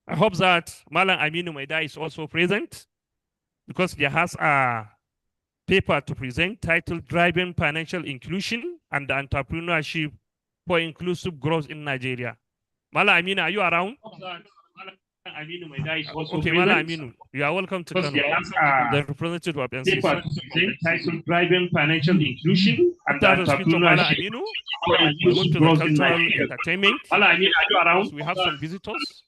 I hope that Malam Aminu Maida is also present because he has a paper to present titled Driving Financial Inclusion and Entrepreneurship for Inclusive Growth in Nigeria. Malam Aminu, are you around? Okay, Malam Aminu, you are welcome to Kano. The representative of NCC. Paper to present titled Driving Financial Inclusion and After the speech of Malam Entrepreneurship Aminu, for we move Inclusive to the Growth in cultural Nigeria. entertainment. Malam Aminu, are you around? We have some visitors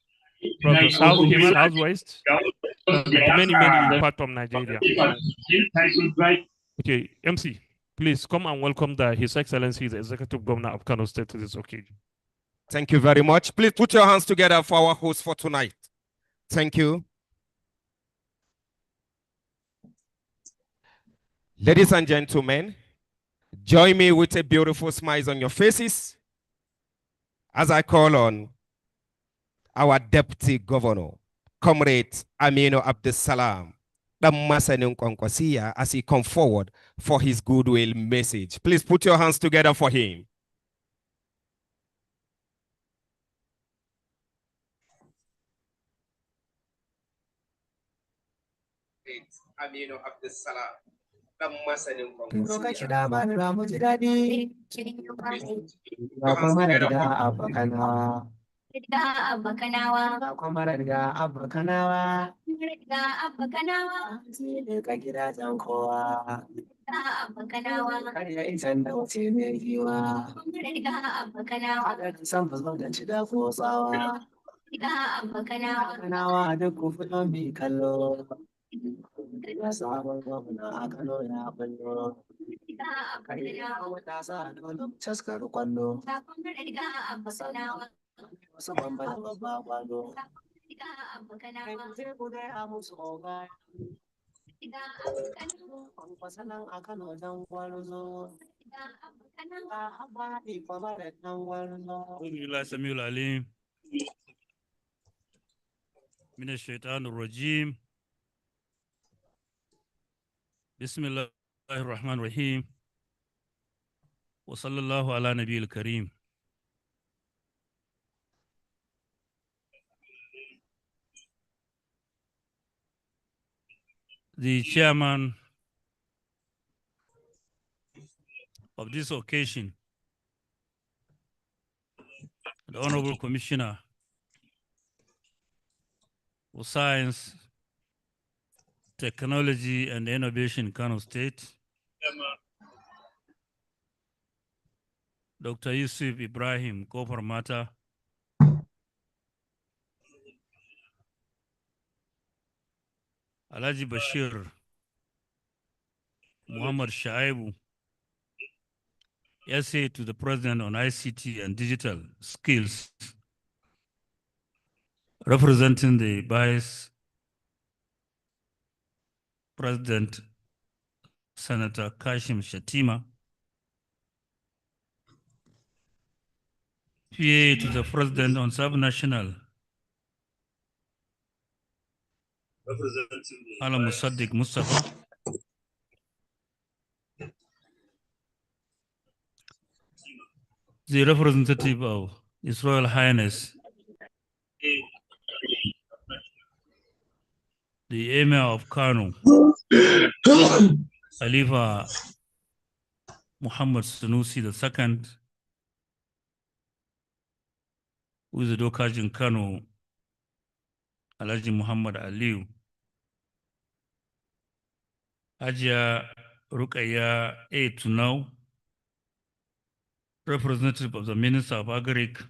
from the southeast, southwest, and many parts of Nigeria. Okay, MC, please come and welcome His Excellency, the Executive Governor of Kano State to this occasion. Thank you very much. Please put your hands together for our host for tonight. Thank you. Ladies and gentlemen, join me with a beautiful smile on your faces as I call on our Deputy Governor, Comrade Aminu Abdussalam, the Masanin Kwankwasiya, as he comes forward for his goodwill message. Please put your hands together for him. Aminu Abdussalam. من الشيطان الرجيم بسم الله الرحمن الرحيم وصلى الله على نبي الكريم. The chairman of this occasion, the Honorable Commissioner for Science, Technology and Innovation, Kano State, Dr. Yusuf Ibrahim Kofar Mata, Alhaji Bashir Muhammad Shaibu, essay to the President on ICT and Digital Skills, representing the Vice President, Senator Kashim Shatima, PA to the President on Subnational, Ala Musaddiq Mustafa, the representative of His Royal Highness, the Emir of Kano, Khalifa Muhammad Sanusi II, who is the Dokaj in Kano, Alhaji Muhammad Aliu, Hajia Rukaya A. Tunau, representative of the Minister of Agric,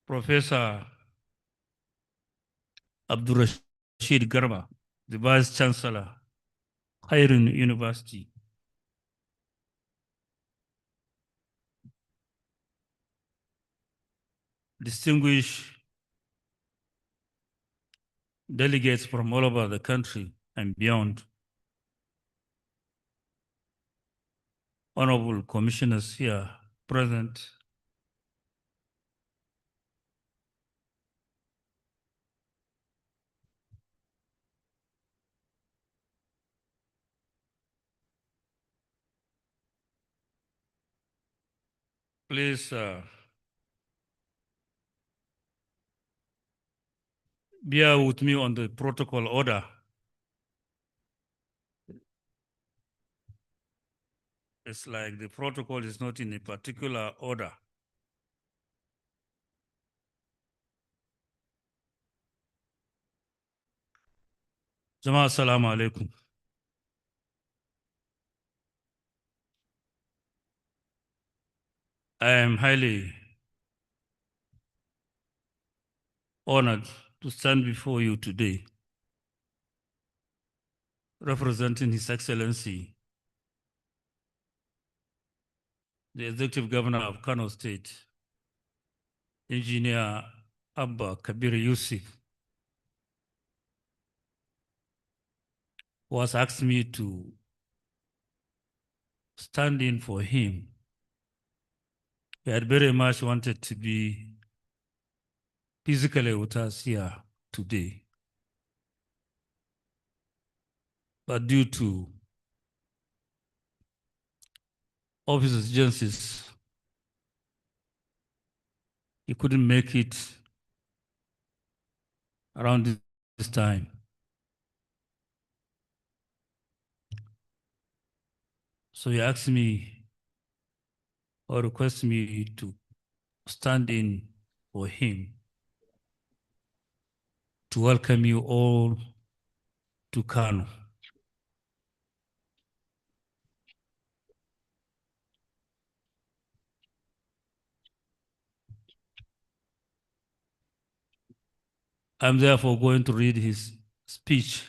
Professor Abdurrashid Garba, the Vice Chancellor, Khairun University, distinguished delegates from all over the country and beyond, honorable commissioners here present, please bear with me on the protocol order. It's like the protocol is not in a particular order. Jama'a assalamu alaikum. I am highly honored to stand before you today, representing His Excellency, the Executive Governor of Kano State, Engineer Abba Kabir Yusuf, who has asked me to stand in for him. He had very much wanted to be physically with us here today, but due to office exigencies, he couldn't make it around this time. So he asked me or requested me to stand in for him to welcome you all to Kano. I'm therefore going to read his speech.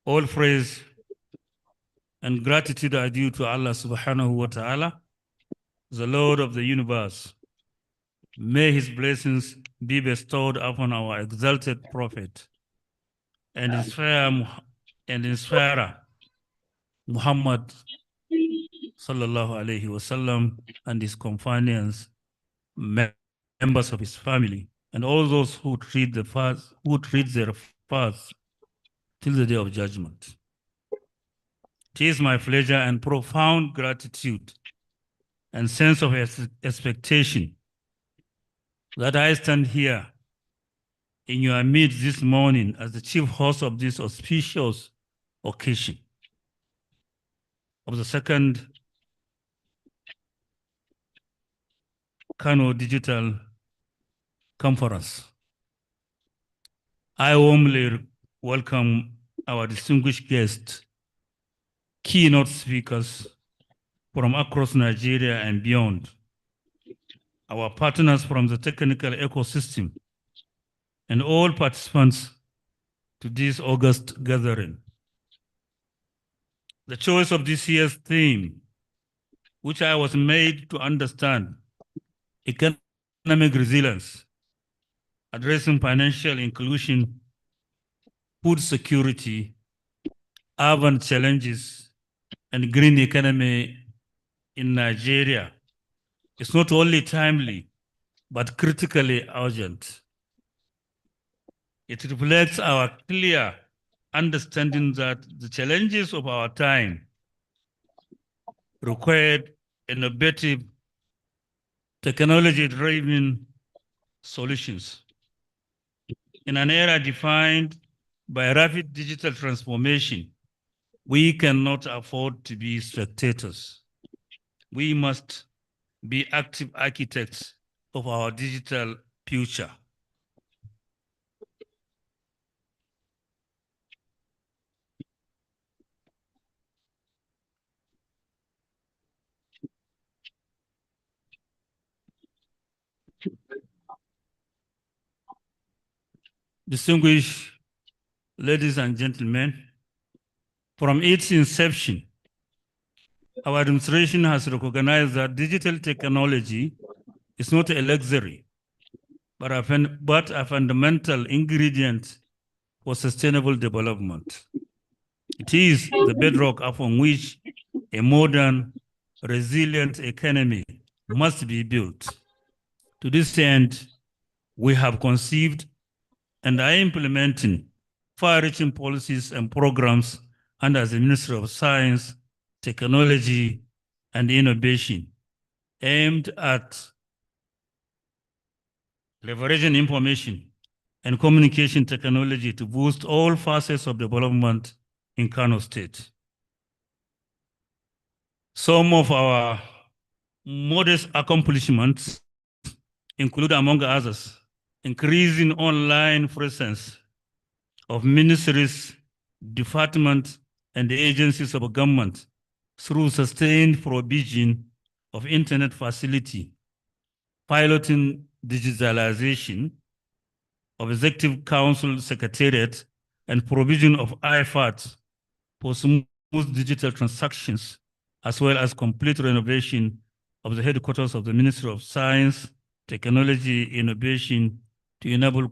All praise and gratitude are due to Allah subhanahu wa ta'ala, the Lord of the universe. May his blessings be bestowed upon our exalted prophet and inspirer Muhammad sallallahu alayhi wasallam and his companions, members of his family, and all those who treat their paths till the day of judgment. It is my pleasure and profound gratitude and sense of expectation that I stand here in your midst this morning as the chief host of this auspicious occasion of the second Kano Digital Conference. I warmly welcome our distinguished guests, keynote speakers from across Nigeria and beyond, our partners from the technical ecosystem, and all participants to this August gathering. The choice of this year's theme, which I was made to understand, economic resilience, addressing financial inclusion, food security, urban challenges, and green economy in Nigeria, is not only timely, but critically urgent. It reflects our clear understanding that the challenges of our time required innovative, technology-driven solutions. In an era defined by rapid digital transformation, we cannot afford to be spectators. We must be active architects of our digital future. Distinguished ladies and gentlemen, from its inception, our administration has recognized that digital technology is not a luxury, but a fundamental ingredient for sustainable development. It is the bedrock upon which a modern, resilient economy must be built. To this end, we have conceived and are implementing far-reaching policies and programs under the Ministry of Science, Technology, and Innovation aimed at leveraging information and communication technology to boost all facets of development in Kano State. Some of our modest accomplishments include, among others, increasing online presence of ministries, departments, and agencies of government through sustained provision of internet facility, piloting digitalization of Executive Council Secretariat, and provision of iPads for smooth digital transactions, as well as complete renovation of the headquarters of the Ministry of Science, Technology, Innovation to enable it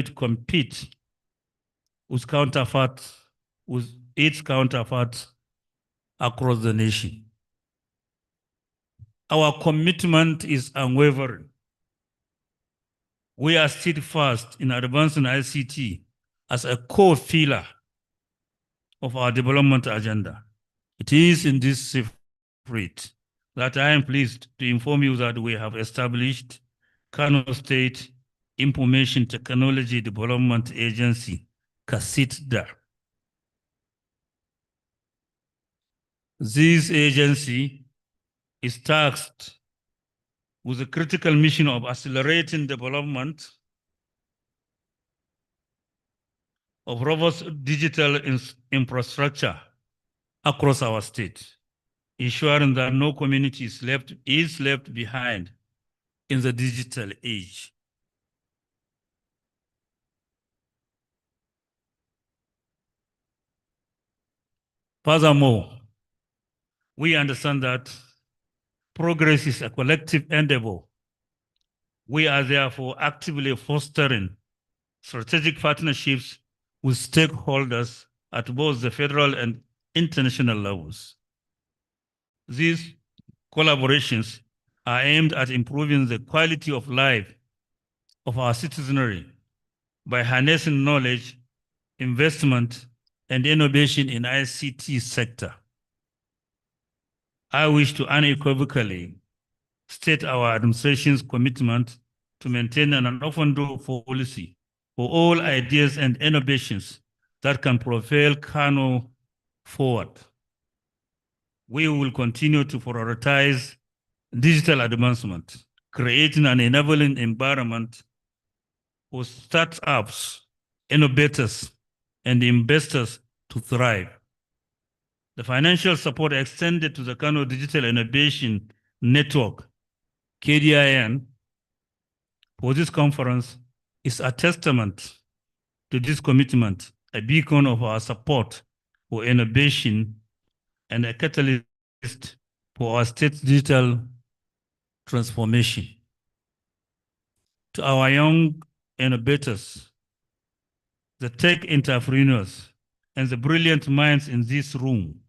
to compete with its counterparts across the nation. Our commitment is unwavering. We are steadfast in advancing ICT as a core pillar of our development agenda. It is in this spirit that I am pleased to inform you that we have established Kano State Information Technology Development Agency, KASITDA. This agency is tasked with the critical mission of accelerating development of robust digital infrastructure across our state, ensuring that no community is left behind in the digital age. Furthermore, we understand that progress is a collective endeavor. We are therefore actively fostering strategic partnerships with stakeholders at both the federal and international levels. These collaborations are aimed at improving the quality of life of our citizenry by harnessing knowledge, investment, and innovation in ICT sector. I wish to unequivocally state our administration's commitment to maintain an open door policy for all ideas and innovations that can propel Kano forward. We will continue to prioritize digital advancement, creating an enabling environment for startups, innovators, and investors to thrive. The financial support extended to the Kano Digital Innovation Network, KDIN, for this conference is a testament to this commitment, a beacon of our support for innovation and a catalyst for our state's digital transformation. To our young innovators, the tech entrepreneurs, and the brilliant minds in this room,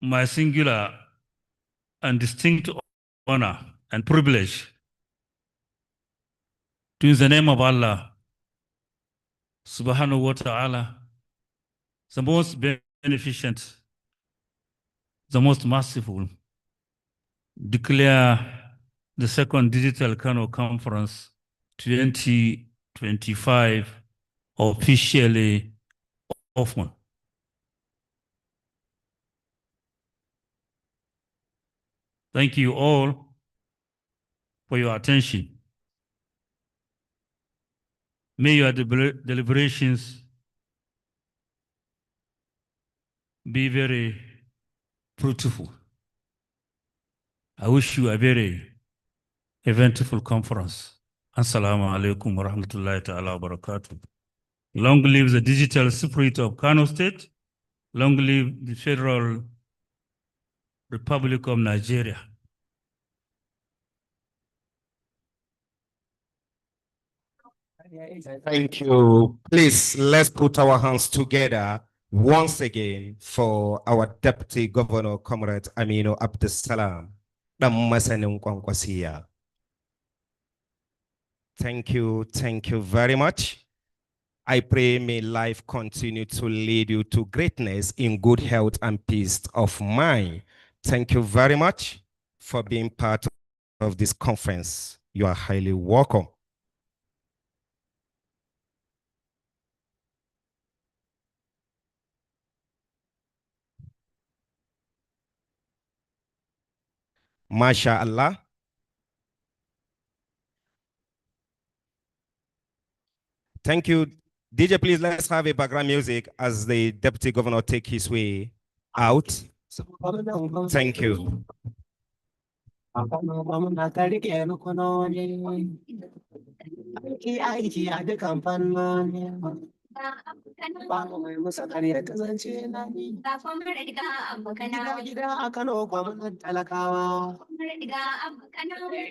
my singular and distinct honor and privilege to use the name of Allah, subhanahu wa ta'ala, the most beneficent, the most merciful, declare the second Digital Kano Conference 2025 officially open. Thank you all for your attention. May your deliberations be very fruitful. I wish you a very eventful conference. Assalamu alaikum wa rahmatullahi ta'ala wa barakatuh. Long live the digital spirit of Kano State. Long live the Federal Republic of Nigeria. Thank you. Please, let's put our hands together once again for our Deputy Governor, Comrade Aminu Abdussalam. Thank you very much. I pray may life continue to lead you to greatness in good health and peace of mind. Thank you very much for being part of this conference. You are highly welcome. MashaAllah. Thank you. DJ, please let's have a background music as the Deputy Governor take his way out. Thank you. Babu mai musa karya ta zance na ni. Gida a Kano gwamnan talakawa.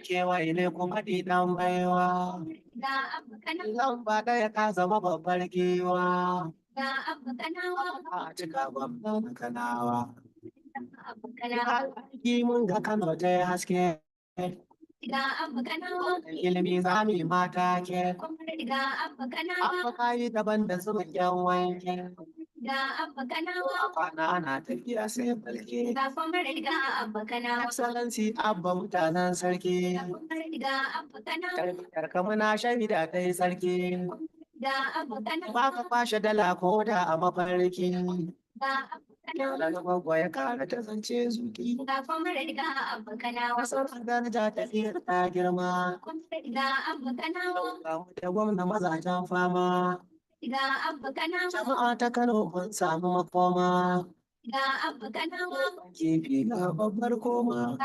Kewaye ne kuma ɗiɗan baiwa. Lamba ɗaya ka zama babbar giwa. A cika gwamnan Kanawa. Aiki mun ga Kano ta yi haske. Ilimi za mu yi mata ke. Abba kayi daban da zuba yan wanke. Kwana ana tafiya sai balke. Excellency Abba mutanen sarki. Karka muna shaida ta yi sarki. Ba ka kwashe dala ko da a mafarki. Daga gwagwa ya kara ta zance zuki. Kasar daraja tafiyar ta girma. Da gwamna mazajen fama. Jama'a ta Kano mun samu makoma. Kifi ga babbar koma.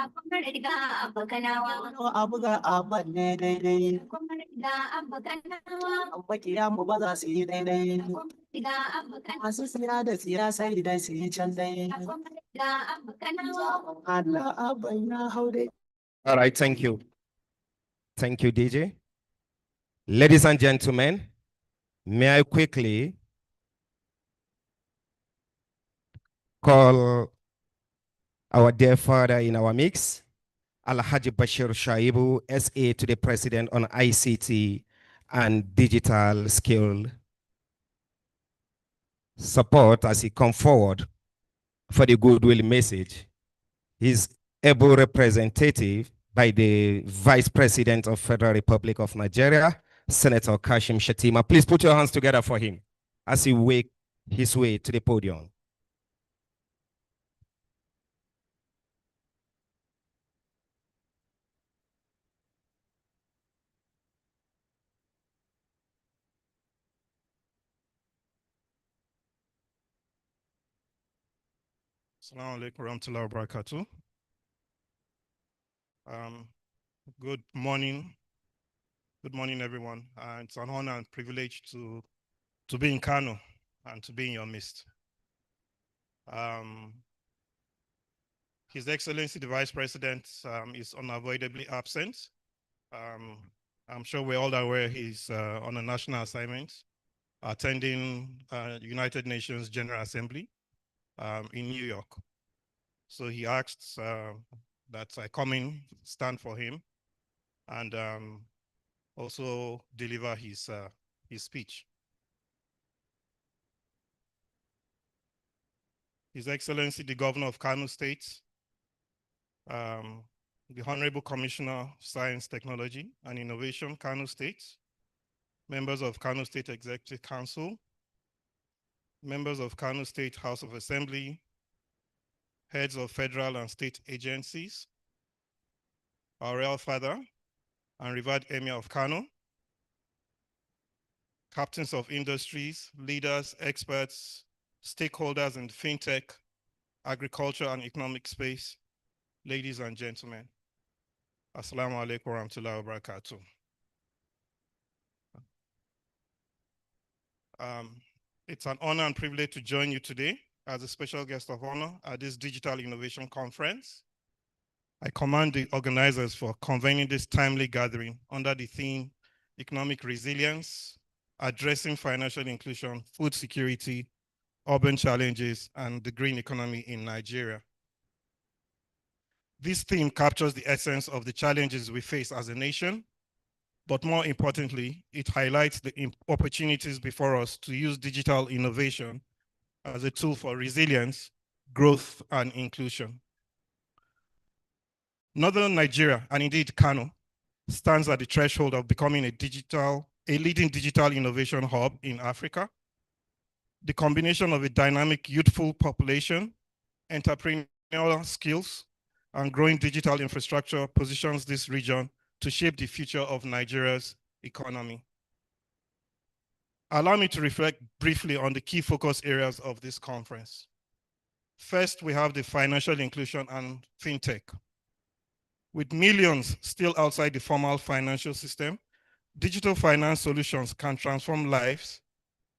Abu ga abban ne daidai. Makiya mu ba za su yi daidai. Masu siya da siya sai dai su yi can dai. Allah abban ya hau dai. All right, thank you. Thank you, DJ. Ladies and gentlemen, may I quickly call our dear father in our mix, Alhaji Bashir Shaibu, SA to the President on ICT and digital skill support as he come forward for the goodwill message. He's able representative by the Vice President of Federal Republic of Nigeria, Senator Kashim Shettima. Please put your hands together for him as he make his way to the podium. Assalamu alaikum warahmatullahi wabarakatuh. Good morning. Good morning, everyone. It's an honor and privilege to be in Kano and to be in your midst. His Excellency, the Vice President, is unavoidably absent. I'm sure we're all aware he's on a national assignment, attending United Nations General Assembly in New York. So he asked that I come in, stand for him, and also deliver his speech. His Excellency, the Governor of Kano State, the Honorable Commissioner of Science, Technology, and Innovation, Kano State, members of Kano State Executive Council, members of Kano State House of Assembly, heads of federal and state agencies, our royal father and revered Emir of Kano, captains of industries, leaders, experts, stakeholders in the fintech, agriculture, and economic space, ladies and gentlemen. Assalamu alaikum wa rahmatullahi wa barakatuh. It's an honor and privilege to join you today as a special guest of honor at this Digital Innovation Conference. I commend the organizers for convening this timely gathering under the theme, Economic Resilience, Addressing Financial Inclusion, Food Security, Urban Challenges, and the Green Economy in Nigeria. This theme captures the essence of the challenges we face as a nation, but more importantly, it highlights the opportunities before us to use digital innovation as a tool for resilience, growth, and inclusion. Northern Nigeria, and indeed Kano, stands at the threshold of becoming a leading digital innovation hub in Africa. The combination of a dynamic youthful population, entrepreneurial skills, and growing digital infrastructure positions this region to shape the future of Nigeria's economy. Allow me to reflect briefly on the key focus areas of this conference. First, we have the financial inclusion and fintech. With millions still outside the formal financial system, digital finance solutions can transform lives,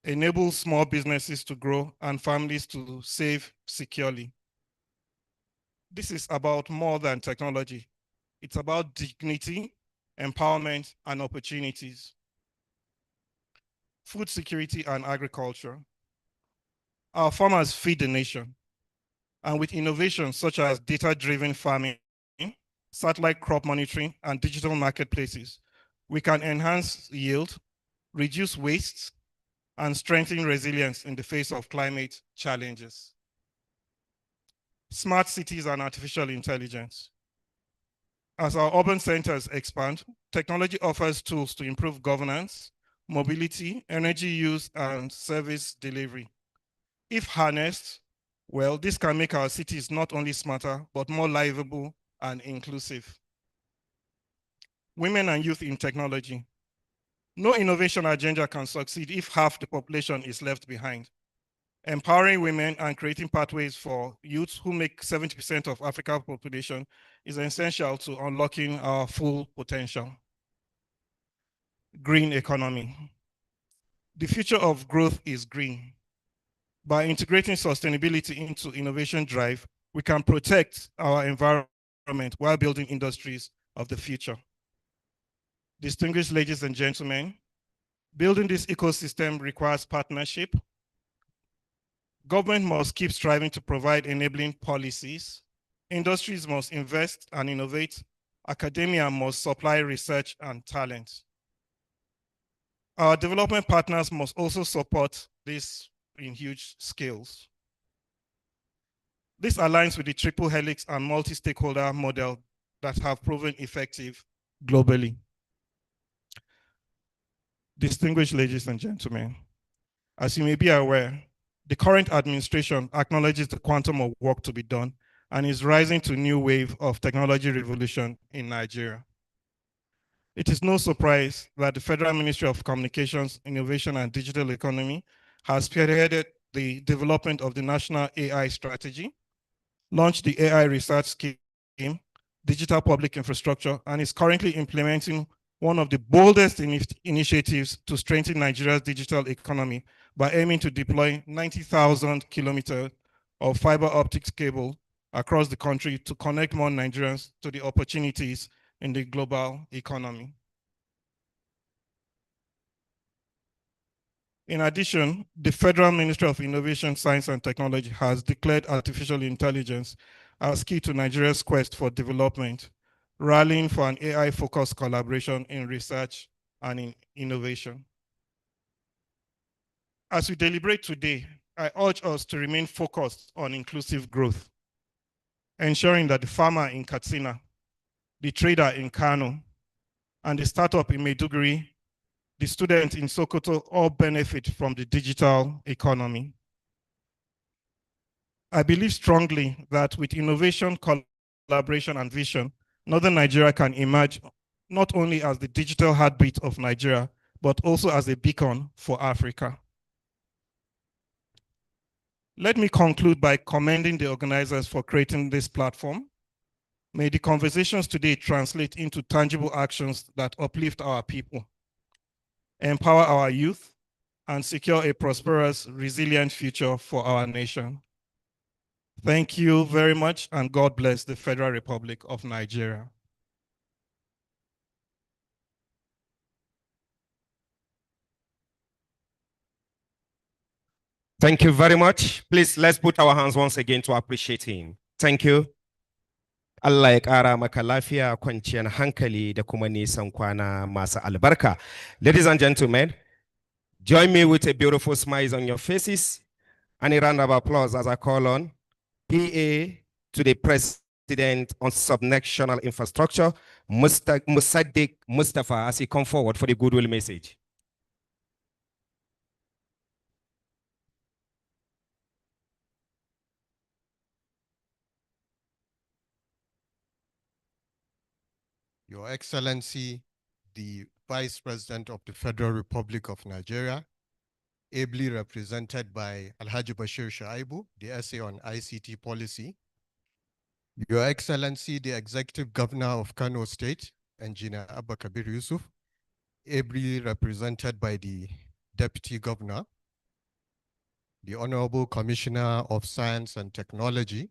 enable small businesses to grow, and families to save securely. This is about more than technology. It's about dignity, empowerment, and opportunities. Food security and agriculture. Our farmers feed the nation. And with innovations such as data-driven farming, satellite crop monitoring, and digital marketplaces, we can enhance yield, reduce waste, and strengthen resilience in the face of climate challenges. Smart cities and artificial intelligence. As our urban centers expand, technology offers tools to improve governance, mobility, energy use, and service delivery. If harnessed, well, this can make our cities not only smarter, but more livable and inclusive. Women and youth in technology. No innovation agenda can succeed if half the population is left behind. Empowering women and creating pathways for youths who make 70% of Africa's population is essential to unlocking our full potential. Green economy. The future of growth is green. By integrating sustainability into innovation drive, we can protect our environment while building industries of the future. Distinguished ladies and gentlemen, building this ecosystem requires partnership. Government must keep striving to provide enabling policies. Industries must invest and innovate. Academia must supply research and talent. Our development partners must also support this in huge scales. This aligns with the triple helix and multi-stakeholder model that have proven effective globally. Distinguished ladies and gentlemen, as you may be aware, the current administration acknowledges the quantum of work to be done and is rising to a new wave of technology revolution in Nigeria. It is no surprise that the Federal Ministry of Communications, Innovation and Digital Economy has spearheaded the development of the National AI Strategy, launched the AI Research Scheme, Digital Public Infrastructure, and is currently implementing one of the boldest initiatives to strengthen Nigeria's digital economy by aiming to deploy 90,000 kilometers of fiber optics cable across the country to connect more Nigerians to the opportunities in the global economy. In addition, the Federal Ministry of Innovation, Science and Technology has declared artificial intelligence as key to Nigeria's quest for development, rallying for an AI-focused collaboration in research and in innovation. As we deliberate today, I urge us to remain focused on inclusive growth, ensuring that the farmer in Katsina, the trader in Kano, and the startup in Maiduguri, the student in Sokoto all benefit from the digital economy. I believe strongly that with innovation, collaboration, and vision, Northern Nigeria can emerge not only as the digital heartbeat of Nigeria, but also as a beacon for Africa. Let me conclude by commending the organizers for creating this platform. May the conversations today translate into tangible actions that uplift our people, empower our youth, and secure a prosperous, resilient future for our nation. Thank you very much, and God bless the Federal Republic of Nigeria. Thank you very much. Please, let's put our hands once again to appreciate him. Thank you. Allah ya ƙara maka lafiya, kwanciyar hankali da kuma nisan kwana masu albarka. Ladies and gentlemen, join me with a beautiful smile on your faces and a round of applause as I call on PA to the President on Subnational Infrastructure, Musaddiq Mustafa, as he come forward for the goodwill message. Your Excellency, the Vice President of the Federal Republic of Nigeria, ably represented by Alhaji Bashir Shaibu, the essay on ICT policy. Your Excellency, the Executive Governor of Kano State, Engineer Abba Kabir Yusuf, ably represented by the Deputy Governor, the Honorable Commissioner of Science and Technology,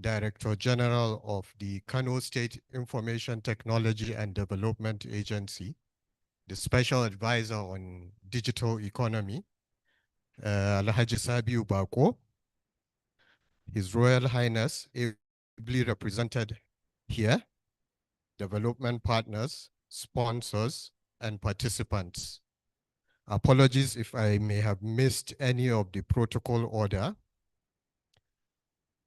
Director General of the Kano State Information Technology and Development Agency, the Special Advisor on Digital Economy, Alhaji Sabiu Bako, His Royal Highness, ably represented here, development partners, sponsors, and participants. Apologies if I may have missed any of the protocol order.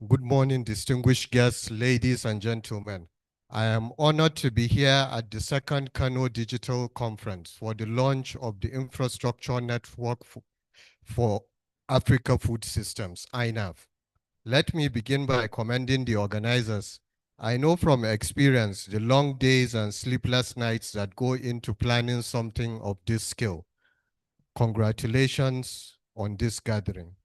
Good morning, distinguished guests, ladies and gentlemen. I am honored to be here at the second Kano Digital Conference for the launch of the Infrastructure Network for Africa Food Systems, INAV. Let me begin by commending the organizers. I know from experience the long days and sleepless nights that go into planning something of this scale. Congratulations on this gathering.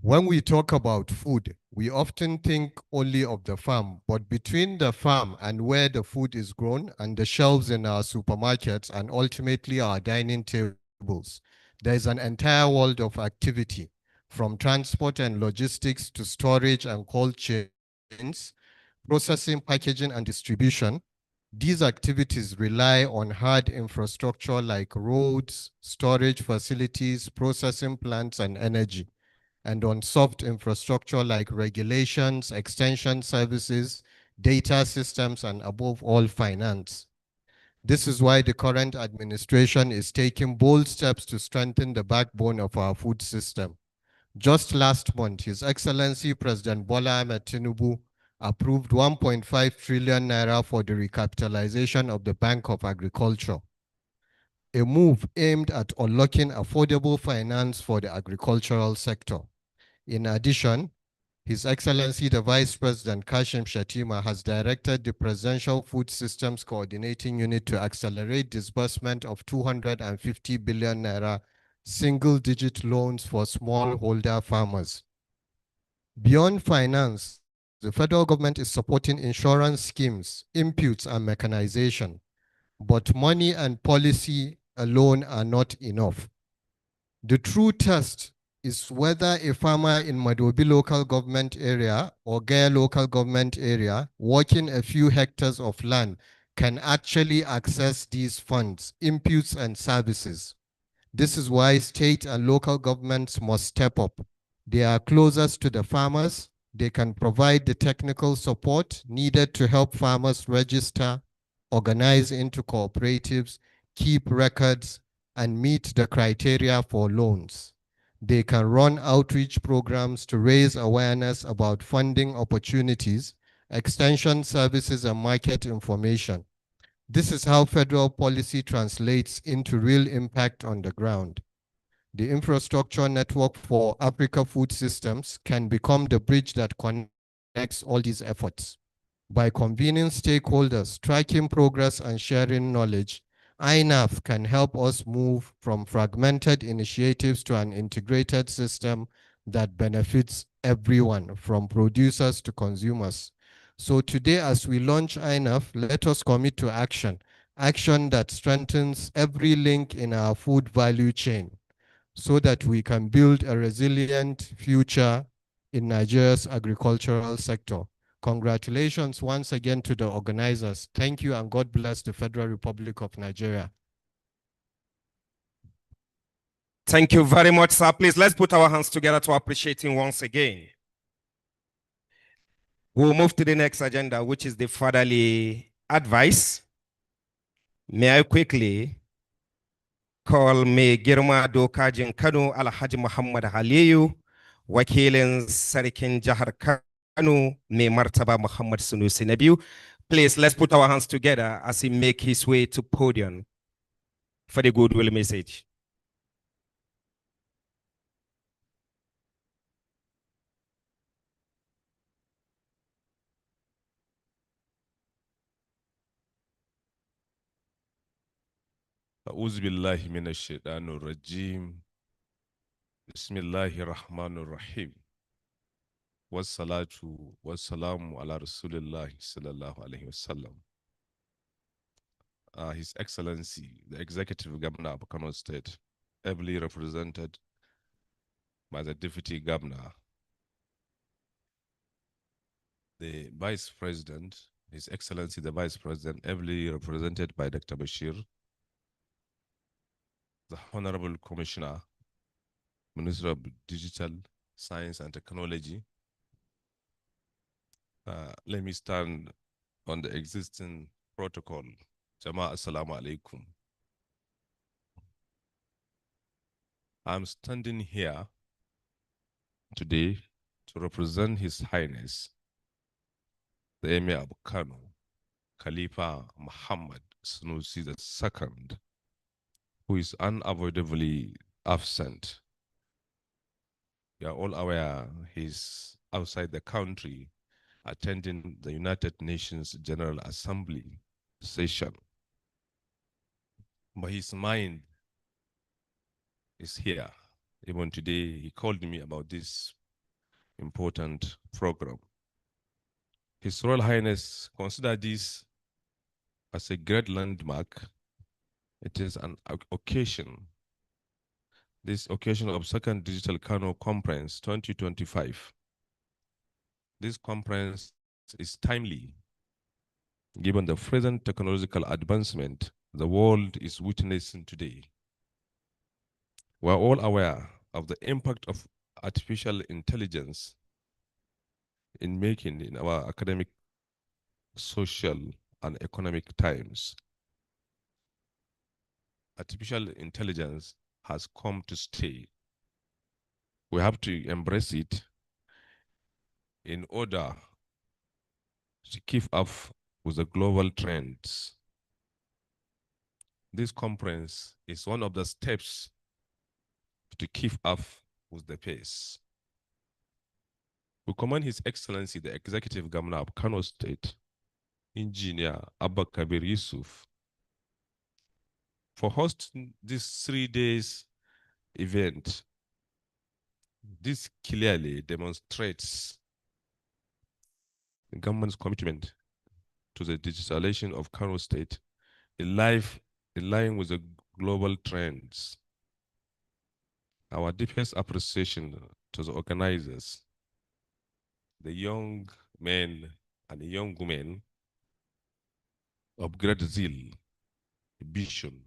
When we talk about food, we often think only of the farm, but between the farm and where the food is grown and the shelves in our supermarkets and ultimately our dining tables, there is an entire world of activity, from transport and logistics to storage and cold chains, processing, packaging, and distribution. These activities rely on hard infrastructure like roads, storage facilities, processing plants, and energy, and on soft infrastructure like regulations, extension services, data systems, and above all, finance. This is why the current administration is taking bold steps to strengthen the backbone of our food system. Just last month, His Excellency President Bola Ahmed Tinubu approved 1.5 trillion naira for the recapitalization of the Bank of Agriculture, a move aimed at unlocking affordable finance for the agricultural sector. In addition, His Excellency the Vice President Kashim Shettima has directed the Presidential Food Systems Coordinating Unit to accelerate disbursement of 250 billion naira single-digit loans for smallholder farmers. Beyond finance, the federal government is supporting insurance schemes, inputs, and mechanization, but money and policy alone are not enough. The true test is whether a farmer in Madobi local government area or Gaya local government area working a few hectares of land can actually access these funds, inputs, and services. This is why state and local governments must step up. They are closest to the farmers. They can provide the technical support needed to help farmers register, organize into cooperatives, keep records, and meet the criteria for loans. They can run outreach programs to raise awareness about funding opportunities extension services, and market information. This is how federal policy translates into real impact on the ground. The infrastructure network for Africa Food Systems can become the bridge that connects all these efforts. By convening stakeholders, tracking progress, and sharing knowledge, INAF can help us move from fragmented initiatives to an integrated system that benefits everyone, from producers to consumers. So today, as we launch INAF, let us commit to action that strengthens every link in our food value chain so that we can build a resilient future in Nigeria's agricultural sector. Congratulations once again to the organizers. Thank you, and God bless the Federal Republic of Nigeria. Thank you very much, sir. Please, let's put our hands together to appreciate him once again. We'll move to the next agenda, which is the fatherly advice. May I quickly call Mai Girma Dokajin Kano Alhaji Muhammad Aliyu, wakilin Sarkin Jahar Kano, Mai Martaba Muhammad Sunusi na biyu. Please, let's put our hands together as he makes his way to podium for the goodwill message. أعوذ بالله من الشيطان الرجيم بسم الله الرحمن الرحيم والصلاة والسلام على رسول الله صلى الله عليه وسلم. His Excellency, the Executive Governor of Kano State, ably represented by the Deputy Governor, the Vice President, His Excellency the Vice President, ably represented by Dr. Bashir, the Honorable Commissioner, Minister of Digital Science and Technology. Let me stand on the existing protocol. Jama'a assalamu alaikum. I'm standing here today to represent His Highness, the Emir of Kano, Khalifa Muhammad Sunusi II, who is unavoidably absent. We are all aware he's outside the country attending the United Nations General Assembly session. But his mind is here. Even today, he called me about this important program. His Royal Highness considered this as a great landmark. It is an occasion, this occasion of Second Digital Kano Conference 2025. This conference is timely, given the present technological advancement the world is witnessing today. We are all aware of the impact of artificial intelligence in making in our academic, social, and economic times. Artificial intelligence has come to stay. We have to embrace it in order to keep up with the global trends. This conference is one of the steps to keep up with the pace. We commend His Excellency, the Executive Governor of Kano State, Engineer Abba Kabir Yusuf, for hosting this 3 days event. This clearly demonstrates the government's commitment to the digitalization of Kano State in line with the global trends. Our deepest appreciation to the organizers, the young men and young women of great zeal, ambition,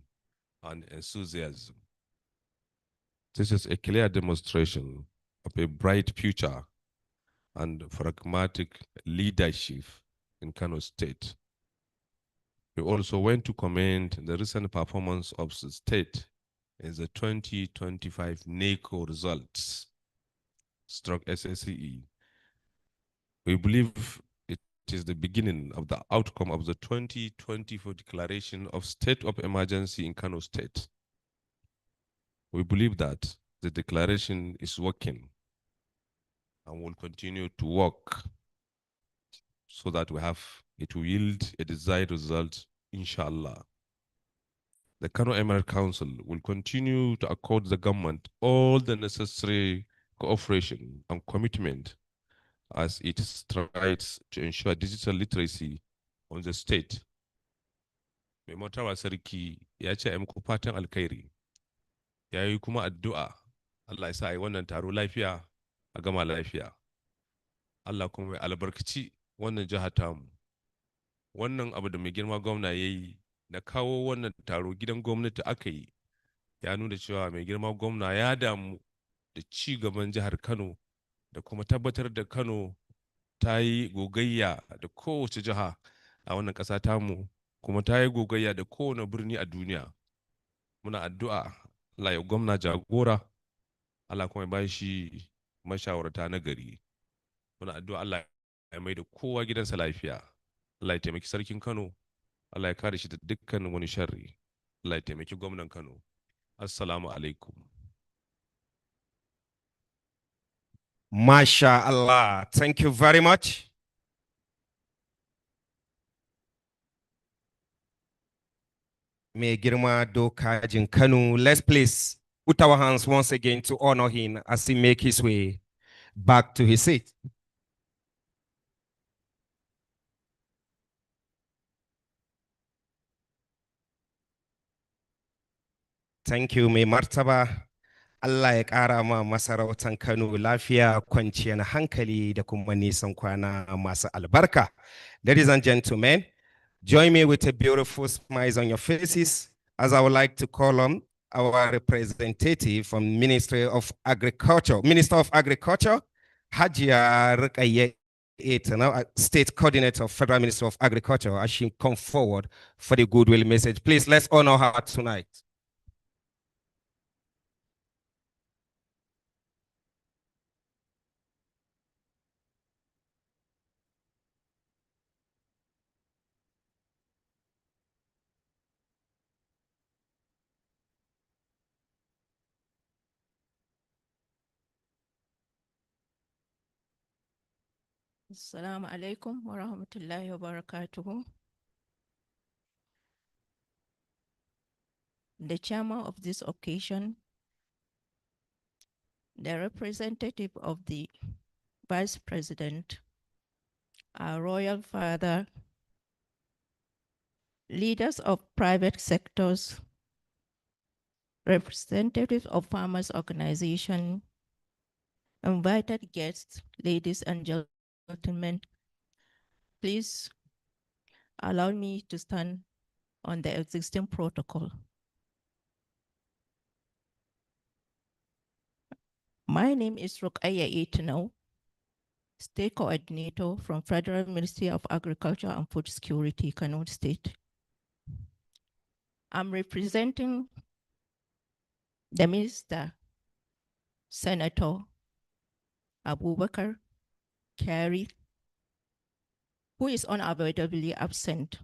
and enthusiasm. This is a clear demonstration of a bright future and pragmatic leadership in Kano State. We also want to commend the recent performance of the state in the 2025 NACO results, /SSCE. We believe it it is the beginning of the outcome of the 2024 declaration of state of emergency in Kano State. We believe that the declaration is working and will continue to work so that it will yield a desired result, inshallah. The Kano Emirate Council will continue to accord the government all the necessary cooperation and commitment as it strives to ensure digital literacy on the state. Mai martaba sarki ya ce a muku fatan alkhairi, ya yi kuma addu'a Allah ya sa a yi wannan taro lafiya a gama lafiya. Allah kuma ya albarkaci wannan jihar tamu. Wannan abu da mai girma gwamna ya yi na kawo wannan taro gidan gwamnati aka yi, ya nuna cewa mai girma gwamna ya damu da ci gaban jihar Kano da kuma tabbatar da Kano ta yi gogayya da kowace jiha a wannan ƙasa tamu, kuma ta yi gogayya da kowane birni a duniya. Muna addu'a Allah ya gwamna jagora, Allah kuma ya ba shi mashawarta na gari. Muna addu'a Allah ya mai da kowa gidansa lafiya. Allah ya taimaki sarkin Kano, Allah ya kare shi da dukkan wani sharri. Allah ya taimaki gwamnan Kano. Assalamu alaikum. Masha Allah. Thank you very much. May Girma Dokajin Kano, let's please put our hands once again to honor him as he makes his way back to his seat. Thank you, Mai Martaba. Allah ya ƙara ma masarautan Kano lafiya, kwanciyar hankali da kuma nisan kwana masu albarka. Ladies and gentlemen, join me with a beautiful smile on your faces as I would like to call on our representative from Ministry of Agriculture, Minister of Agriculture, Hajia Rukaiye, State Coordinator of Federal Ministry of Agriculture, as she come forward for the goodwill message. Please, let's honor her tonight. Assalamu alaikum wa rahmatullahi wa barakatuhu. The chairman of this occasion, the representative of the vice president, our royal father, leaders of private sectors, representatives of farmers' organization, invited guests, ladies and gentlemen, please allow me to stand on the existing protocol. My name is Rukaiye Kano, State Coordinator from Federal Ministry of Agriculture and Food Security, Kano State. I'm representing the Minister, Senator Abubakar Kari, who is unavoidably absent.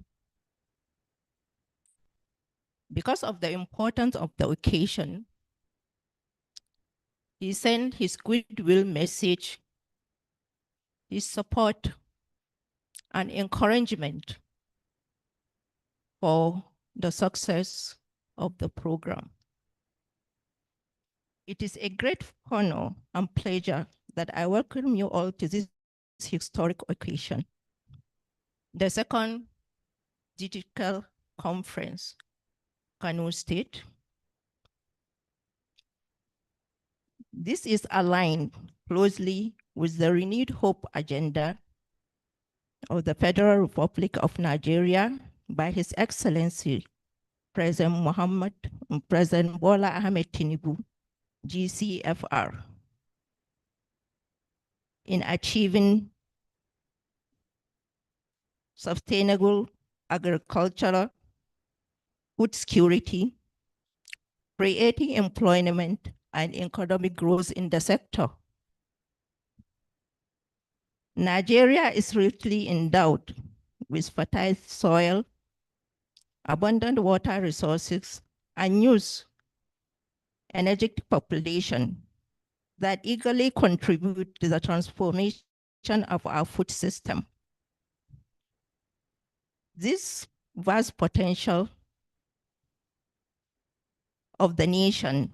Because of the importance of the occasion, he sent his goodwill message, his support and encouragement for the success of the program. It is a great honor and pleasure that I welcome you all to this historic occasion, the second digital conference, Kano State. This is aligned closely with the renewed hope agenda of the Federal Republic of Nigeria by His Excellency, President Bola Ahmed Tinubu, GCFR, in achieving sustainable agricultural, food security, creating employment and economic growth in the sector. Nigeria is richly endowed with fertile soil, abundant water resources, and youth, energetic population that eagerly contribute to the transformation of our food system. This vast potential of the nation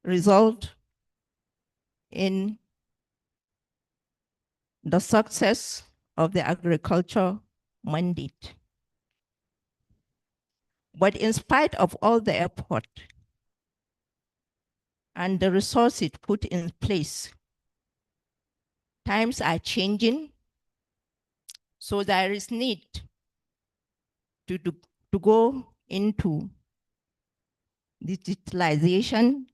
result in the success of the agriculture mandate. But in spite of all the effort and the resources put in place, times are changing, so there is need to go into digitalization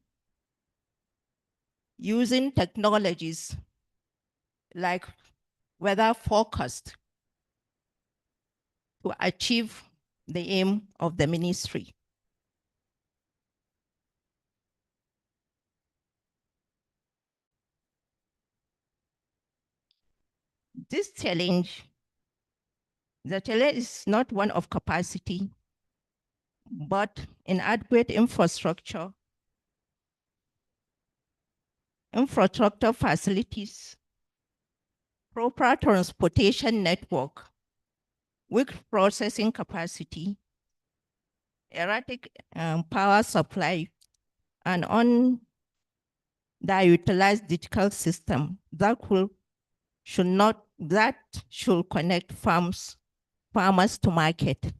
using technologies like weather forecast to achieve the aim of the ministry. This challenge, the challenge is not one of capacity, but inadequate infrastructure facilities, proper transportation network, weak processing capacity, erratic power supply, and underutilized digital system that should connect farmers to market.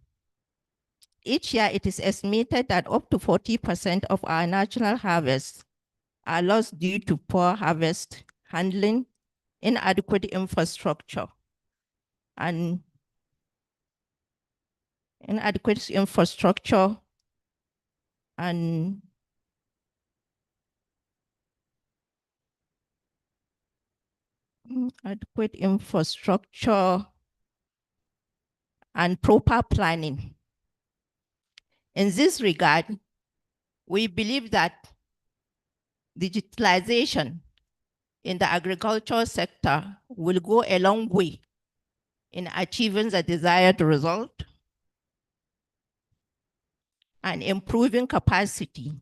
Each year, it is estimated that up to 40% of our national harvests are lost due to poor harvest handling, inadequate infrastructure, and inadequate infrastructure and adequate infrastructure and proper planning. In this regard, we believe that digitalization in the agricultural sector will go a long way in achieving the desired result and improving capacity,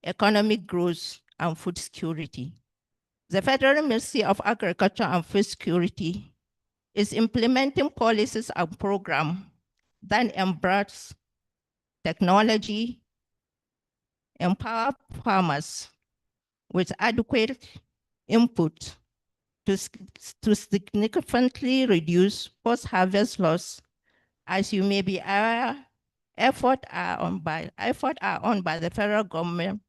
economic growth, and food security. The Federal Ministry of Agriculture and Food Security is implementing policies and programs that embrace technology, empower farmers with adequate input to significantly reduce post-harvest loss. As you may be aware, efforts are on by the federal government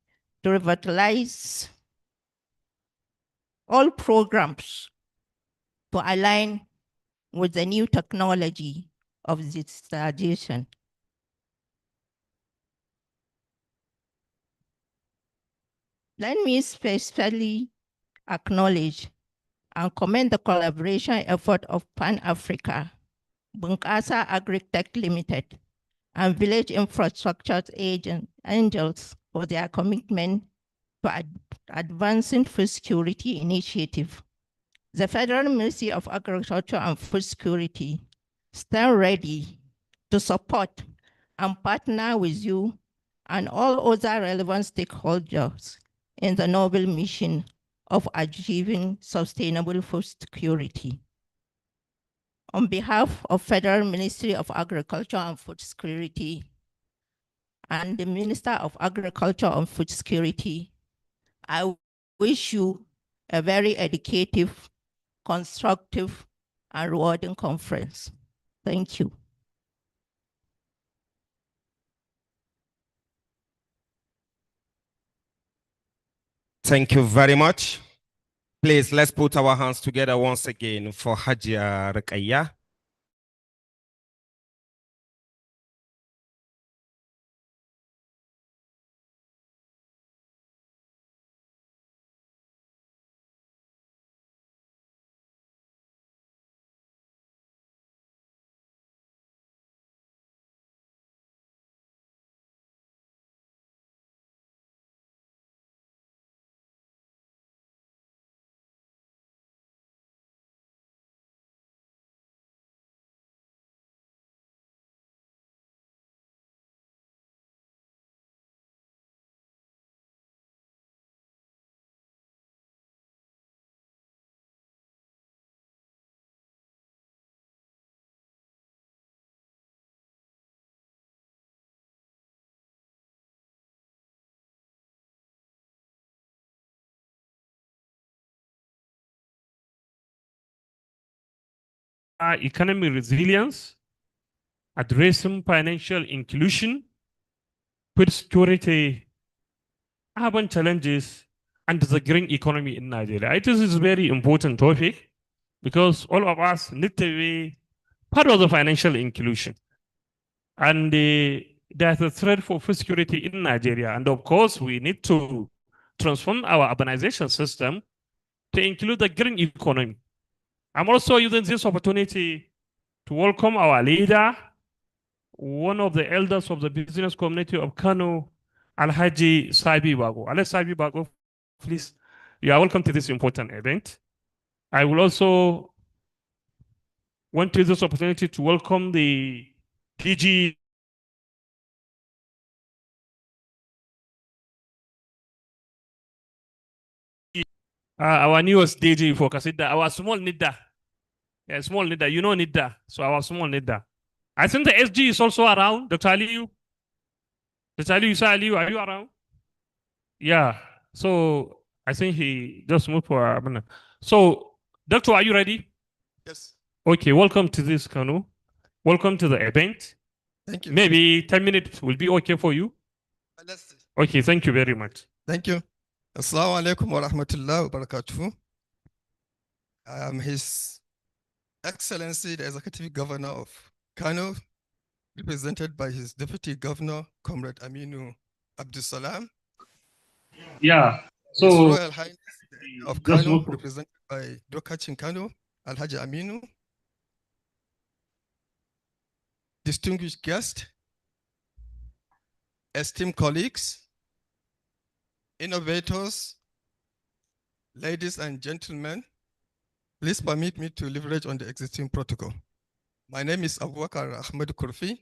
to revitalize all programs to align with the new technology of digitalization. Let me especially acknowledge and commend the collaboration effort of Pan-Africa, Bunƙasa Agri-Tech Limited, and Village Infrastructure Angels for their commitment to advancing food security initiative. The Federal Ministry of Agriculture and Food Security stand ready to support and partner with you and all other relevant stakeholders in the noble mission of achieving sustainable food security. On behalf of Federal Ministry of Agriculture and Food Security and the Minister of Agriculture and Food Security, I wish you a very educative, constructive, and rewarding conference. Thank you. Thank you very much. Please, let's put our hands together once again for Hajia Rukaya. economic resilience, addressing financial inclusion, food security, urban challenges, and the green economy in Nigeria. It is a very important topic because all of us need to be part of the financial inclusion. And there's a threat for food security in Nigeria. And of course, we need to transform our urbanization system to include the green economy. I'm also using this opportunity to welcome our leader, one of the elders of the business community of Kano, Alhaji Sabi Bago. Alhaji Sabi Bago, please, you are welcome to this important event. I will also want to use this opportunity to welcome the DG our newest DG for Kasida, our small Nida. Yeah, small Nida. You know Nida. So our small Nida. I think the SG is also around. Dr. Aliyu. Dr. Aliyu, are you around? Yeah. So I think he just moved for a minute. So, Doctor, are you ready? Yes. Okay, welcome to this Kano. Welcome to the event. Thank you. Maybe 10 minutes will be okay for you. Okay, thank you very much. Thank you. Assalamu alaikum wa rahmatullahi wa barakatuh. I am His Excellency, the Executive Governor of Kano, represented by his Deputy Governor, Comrade Aminu Abdusalam. Yeah. So, His Royal Highness of Kano, represented by Dokachin Kano, Alhaji Aminu. Distinguished guests, esteemed colleagues, innovators, ladies and gentlemen, please permit me to leverage on the existing protocol. My name is Abubakar Ahmed Kurfi.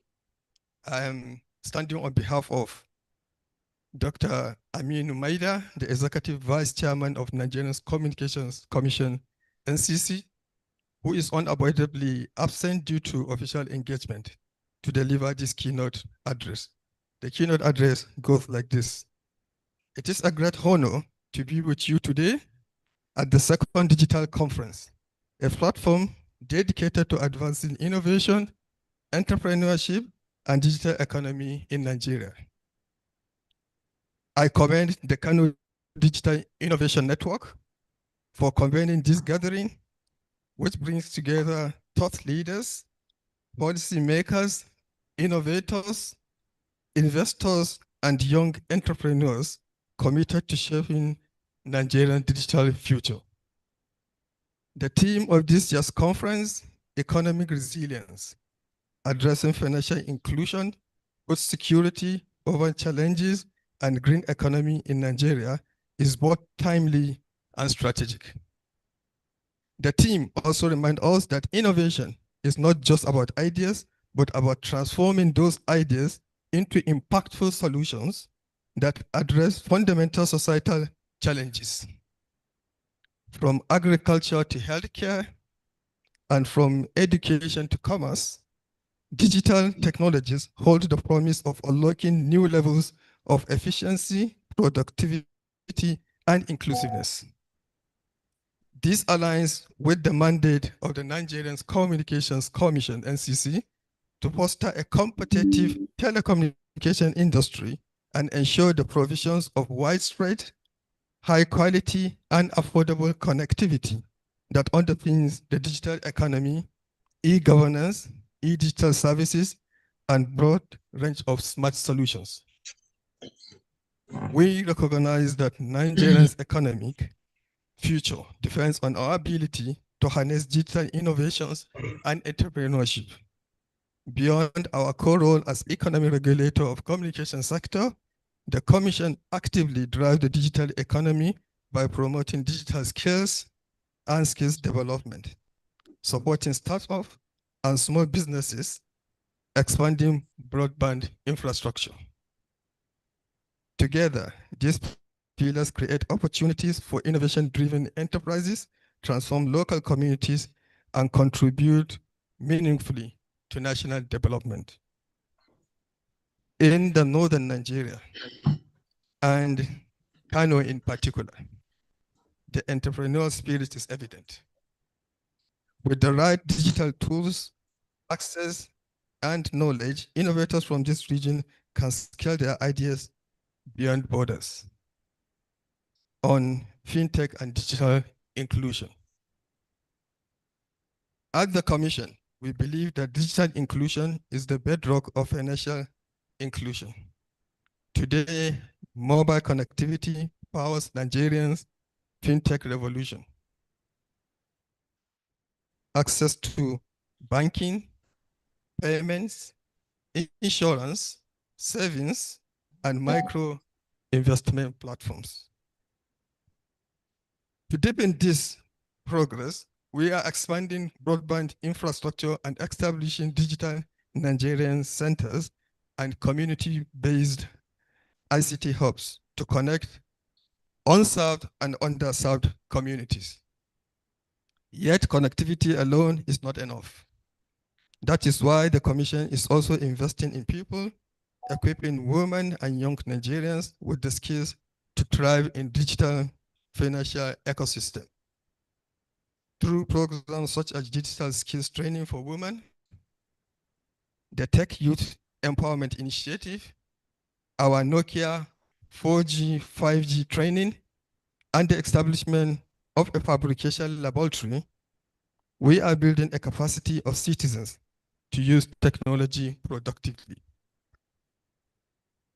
I am standing on behalf of Dr. Aminu Maida, the Executive Vice Chairman of Nigerian Communications Commission, NCC, who is unavoidably absent due to official engagement to deliver this keynote address. The keynote address goes like this. It is a great honor to be with you today at the second digital conference, a platform dedicated to advancing innovation, entrepreneurship, and digital economy in Nigeria. I commend the Kano Digital Innovation Network for convening this gathering, which brings together thought leaders, policy makers, innovators, investors, and young entrepreneurs committed to shaping Nigerian digital future. The theme of this year's conference, Economic Resilience, addressing financial inclusion, food security, urban challenges, and green economy in Nigeria, is both timely and strategic. The theme also reminds us that innovation is not just about ideas, but about transforming those ideas into impactful solutions that address fundamental societal challenges. From agriculture to healthcare, and from education to commerce, digital technologies hold the promise of unlocking new levels of efficiency, productivity, and inclusiveness. This aligns with the mandate of the Nigerian Communications Commission, NCC, to foster a competitive telecommunication industry and ensure the provisions of widespread, high quality, and affordable connectivity that underpins the digital economy, e-governance, e-digital services, and broad range of smart solutions. We recognize that Nigeria's economic future depends on our ability to harness digital innovations and entrepreneurship. Beyond our core role as economic regulator of communication sector, the Commission actively drives the digital economy by promoting digital skills and skills development, supporting startups and small businesses, expanding broadband infrastructure. Together, these pillars create opportunities for innovation-driven enterprises, transform local communities, and contribute meaningfully to national development. In the northern Nigeria, and Kano in particular, the entrepreneurial spirit is evident. With the right digital tools, access, and knowledge, innovators from this region can scale their ideas beyond borders. On fintech and digital inclusion. At the Commission, we believe that digital inclusion is the bedrock of financial inclusion. Today, mobile connectivity powers Nigerians' fintech revolution. Access to banking, payments, insurance, savings, and micro investment platforms. To deepen this progress, we are expanding broadband infrastructure and establishing digital Nigerian centers and community-based ICT hubs to connect unserved and underserved communities. Yet connectivity alone is not enough. That is why the Commission is also investing in people, equipping women and young Nigerians with the skills to thrive in digital financial ecosystem. Through programs such as digital skills training for women, the Tech Youth Empowerment Initiative, our Nokia 4G, 5G training, and the establishment of a fabrication laboratory, we are building a capacity of citizens to use technology productively.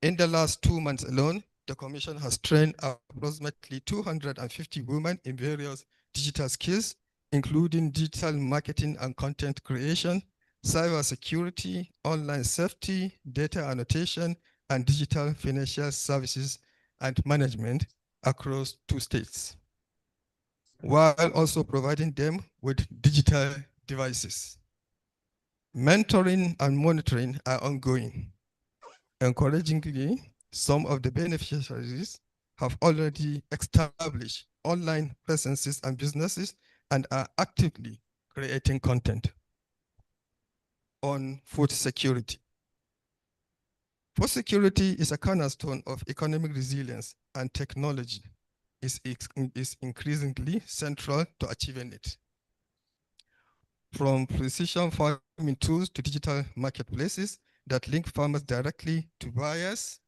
In the last 2 months alone, the Commission has trained approximately 250 women in various digital skills, including digital marketing and content creation, cybersecurity, online safety, data annotation, and digital financial services and management across 2 states, while also providing them with digital devices. Mentoring and monitoring are ongoing. Encouragingly, some of the beneficiaries have already established online presences and businesses and are actively creating content. On food security. Food security is a cornerstone of economic resilience, and technology is increasingly central to achieving it. From precision farming tools to digital marketplaces that link farmers directly to buyers,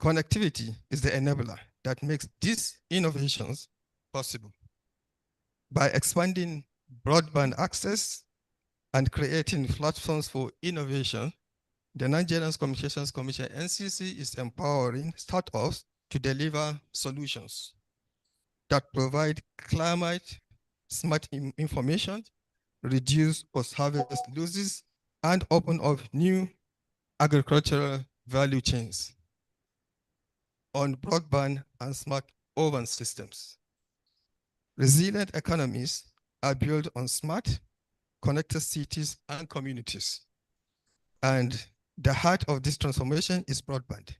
connectivity is the enabler that makes these innovations possible. By expanding broadband access and creating platforms for innovation, the Nigerian Communications Commission, NCC, is empowering startups to deliver solutions that provide climate-smart information, reduce post-harvest losses, and open up new agricultural value chains. On broadband and smart urban systems. Resilient economies are built on smart, connected cities and communities. And the heart of this transformation is broadband.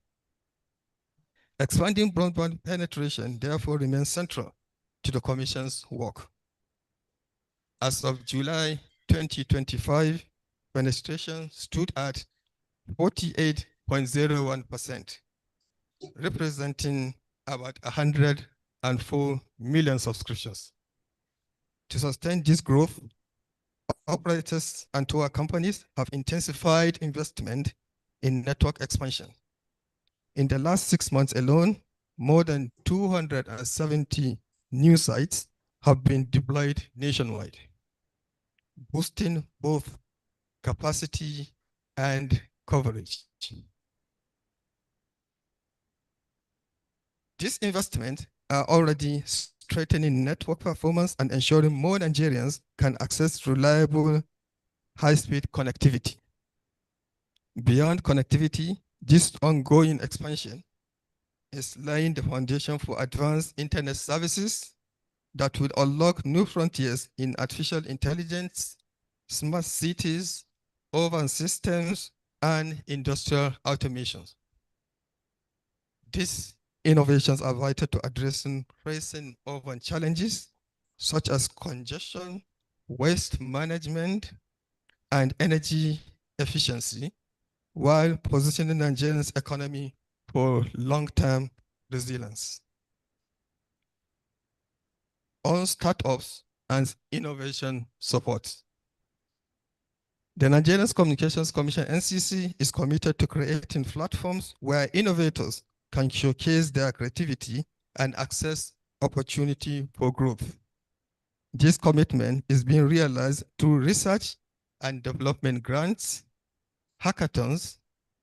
Expanding broadband penetration therefore remains central to the Commission's work. As of July 2025, penetration stood at 48.01%, representing about 104 million subscriptions. To sustain this growth, operators and tower companies have intensified investment in network expansion. In the last 6 months alone, more than 270 new sites have been deployed nationwide, boosting both capacity and coverage. These investments are already strengthening network performance and ensuring more Nigerians can access reliable, high-speed connectivity. Beyond connectivity, this ongoing expansion is laying the foundation for advanced internet services that will unlock new frontiers in artificial intelligence, smart cities, urban systems, and industrial automations. These innovations are vital to addressing pressing urban challenges such as congestion, waste management, and energy efficiency, while positioning Nigeria's economy for long-term resilience. On startups and innovation support. The Nigerian Communications Commission, NCC, is committed to creating platforms where innovators can showcase their creativity and access opportunity for growth. This commitment is being realized through research and development grants, hackathons,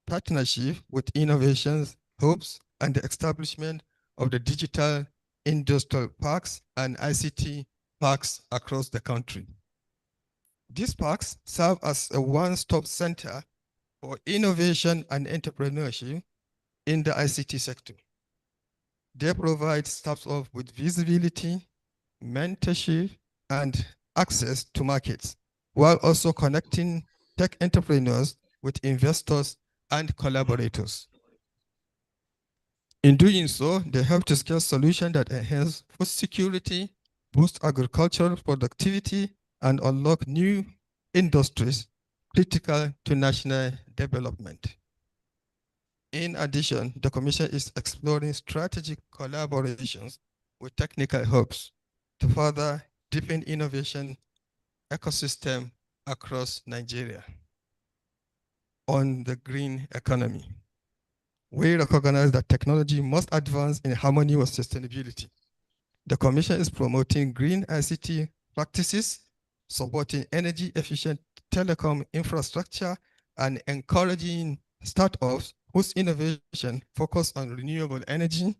partnership with innovations, hubs, and the establishment of the digital industrial parks and ICT parks across the country. These parks serve as a one-stop center for innovation and entrepreneurship in the ICT sector. They provide startups with visibility, mentorship, and access to markets, while also connecting tech entrepreneurs with investors and collaborators. In doing so, they help to scale solutions that enhance food security, boost agricultural productivity, and unlock new industries critical to national development. In addition, the Commission is exploring strategic collaborations with technical hubs to further deepen innovation ecosystem across Nigeria. On the green economy, we recognize that technology must advance in harmony with sustainability. The Commission is promoting green ICT practices, supporting energy-efficient telecom infrastructure, and encouraging startups whose innovation focus on renewable energy,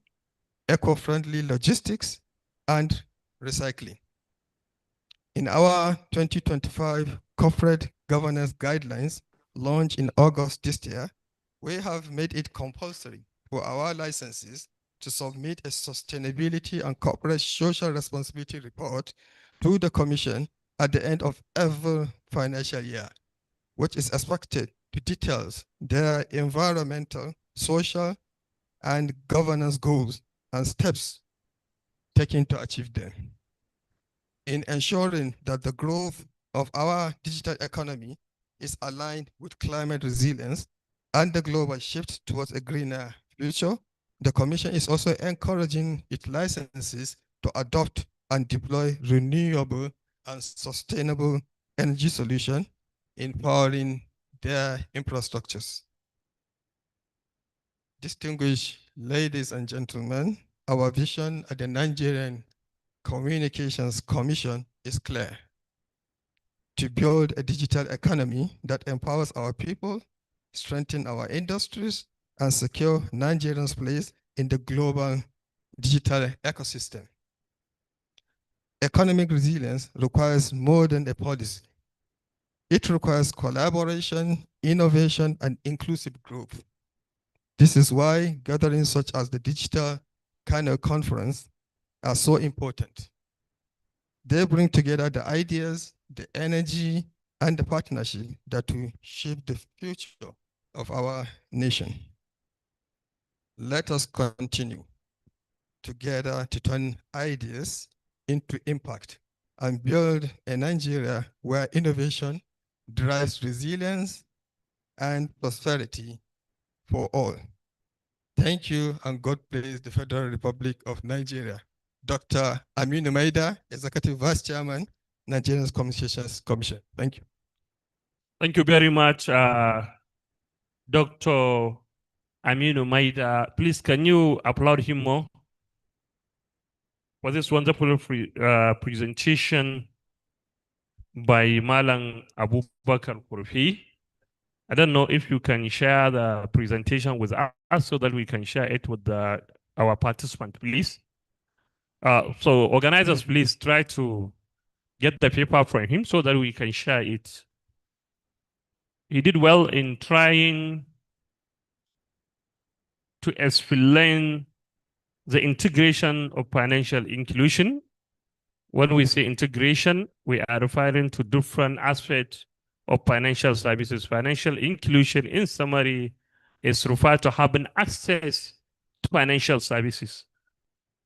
eco-friendly logistics, and recycling. In our 2025 corporate governance guidelines, launched in August this year, we have made it compulsory for our licenses to submit a sustainability and corporate social responsibility report to the Commission at the end of every financial year, which is expected to detail their environmental, social, and governance goals and steps taken to achieve them. In ensuring that the growth of our digital economy is aligned with climate resilience and the global shift towards a greener future, the Commission is also encouraging its licenses to adopt and deploy renewable and sustainable energy solutions, empowering their infrastructures. Distinguished ladies and gentlemen, our vision at the Nigerian Communications Commission is clear: to build a digital economy that empowers our people, strengthen our industries, and secure Nigerians' place in the global digital ecosystem. Economic resilience requires more than a policy. It requires collaboration, innovation, and inclusive growth. This is why gatherings such as the Digital Kano Conference are so important. They bring together the ideas, the energy, and the partnership that will shape the future of our nation. Let us continue together to turn ideas into impact and build a Nigeria where innovation drives resilience and prosperity for all. Thank you, and God bless the Federal Republic of Nigeria. Dr. Aminu Maida, Executive Vice Chairman, Nigerian Communications Commission. Thank you. Thank you very much, Dr. Aminu Maida. Please, can you applaud him more for this wonderful presentation by Malang Abubakar Kurfi? I don't know if you can share the presentation with us so that we can share it with our participants, please. So organizers, please try to get the paper from him so that we can share it. He did well in trying to explain the integration of financial inclusion. When we say integration, we are referring to different aspects of financial services. Financial inclusion, in summary, is referred to having access to financial services.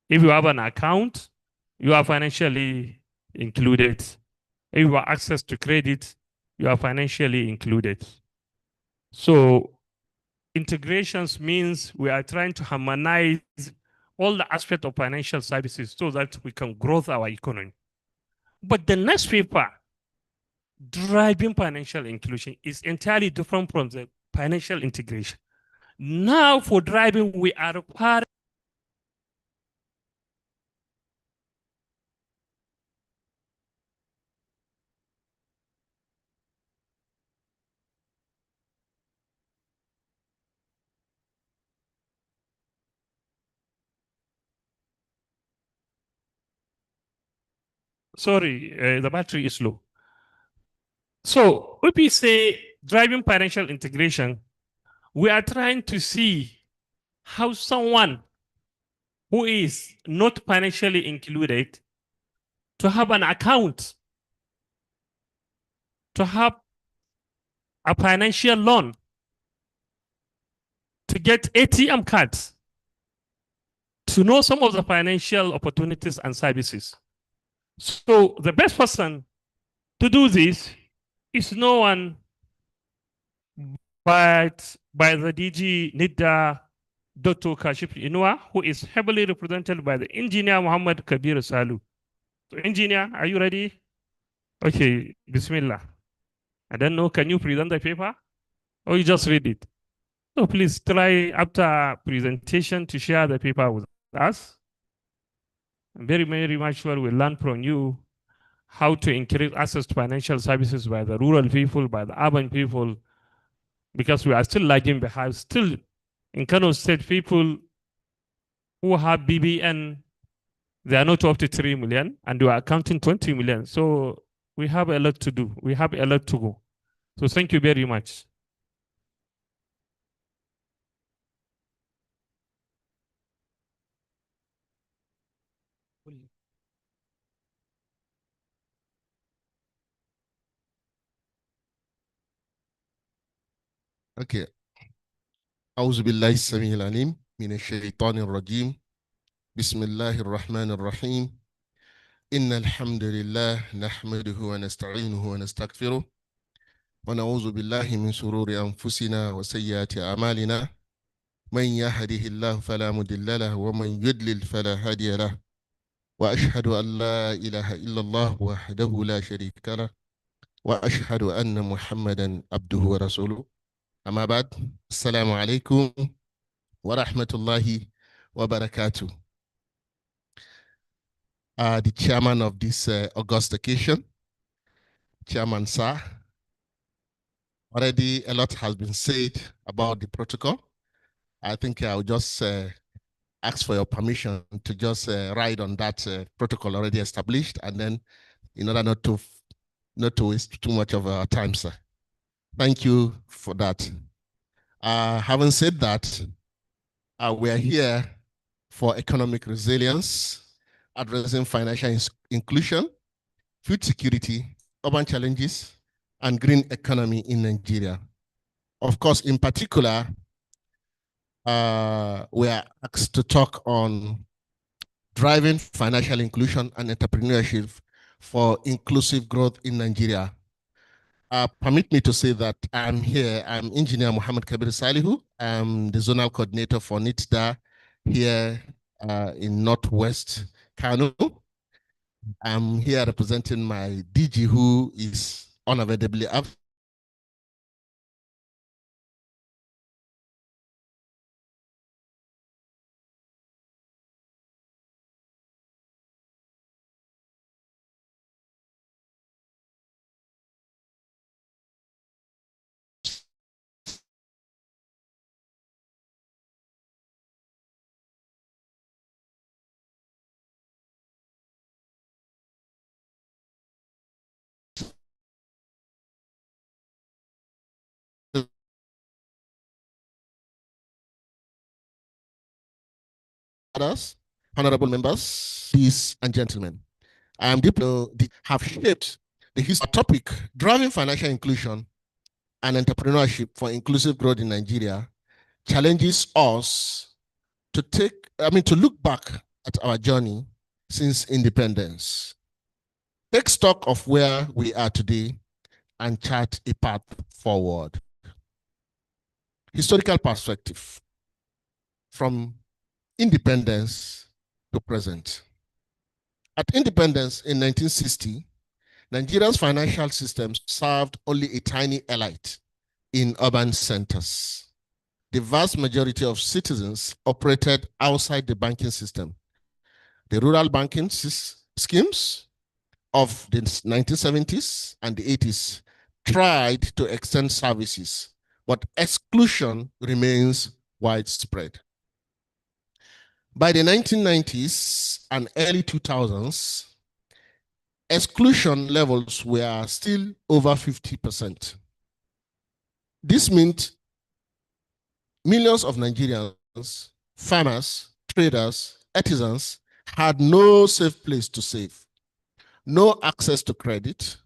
If you have an account, you are financially included. If you have access to credit, you are financially included. So integrations means we are trying to harmonize all the aspects of financial services so that we can grow our economy. But the next paper, driving financial inclusion, is entirely different from the financial integration. Now for driving, we are required. Sorry, the battery is low. So if we say driving financial integration, we are trying to see how someone who is not financially included to have an account, to have a financial loan, to get ATM cards, to know some of the financial opportunities and services. So the best person to do this is no one but by the DG NIDA, Dr. Kashif Inua, who is heavily represented by the engineer Muhammad Kabir Salu. So engineer, are you ready? Okay, Bismillah. I don't know, can you present the paper? Or you just read it? So please try after presentation to share the paper with us. I'm very, very much sure we'll learn from you how to increase access to financial services by the rural people, by the urban people, because we are still lagging behind. Still, in Kano State, people who have BBN, they are not up to 3 million, and we are counting 20 million. So we have a lot to do. We have a lot to go. So thank you very much. Okay. أعوذ بالله السميع العليم من الشيطان الرجيم. بسم الله الرحمن الرحيم. إن الحمد لله نحمده ونستعينه ونستغفره ونعوذ بالله من شرور أنفسنا وسيئات أعمالنا. من يهده الله فلا مضل له ومن يضلل فلا هادي له. وأشهد أن لا إله إلا الله وحده لا شريك له. وأشهد أن محمدا عبده ورسوله. أما بعد السلام عليكم ورحمة الله وبركاته. The chairman of this august occasion, Chairman Sir, already a lot has been said about the protocol. I think I'll just ask for your permission to just ride on that protocol already established, and then in order not to waste too much of our time, sir. Thank you for that. Having said that, we are here for economic resilience, addressing financial inclusion, food security, urban challenges, and green economy in Nigeria. Of course, in particular, we are asked to talk on driving financial inclusion and entrepreneurship for inclusive growth in Nigeria. Permit me to say that I'm here. I'm Engineer Muhammad Kabir Salihu. I'm the zonal coordinator for NITDA here in Northwest Kano. I'm here representing my DG, who is unavoidably absent. Honorable members, ladies and gentlemen, I am deeply have shaped the history topic, driving financial inclusion and entrepreneurship for inclusive growth in Nigeria, challenges us to look back at our journey since independence, take stock of where we are today, and chart a path forward. Historical perspective from independence to present. At independence in 1960, Nigeria's financial system served only a tiny elite in urban centers. The vast majority of citizens operated outside the banking system. The rural banking schemes of the 1970s and the 80s tried to extend services, but exclusion remains widespread. By the 1990s and early 2000s, exclusion levels were still over 50%. This meant millions of Nigerians, farmers, traders, artisans had no safe place to save, no access to credit,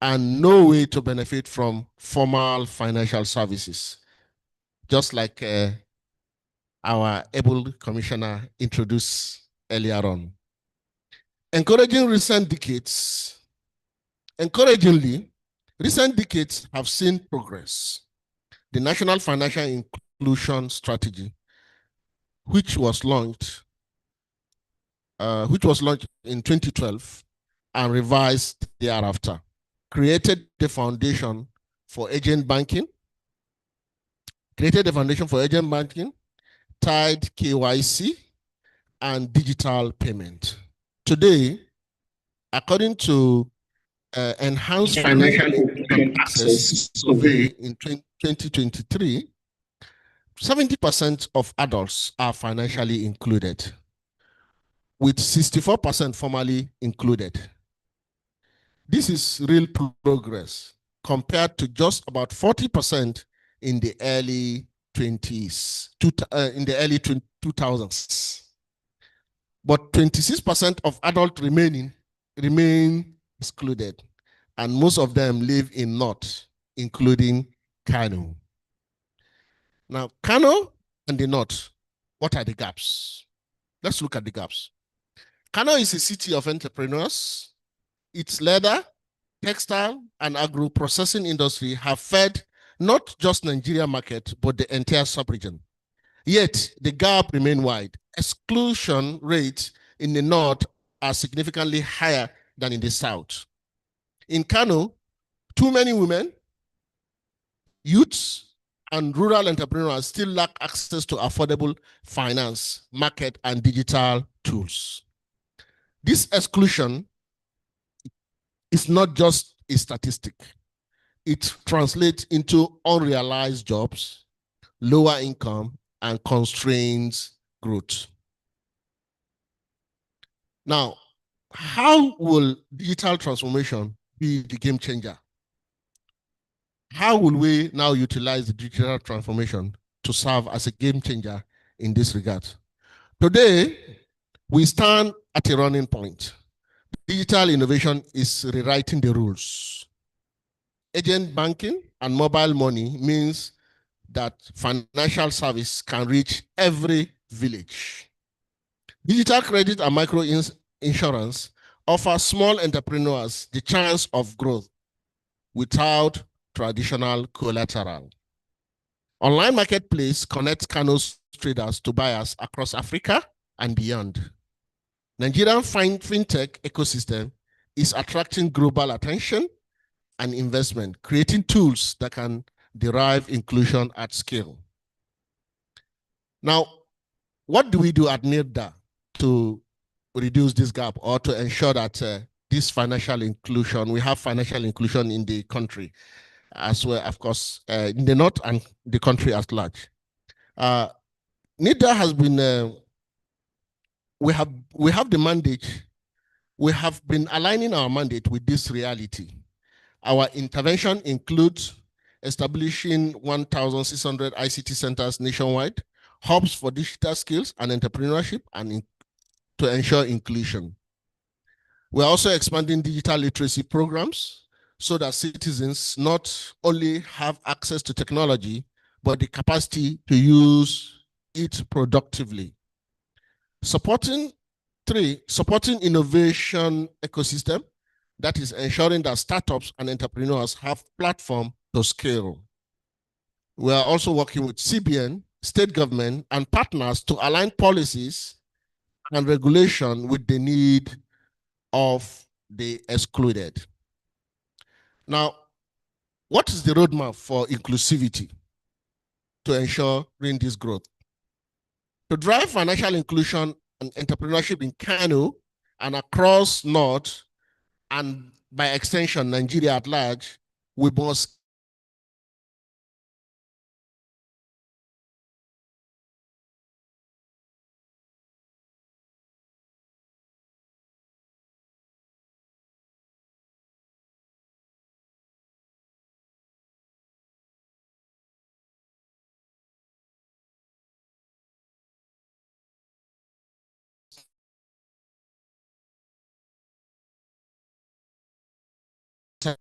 and no way to benefit from formal financial services, just like our able commissioner introduced earlier on. Encouragingly, recent decades have seen progress. The National Financial Inclusion Strategy, which was launched in 2012 and revised thereafter, created the foundation for agent banking, tied KYC, and digital payment. Today, according to Enhanced Financial Access Survey in 2023, 70% of adults are financially included, with 64% formally included. This is real progress compared to just about 40% in the early 2000s. But 26% of adults remain excluded, and most of them live in North, including Kano. Now, Kano and the North, what are the gaps? Let's look at the gaps. Kano is a city of entrepreneurs. Its leather, textile, and agro-processing industry have fed not just Nigeria market, but the entire sub-region. Yet, the gap remains wide. Exclusion rates in the North are significantly higher than in the South. In Kano, too many women, youths, and rural entrepreneurs still lack access to affordable finance, market, and digital tools. This exclusion is not just a statistic. It translates into unrealized jobs, lower income, and constrains growth. Now, how will digital transformation be the game changer? How will we now utilize the digital transformation to serve as a game changer in this regard? Today, we stand at a running point. Digital innovation is rewriting the rules. Agent banking and mobile money means that financial service can reach every village. Digital credit and micro insurance offer small entrepreneurs the chance of growth without traditional collateral. Online marketplace connects Kano's traders to buyers across Africa and beyond. Nigerian fintech ecosystem is attracting global attention and investment, creating tools that can derive inclusion at scale. Now, what do we do at NIRDA to reduce this gap or to ensure that this financial inclusion, we have financial inclusion in the country as well, of course, in the North and the country at large? NIRDA has been, we have the mandate, we have been aligning our mandate with this reality. Our intervention includes establishing 1,600 ICT centers nationwide, hubs for digital skills and entrepreneurship, and to ensure inclusion. We're also expanding digital literacy programs so that citizens not only have access to technology, but the capacity to use it productively. Supporting innovation ecosystem, that is ensuring that startups and entrepreneurs have platform to scale. We are also working with CBN, state government, and partners to align policies and regulation with the need of they excluded. Now, what is the roadmap for inclusivity to ensure this growth? To drive financial inclusion and entrepreneurship in Kano and across North, and by extension, Nigeria at large, we must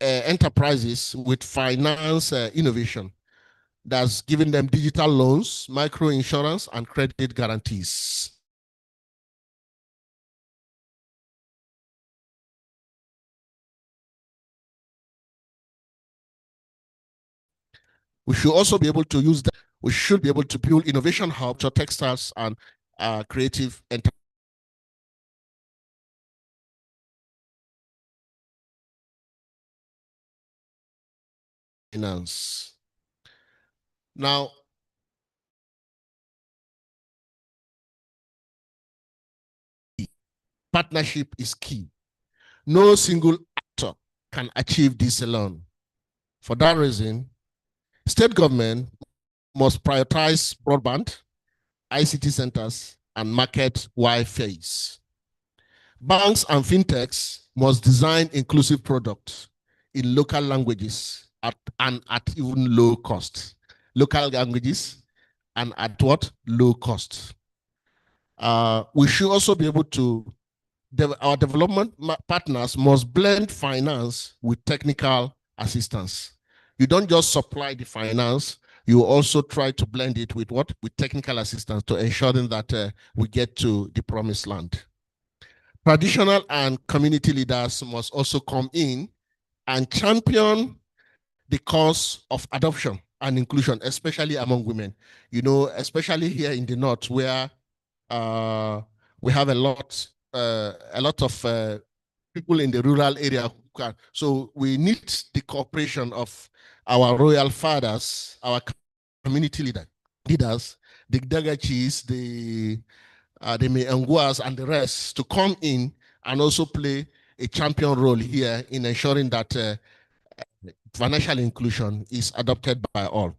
enterprises with finance innovation that's giving them digital loans, micro insurance, and credit guarantees. We should also be able to use that. We should be able to build innovation hubs for textiles and creative enterprises. Finance. Now, partnership is key. No single actor can achieve this alone. For that reason, state government must prioritize broadband, ICT centers, and market-wide phase. Banks and fintechs must design inclusive products in local languages and at even low cost. Local languages and at what? Low cost. We should also be able to, our development partners must blend finance with technical assistance. You don't just supply the finance, you also try to blend it with what? With technical assistance to ensuring that we get to the promised land. Traditional and community leaders must also come in and champion the cause of adoption and inclusion, especially among women. You know, especially here in the North, where we have a lot of people in the rural area. So we need the cooperation of our royal fathers, our community leaders, the Dagachis, the Meanguas, and the rest to come in and also play a champion role here in ensuring that financial inclusion is adopted by all.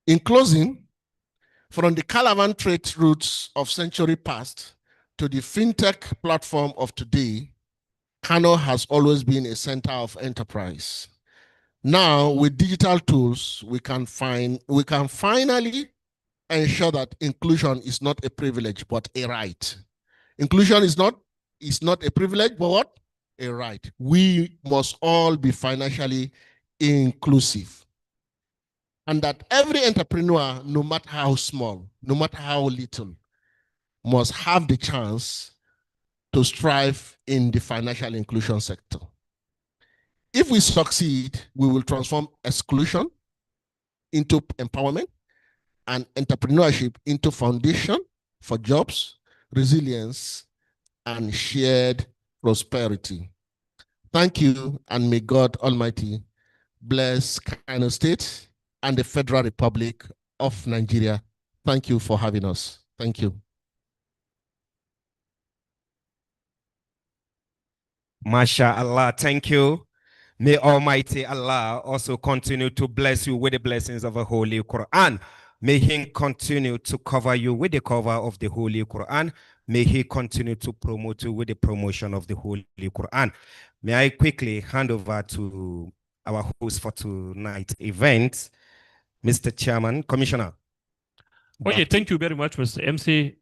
In closing, from the caravan trade routes of century past to the fintech platform of today, Kano has always been a center of enterprise. Now, with digital tools, we can finally ensure that inclusion is not a privilege, but a right. Inclusion is not a privilege, but what? A right. We must all be financially inclusive. And that every entrepreneur, no matter how small, no matter how little, must have the chance to strive in the financial inclusion sector. If we succeed, we will transform exclusion into empowerment and entrepreneurship into foundation for jobs, resilience, and shared prosperity. Thank you, and may God Almighty bless Kano State and the Federal Republic of Nigeria. Thank you for having us. Thank you. MashaAllah, thank you. May Almighty Allah also continue to bless you with the blessings of the Holy Quran. May He continue to cover you with the cover of the Holy Quran. May He continue to promote you with the promotion of the Holy Quran. May I quickly hand over to our host for tonight's event, Mr. Chairman, Commissioner. Okay, thank you very much, Mr. MC.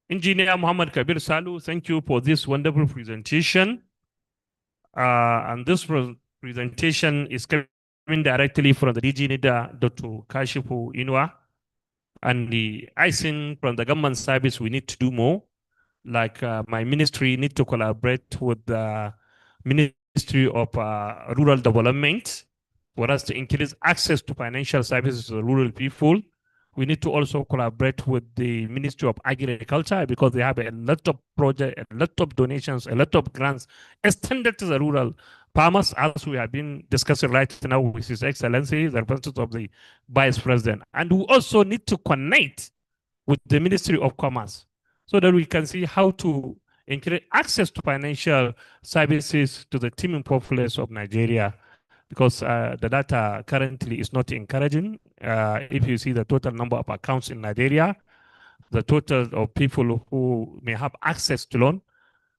Engineer Muhammad Kabir Salu, thank you for this wonderful presentation. And this presentation is coming directly from the DG leader, Dr. Kashifu Inwa. And I think from the government service, we need to do more. Like my ministry need to collaborate with the Ministry of Rural Development for us to increase access to financial services to rural people. we need to also collaborate with the Ministry of Agriculture because they have a lot of projects, a lot of donations, a lot of grants extended to the rural farmers, as we have been discussing right now with His Excellency, the representative of the Vice President. And we also need to connect with the Ministry of Commerce so that we can see how to increase access to financial services to the teeming populace of Nigeria, because the data currently is not encouraging. If you see the total number of accounts in Nigeria, the total of people who may have access to loan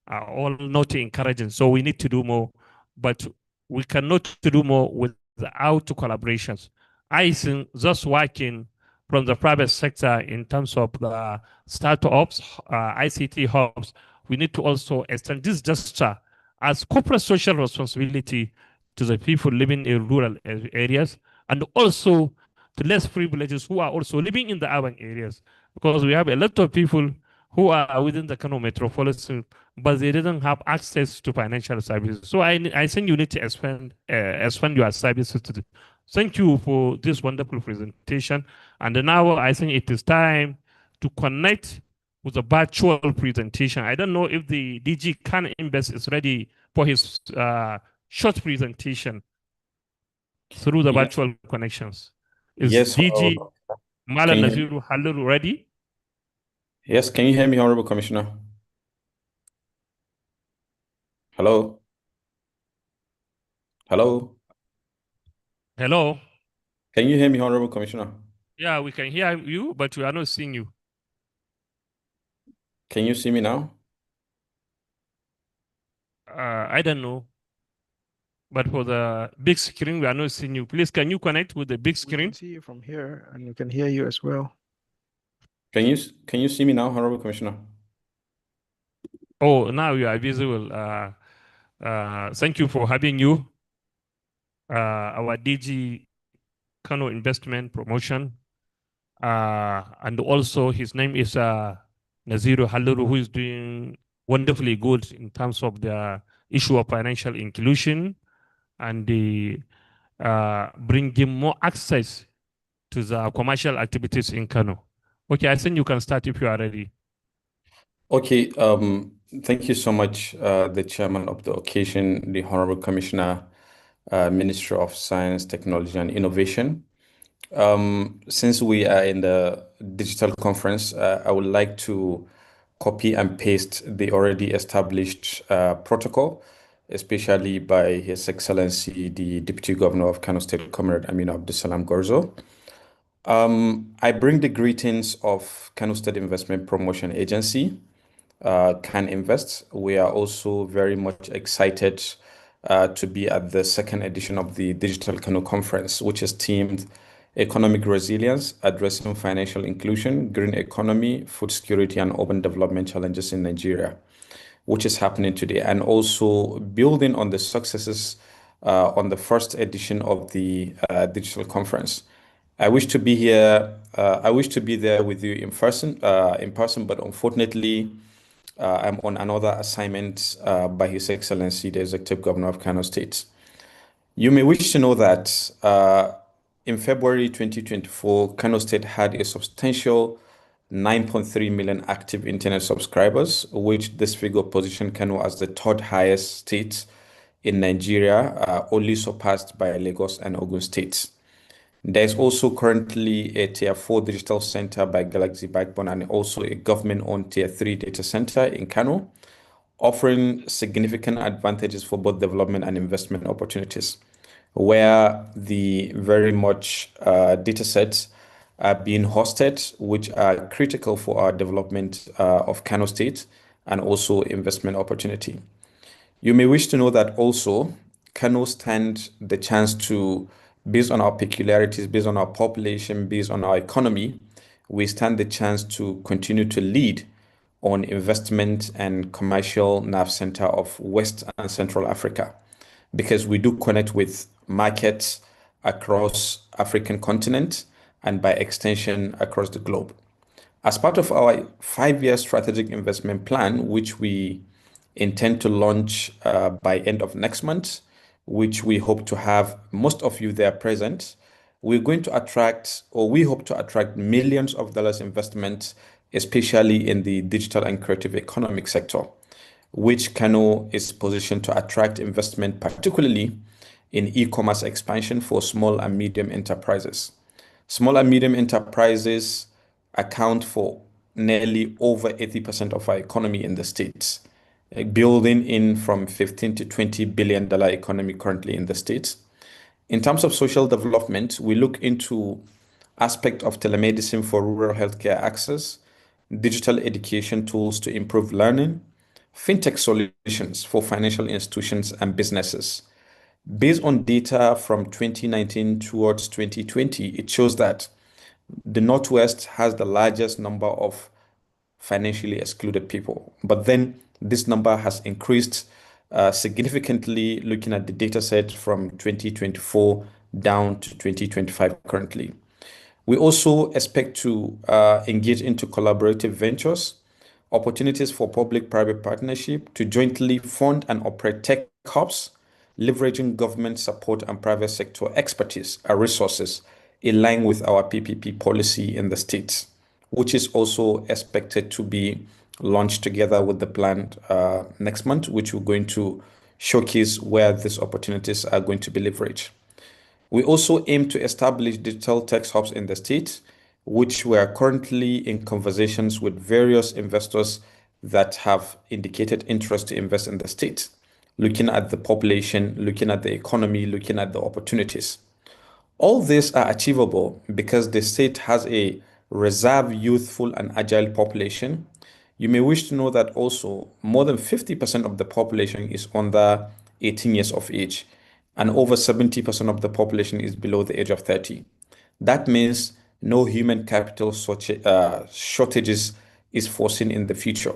are all not encouraging. So we need to do more, but we cannot do more without collaborations. I think just working from the private sector in terms of the startups, ICT hubs, we need to also extend this gesture as corporate social responsibility to the people living in rural areas, and also to less privileged who are also living in the urban areas, because we have a lot of people who are within the Kano metropolitan, but they didn't have access to financial services. So I think you need to expand your services to Thank you for this wonderful presentation. And now I think it is time to connect with a virtual presentation. I don't know if the DG Khan Invest is ready for his short presentation through the virtual connections. Is yes, DG Malan Naziru Haliru ready? Yes, can you hear me, Honorable Commissioner? Hello? Hello? Hello? Can you hear me, Honorable Commissioner? Yeah, we can hear you, but we are not seeing you. Can you see me now? I don't know. But for the big screen, we are not seeing you. Please, can you connect with the big screen? We can see you from here, and we can hear you as well. Can you see me now, Honorable Commissioner? Oh, now you are visible. Thank you for having you. Our DG Kano Investment Promotion. And also his name is Naziru Haliru, who is doing wonderfully good in terms of the issue of financial inclusion and the bringing more access to the commercial activities in Kano. Okay, I think you can start if you are ready. Okay, thank you so much, the chairman of the occasion, the Honorable Commissioner, Minister of Science, Technology and Innovation. Since we are in the digital conference, I would like to copy and paste the already established protocol, especially by His Excellency, the Deputy Governor of Kano State, Comrade Aminu Abdusalam Gorzo. I bring the greetings of Kano State Investment Promotion Agency, Can Invest. We are also very much excited to be at the second edition of the Digital Kano Conference, which is themed Economic Resilience, Addressing Financial Inclusion, Green Economy, Food Security and Urban Development Challenges in Nigeria, which is happening today, and also building on the successes on the first edition of the digital conference. I wish to be here. I wish to be there with you in person, but unfortunately, I'm on another assignment by His Excellency, the Executive Governor of Kano State. You may wish to know that in February 2024, Kano State had a substantial 9.3 million active internet subscribers, which this figure positioned Kano as the third highest state in Nigeria, only surpassed by Lagos and Ogun states. There is also currently a Tier 4 digital center by Galaxy Backbone and also a government-owned Tier 3 data center in Kano, offering significant advantages for both development and investment opportunities, where the very much data sets are being hosted, which are critical for our development of Kano State and also investment opportunity. You may wish to know that also Kano stands the chance to, based on our peculiarities, based on our population, based on our economy, we stand the chance to continue to lead on investment and commercial nerve center of West and Central Africa, because we do connect with markets across African continent and by extension across the globe. As part of our 5-year strategic investment plan, which we intend to launch by end of next month, which we hope to have most of you there present, we're going to attract, or we hope to attract, millions of dollars investment, especially in the digital and creative economic sector, which Kano is positioned to attract investment, particularly in e-commerce expansion for small and medium enterprises. Small and medium enterprises account for nearly over 80% of our economy in the States, building in from 15 to $20 billion economy currently in the States. In terms of social development, we look into aspect of telemedicine for rural healthcare access, digital education tools to improve learning, fintech solutions for financial institutions and businesses. Based on data from 2019 towards 2020, it shows that the Northwest has the largest number of financially excluded people. But then this number has increased significantly looking at the data set from 2024 down to 2025 currently. We also expect to engage into collaborative ventures, opportunities for public-private partnership to jointly fund and operate tech hubs, leveraging government support and private sector expertise and resources in line with our PPP policy in the states, which is also expected to be launched together with the plan next month, which we're going to showcase where these opportunities are going to be leveraged. We also aim to establish digital tech hubs in the state, which we are currently in conversations with various investors that have indicated interest to invest in the state, looking at the population, looking at the economy, looking at the opportunities. All these are achievable because the state has a reserved, youthful, and agile population. You may wish to know that also more than 50% of the population is under 18 years of age, and over 70% of the population is below the age of 30. That means no human capital shortages is foreseen in the future.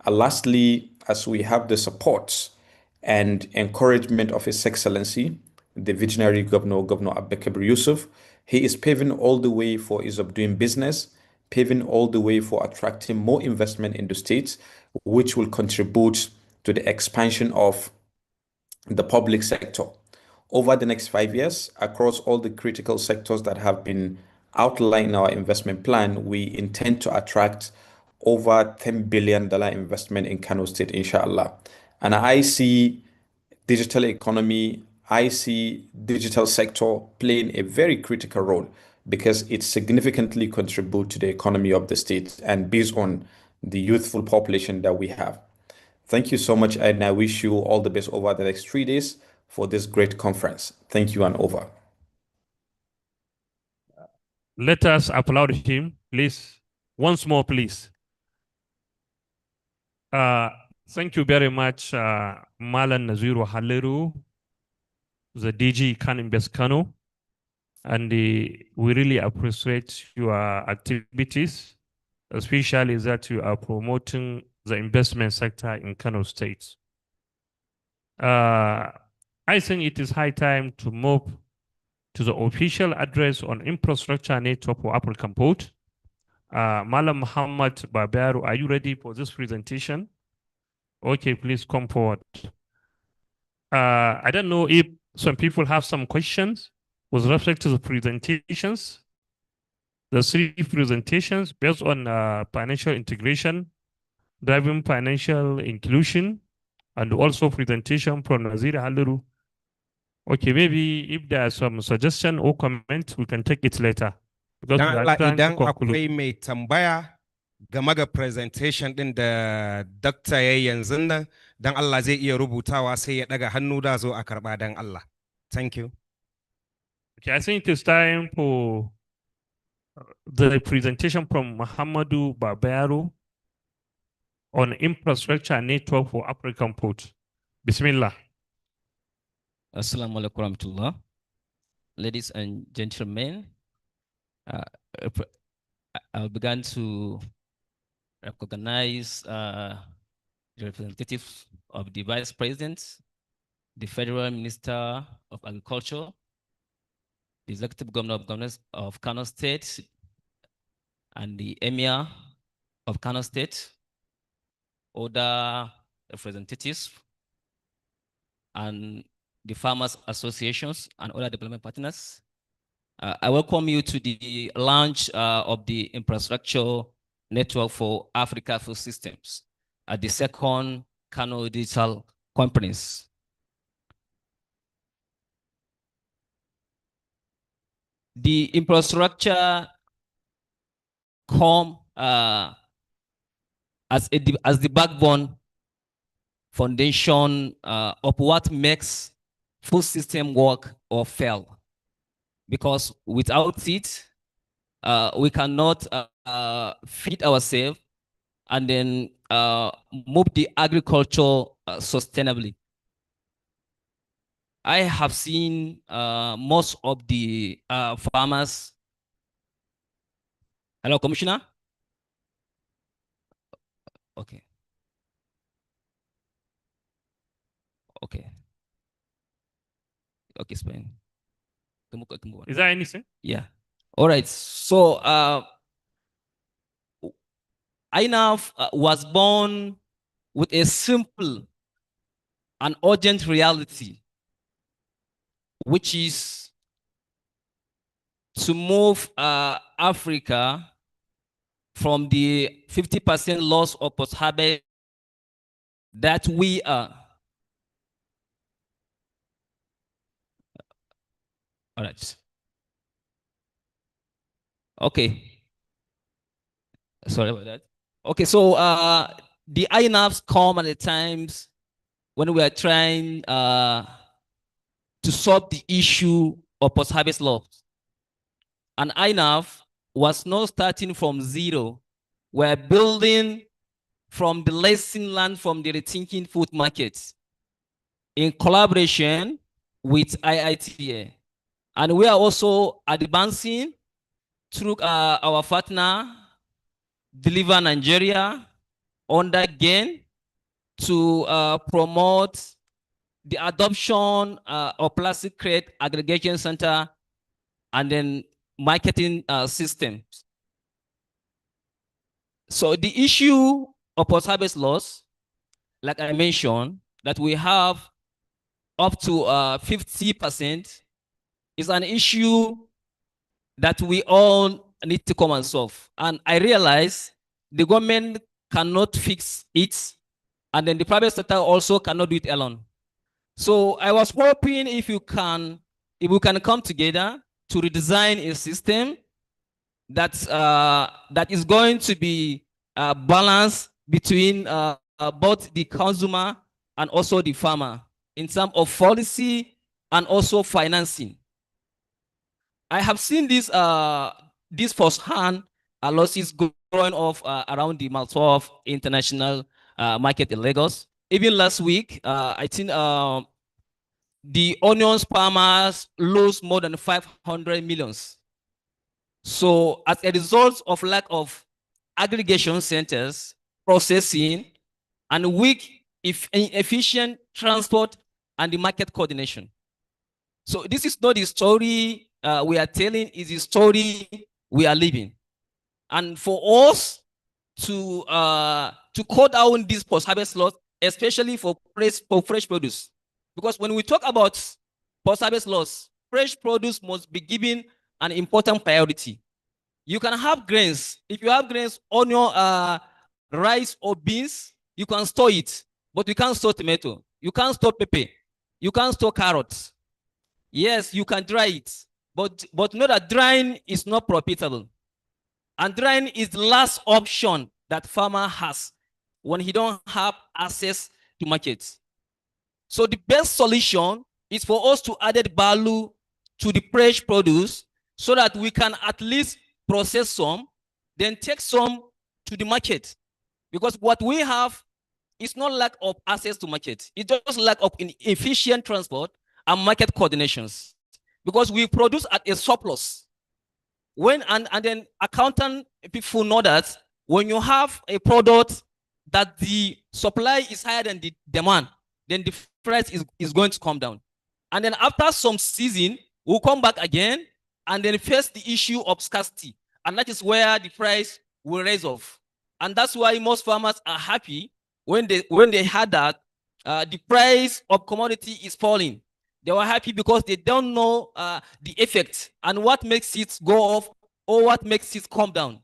Lastly, as we have the support and encouragement of His Excellency, the visionary Governor Abubakar Yusuf, he is paving all the way for ease of doing business, paving all the way for attracting more investment in the states, which will contribute to the expansion of the public sector. Over the next 5 years, across all the critical sectors that have been outlined in our investment plan, we intend to attract over $10 billion investment in Kano State, inshallah. And I see digital economy, I see digital sector playing a very critical role because it significantly contributes to the economy of the state and based on the youthful population that we have. Thank you so much, and I wish you all the best over the next 3 days for this great conference. Thank you and over. Let us applaud him, please. Once more, please. Thank you very much, Malan Naziru Haleru, the DG Can Invest Kano, and we really appreciate your activities, especially that you are promoting the investment sector in Kano State. I think it is high time to move to the official address on infrastructure network for African port. Malam Muhammad Babaru, are you ready for this presentation? Okay, please come forward. I don't know if some people have some questions with respect to the presentations. The 3 presentations based on financial integration, driving financial inclusion, and also presentation from Nazir Haliru. Okay, maybe if there are some suggestion or comment, we can take it later. Because we are trying to conclude. Akwai mai tambaya game ga presentation din da Dr. ya yanzu nan, dan Allah zai iya rubutawa sai ya daga hannu da zo a karba dan Allah. Thank you. Okay, I think it is time for the presentation from Muhammadu Babaru on infrastructure network for African port. Bismillah. Assalamu alaikum warahmatullah. Ladies and gentlemen, I began to recognize the representatives of the Vice President, the Federal Minister of Agriculture, the Executive Governor of Kano State, and the Emir of Kano State, other representatives, and the farmers associations and other development partners. I welcome you to the launch of the infrastructure network for Africa Food Systems at the second Kano Digital Conference. The infrastructure come as the backbone foundation of what makes food system work or fail. Because without it, we cannot feed ourselves and then move the agriculture sustainably. I have seen most of the farmers. Hello, Commissioner? Okay. Okay. Okay, Spain. Is there anything? Yeah. All right. So INAF was born with a simple and urgent reality, which is to move Africa from the 50% loss of post-harvest that we are. All right. Okay. Sorry about that. Okay, so the INAFs come at the times when we are trying to solve the issue of post-harvest loss. And INAF was not starting from zero. We're building from the lesson learned from the rethinking food markets in collaboration with IITA. And we are also advancing through our partner, Deliver Nigeria, under GAIN, to promote the adoption of plastic crate aggregation center and then marketing systems. So the issue of post-harvest loss, like I mentioned, that we have up to 50% is an issue that we all need to come and solve. And I realize the government cannot fix it, and then the private sector also cannot do it alone. So I was hoping if we can come together to redesign a system that that is going to be balanced between both the consumer and also the farmer in terms of policy and also financing. I have seen this firsthand losses going off around the Maltov International Market in Lagos. Even last week, I think the onions farmers lost more than 500 millions. So as a result of lack of aggregation centers, processing, and weak efficient transport and the market coordination. So this is not the story we are telling, is the story we are living. And for us to cut down this post-harvest loss, especially for fresh produce, because when we talk about post-harvest loss, fresh produce must be given an important priority. You can have grains. If you have grains, onion, rice, or beans, you can store it, but you can't store tomato. You can't store pepper. You can't store carrots. Yes, you can dry it, but know that drying is not profitable. And drying is the last option that farmer has when he don't have access to markets. So the best solution is for us to add value to the fresh produce so that we can at least process some, then take some to the market. Because what we have is not lack of access to market. It's just lack of efficient transport and market coordinations. Because we produce at a surplus. And then accountant people know that when you have a product that the supply is higher than the demand, then the price is going to come down. And then after some season, we'll come back again and then face the issue of scarcity. And that is where the price will raise off. And that's why most farmers are happy when they heard that the price of commodity is falling. They were happy because they don't know the effect and what makes it go off or what makes it come down.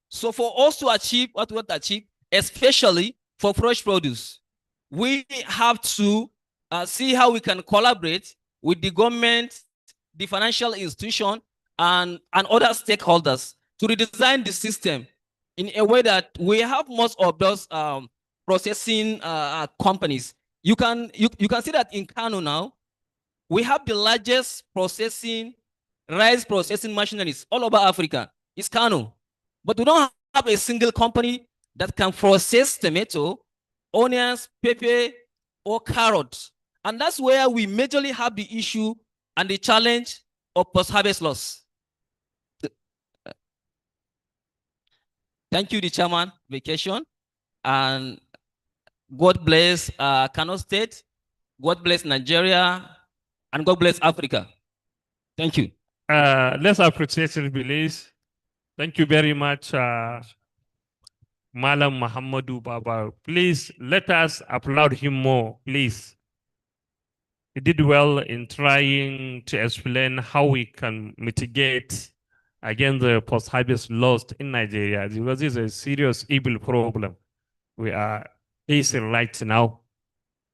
So for us to achieve what we want to achieve, especially for fresh produce, we have to see how we can collaborate with the government, the financial institution, and other stakeholders to redesign the system in a way that we have most of those processing companies. You can see that in Kano now, we have the largest rice processing machineries all over Africa. It's Kano. But we don't have a single company that can process tomato, onions, pepper, or carrots. And that's where we majorly have the issue and the challenge of post-harvest loss. Thank you, the chairman, vacation. And God bless Kano State, God bless Nigeria, and God bless Africa. Thank you. Let's appreciate it, please. Thank you very much, Malam Muhammadu Baba. Please let us applaud him more, please. He did well in trying to explain how we can mitigate against the post-harvest loss in Nigeria, because this is a serious evil problem we are facing right now.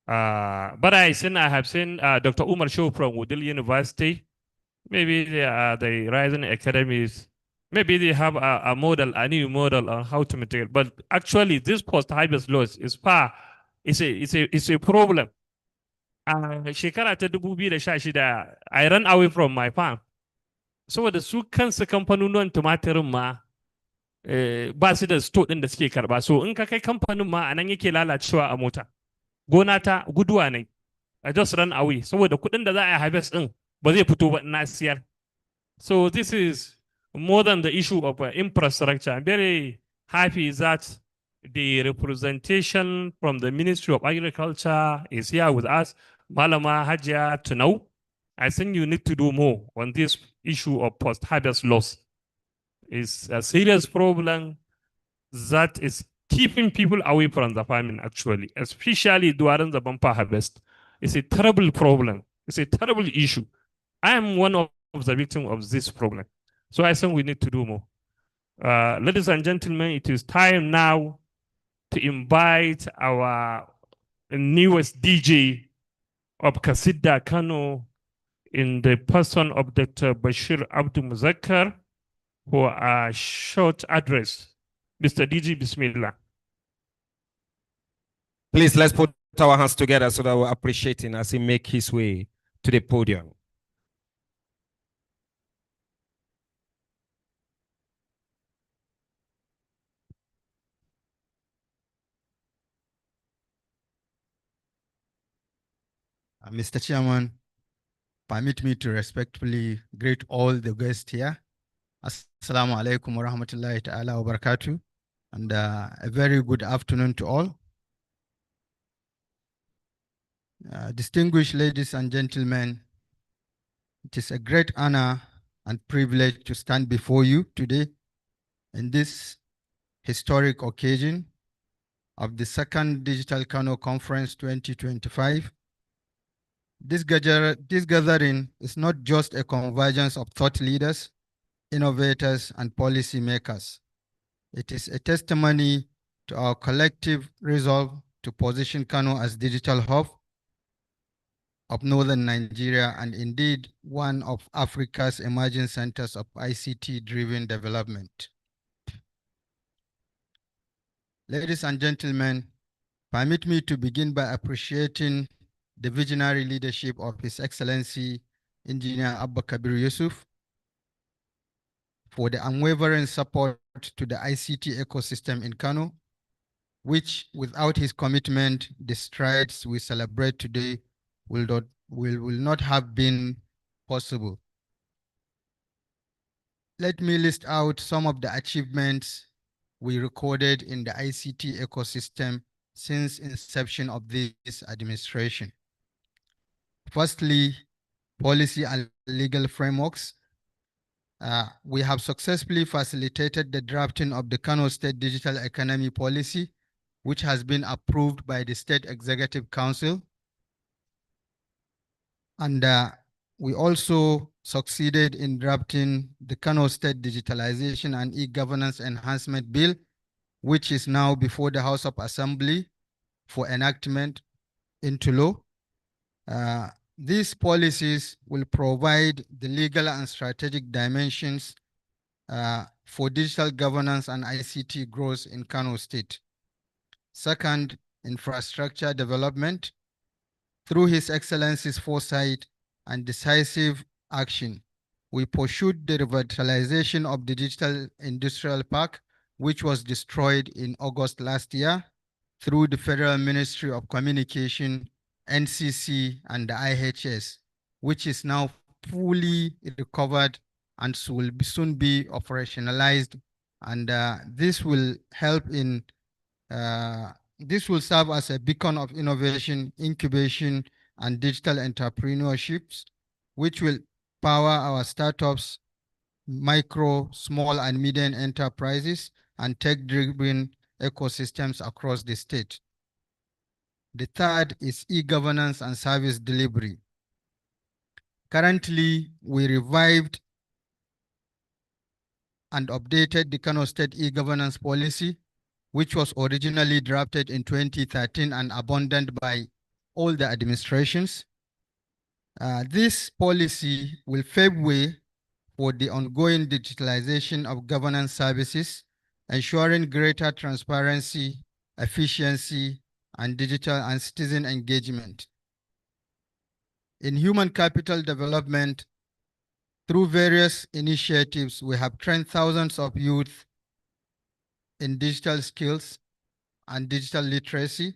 But I have seen Dr. Umar Show from Woodhill University. Maybe they are the rising academies. Maybe they have a new model on how to mitigate. But actually, this post-harvest loss is it's a problem. Shekara ta 2016, I ran away from my farm. Saboda su kansu kamfanonin tumatirin ma ba su da store ɗin da suke karba. So in ka kai kamfanin ma anan yake lalacewa a mota. Gona ta guduwa ne. I just ran away. Saboda kuɗin da za a harvest ɗin ba zai fito ba na siyar. So this is more than the issue of infrastructure. I'm very happy that the representation from the Ministry of Agriculture is here with us. Malama Hajia to know. I think you need to do more on this issue of post-harvest loss. It's a serious problem that is keeping people away from the farming, actually, especially during the bumper harvest. It's a terrible problem. It's a terrible issue. I am one of the victims of this problem. So I think we need to do more. Ladies and gentlemen, it is time now to invite our newest DJ of Kasida Kano in the person of Dr. Bashir Abdul Muzakkar for a short address. Mr. DJ, Bismillah. Please, let's put our hands together so that we're appreciating as he makes his way to the podium. Mr. Chairman, permit me to respectfully greet all the guests here. Assalamu alaikum wa rahmatullahi ta'ala wa barakatuh. And a very good afternoon to all. Distinguished ladies and gentlemen, it is a great honor and privilege to stand before you today in this historic occasion of the second Digital Kano Conference 2025. This gathering is not just a convergence of thought leaders, innovators, and policy makers. It is a testimony to our collective resolve to position Kano as digital hub of northern Nigeria and indeed one of Africa's emerging centers of ICT-driven development. Ladies and gentlemen, permit me to begin by appreciating the visionary leadership of His Excellency Engineer Abba Kabir Yusuf for the unwavering support to the ICT ecosystem in Kano, which without his commitment, the strides we celebrate today will not have been possible. Let me list out some of the achievements we recorded in the ICT ecosystem since inception of this administration. Firstly, policy and legal frameworks. We have successfully facilitated the drafting of the Kano State Digital Economy Policy, which has been approved by the State Executive Council. And we also succeeded in drafting the Kano State Digitalization and E-Governance Enhancement Bill, which is now before the House of Assembly for enactment into law. These policies will provide the legal and strategic dimensions for digital governance and ICT growth in Kano State. Second, infrastructure development. Through His Excellency's foresight and decisive action, we pursued the revitalization of the Digital Industrial Park, which was destroyed in August last year, through the Federal Ministry of Communication, NCC, and the IHS, which is now fully recovered and will soon be operationalized. And this will help in this will serve as a beacon of innovation, incubation, and digital entrepreneurships, which will power our startups, micro, small, and medium enterprises, and tech-driven ecosystems across the state. The third is e-governance and service delivery. Currently, we revived and updated the Kano State e-governance policy, which was originally drafted in 2013 and abandoned by all the administrations. This policy will pave way for the ongoing digitalization of governance services, ensuring greater transparency, efficiency, and digital and citizen engagement. In human capital development, through various initiatives, we have trained thousands of youth in digital skills and digital literacy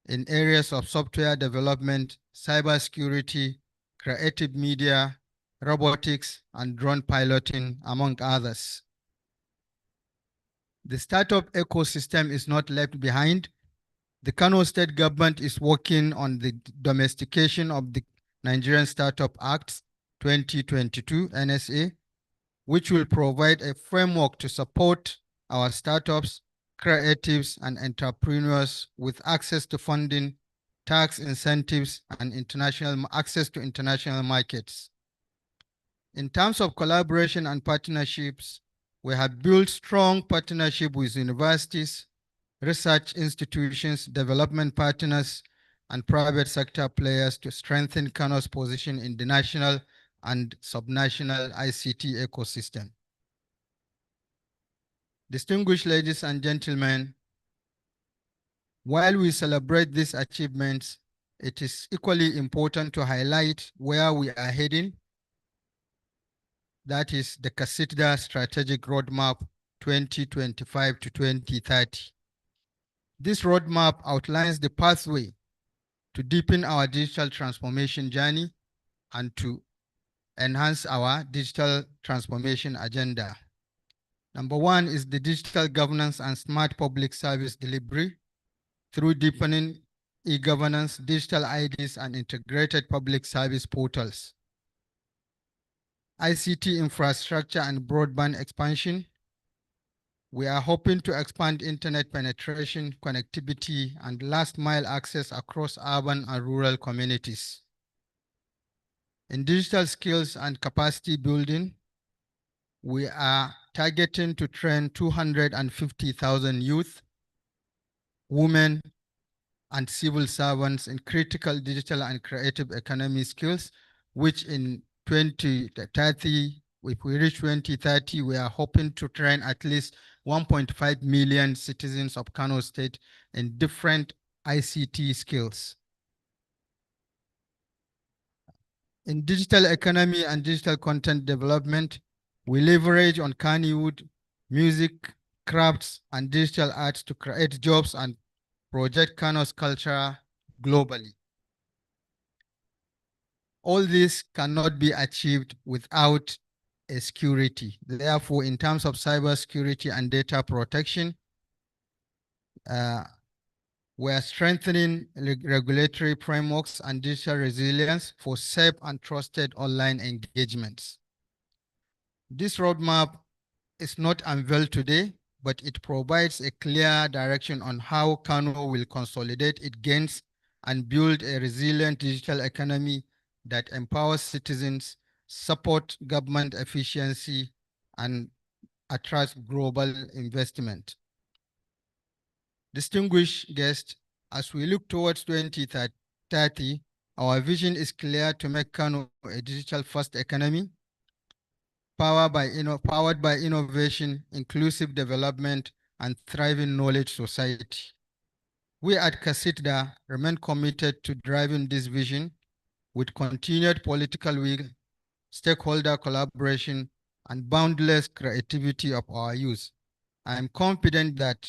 in areas of software development, cybersecurity, creative media, robotics, and drone piloting, among others. The startup ecosystem is not left behind. The Kano State government is working on the domestication of the Nigerian Startup Act 2022 NSA, which will provide a framework to support our startups, creatives, and entrepreneurs with access to funding, tax incentives, and access to international markets. In terms of collaboration and partnerships, we have built strong partnership with universities, research institutions, development partners, and private sector players to strengthen Kano's position in the national and subnational ICT ecosystem. Distinguished ladies and gentlemen, while we celebrate these achievements, it is equally important to highlight where we are heading. That is the CASITDA Strategic Roadmap 2025 to 2030. This roadmap outlines the pathway to deepen our digital transformation journey and to enhance our digital transformation agenda. Number one is the digital governance and smart public service delivery through deepening e-governance, digital IDs, and integrated public service portals. ICT infrastructure and broadband expansion. We are hoping to expand internet penetration, connectivity, and last mile access across urban and rural communities. In digital skills and capacity building, we are targeting to train 250,000 youth, women, and civil servants in critical digital and creative economy skills, which in 2030, if we reach 2030, we are hoping to train at least 1.5 million citizens of Kano State in different ICT skills. In digital economy and digital content development, we leverage on Kannywood, music, crafts, and digital arts to create jobs and project Kano's culture globally. All this cannot be achieved without a security. Therefore, in terms of cybersecurity and data protection, we are strengthening regulatory frameworks and digital resilience for safe and trusted online engagements. This roadmap is not unveiled today, but it provides a clear direction on how Kano will consolidate its gains and build a resilient digital economy that empowers citizens, support government efficiency, and attracts global investment. Distinguished guests, as we look towards 2030, our vision is clear to make Kano a digital-first economy, powered by innovation, inclusive development, and thriving knowledge society. We at Kasitda remain committed to driving this vision with continued political will, stakeholder collaboration, and boundless creativity of our youth. I am confident that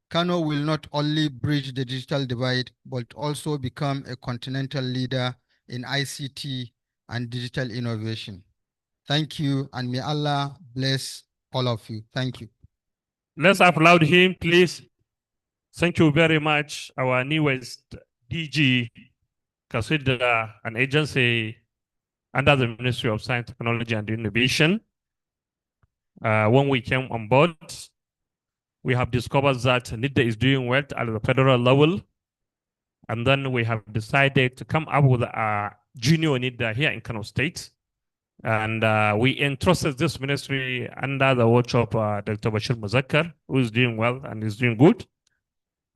Kano will not only bridge the digital divide, but also become a continental leader in ICT and digital innovation. Thank you, and may Allah bless all of you. Thank you. Let's applaud him, please. Thank you very much, our newest DG, Kasitda, an agency under the Ministry of Science, Technology, and Innovation. When we came on board, we have discovered that NIDA is doing well at the federal level. And then we have decided to come up with a junior NIDA here in Kano State. And we entrusted this ministry under the watch of Dr. Bashir Muzakkar, who is doing well and is doing good.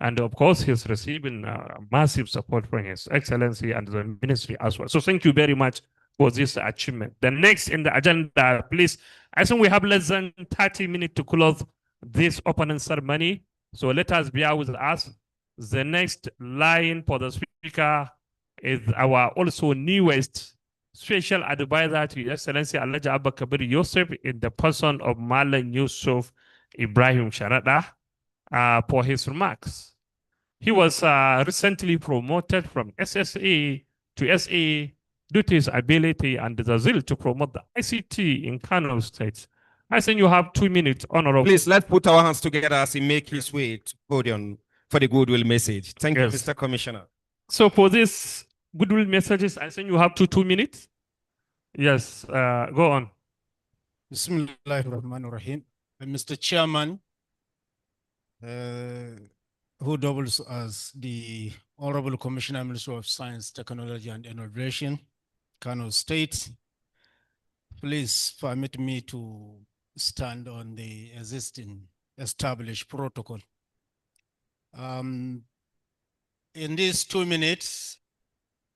And of course, he's receiving massive support from His Excellency and the ministry as well. So thank you very much for this achievement. The next in the agenda, please. I think we have less than 30 minutes to close this opening ceremony. So let us bear with us. The next line for the speaker is our also newest special advisor to His Excellency Alhaji Abba Kabir Yusuf in the person of Malan Yusuf Ibrahim Sharada for his remarks. He was recently promoted from SSA to SA due to his ability and the zeal to promote the ICT in Kano State. I think you have 2 minutes, Honorable. Please, let's put our hands together as he makes his way to podium for the goodwill message. Thank you, Mr. Commissioner. So for this goodwill messages, I think you have 2 minutes. Yes, go on. Bismillahirrahmanirrahim. Mr. Chairman, who doubles as the Honorable Commissioner, Minister of Science, Technology, and Innovation, Kano State, please permit me to stand on the existing established protocol. In these 2 minutes,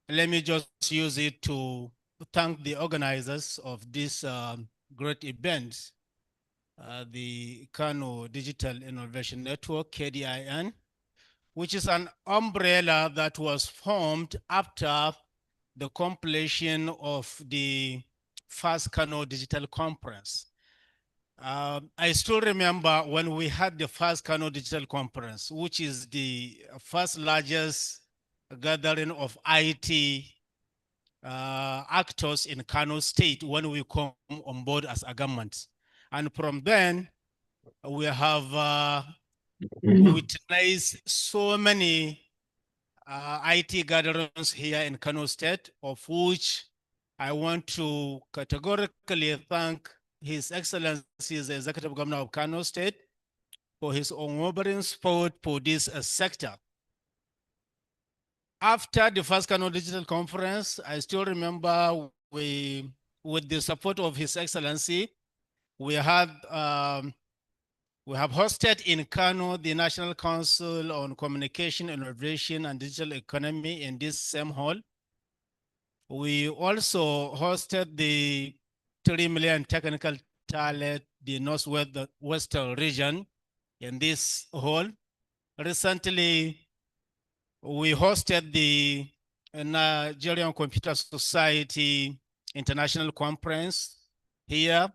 let me just use it to thank the organizers of this great event, the Kano Digital Innovation Network, KDIN, which is an umbrella that was formed after the completion of the first Kano Digital Conference. I still remember when we had the first Kano Digital Conference, which is the first largest gathering of IT actors in Kano State when we come on board as a government. And from then, we have witnessed so many IT gatherings here in Kano State, of which I want to categorically thank His Excellency, the Executive Governor of Kano State, for his unwavering support for this sector. After the first Kano Digital Conference, I still remember with the support of His Excellency, we have hosted in Kano the National Council on Communication, Innovation, and Digital Economy in this same hall. We also hosted the 3 million technical talent, the Northwestern region in this hall. Recently, we hosted the Nigerian Computer Society International Conference here.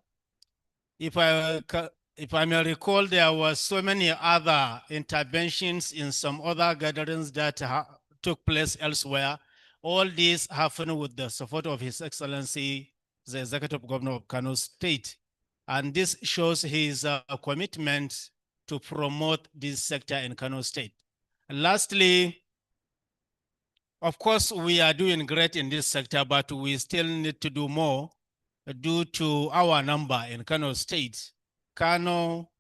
If I may recall, there were so many other interventions in some other gatherings that took place elsewhere. All these happened with the support of His Excellency, the Executive Governor of Kano State. And this shows his commitment to promote this sector in Kano State. And lastly, of course, we are doing great in this sector, but we still need to do more due to our number in Kano State. Kano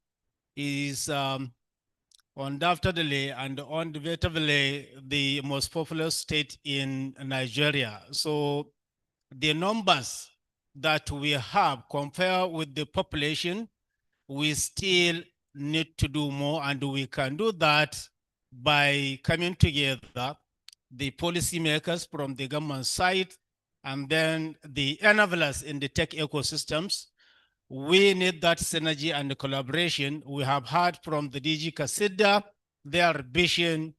is undoubtedly and undebatably the most populous state in Nigeria. So the numbers that we have compared with the population, we still need to do more, and we can do that by coming together, the policymakers from the government side, and then the enablers in the tech ecosystems. We need that synergy and collaboration. We have heard from the DG Kasida, their vision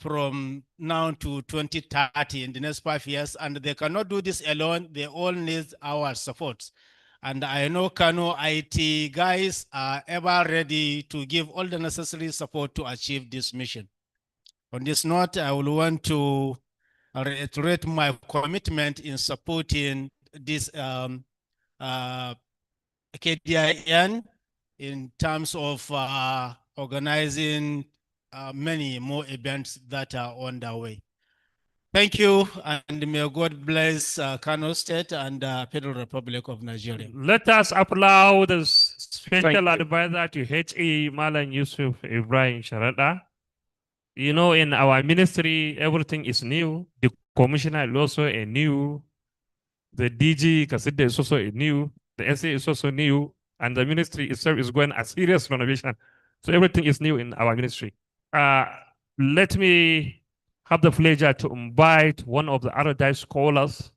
from now to 2030 in the next 5 years, and they cannot do this alone. They all need our support. And I know Kano IT guys are ever ready to give all the necessary support to achieve this mission. On this note, I will want to reiterate my commitment in supporting this KDIN in terms of organizing many more events that are on the way. Thank you, and may God bless Kano State and Federal Republic of Nigeria. Let us applaud the special advisor to HE Malan Yusuf Ibrahim Sharada. You know, in our ministry, everything is new. The commissioner is also a new. The DG Kasida is also a new. The SA is also new. And the ministry itself is going a serious renovation. So everything is new in our ministry. Let me have the pleasure to invite one of the erudite scholars,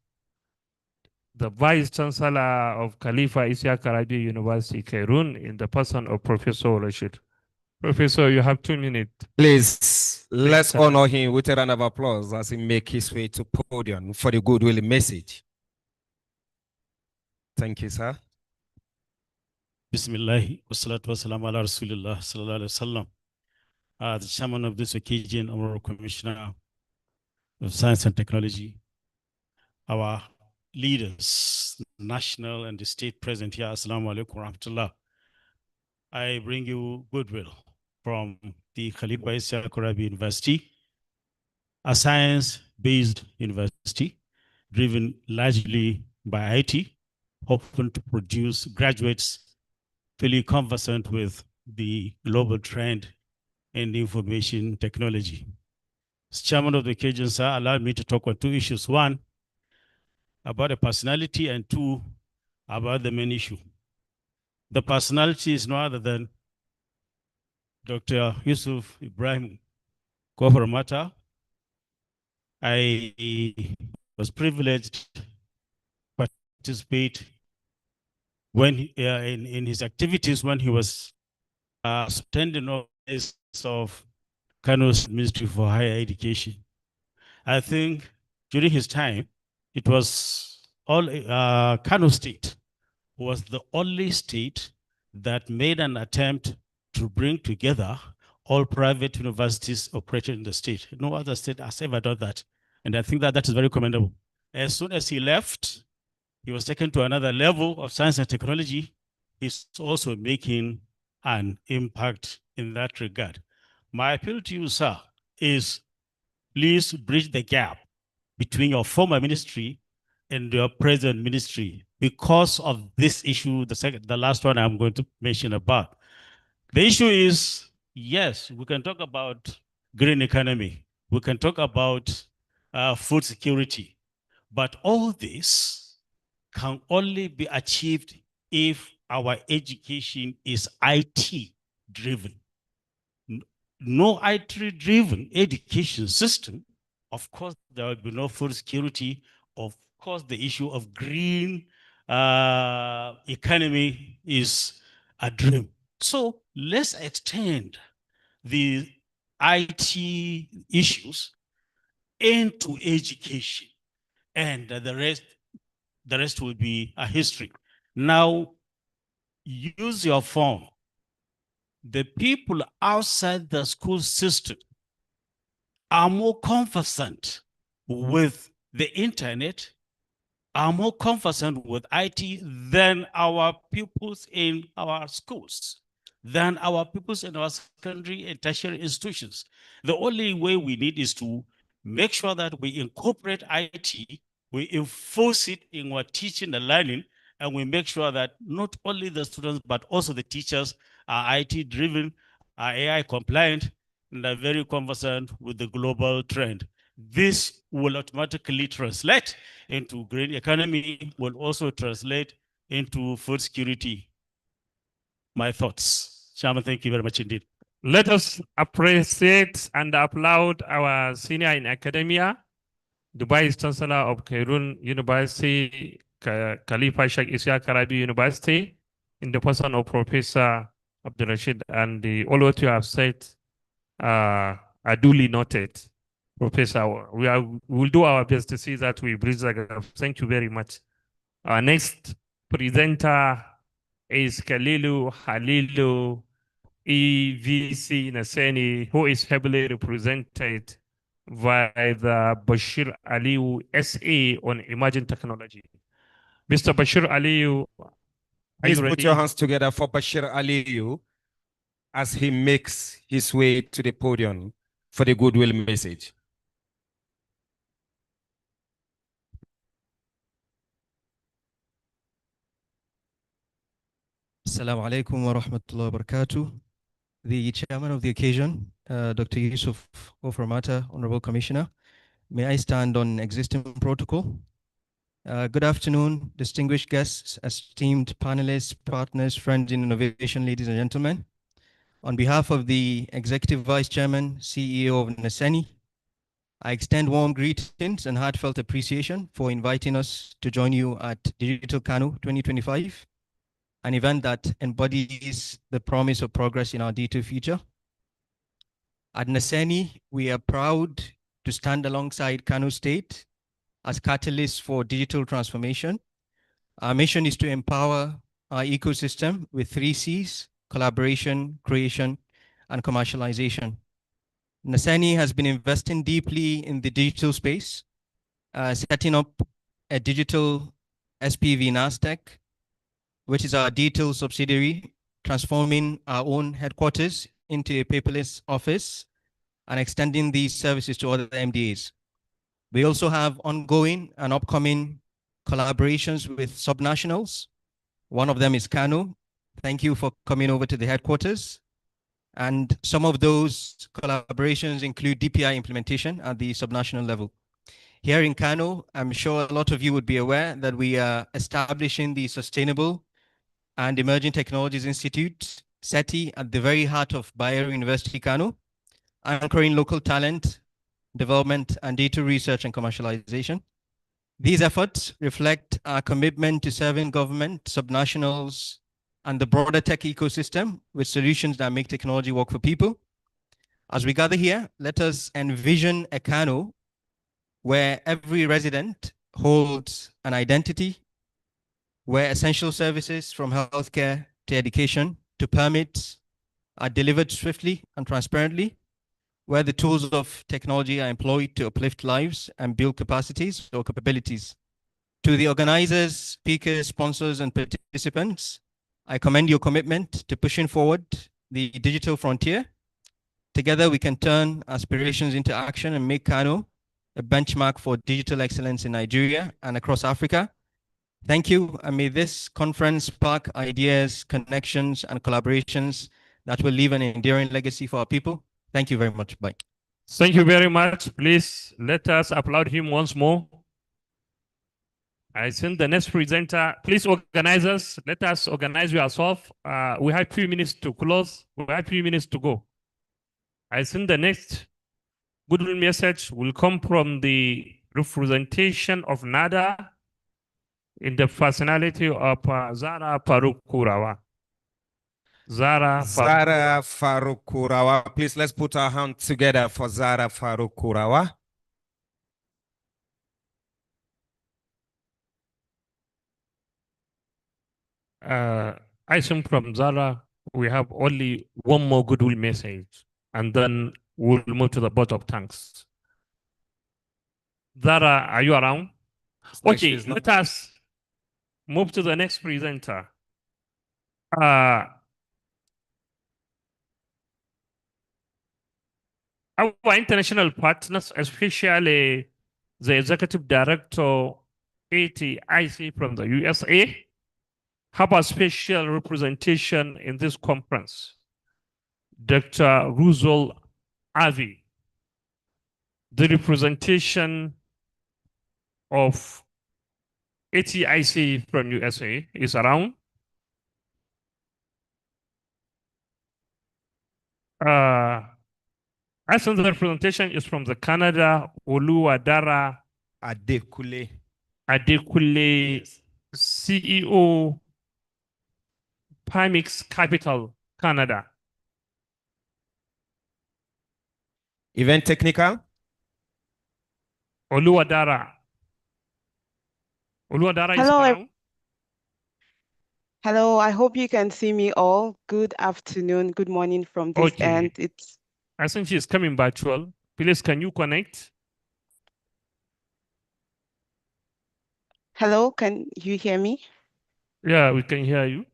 the Vice Chancellor of Khalifa Isiaq Karabi University, Kairun, in the person of Professor Rashid. Professor, you have 2 minutes. Please, let's honor him with a round of applause as he makes his way to podium for the goodwill message. Thank you, sir. Bismillah, wassalatu wassalamu ala Rasulillah sallallahu alaihi wasallam. The chairman of this occasion, Honorable Commissioner of Science and Technology, our leaders, national and the state present here, assalamu alaikum warahmatullah. I bring you goodwill from the Khalifa Isiaq Karabi University, a science-based university driven largely by IT, hoping to produce graduates fully conversant with the global trend in information technology. As chairman of the occasion, sir, allow me to talk on 2 issues. 1, about the personality, and 2, about the main issue. The personality is no other than Dr. Yusuf Ibrahim Kofaramata. I was privileged to participate when in his activities when he was attending office of Kano's Ministry for Higher Education. I think during his time, it was all Kano State was the only state that made an attempt to bring together all private universities operating in the state. No other state has ever done that. And I think that that is very commendable. As soon as he left, he was taken to another level of science and technology. He's also making an impact in that regard. My appeal to you, sir, is please bridge the gap between your former ministry and your present ministry because of this issue, the last one I'm going to mention about. The issue is, yes, we can talk about green economy. We can talk about food security. But all this can only be achieved if our education is IT-driven. No IT-driven education system, of course, there will be no food security. Of course, the issue of green economy is a dream. So let's extend the IT issues into education, and the rest will be a history. Now, use your phone. The people outside the school system are more conversant with the internet, are more conversant with IT than our pupils in our schools, than our pupils in our secondary and tertiary institutions. The only way we need is to make sure that we incorporate IT, we enforce it in our teaching and learning, and we make sure that not only the students, but also the teachers are IT-driven, are AI compliant, and are very conversant with the global trend. This will automatically translate into green economy, will also translate into food security. My thoughts. Chairman, thank you very much indeed. Let us appreciate and applaud our senior in academia, the Vice Chancellor of Khairun University, Khalifa Sheikh Isya Karabi University, in the person of Professor Abdul Rashid, and all what you have said are duly noted. Professor, we will do our best to see that we bridge the gap. Thank you very much. Our next presenter is Halilu EVC Naseni, who is heavily represented by the Bashir Aliyu SA on emerging technology. Mr. Bashir Aliyu, please put your hands together for Bashir Aliyu as he makes his way to the podium for the goodwill message. Assalamu alaikum wa rahmatullahi wa barakatuh. The chairman of the occasion, Dr. Yusuf Oframata, Honorable Commissioner, may I stand on existing protocol? Good afternoon, distinguished guests, esteemed panelists, partners, friends in innovation, ladies and gentlemen. On behalf of the Executive Vice Chairman, CEO of Naseni, I extend warm greetings and heartfelt appreciation for inviting us to join you at Digital Kano 2025, an event that embodies the promise of progress in our digital future. At Naseni, we are proud to stand alongside Kano State as catalysts for digital transformation. Our mission is to empower our ecosystem with 3 C's: collaboration, creation, and commercialization. Naseni has been investing deeply in the digital space, setting up a digital SPV NASDAQ, which is our digital subsidiary, transforming our own headquarters into a paperless office and extending these services to other MDAs. We also have ongoing and upcoming collaborations with subnationals. One of them is Kano. Thank you for coming over to the headquarters. And some of those collaborations include DPI implementation at the subnational level. Here in Kano, I'm sure a lot of you would be aware that we are establishing the Sustainable and Emerging Technologies Institute, SETI, at the very heart of Bayero University, Kano, anchoring local talent, development, and data research and commercialization. These efforts reflect our commitment to serving government, subnationals, and the broader tech ecosystem with solutions that make technology work for people. As we gather here, let us envision a Kano where every resident holds an identity, where essential services from healthcare to education to permits are delivered swiftly and transparently, where the tools of technology are employed to uplift lives and build capacities or capabilities. To the organizers, speakers, sponsors, and participants, I commend your commitment to pushing forward the digital frontier. Together, we can turn aspirations into action and make Kano a benchmark for digital excellence in Nigeria and across Africa. Thank you, and may this conference spark ideas, connections, and collaborations that will leave an enduring legacy for our people. Thank you very much. Bye. Thank you very much. Please let us applaud him once more. I think the next presenter, please organizers, let us organize yourselves. We have 3 minutes to close. We have 3 minutes to go. I think the next goodwill message will come from the representation of NADA in the personality of Zara Faruk Kurawa. Zara Faruk Kurawa. Please let's put our hands together for Zara Faruk Kurawa. I think from Zara, we have only one more goodwill message, and then we'll move to the vote of thanks. Zara, are you around? Okay, let us move to the next presenter. Our international partners, especially the executive director, ATIC from the USA, have a special representation in this conference. Dr. Ruzol Avi. the representation of ATIC from USA is around. I think the representation is from the Canada, Oluwadara Adekule. Yes. CEO, Pymix Capital, Canada. Event technical. Oluwadara. Oluwadara is Hello, around. hello. I hope you can see me all. Good afternoon, good morning from this end. It's I think she's coming virtual. Please, can you connect? hello. Can you hear me? Yeah, we can hear you.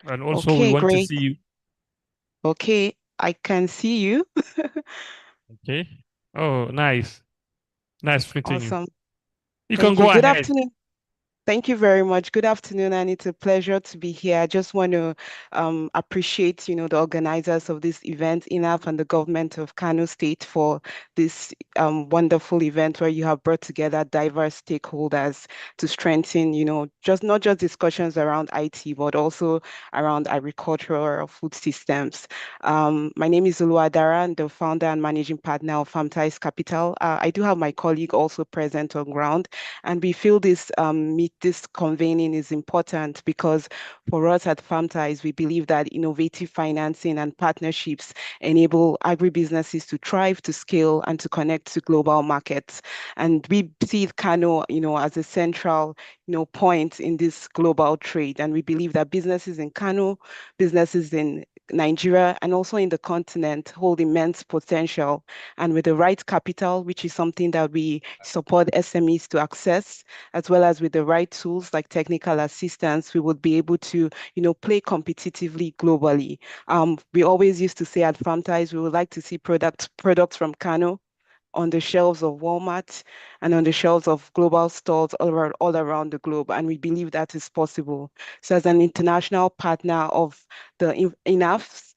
And also, we Okay, want to great. see you. Okay, I can see you. Okay. Oh, nice. Nice meeting you. Awesome. You can Thank you. go Good ahead. afternoon. Thank you very much. Good afternoon, and it's a pleasure to be here. I just want to appreciate, the organizers of this event, INAF, and the government of Kano State for this wonderful event where you have brought together diverse stakeholders to strengthen, just not just discussions around IT, but also around agricultural food systems. My name is Oluwadara, I'm the founder and managing partner of Farmties Capital. I do have my colleague also present on ground, and we feel this this convening is important because for us at Farmties, we believe that innovative financing and partnerships enable agribusinesses to thrive, to scale, and to connect to global markets. And we see Kano, as a central, point in this global trade. And we believe that businesses in Kano, businesses in Nigeria, and also in the continent hold immense potential. And with the right capital, which is something that we support SMEs to access, as well as with the right tools like technical assistance, we would be able to, play competitively globally. We always used to say at Farmties, we would like to see products from Kano on the shelves of Walmart and on the shelves of global stores all around the globe. And we believe that is possible. So as an international partner of the INAFs,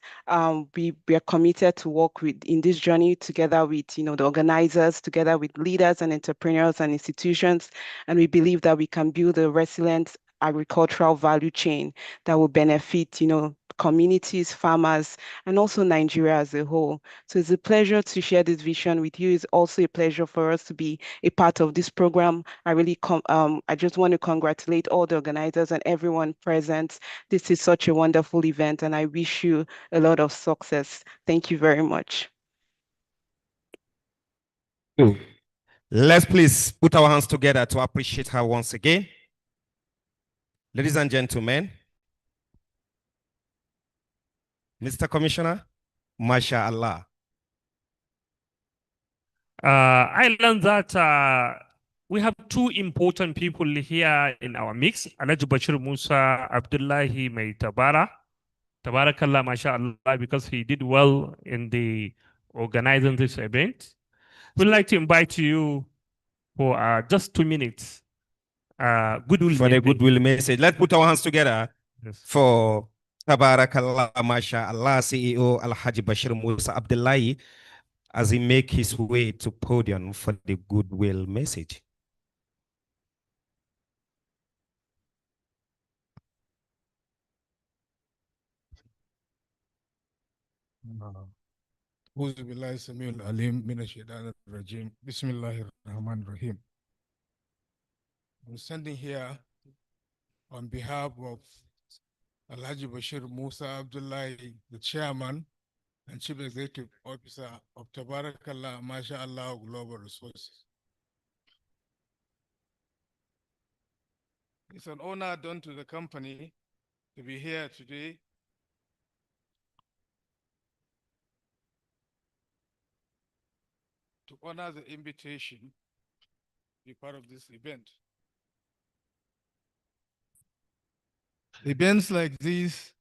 we are committed to work in this journey together with, the organizers, together with leaders and entrepreneurs and institutions. And we believe that we can build a resilient agricultural value chain that will benefit, communities, farmers, and also Nigeria as a whole. So it's a pleasure to share this vision with you. It's also a pleasure for us to be a part of this program. I just want to congratulate all the organizers and everyone present. This is such a wonderful event, and I wish you a lot of success. Thank you very much. Let's please put our hands together to appreciate her once again. Ladies and gentlemen, Mr. Commissioner, MashaAllah. I learned that we have two important people here in our mix. Alhaji Bashir Musa Abdullahi Mai Tabarakallah, MashaAllah, because he did well in the organizing this event. We'd like to invite you for just 2 minutes. Goodwill For the goodwill message. Let's put our hands together for Tabarakallah, MashaAllah, CEO Alhaji Bashir Musa Abdullahi, as he make his way to podium for the goodwill message. أعوذ بالله السميع العليم من الشيطان الرجيم بسم الله الرحمن الرحيم. I'm standing here on behalf of Alhaji Bashir Musa Abdullahi, the chairman and chief executive officer of Tabarakallah MashaAllah Global Resources. It's an honor done to the company to be here today to honor the invitation to be part of this event. Events like these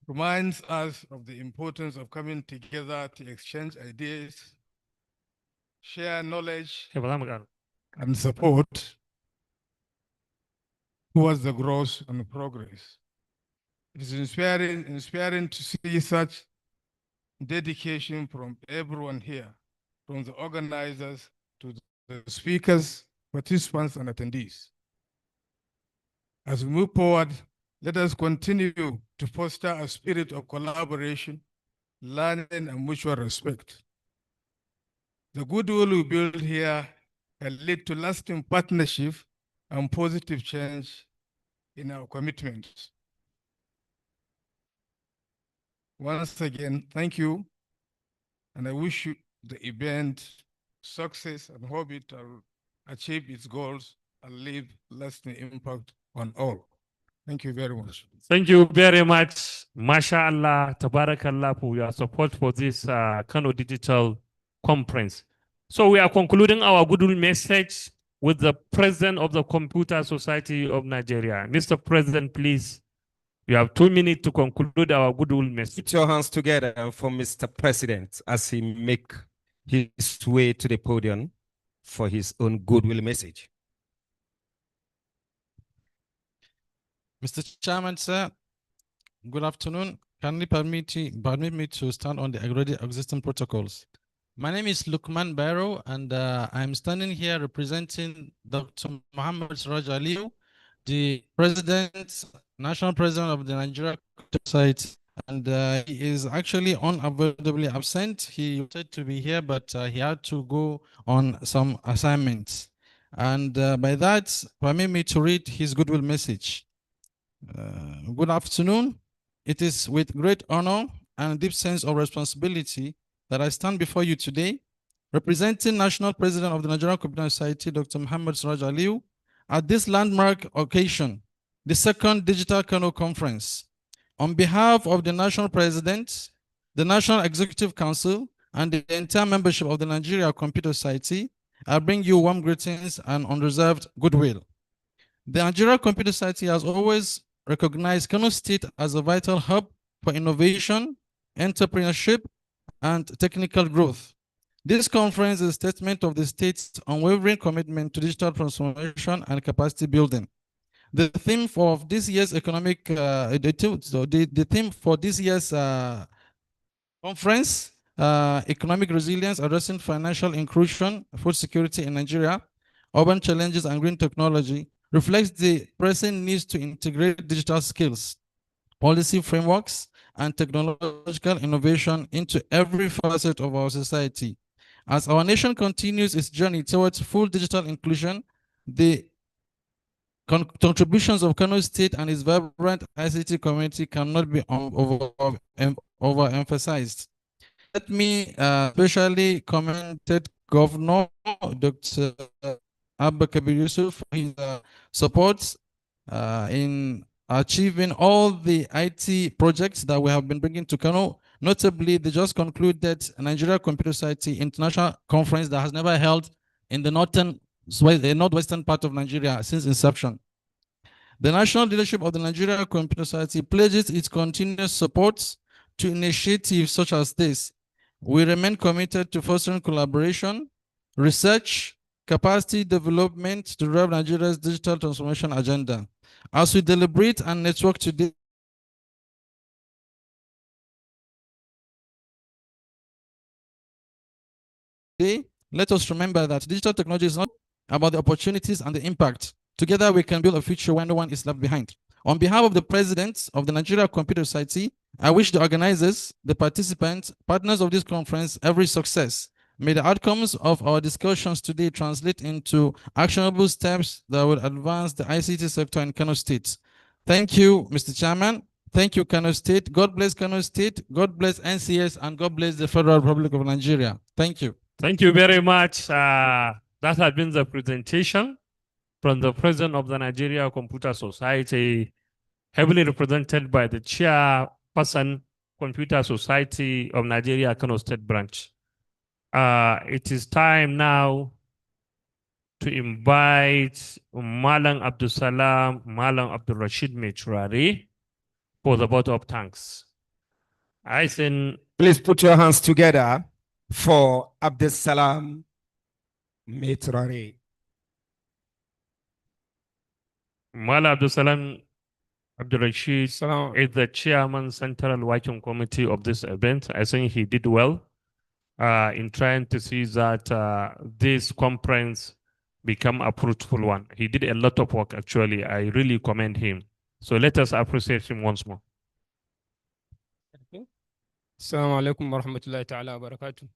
reminds us of the importance of coming together to exchange ideas, share knowledge, and support towards the growth and progress. It is inspiring to see such dedication from everyone here from the organizers to the speakers, participants, and attendees. As we move forward, let us continue to foster a spirit of collaboration, learning, and mutual respect. The goodwill we build here can lead to lasting partnership and positive change in our commitments. Once again, thank you, and I wish you the event success and hope it will achieve its goals and leave lasting impact on all. Thank you very much. Thank you very much, MashaAllah, Tabarakallah, for your support for this Kano Digital Conference. So we are concluding our goodwill message with the President of the Computer Society of Nigeria. Mr. President, please, you have 2 minutes to conclude our goodwill message. Put your hands together for Mr. President as he make his way to the podium for his own goodwill message. Mr. Chairman, sir, good afternoon. Kindly permit me to stand on the already existing protocols. My name is Lukman Barrow, and I'm standing here representing Dr. Muhammad Siraj Aliyu, the National President of the Nigeria Society, and he is actually unavoidably absent. He wanted to be here, but he had to go on some assignments. And by that, permit me to read his goodwill message. Good afternoon. It is with great honor and a deep sense of responsibility that I stand before you today, representing National President of the Nigerian Computer Society, Dr. Muhammad Siraj Aliyu, at this landmark occasion, the second Digital Kano Conference. On behalf of the National President, the National Executive Council, and the entire membership of the Nigeria Computer Society, I bring you warm greetings and unreserved goodwill. The Nigeria Computer Society has always recognized Kano State as a vital hub for innovation, entrepreneurship, and technical growth. This conference is a statement of the state's unwavering commitment to digital transformation and capacity building. The theme for this year's conference, economic resilience, addressing financial inclusion, food security in Nigeria, urban challenges, and green technology, reflects the pressing needs to integrate digital skills, policy frameworks, and technological innovation into every facet of our society. As our nation continues its journey towards full digital inclusion, the contributions of Kano State and its vibrant ICT community cannot be overemphasized. Let me especially commend Governor Dr. Abba Kabir Yusuf for his support in achieving all the IT projects that we have been bringing to Kano. Notably, they just concluded a Nigeria Computer Society International Conference that has never held in the northwestern part of Nigeria since inception. The national leadership of the Nigeria Computer Society pledges its continuous support to initiatives such as this. We remain committed to fostering collaboration, research, capacity development to drive Nigeria's digital transformation agenda. As we deliberate and network today, let us remember that digital technology is not about the opportunities and the impact. Together, we can build a future where no one is left behind. On behalf of the President of the Nigeria Computer Society, I wish the organizers, the participants, partners of this conference every success. May the outcomes of our discussions today translate into actionable steps that will advance the ICT sector in Kano State. Thank you, Mr. Chairman. Thank you, Kano State. God bless Kano State. God bless NCS, and God bless the Federal Republic of Nigeria. Thank you. Thank you very much. That has been the presentation from the President of the Nigeria Computer Society, heavily represented by the Chairperson, Computer Society of Nigeria, Kano State Branch. It is time now to invite Malang Abdul Salam, Malang Abdul Rashid Metrari for the vote of thanks. I think. Please put your hands together for Abdul Salam Metrari. Malang Abdul Salam Abdul Rashid is the Chairman Central Working Committee of this event. I think he did well. in trying to see that this conference become a fruitful one. He did a lot of work, actually. I really commend him. So let us appreciate him once more. Assalamu alaikum wa rahmatullahi ta'ala wa barakatuh.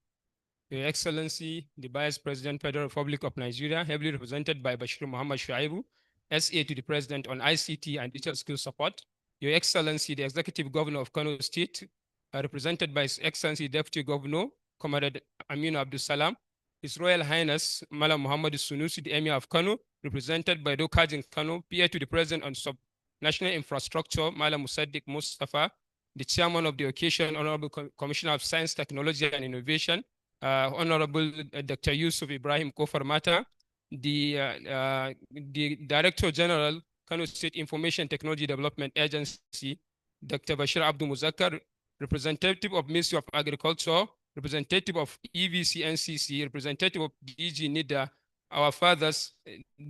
Your Excellency, the Vice President, Federal Republic of Nigeria, heavily represented by Bashir Muhammad Shuaibu, SA to the President on ICT and digital skills support. Your Excellency, the Executive Governor of Kano State, represented by His Excellency Deputy Governor, Comrade Aminu Abdul Salam, His Royal Highness Malam Muhammad Sunusi, the Emir of Kano, represented by Dokajin Kano, PA to the President on National Infrastructure, Malam Musaddiq Mustafa, the Chairman of the occasion, Honorable Commissioner of Science, Technology and Innovation, Honorable Dr. Yusuf Ibrahim Kofar Mata, the Director General, Kano State Information Technology Development Agency, Dr. Bashir Abdul Muzakkar, representative of Ministry of Agriculture, representative of EVC NCC, representative of DG NIDA, our fathers,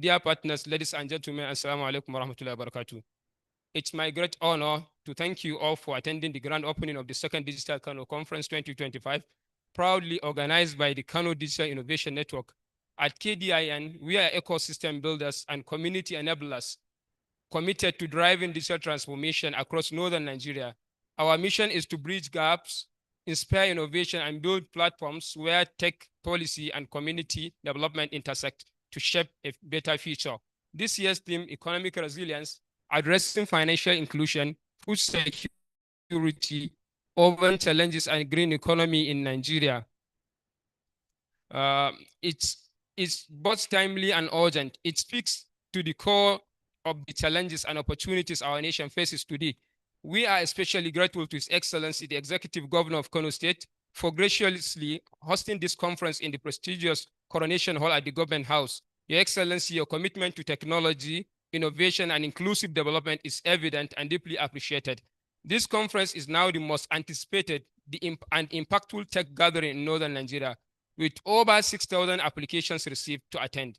dear partners, ladies and gentlemen, assalamu alaikum wa rahmatullahi wa barakatuh. It's my great honor to thank you all for attending the grand opening of the second Digital Kano Conference 2025, proudly organized by the Kano Digital Innovation Network. At KDIN, we are ecosystem builders and community enablers committed to driving digital transformation across northern Nigeria. Our mission is to bridge gaps, inspire innovation, and build platforms where tech, policy, and community development intersect to shape a better future. This year's theme, economic resilience, addressing financial inclusion, food security, urban challenges, and green economy in Nigeria. It's both timely and urgent. It speaks to the core of the challenges and opportunities our nation faces today. We are especially grateful to His Excellency, the Executive Governor of Kano State, for graciously hosting this conference in the prestigious Coronation Hall at the Government House. Your Excellency, your commitment to technology, innovation, and inclusive development is evident and deeply appreciated. This conference is now the most anticipated and impactful tech gathering in northern Nigeria, with over 6,000 applications received to attend.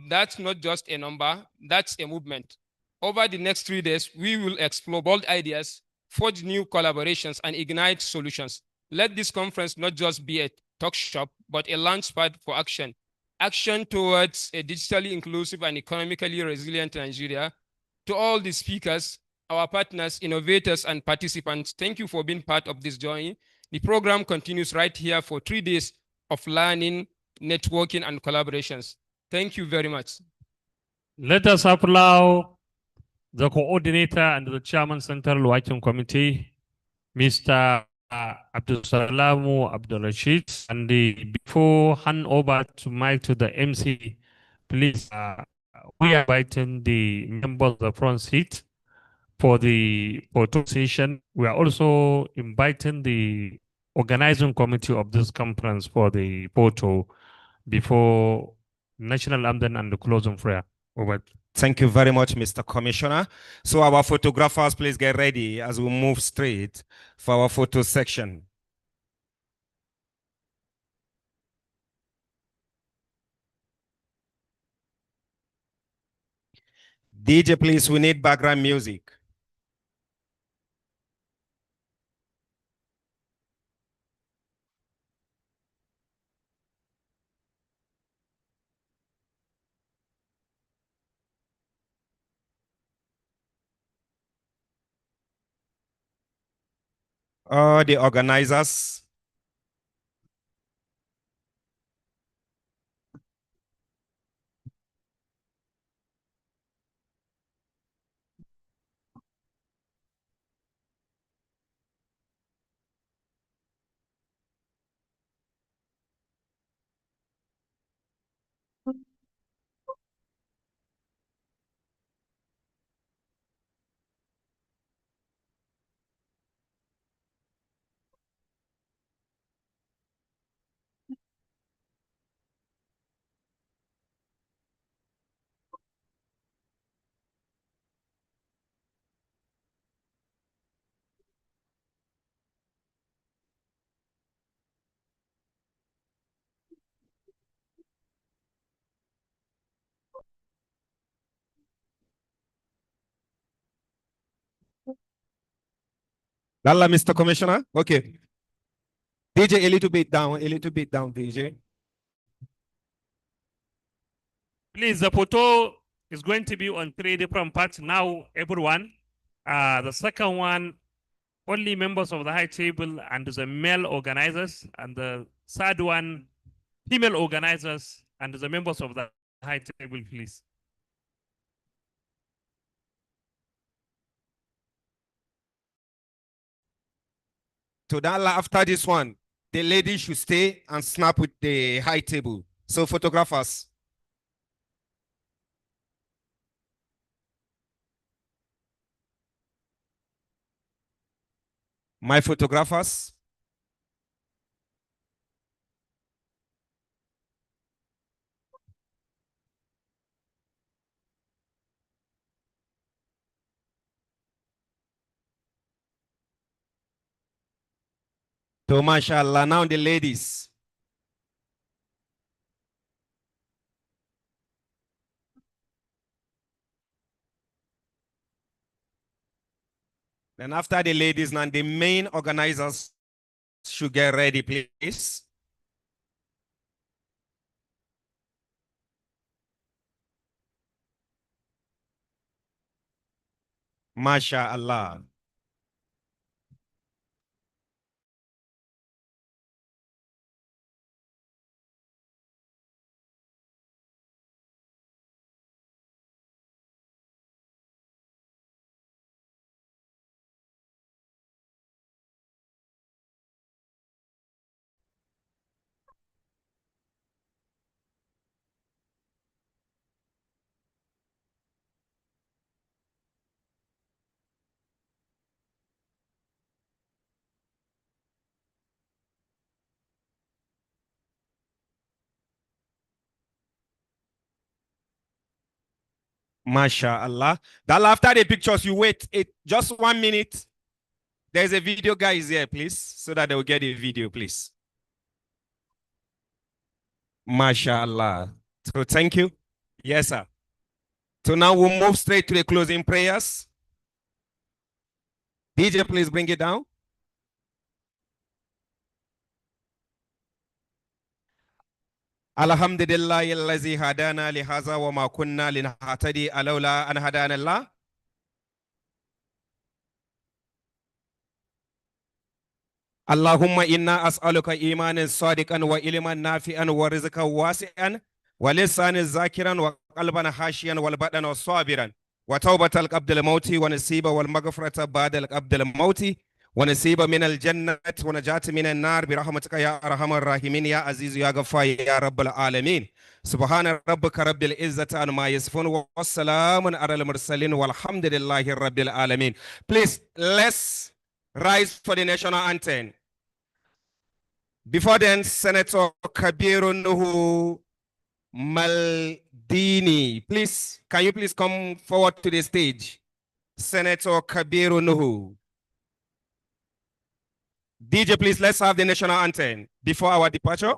That's not just a number, that's a movement. Over the next 3 days, we will explore bold ideas, forge new collaborations, and ignite solutions. Let this conference not just be a talk shop, but a launchpad for action. Action towards a digitally inclusive and economically resilient Nigeria. To all the speakers, our partners, innovators, and participants, thank you for being part of this journey. The program continues right here for 3 days of learning, networking, and collaborations. Thank you very much. Let us applaud the coordinator and the chairman Central Working Committee, Mr. Abdul Salamu Abdul Rashid. And before hand over to Mike to the MC, please, we are inviting the members of the front seat for the photo session. We are also inviting the organizing committee of this conference for the photo before national anthem and the closing prayer. Over. Thank you very much, Mr. Commissioner. So our photographers, please get ready as we move straight for our photo section. DJ, please, we need background music. The organizers. Lala, Mr. Commissioner. Okay. DJ, a little bit down, DJ. Please, the photo is going to be on 3 different parts now, everyone. The second one, only members of the high table and the male organizers. And the third one, female organizers and the members of the high table, please. So that after this one, the lady should stay and snap with the high table. So photographers. My photographers. So mashallah, now the ladies. Then after the ladies, now the main organizers should get ready, please. MashaAllah. MashaAllah. That after the pictures, you wait just 1 minute. There's a video guys here, please, so that they will get a video, please. MashaAllah. So thank you. Yes, sir. So now we'll move straight to the closing prayers. DJ, please bring it down. Alhamdulillahi allazi hadana li hadha wa ma kunna linahtadi alawla an hadana Allah. Allahumma inna as'aluka imanan sadiqan wa ilman nafi'an wa rizqan wasi'an wa lisanan zakiran wa qalban hashiyan wal badana sabiran wa tawbatal qabdal mauti wa nasiba wal maghfirata ba'dal qabdal mauti ونسيب من الجنة ونجاة من النار برحمتك يا أرحم الراحمين يا عزيز يا غفار يا رب العالمين سبحان ربك رب العزة عما يصفون والسلام على المرسلين والحمد لله رب العالمين. Please, let's rise for the national anthem. Before then, Senator Kabiru Nuhu Maldini, please, can you please come forward to the stage? Senator Kabiru Nuhu. DJ, please, let's have the national anthem before our departure.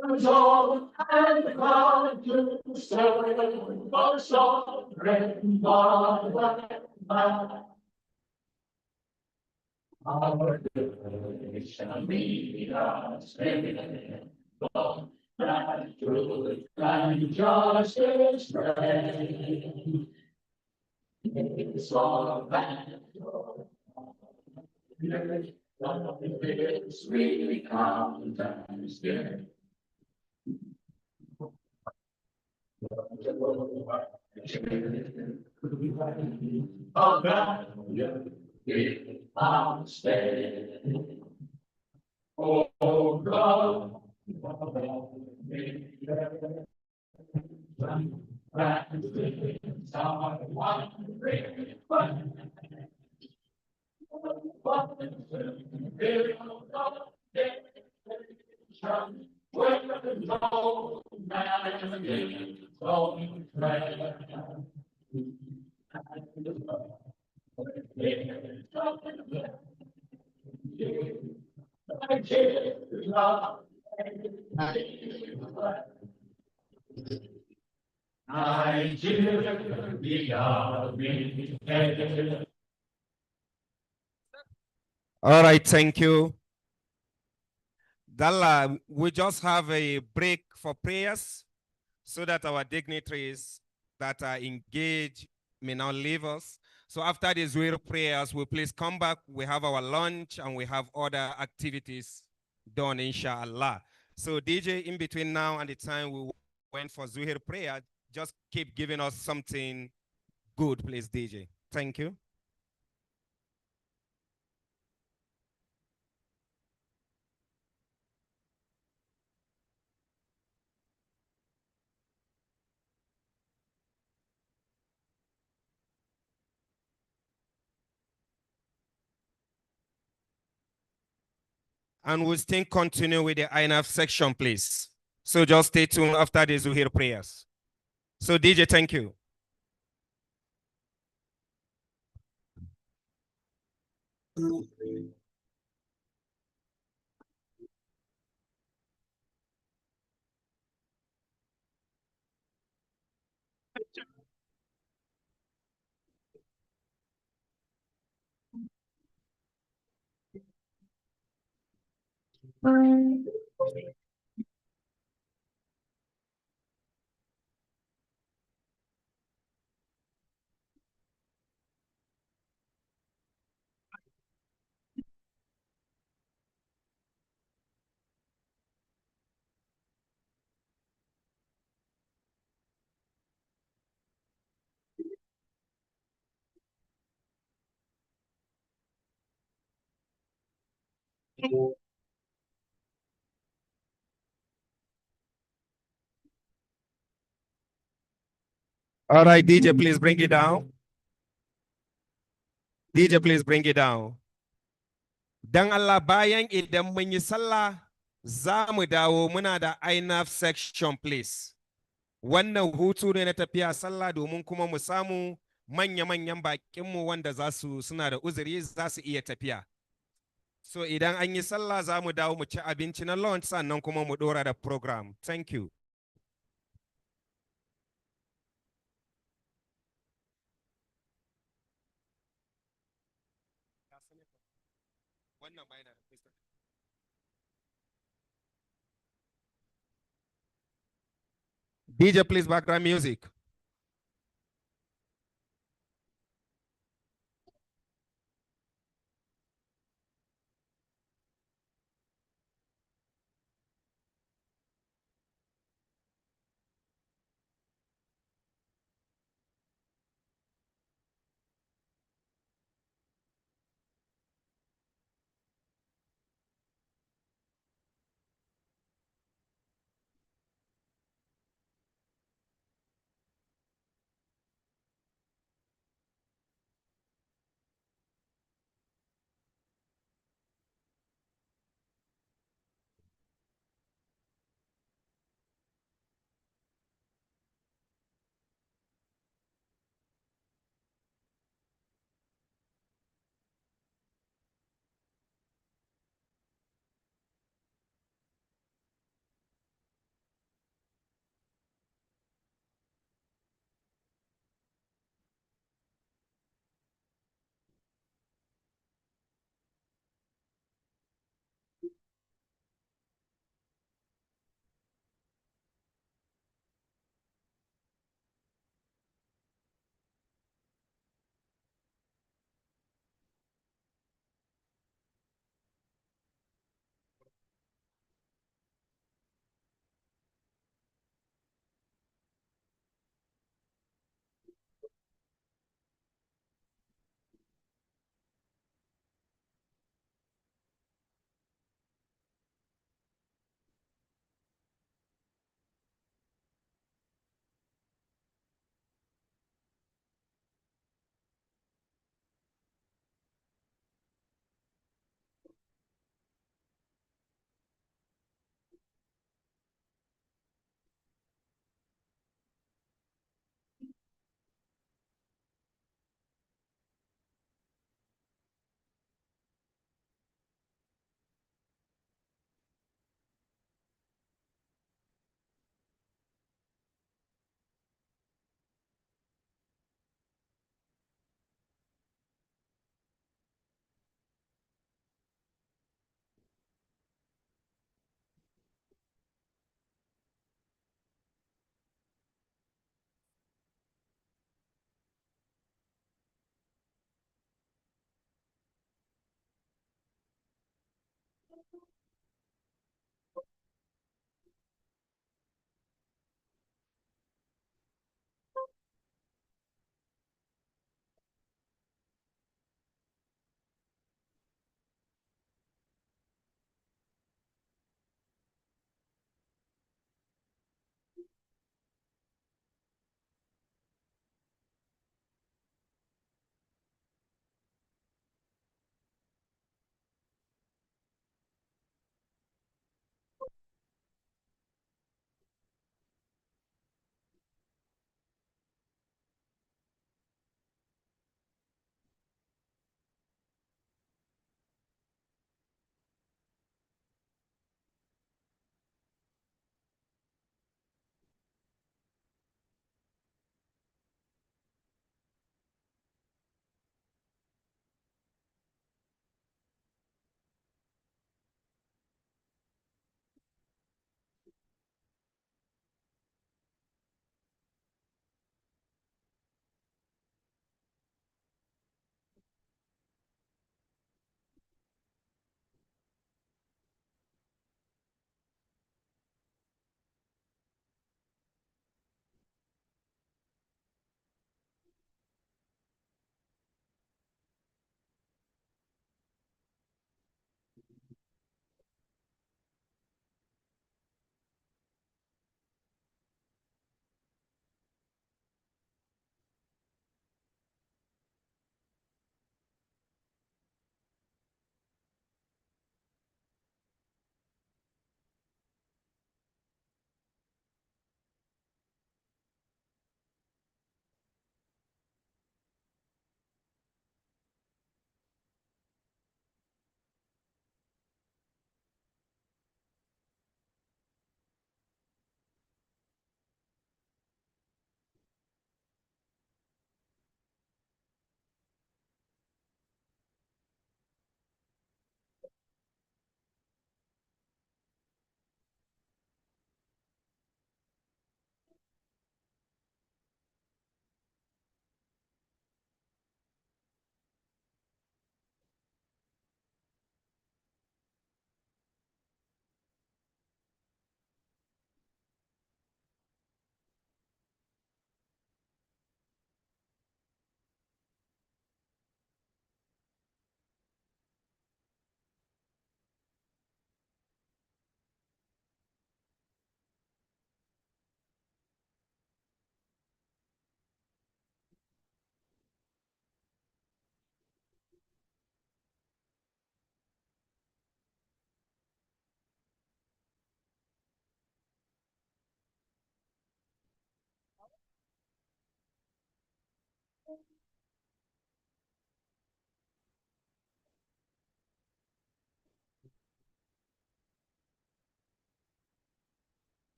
Resolve and God to serve our sovereign God. Our good shall be us faithful, that truth and justice reign. It's all that it's really count and scared. Oh God, I'm staying. Oh God, All right, thank you. Dalla, we just have a break for prayers so that our dignitaries that are engaged may now leave us. So after these real prayers, we'll please come back. We have our lunch and we have other activities done, inshallah. So DJ, in between now and the time we went for Zuhir prayer, just keep giving us something good, please, DJ. Thank you. And we'll still continue with the INAF section, please. So just stay tuned after the Zuhir prayers. So DJ, thank you. All right, DJ, please bring it down. DJ, please bring it down. Dan Allah bayan idan mun yi sallah za mu dawo muna da INAF section, please. Wannan hutu ne na tafiya sallah domin kuma mu samu manya-manyan bakinmu wanda suna da uzuri za su iya tafiya. So idan an yi sallah za mu dawo mu ci abinci na lunch sannan kuma mu dora da program. Thank you. DJ, please, background music.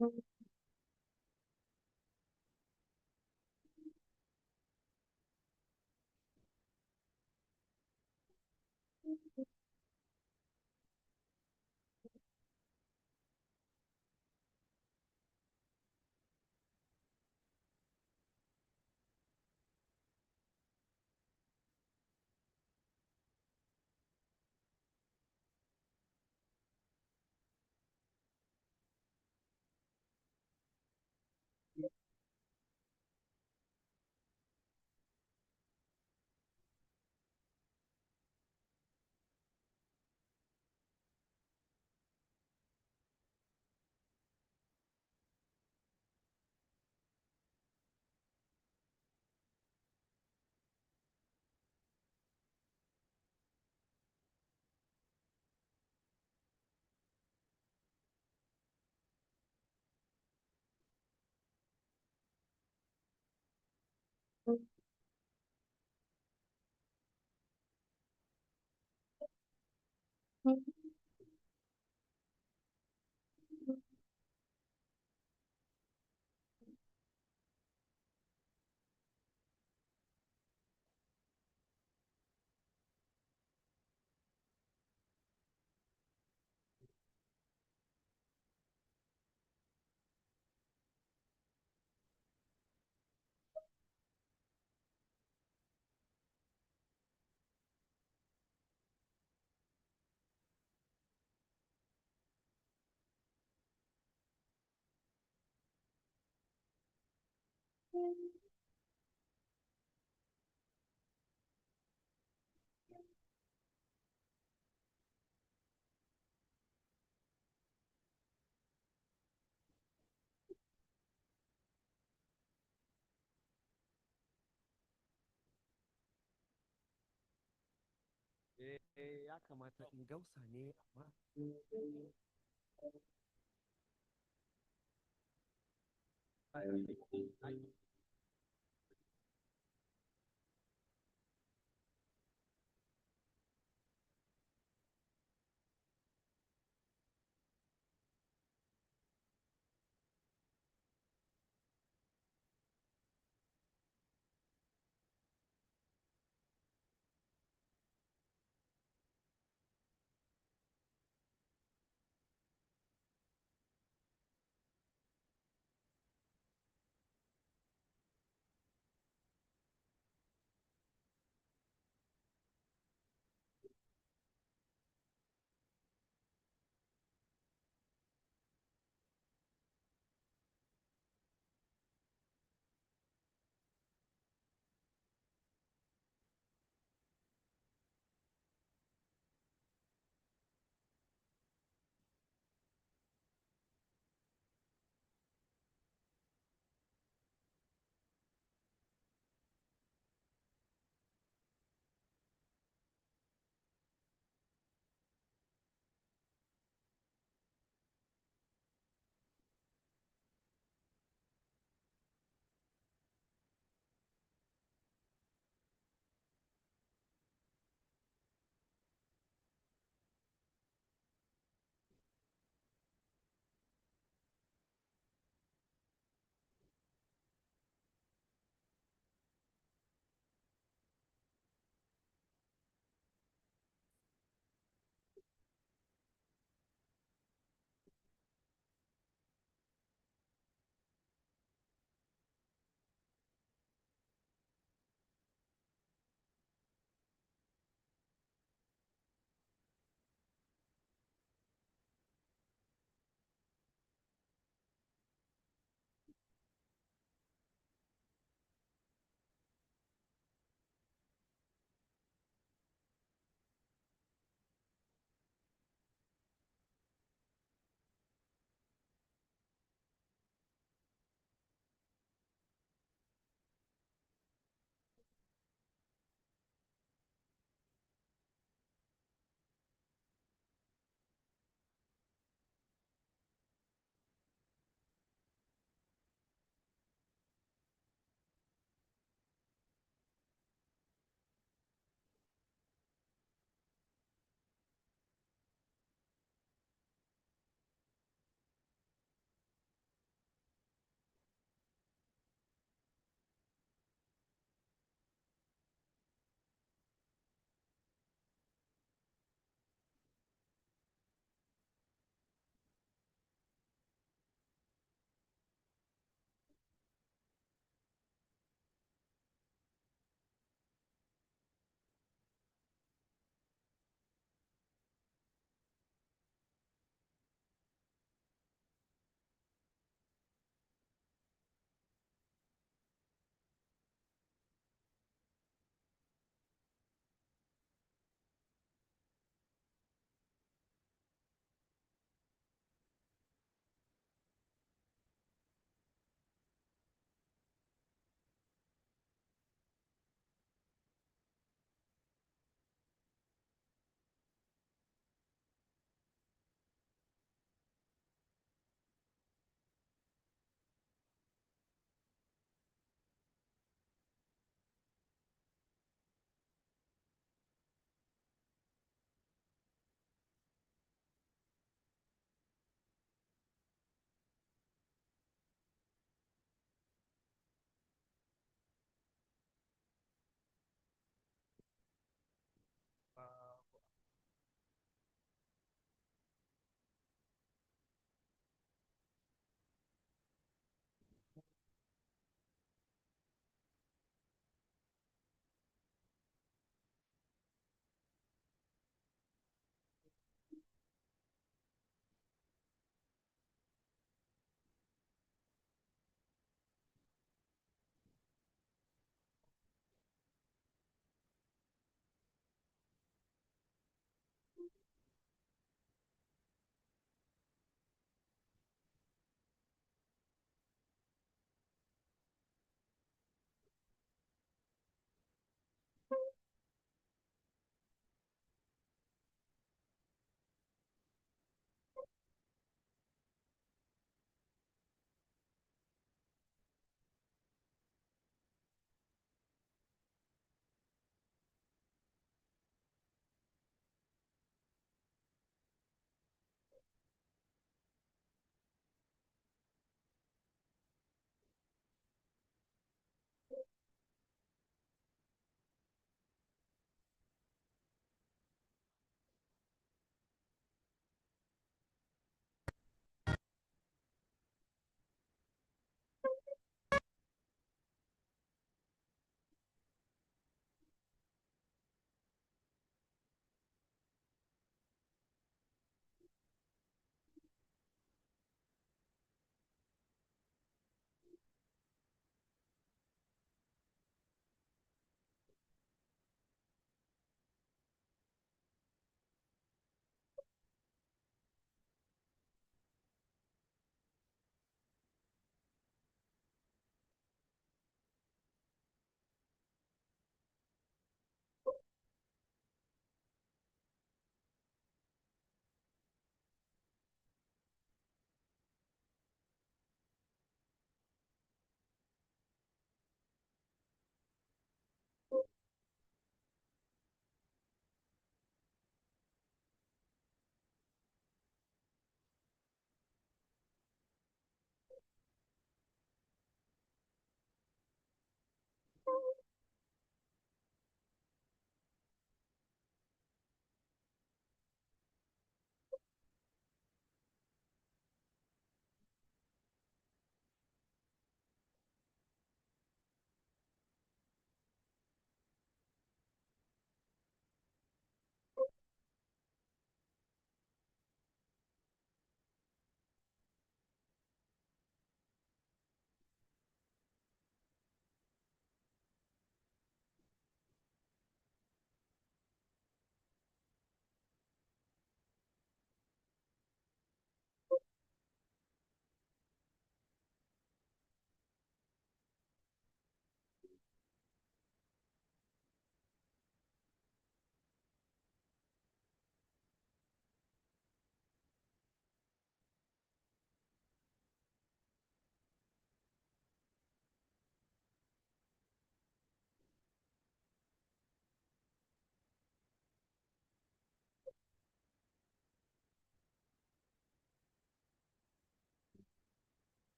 Ya kamata in gausa ne amma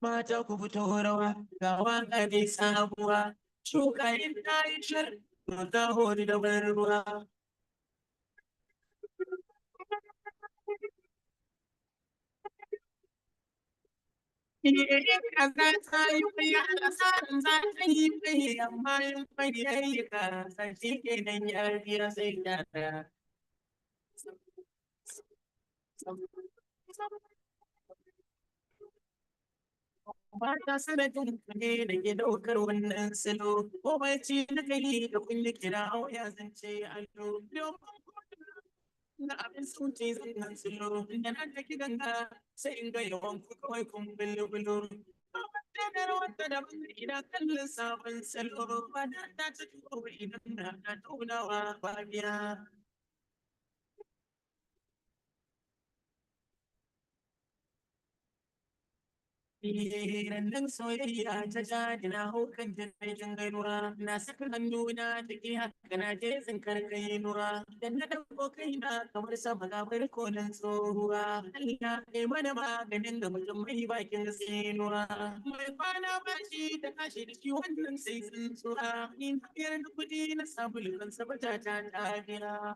Mata ku fito rawa ga waka dai sabuwa shuka in ta yi shar ta hori da ban ruwa. Kaza ta yi wuya da sa'an za ta yi kai amma in fari ya yi ka sarki ke nan ya biya sai ya ta. Mata sanadin ne da ke ɗaukar wannan salo, ko bai ci na kai da kulle kira auya zance allo. Na abin sauti zan nan silo, da na da ganga sai in ga yawan ku kawai kun bilo. Wata da wata da ban idan kallon sabon salo, ba da ta tuko idan na taunawa ba biya. Rannan soyayya ta ja na haukan jirgin ganuwa na saka hannuna da ke haka na je tsinkar kai nura da na ɗauko kaina kamar sama gabar konan tsohuwa Allah kai mana maganin da mutum mai bakin tsinuwa mai kwana bashi da kashi da shi wannan sai tsuntsuwa ni na biyar da kuɗi na sabulu kan sabata ta tafiya.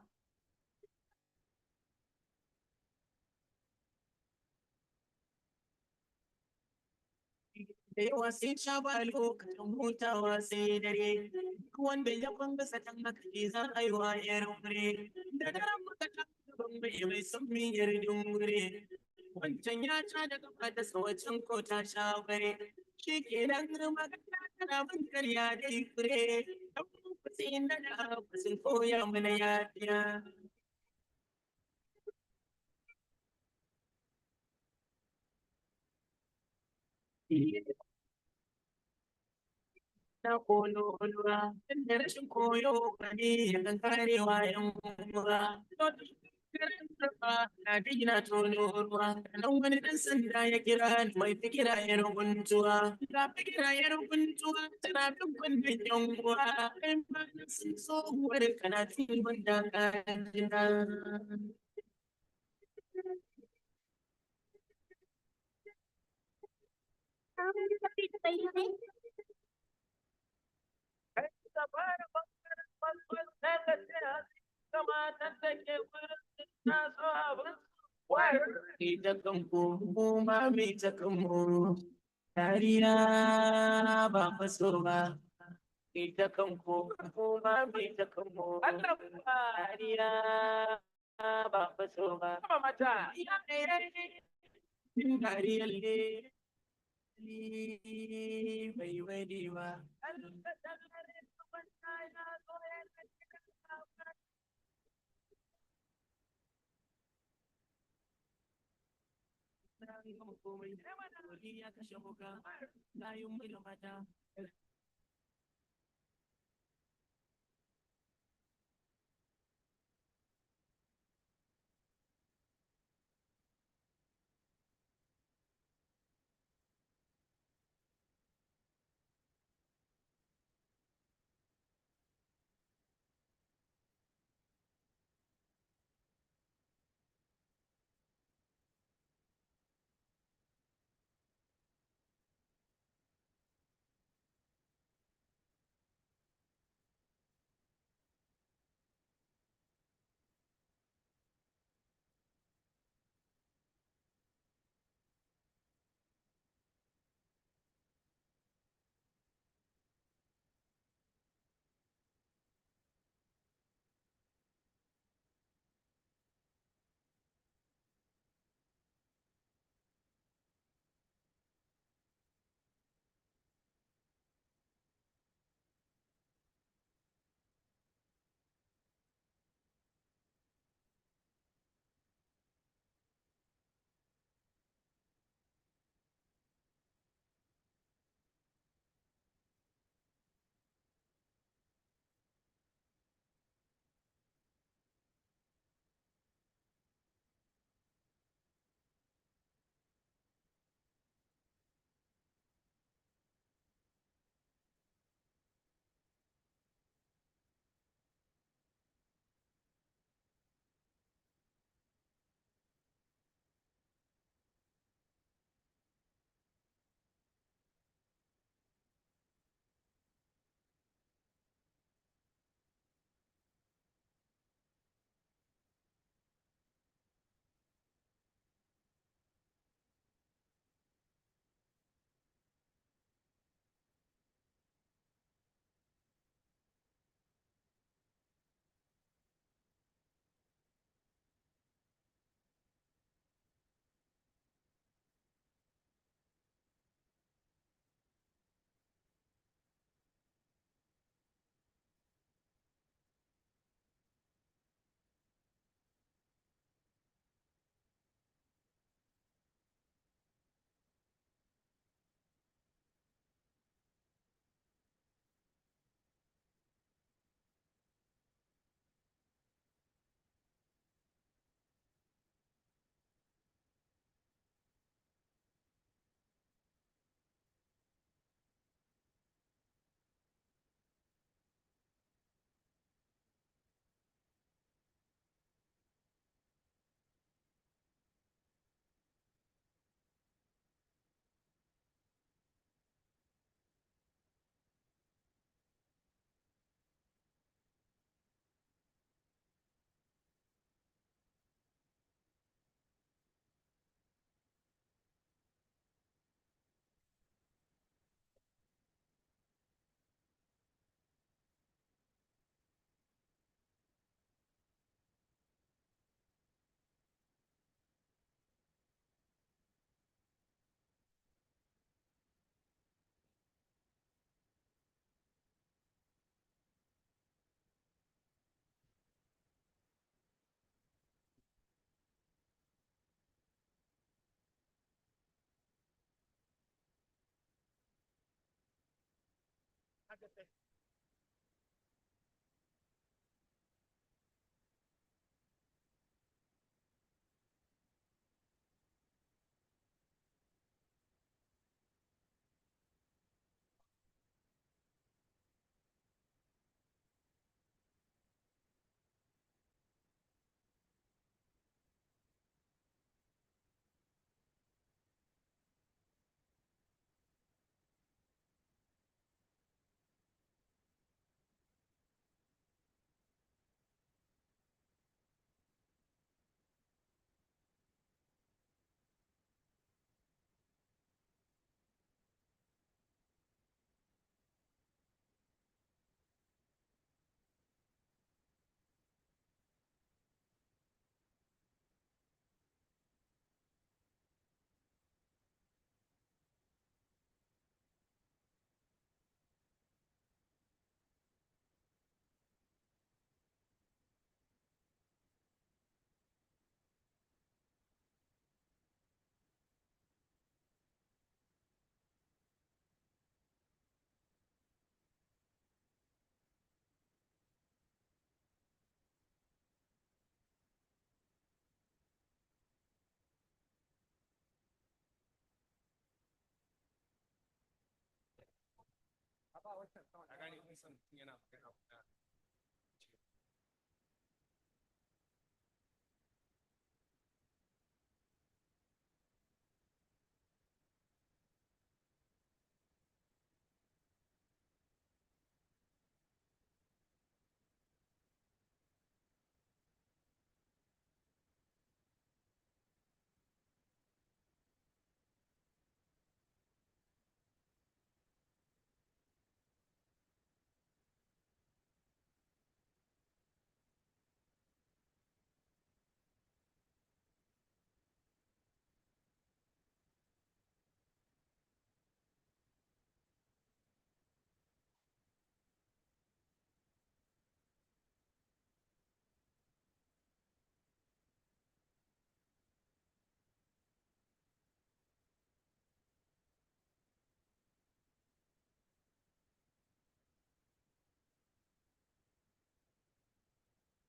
Da yawa sai sha ba lokacin hutawa sai dare wanda ya kwanga satan haka ke za a yi wa yar wure da daren muka ta gaban mai son miyar dungure wancan ya ca da gaba da sawacin ko ta sha bare shi ke nan magana tana bin karya dai fure dan kusin da kusin koya mana yafiya. Na koyo lura, da rashin koyo gani yakan karewa yan mura. Na digina tono ruwa, nan wani ɗan sanda ya kira ni mai fikira ya rukuntuwa. Na fikira ya rukuntuwa, tana duk wannan yan uwa. Kai ma sun tsohuwar kana tibin da kajina. Ita kanku kuma mai ta kanmu dariya ba faso ba. Ita kanku kuma mai ta kanmu dariya ba faso ba. Dariyar ne bai wani ba.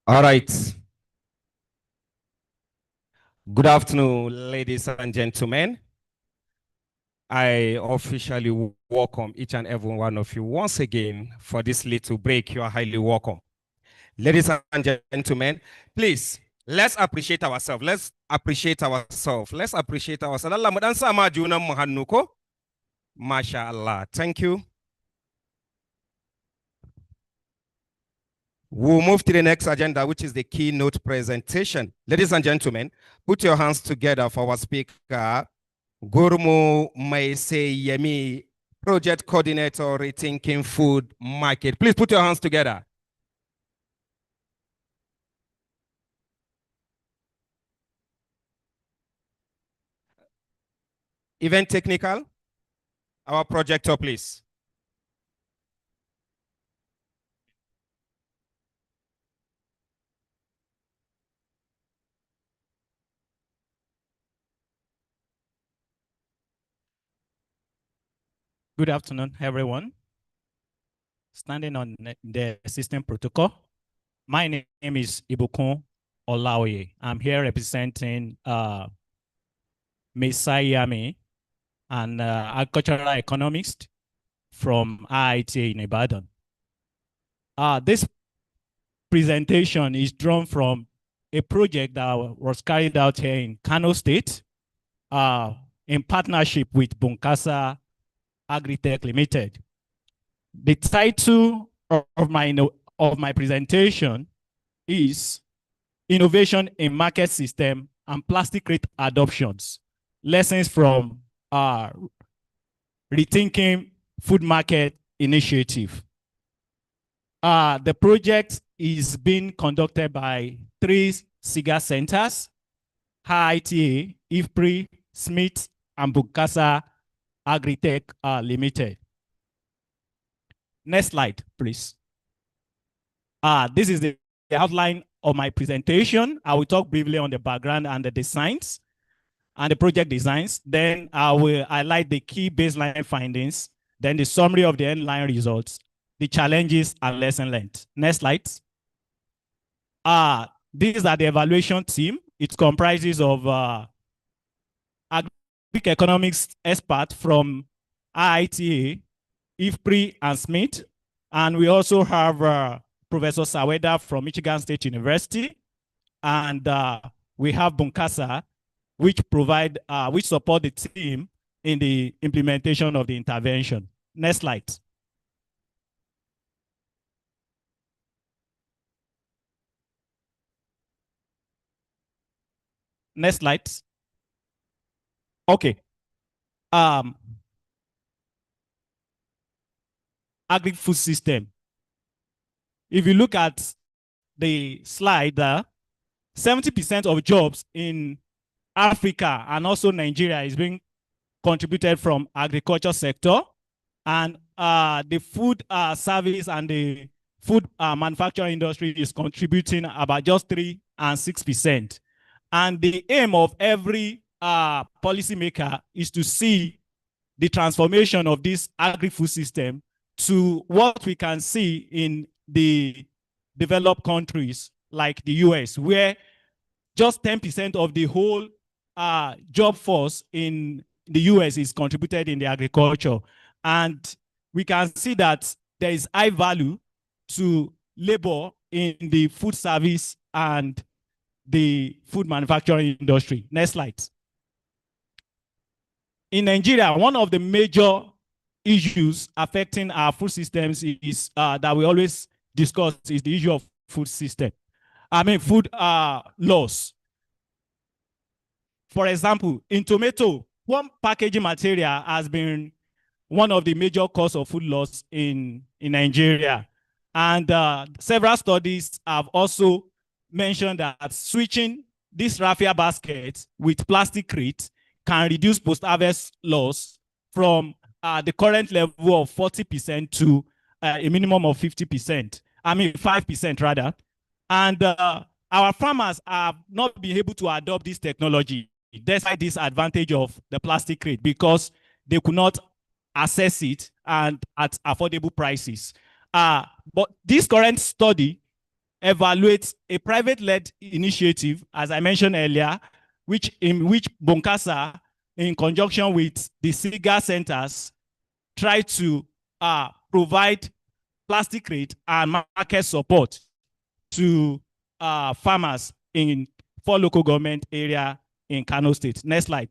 All right. Good afternoon, ladies and gentlemen. I officially welcome each and every one of you once again for this little break. You are highly welcome. Ladies and gentlemen, please, let's appreciate ourselves. Let's appreciate ourselves. Let's appreciate ourselves. Allah mudan sama juna mu hannu ko? Masha Allah. Thank you. We'll move to the next agenda, which is the keynote presentation. Ladies and gentlemen, put your hands together for our speaker, Gurmu Maiseyemi, Project Coordinator, Rethinking Food Market. Please put your hands together. Event technical, our projector, please. Good afternoon, everyone. Standing on the system protocol, my name is Ibukun Olaoye. I'm here representing Mesayami, an agricultural economist from IIT in Ibadan. This presentation is drawn from a project that was carried out here in Kano State in partnership with Bunkasa Agritech Limited. The title of my presentation is Innovation in Market System and Plastic Rate Adoptions, Lessons from Rethinking Food Market Initiative. The project is being conducted by 3 SIGA centers, IITA, IFPRI, Smith, and Bunkasa Agritech Limited. Next slide, please. This is the outline of my presentation. I will talk briefly on the background and the designs and the project designs. Then I will highlight the key baseline findings, then the summary of the end-line results, the challenges and lesson learned. Next slide. These are the evaluation team. It comprises of economics expert from IITA, IFPRI, and Smith. And we also have Professor Saweda from Michigan State University. And we have Bunkasa, which support the team in the implementation of the intervention. Next slide. Next slide. Okay. Agri-food system. If you look at the slide there, 70% of jobs in Africa and also Nigeria is being contributed from agriculture sector, and the food service and the food manufacturing industry is contributing about just 3 and 6%. And the aim of every policymaker is to see the transformation of this agri-food system to what we can see in the developed countries like the US, where just 10% of the whole job force in the US is contributed in the agriculture. And we can see that there is high value to labor in the food service and the food manufacturing industry. Next slide. In Nigeria, one of the major issues affecting our food systems is that we always discuss is the issue of food food loss. For example, in tomato, one packaging material has been one of the major causes of food loss in Nigeria. And several studies have also mentioned that switching this raffia basket with plastic crate can reduce post-harvest loss from the current level of 40% to a minimum of 50%. 5% rather. And our farmers have not been able to adopt this technology despite this advantage of the plastic crate because they could not access it and at affordable prices. But this current study evaluates a private-led initiative, as I mentioned earlier, in which Bonkasa, in conjunction with the SIGA centers, try to provide plastic crate and market support to farmers in 4 local government area in Kano State. Next slide.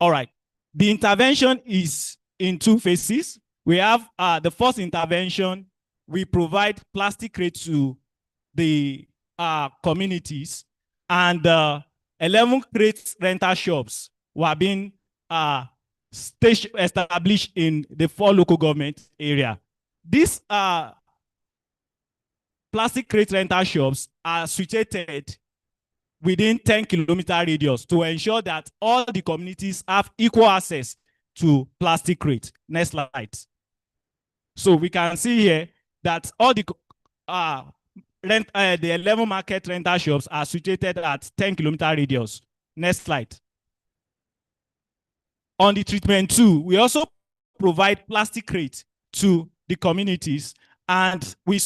All right. The intervention is in 2 phases. We have the first intervention. We provide plastic crates to the communities, and 11 crate rental shops were being established in the 4 local government area. These plastic crate rental shops are situated within 10-kilometer radius to ensure that all the communities have equal access to plastic crate. Next slide. So we can see here that all the 11 market rental shops are situated at 10-kilometer radius. Next slide. On the treatment 2, we also provide plastic crate to the communities, and we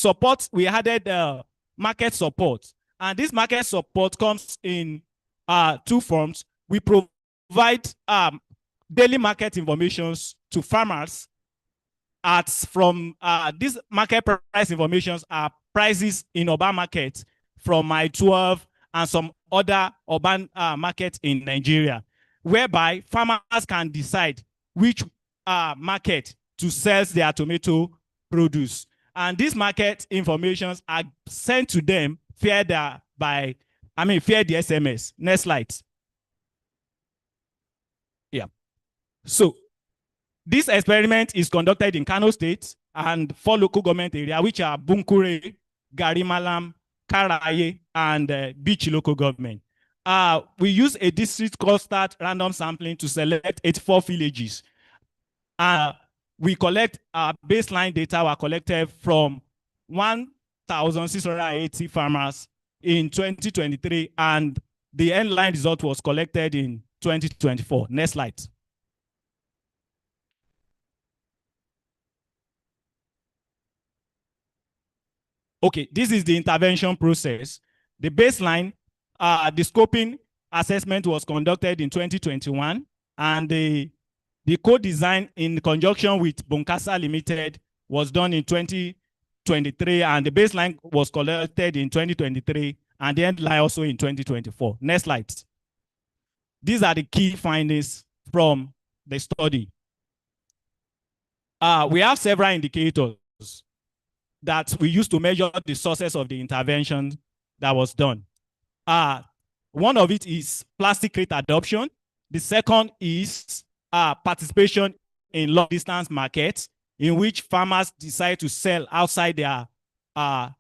added market support. And this market support comes in 2 forms. We provide daily market information to farmers from these market price informations are prices in urban markets from my 12 and some other urban markets in Nigeria, whereby farmers can decide which market to sell their tomato produce. And these market informations are sent to them via the SMS. Next slide. Yeah. So this experiment is conducted in Kano State and 4 local government areas, which are Bunkure, Garimalam, Karaye, and Beach local government. We use a district cluster random sampling to select 84 villages. We collect baseline data were collected from 1,680 farmers in 2023, and the end line result was collected in 2024. Next slide. Okay, this is the intervention process. The baseline, the scoping assessment was conducted in 2021, and the co-design in conjunction with Bonkasa Limited was done in 2023, and the baseline was collected in 2023, and the end line also in 2024. Next slide. These are the key findings from the study. We have several indicators that we use to measure the success of the intervention that was done. One of it is plastic crate adoption. The second is participation in long-distance markets in which farmers decide to sell outside their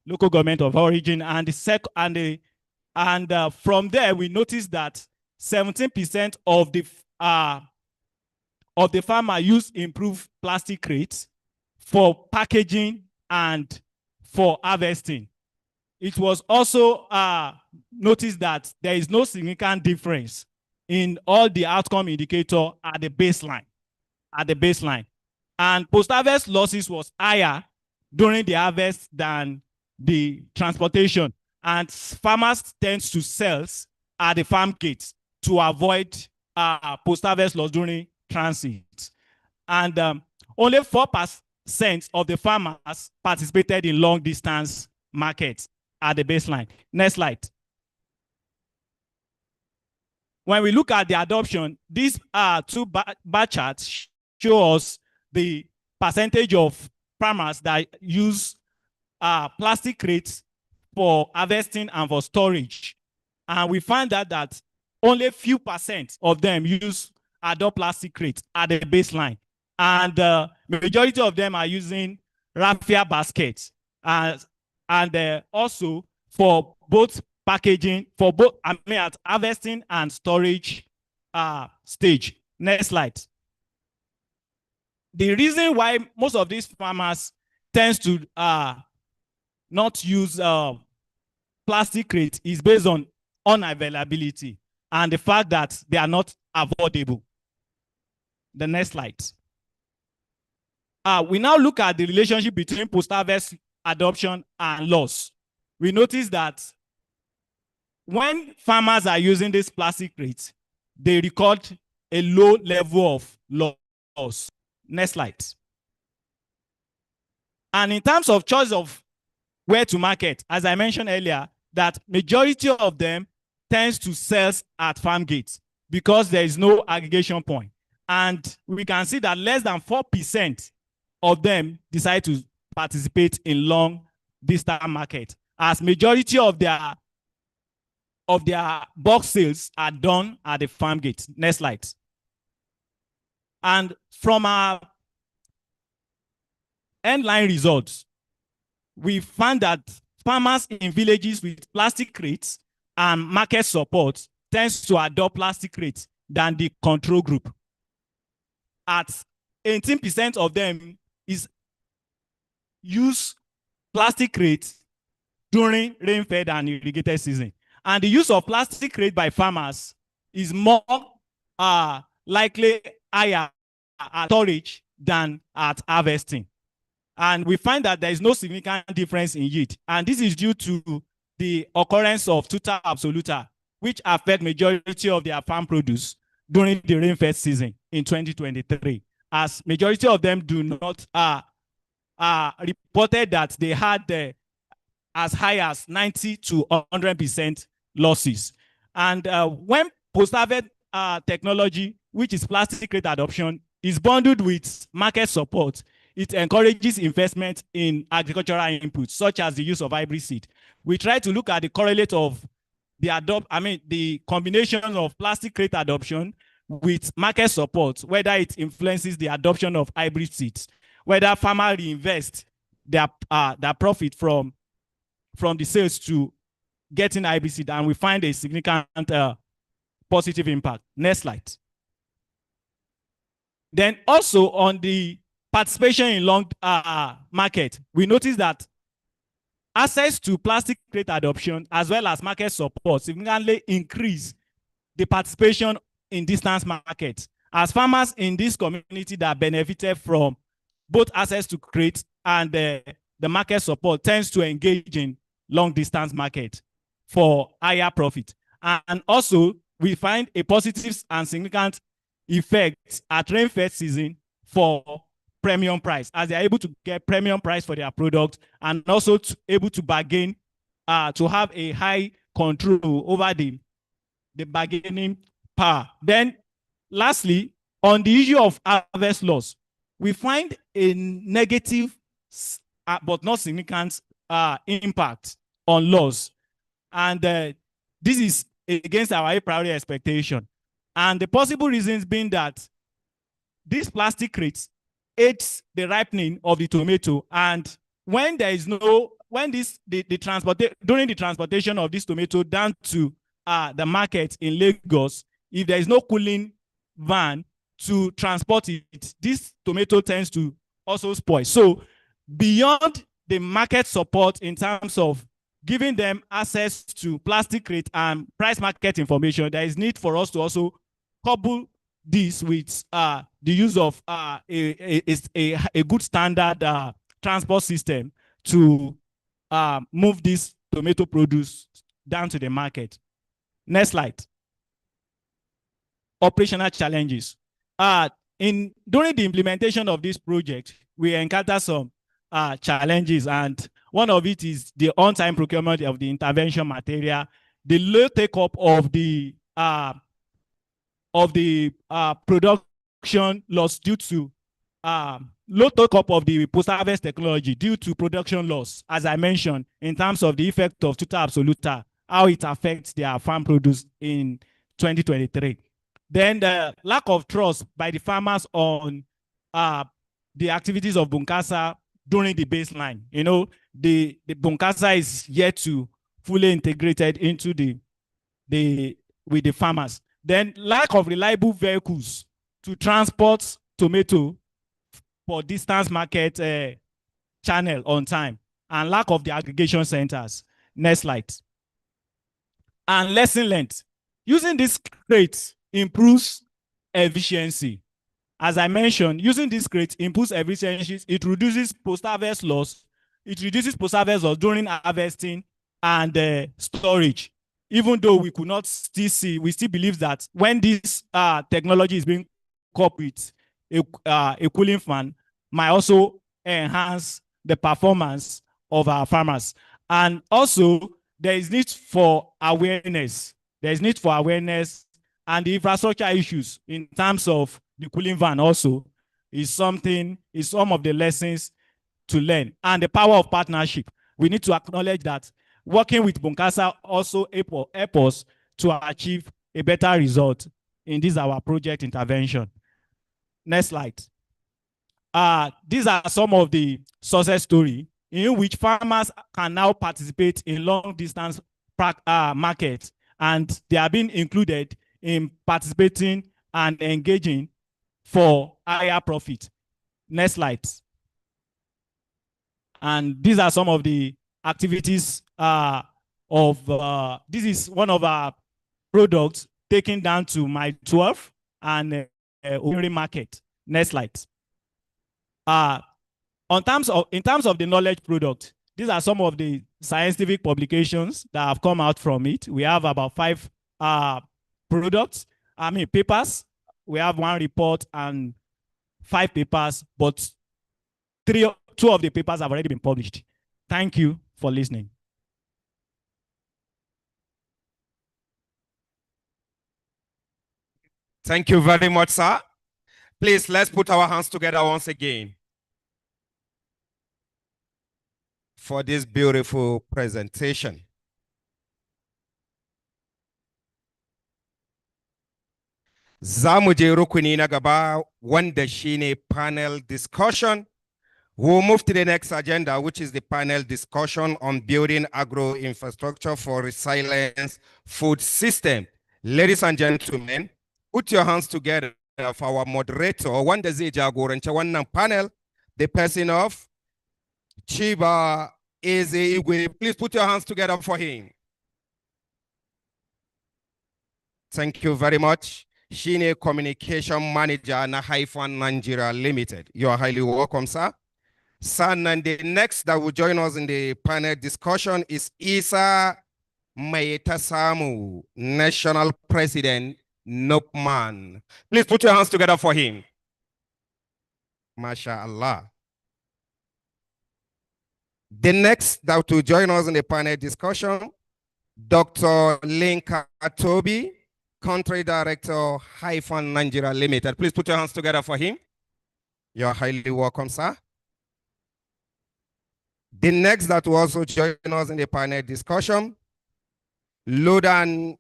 local government of origin. And from there, we noticed that 17% of the farmer use improved plastic crates for packaging and for harvesting. It was also noticed that there is no significant difference in all the outcome indicator at the baseline. And post-harvest losses was higher during the harvest than the transportation. And farmers tend to sell at the farm gates to avoid post-harvest loss during transit. And only 4% of the farmers participated in long-distance markets at the baseline. Next slide. When we look at the adoption, these two bar charts show us the percentage of farmers that use plastic crates for harvesting and for storage. And we find that only few percent of them adopt plastic crates at the baseline. And the majority of them are using raffia baskets. And also for both packaging, for both at harvesting and storage stage. Next slide. The reason why most of these farmers tends to not use plastic crates is based on unavailability and the fact that they are not affordable. The next slide. We now look at the relationship between post-harvest adoption and loss. We notice that when farmers are using these plastic crates, they record a low level of loss. Next slide. And in terms of choice of where to market, as I mentioned earlier, that majority of them tends to sell at farm gates because there is no aggregation point. And we can see that less than 4% of them decide to participate in long distance market, as majority of their bulk sales are done at the farm gate. Next slide. And from our end-line results, we found that farmers in villages with plastic crates and market support tends to adopt plastic crates than the control group. At 18% of them use plastic crates during rain-fed and irrigated season. And the use of plastic crate by farmers is more likely higher at storage than at harvesting. And we find that there is no significant difference in yield. And this is due to the occurrence of tuta absoluta, which affect majority of their farm produce during the rain-fed season in 2023, as majority of them do not reported that they had as high as 90 to 100% losses. And when post-harvest technology, which is plastic crate adoption, is bundled with market support, it encourages investment in agricultural inputs, such as the use of hybrid seed. We try to look at the correlate of the combination of plastic crate adoption with market support, whether it influences the adoption of hybrid seeds, whether farmers reinvest their profit from the sales to getting hybrid seed, and we find a significant positive impact. Next slide. Then also on the participation in long market, we notice that access to plastic crate adoption as well as market support significantly increase the participation in distance markets, as farmers in this community that benefited from both access to crates and the market support tends to engage in long distance market for higher profit. And also we find a positive and significant effect at rain-fed season for premium price, as they are able to get premium price for their product, and also able to bargain, to have a high control over the bargaining power. Then lastly, on the issue of harvest loss, we find a negative but not significant impact on loss. And this is against our high priority expectation. And the possible reasons being that these plastic crates aids the ripening of the tomato, and when there is no, when during the transportation of this tomato down to the market in Lagos, if there is no cooling van to transport it, this tomato tends to also spoil. So beyond the market support in terms of giving them access to plastic crate and price market information, there is need for us to also couple this with the use of a good standard transport system to move this tomato produce down to the market. Next slide. operational challenges. During the implementation of this project, we encounter some challenges, and one of it is the on-time procurement of the intervention material, the low take-up of the production loss due to low take-up of the post-harvest technology due to production loss, as I mentioned, in terms of the effect of tuta absoluta, how it affects their farm produce in 2023. Then the lack of trust by the farmers on the activities of Bunkasa during the baseline. You know, the Bunkasa is yet to fully integrated into with the farmers. Then lack of reliable vehicles to transport tomato for distance market channel on time, and lack of the aggregation centers. Next slide. And lesson learned. Using this crate improves efficiency. As I mentioned, using this crate improves efficiency. It reduces post-harvest loss. It reduces post-harvest loss during harvesting and storage. Even though we could not still see, we still believe that when this technology is being coupled with a cooling fan, might also enhance the performance of our farmers. And also, there is need for awareness. There is need for awareness, and the infrastructure issues in terms of the cooling van also is some of the lessons to learn. And the power of partnership. We need to acknowledge that working with Bunkasa also help us to achieve a better result in this our project intervention. Next slide. These are some of the success stories in which farmers can now participate in long distance markets, and they are being included in participating and engaging for higher profit. Next slide. And these are some of the activities this is one of our products taken down to my 12 and Emirate market. Next slide. In terms of the knowledge product, these are some of the scientific publications that have come out from it. We have about 5 papers. We have 1 report and 5 papers, but 2 of the papers have already been published. Thank you for listening. Thank you very much, sir. Please, let's put our hands together once again for this beautiful presentation. Za mu je rukuni na gaba wanda shine panel discussion. We'll move to the next agenda, which is the panel discussion on building agro infrastructure for resilient food system. Ladies and gentlemen, put your hands together for our moderator, wanda zai jagoranci wannan panel, the person of Chiba Eze Igwe. Please put your hands together for him. Thank you very much. Shine Communication Manager na Haifan Nigeria Limited. You are highly welcome, sir. And the next that will join us in the panel discussion is Isa Maetasamu, National President, Nopman. Please put your hands together for him. MashaAllah. The next that will join us in the panel discussion, Dr. Linka Toby, Country Director, Haifan Nigeria Limited. Please put your hands together for him. You're highly welcome, sir. The next that will also join us in the panel discussion, Lodan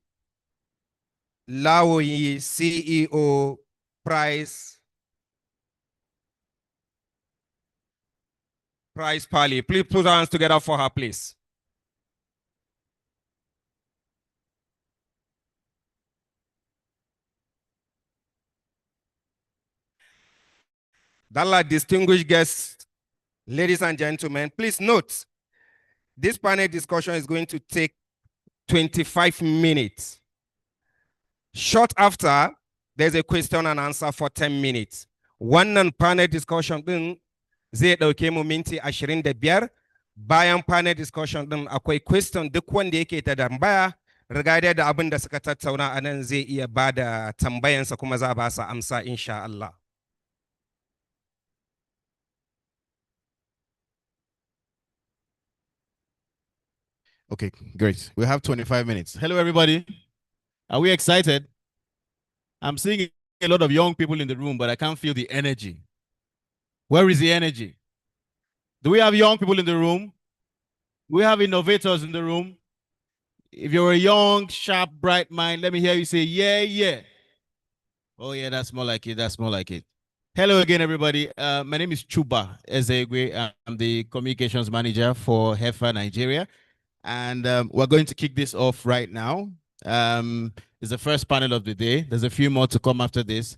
Laoyi, CEO, Price Pali. Please put your hands together for her, please. Dalla, distinguished guests, ladies and gentlemen, please note, this panel discussion is going to take 25 minutes. Short after, there's a question and answer for 10 minutes. One panel discussion din zai dauke mu minti 25. Bayan panel discussion din akwai question, duk wanda yake ta tambaya Regarding da abin da suka tattauna a nan zai iya ba da tambayansa kuma za a ba sa amsa insha Allah. Okay, great. We have 25 minutes. Hello, everybody. Are we excited? I'm seeing a lot of young people in the room, but I can't feel the energy. Where is the energy? Do we have young people in the room? We have innovators in the room. If you're a young, sharp, bright mind, let me hear you say, yeah, yeah. Oh, yeah, that's more like it. That's more like it. Hello again, everybody. My name is Chuba Ezegwe. I'm the communications manager for HEFA Nigeria. And we're going to kick this off right now. It's the first panel of the day. There's a few more to come after this.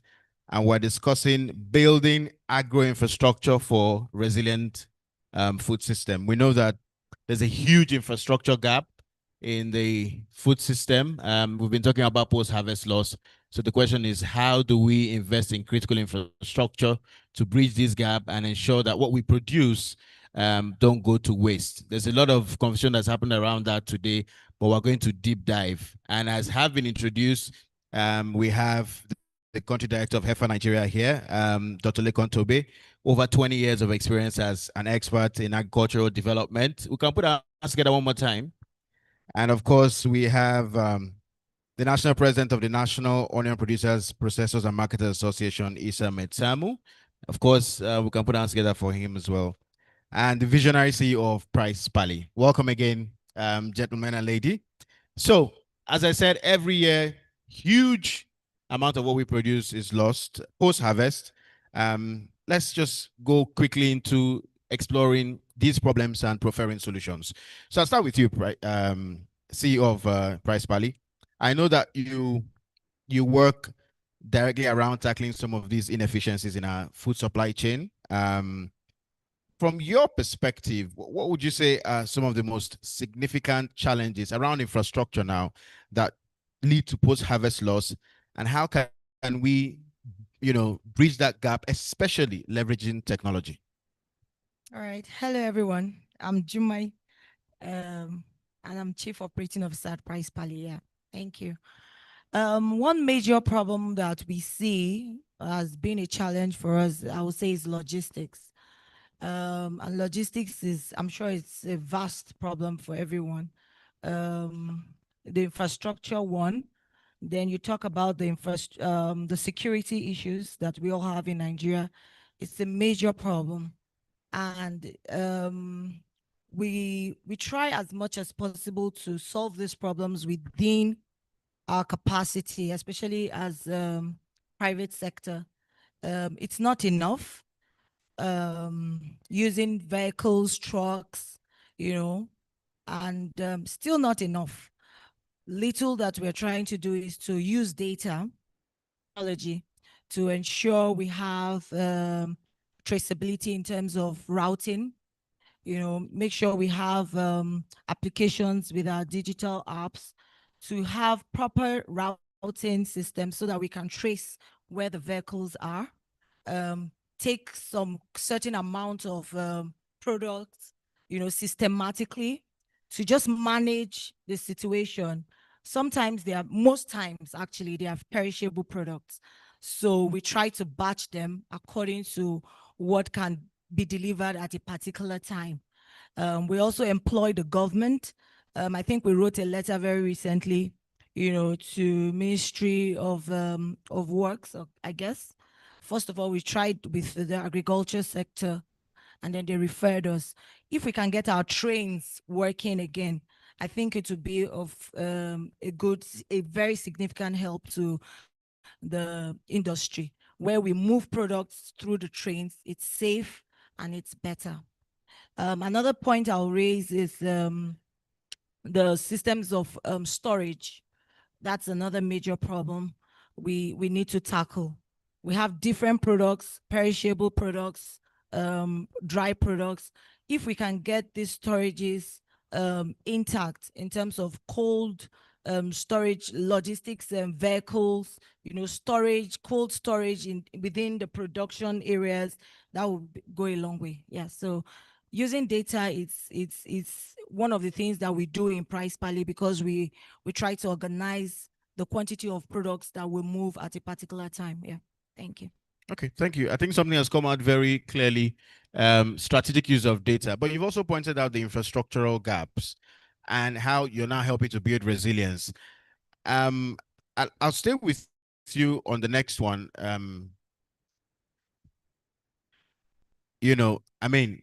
And we're discussing building agro infrastructure for resilient food system. We know that there's a huge infrastructure gap in the food system. We've been talking about post-harvest loss. So the question is, how do we invest in critical infrastructure to bridge this gap and ensure that what we produce don't go to waste? There's a lot of conversation that's happened around that today, but we're going to deep dive. And as have been introduced, we have the country director of HEFA Nigeria here, Dr. Lekon Tobe, over 20 years of experience as an expert in agricultural development. We can put our hands together one more time. And of course, we have the national president of the National Onion Producers, Processors and Marketers Association, Isa Metsamu. Of course, we can put our hands together for him as well. And the visionary CEO of Price Pali. Welcome again, gentlemen and lady. So, as I said, every year, huge amount of what we produce is lost post-harvest. Let's just go quickly into exploring these problems and preferring solutions. So I'll start with you, CEO of Price Pali. I know that you work directly around tackling some of these inefficiencies in our food supply chain. From your perspective, what would you say are some of the most significant challenges around infrastructure now that lead to post-harvest loss, and how can we, bridge that gap, especially leveraging technology? All right. Hello, everyone. I'm Jumai, and I'm Chief Operating Officer at Price Pali. Yeah, thank you. One major problem that we see has been a challenge for us, I would say, is logistics. And logistics is, I'm sure it's a vast problem for everyone. The infrastructure one, then you talk about the security issues that we all have in Nigeria. It's a major problem. And we try as much as possible to solve these problems within our capacity, especially as private sector. It's not enough. Using vehicles, trucks, and still not enough. Little that we're trying to do is to use data technology to ensure we have traceability in terms of routing, make sure we have applications with our digital apps to have proper routing systems so that we can trace where the vehicles are. Take some certain amount of products, systematically to just manage the situation. Sometimes most times actually, they have perishable products. So we try to batch them according to what can be delivered at a particular time. We also employ the government. I think we wrote a letter very recently, to Ministry of Works, I guess. First of all, we tried with the agriculture sector, and then they referred us. If we can get our trains working again, I think it would be of a very significant help to the industry, where we move products through the trains. It's safe and it's better. Another point I'll raise is the systems of storage. That's another major problem we need to tackle. We have different products, perishable products, dry products. If we can get these storages intact in terms of cold storage, logistics and vehicles, storage, cold storage within the production areas, that will go a long way. Yeah, so using data, it's one of the things that we do in Price Pally, because we try to organize the quantity of products that we move at a particular time. Yeah, thank you. Okay, thank you. I think something has come out very clearly, strategic use of data, but you've also pointed out the infrastructural gaps and how you're now helping to build resilience. I'll stay with you on the next one. You know, I mean,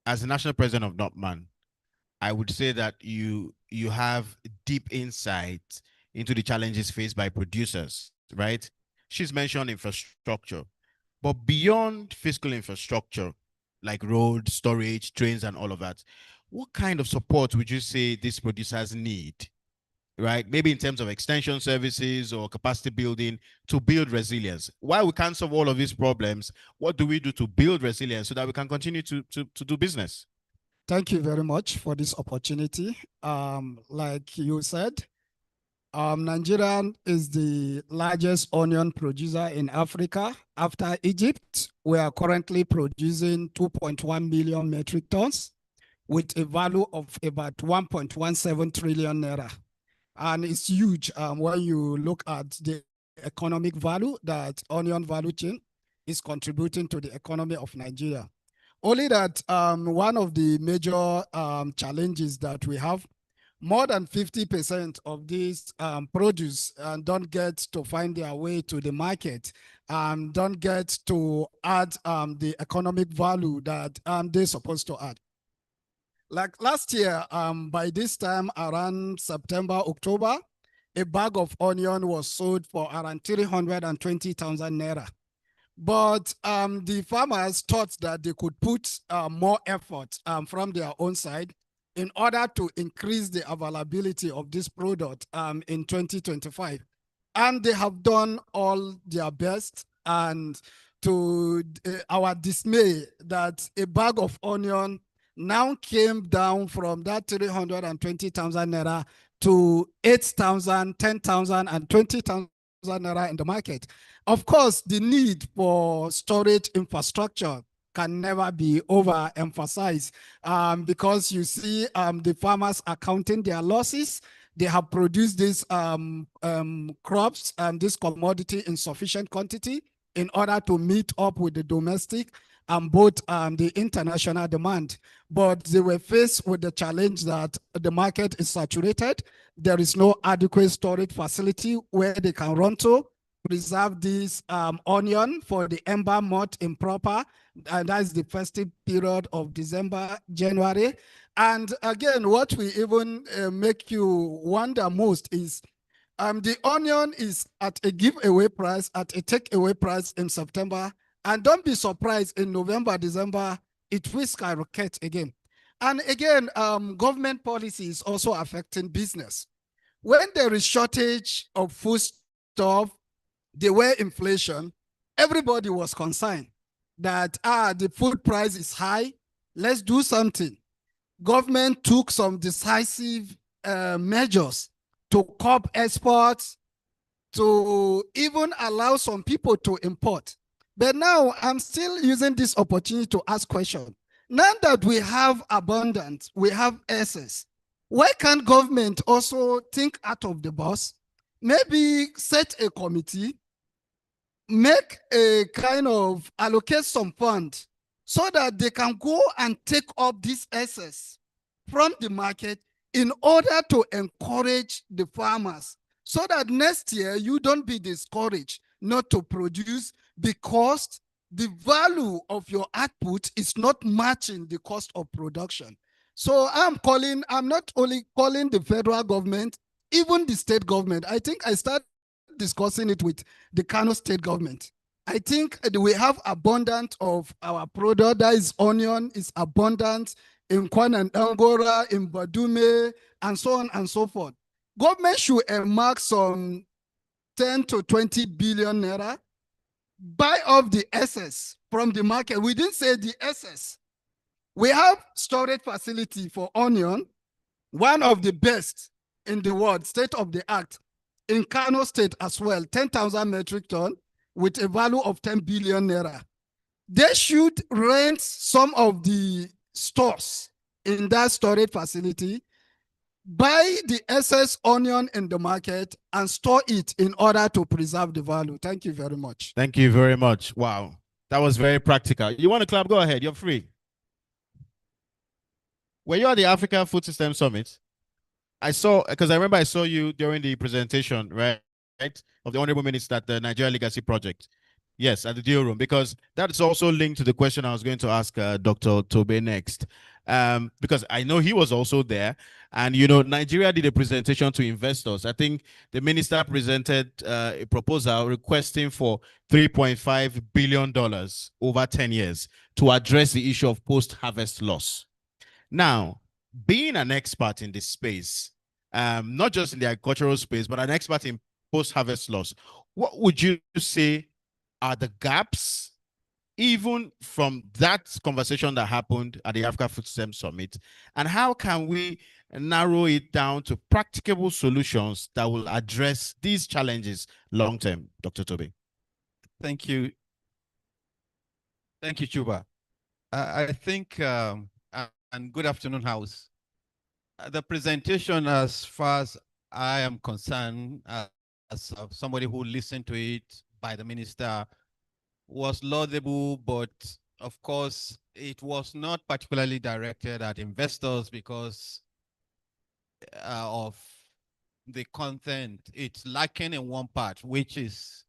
as the national president of NOPMAN, I would say that you have deep insight into the challenges faced by producers, right? She's mentioned infrastructure, but beyond fiscal infrastructure, like roads, storage, trains, and all of that, what kind of support would you say these producers need, right? Maybe in terms of extension services or capacity building to build resilience. While we can't solve all of these problems, what do we do to build resilience so that we can continue to do business? Thank you very much for this opportunity. Like you said, Nigeria is the largest onion producer in Africa. After Egypt, we are currently producing 2.1 million metric tons with a value of about 1.17 trillion naira. And it's huge when you look at the economic value that onion value chain is contributing to the economy of Nigeria. Only that one of the major challenges that we have, more than 50% of these produce don't get to find their way to the market, don't get to add the economic value that they're supposed to add. Like last year, by this time around September, October, a bag of onion was sold for around 320,000 naira. But the farmers thought that they could put more effort from their own side in order to increase the availability of this product in 2025. And they have done all their best, and to our dismay, that a bag of onion now came down from that 320,000 naira to 8,000, 10,000, and 20,000 naira in the market. Of course, the need for storage infrastructure can never be overemphasized because you see the farmers are counting their losses. They have produced these crops and this commodity in sufficient quantity in order to meet up with the domestic and both the international demand. But they were faced with the challenge that the market is saturated. There is no adequate storage facility where they can run to preserve this onion for the ember month in proper, and that's the festive period of December, January. And again, what we even make you wonder most is the onion is at a giveaway price, at a takeaway price in September, and don't be surprised in November, December, it will skyrocket again. And again, government policy is also affecting business. When there is shortage of food stuff, there were inflation, everybody was concerned that the food price is high, let's do something. Government took some decisive measures to curb exports, to even allow some people to import. But now I'm still using this opportunity to ask questions. Now that we have abundance, we have excess, why can't government also think out of the box? Maybe set a committee, make a kind of allocate some fund so that they can go and take up this excess from the market in order to encourage the farmers, so that next year you don't be discouraged not to produce because the value of your output is not matching the cost of production. So I'm not only calling the federal government, even the state government. I think I started discussing it with the Kano state government. I think we have abundance of our product, that is onion, is abundant in Kwan and Angora, in Badume, and so on and so forth. Government should earmark some 10 to 20 billion naira, buy off the excess from the market. We didn't say the excess. We have storage facility for onion, one of the best in the world, state of the art, in Kano state as well, 10,000 metric ton with a value of 10 billion naira. They should rent some of the stores in that storage facility, buy the excess onion in the market and store it in order to preserve the value. Thank you very much. Thank you very much. Wow. That was very practical. You want to clap? Go ahead. You're free. Were you at the African Food System Summit? I saw, because I remember I saw you during the presentation, right, of the Honorable Minister at the Nigeria Legacy Project. Yes, at the deal room, because that is also linked to the question I was going to ask Dr. Tobe next. Because I know he was also there. And, you know, Nigeria did a presentation to investors. I think the minister presented a proposal requesting for $3.5 billion over 10 years to address the issue of post-harvest loss. Now, being an expert in this space, not just in the agricultural space, but an expert in post-harvest loss, what would you say are the gaps, even from that conversation that happened at the Africa Food System Summit, and how can we narrow it down to practicable solutions that will address these challenges long-term, Dr. Tobe? Thank you. Thank you, Chuba. I think, and good afternoon, House. The presentation, as far as I am concerned, as somebody who listened to it by the minister, was laudable, but of course, it was not particularly directed at investors because of the content. It's lacking in one part, which is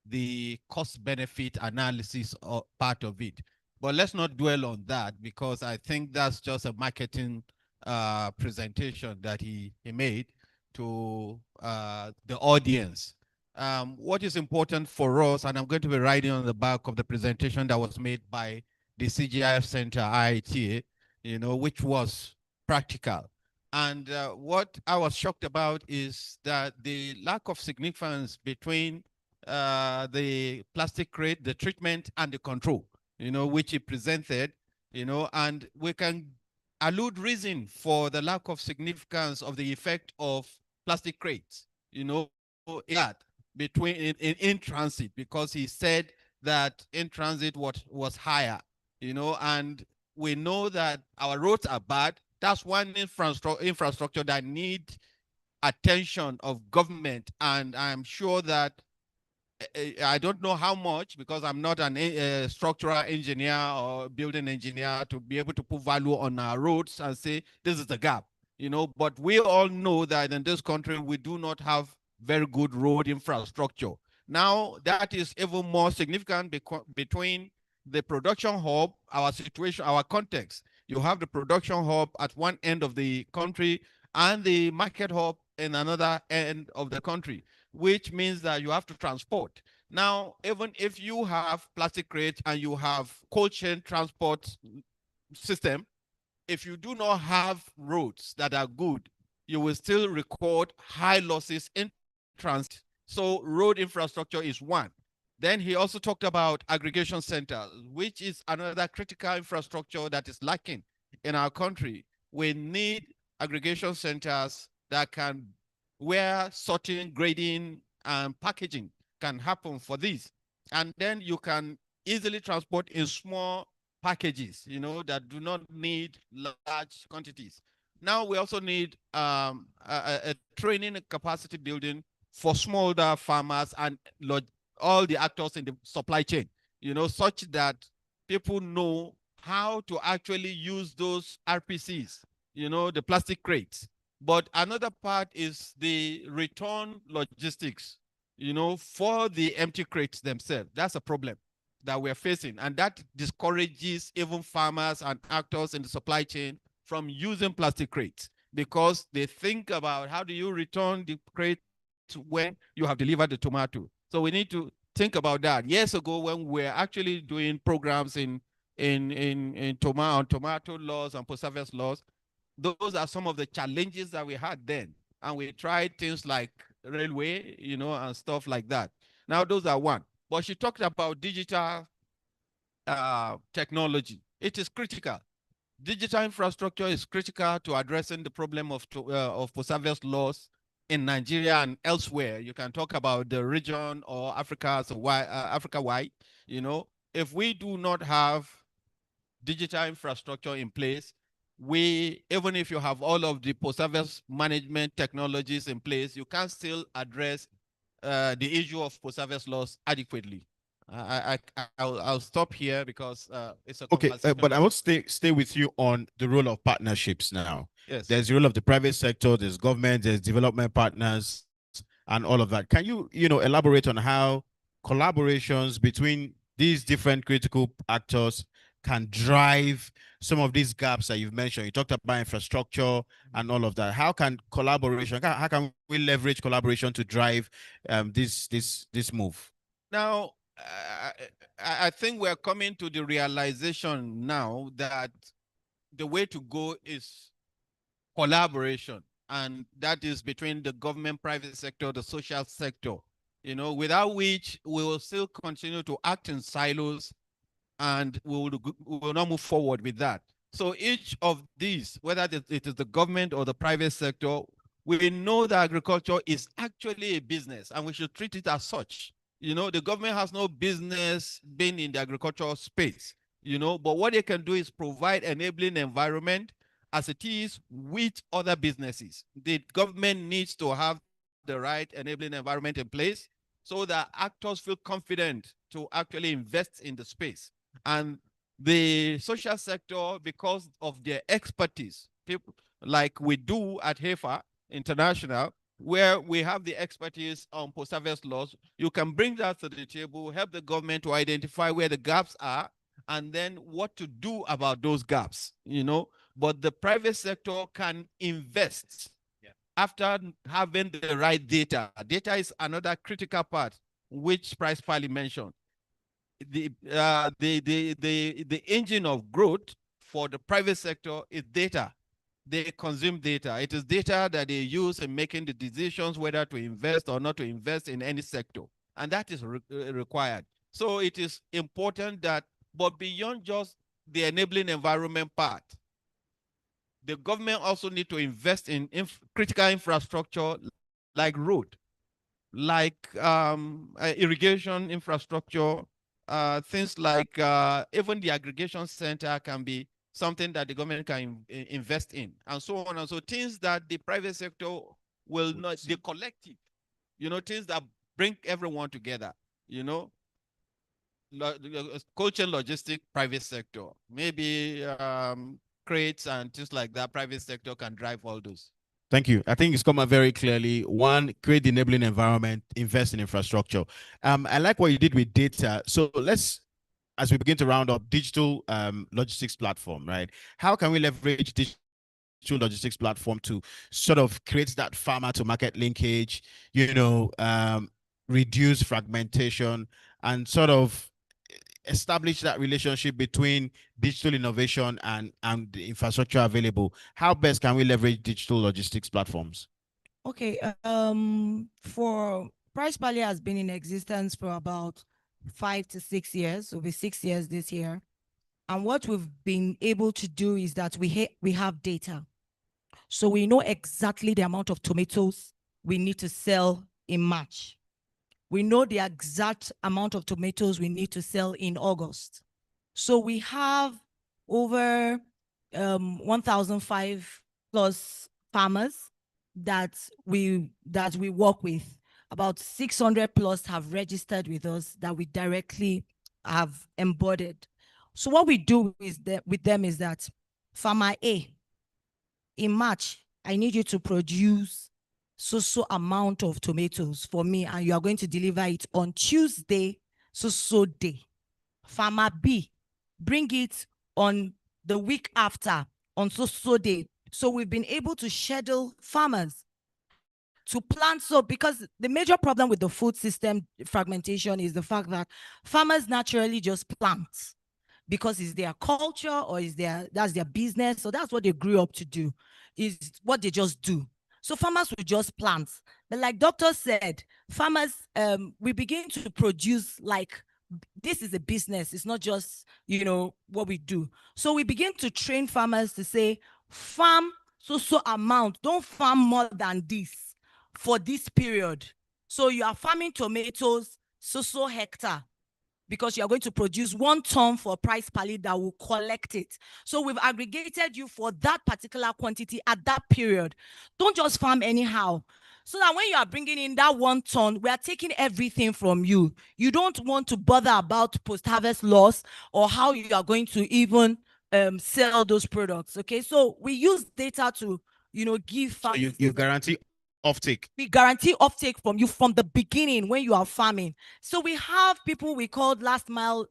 the cost-benefit analysis part of it. But let's not dwell on that because I think that's just a marketing presentation that he made to the audience. What is important for us, and I'm going to be writing on the back of the presentation that was made by the CGIF Center, IITA, you know, which was practical. And what I was shocked about is that the lack of significance between the plastic crate, the treatment, and the control, you know, which he presented, you know, and we can allude reason for the lack of significance of the effect of plastic crates, you know, that between in transit, because he said that in transit was higher, you know, and we know that our roads are bad. That's one infrastructure that need attention of government, and I'm sure that I don't know how much because I'm not an structural engineer or building engineer to be able to put value on our roads and say this is the gap, you know, but we all know that in this country we do not have very good road infrastructure. Now that is even more significant between the production hub, our situation, our context. You have the production hub at one end of the country and the market hub in another end of the country, which means that you have to transport. Now, even if you have plastic crates and you have cold chain transport system, if you do not have roads that are good, you will still record high losses in transit. So road infrastructure is one. Then he also talked about aggregation centers, which is another critical infrastructure that is lacking in our country. We need aggregation centers that can, where sorting, grading, and packaging can happen for this. And then you can easily transport in small packages, you know, that do not need large quantities. Now we also need a training and capacity building for smallholder farmers and all the actors in the supply chain, you know, such that people know how to actually use those RPCs, you know, the plastic crates. But another part is the return logistics, you know, for the empty crates themselves. That's a problem that we're facing. And that discourages even farmers and actors in the supply chain from using plastic crates because they think about how do you return the crate when you have delivered the tomato. So we need to think about that. Years ago, when we're actually doing programs on tomato laws and post-harvest laws, those are some of the challenges that we had then. And we tried things like railway, you know, and stuff like that. Now, those are one. But she talked about digital technology. It is critical. Digital infrastructure is critical to addressing the problem of post-harvest loss in Nigeria and elsewhere. You can talk about the region or Africa-wide, you know. If we do not have digital infrastructure in place, even if you have all of the post-harvest management technologies in place, you can still address the issue of post-harvest loss adequately. I'll stop here because it's a Okay, conversation. but I want to stay with you on the role of partnerships now. Yes. There's the role of the private sector, there's government, there's development partners, and all of that. Can you, elaborate on how collaborations between these different critical actors can drive some of these gaps that you've mentioned? You talked about infrastructure and all of that. How can collaboration, how can we leverage collaboration to drive this move? Now, I think we're coming to the realization now that the way to go is collaboration, and that is between the government, private sector, the social sector, without which we will still continue to act in silos and we will not move forward with that. So each of these, whether it is the government or the private sector, we know that agriculture is actually a business and we should treat it as such. The government has no business being in the agricultural space, but what they can do is provide enabling environment as it is with other businesses. The government needs to have the right enabling environment in place so that actors feel confident to actually invest in the space. And the social sector, because of their expertise, people like we do at HEFA International, where we have the expertise on post-harvest loss, you can bring that to the table, help the government to identify where the gaps are, and then what to do about those gaps, But the private sector can invest after having the right data. Data is another critical part, which Price Pally mentioned. The engine of growth for the private sector is data. They consume data. It is data that they use in making the decisions whether to invest or not to invest in any sector. And that is required. So it is important that, but beyond just the enabling environment part, the government also need to invest in critical infrastructure like road, like irrigation infrastructure, things like even the aggregation center can be something that the government can invest in, and so on and so things that the private sector will not, the collective, things that bring everyone together, cold chain logistic, private sector, maybe crates and things like that, private sector can drive all those. Thank you. I think it's come out very clearly. One, create the enabling environment, invest in infrastructure. I like what you did with data. So let's, as we begin to round up, digital logistics platform, right? How can we leverage digital logistics platform to sort of create that farmer to market linkage, reduce fragmentation, and sort of establish that relationship between digital innovation and the infrastructure available? How best can we leverage digital logistics platforms? Okay, for Price Pally has been in existence for about 5 to 6 years, it'll be 6 years this year. And what we've been able to do is that we have data. So we know exactly the amount of tomatoes we need to sell in March. We know the exact amount of tomatoes we need to sell in August. So we have over 1,005 plus farmers that we work with. About 600 plus have registered with us that we directly have embodied. So what we do is that with them is that farmer A, in March, I need you to produce so amount of tomatoes for me, and you are going to deliver it on Tuesday, so day. Farmer B, bring it on the week after, on so day. So we've been able to schedule farmers to plant. So because the major problem with the food system fragmentation is the fact that farmers naturally just plant because it's their culture or that's their business. So that's what they grew up to do, is what they just do. So farmers will just plant. But like Doctor said, farmers, we begin to produce like, this is a business. It's not just, what we do. So we begin to train farmers to say, farm so amount, don't farm more than this for this period. So you are farming tomatoes, so hectare. because you are going to produce 1 ton for price pally that will collect it. So we've aggregated you for that particular quantity at that period. Don't just farm anyhow. So that when you are bringing in that 1 ton, we are taking everything from you. You don't want to bother about post-harvest loss or how you are going to even sell those products. Okay, so we use data to, give farmers. So you guarantee offtake. We guarantee offtake from you from the beginning when you are farming. So we have people we call last mile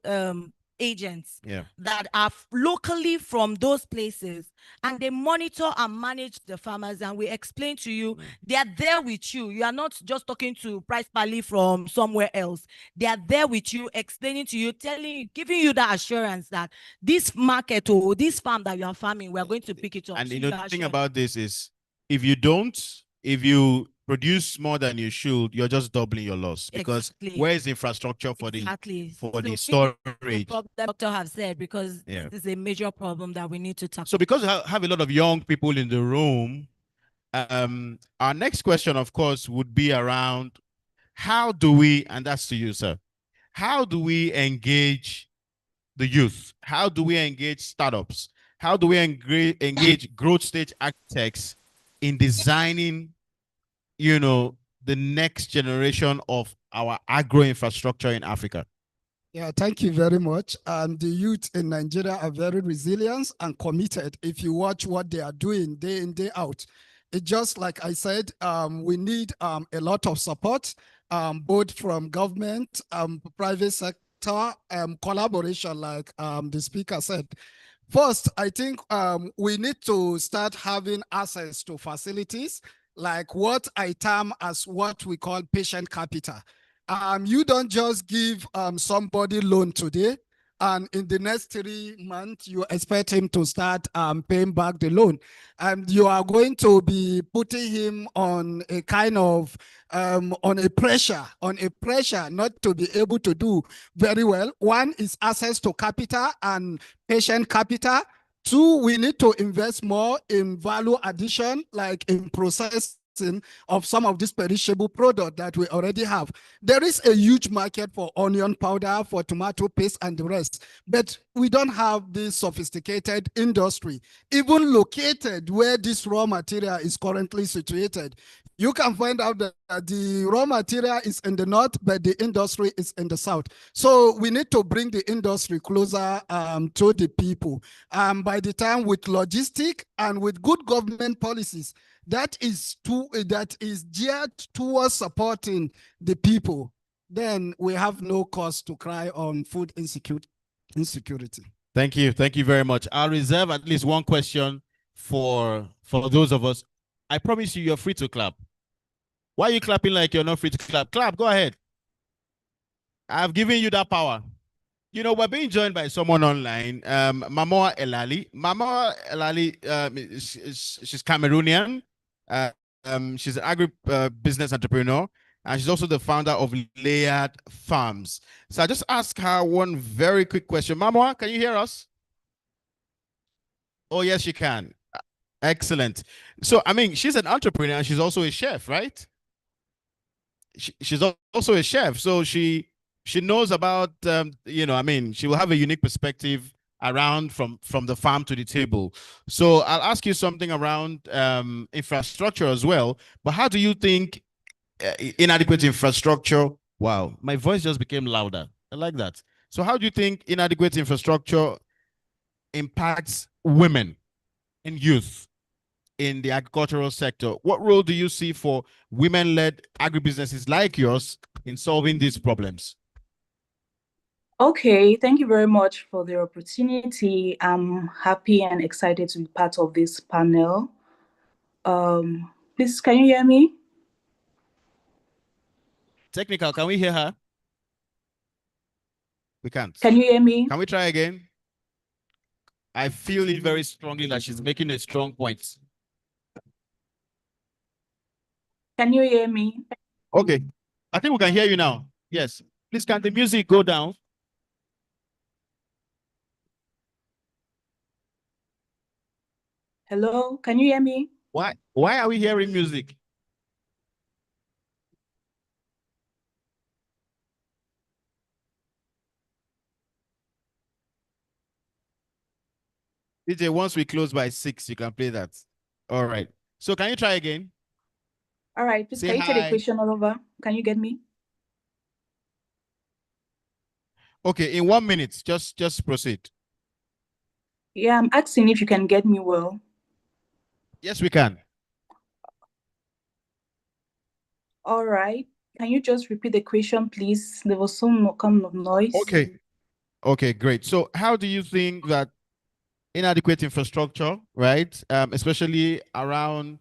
agents that are locally from those places, and they monitor and manage the farmers, and we explain to you, they are there with you. You are not just talking to Price Pally from somewhere else. They are there with you, explaining to you, telling you, giving you the assurance that this market or this farm that you are farming, we are going to pick it up. And so the thing about this is, if you produce more than you should, you're just doubling your loss, because where is infrastructure for the storage? The problem doctor have said, because this is a major problem that we need to tackle. So because we have a lot of young people in the room, our next question, of course, would be around how do we, and that's to you, sir, how do we engage the youth? How do we engage startups? How do we engage growth stage architects in designing, the next generation of our agro infrastructure in Africa? Yeah, thank you very much. And the youth in Nigeria are very resilient and committed. If you watch what they are doing day in, day out, it's just like I said, we need a lot of support, both from government, private sector, collaboration, like the speaker said. First, I think we need to start having access to facilities, like what I term as what we call patient capital. You don't just give somebody loan today, and in the next 3 months, you expect him to start paying back the loan. And you are going to be putting him on a kind of, on a pressure not to be able to do very well. One is access to capital and patient capital. 2, we need to invest more in value addition, like in processing of some of this perishable product that we already have. There is a huge market for onion powder, for tomato paste, and the rest, but we don't have this sophisticated industry, even located where this raw material is currently situated. You can find out that the raw material is in the north, but the industry is in the south. So we need to bring the industry closer to the people. By the time with logistic and with good government policies, that is geared towards supporting the people, then we have no cause to cry on food insecurity. Thank you. Thank you very much. I'll reserve at least one question for those of us. I promise you're free to clap. Why are you clapping like you're not free to clap? Clap, go ahead. I've given you that power. We're being joined by someone online, Mamoa Elali. Mamoa Elali, she's Cameroonian. She's an agri-business entrepreneur, and she's also the founder of Layered Farms. So I just ask her one very quick question. Mamoa, can you hear us? Oh, yes, she can. Excellent. So, she's an entrepreneur and she's also a chef, right? She's also a chef. So she knows about, she will have a unique perspective around from the farm to the table. So I'll ask you something around infrastructure as well. But how do you think inadequate infrastructure, wow, my voice just became louder. I like that. So how do you think inadequate infrastructure impacts women and youth in the agricultural sector? What role do you see for women-led agribusinesses like yours in solving these problems? Okay, thank you very much for the opportunity. I'm happy and excited to be part of this panel. Please, can you hear me? Technical, can we hear her? We can't. Can you hear me? Can we try again? I feel it very strongly that she's making a strong point. Can you hear me? Okay, I think we can hear you now. Yes. Please, can the music go down? Hello, can you hear me? Why are we hearing music? DJ, once we close by 6, you can play that. All right. So can you try again? All right, please, Say can you take the hi. question all over? Can you get me? Okay, in 1 minute, just proceed. Yeah, I'm asking if you can get me well. Yes, we can. All right. Can you just repeat the question, please? There was some kind of noise. Okay. Okay, great. So how do you think that inadequate infrastructure, right, especially around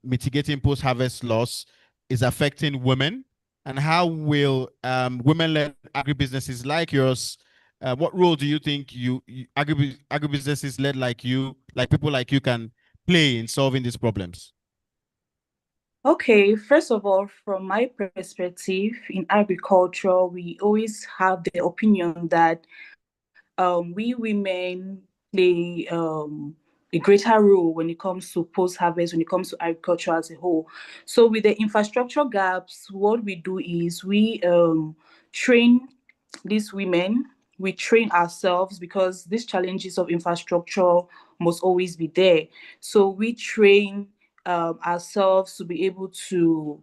mitigating post-harvest loss, is affecting women? And how will women-led agribusinesses like yours, what role do you think agribusinesses led like you, like people like you, can play in solving these problems? Okay, first of all, from my perspective in agriculture, we always have the opinion that we women play a greater role when it comes to post-harvest, when it comes to agriculture as a whole. So with the infrastructure gaps, what we do is we train these women, we train ourselves, because these challenges of infrastructure must always be there. So we train ourselves to be able to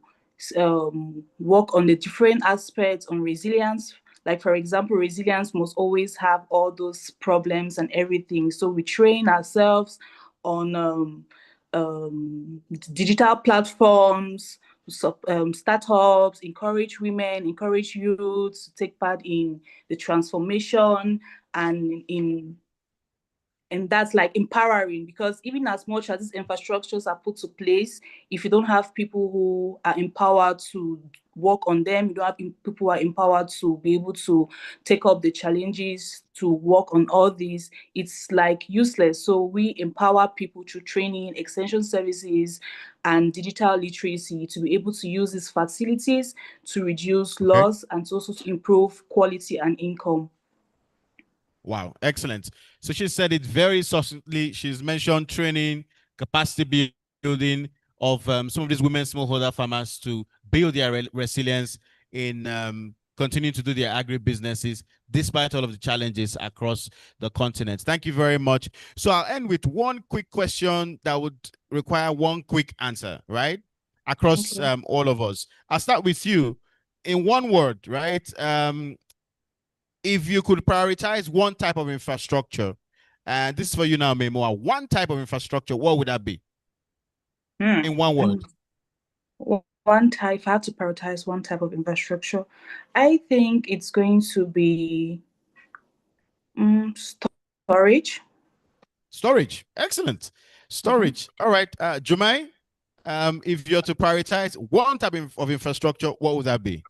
work on the different aspects on resilience. Like, for example, resilience must always have all those problems and everything. So we train ourselves on digital platforms, startups, encourage women, encourage youths to take part in the transformation, and that's like empowering, because even as much as these infrastructures are put to place, if you don't have people who are empowered to work on them, you don't have people who are empowered to be able to take up the challenges to work on all these, it's like useless. So we empower people through training, extension services, and digital literacy to be able to use these facilities to reduce loss and to also to improve quality and income. Wow, excellent. So she said it very succinctly. She's mentioned training, capacity building of some of these women smallholder farmers to build their resilience in continuing to do their agri-businesses despite all of the challenges across the continent. Thank you very much. So I'll end with one quick question that would require one quick answer, right? Across all of us. I'll start with you. In one word, right? If you could prioritize one type of infrastructure, and this is for you now, Memoa, one type of infrastructure, what would that be? In one word. One type, if I had to prioritize one type of infrastructure, I think it's going to be storage. Storage, excellent. Storage. All right, Jumai, if you're to prioritize one type of infrastructure, what would that be?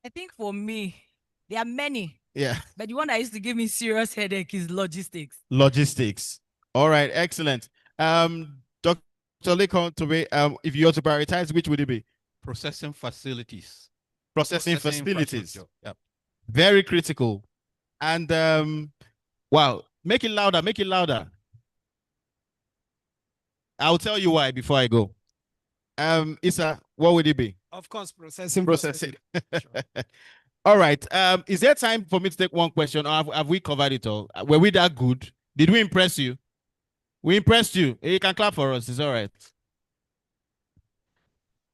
I think for me, there are many. Yeah. But the one that used to give me serious headache is logistics. Logistics. All right, excellent. Dr. Lekon, if you were to prioritize, which would it be? Processing facilities. Processing facilities. infrastructure. Yep. Very critical. And wow, make it louder, make it louder. I'll tell you why before I go. Issa, what would it be? Of course, processing. Processing. All right. Is there time for me to take one question, or have we covered it all? Were we that good? Did we impress you? We impressed you. You can clap for us. It's all right.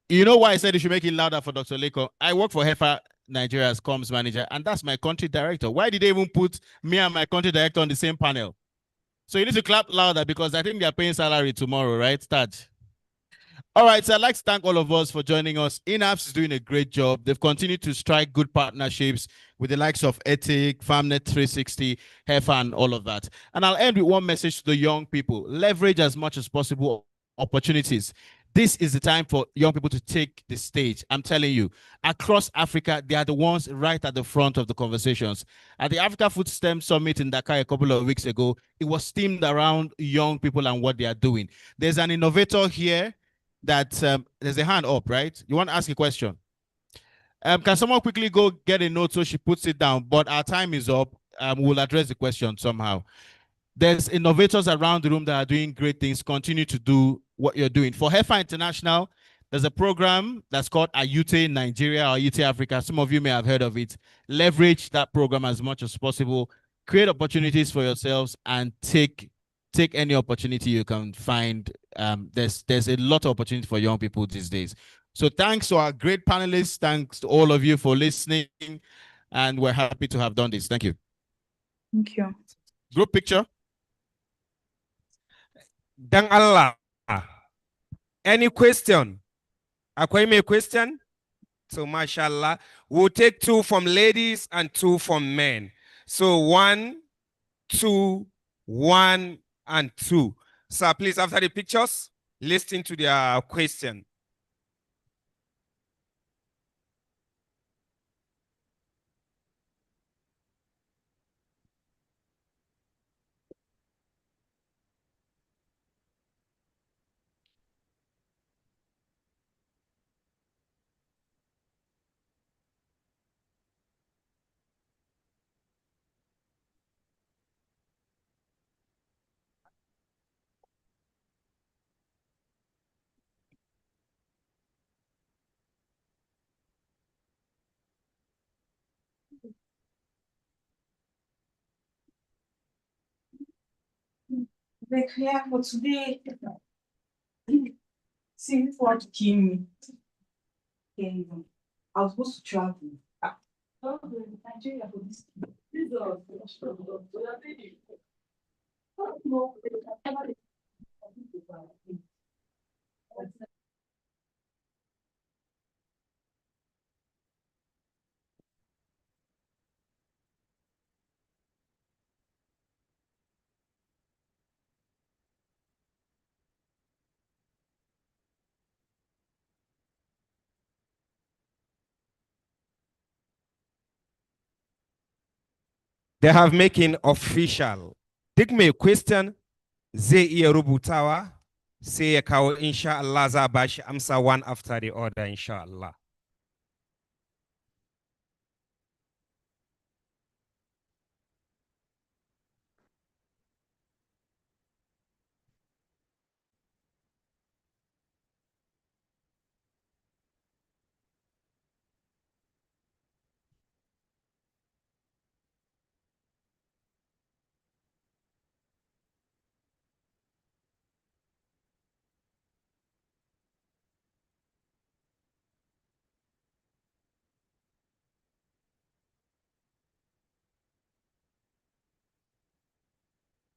You know why I said you should make it louder for Dr. Leko? I work for HEFA Nigeria as comms manager, and that's my country director. Why did they even put me and my country director on the same panel? So you need to clap louder because I think they're paying salary tomorrow, right, Taj? All right, so I'd like to thank all of us for joining us. INAPS is doing a great job. They've continued to strike good partnerships with the likes of Ethic, FarmNet 360, HEFA, and all of that. And I'll end with one message to the young people. Leverage as much as possible opportunities. This is the time for young people to take the stage. I'm telling you, across Africa, they are the ones right at the front of the conversations. At the Africa Food STEM Summit in Dakar a couple of weeks ago, it was themed around young people and what they are doing. There's an innovator here that there's a hand up, right? You want to ask a question? Can someone quickly go get a note so she puts it down? But our time is up. We'll address the question somehow. There's innovators around the room that are doing great things. Continue to do what you're doing. For HEFA International, there's a program that's called Ayute Nigeria or Ayute Africa. Some of you may have heard of it. Leverage that program as much as possible. Create opportunities for yourselves and take take any opportunity you can find. There's a lot of opportunity for young people these days. So thanks to our great panelists. Thanks to all of you for listening. And we're happy to have done this. Thank you. Thank you. Group picture. Dan Allah. Any question? Akwai me question? So mashallah, we'll take 2 from ladies and 2 from men. So 1, 2, 1, and 2. Sir, please, after the pictures, listen to their question. Like, yeah, for today, see, want to kill me. Okay, I was supposed to travel. Nigeria for this. They have making official. Duk mai question zai iya rubutawa sai ya kawo insha Allah za a bashi amsa one after the other insha Allah.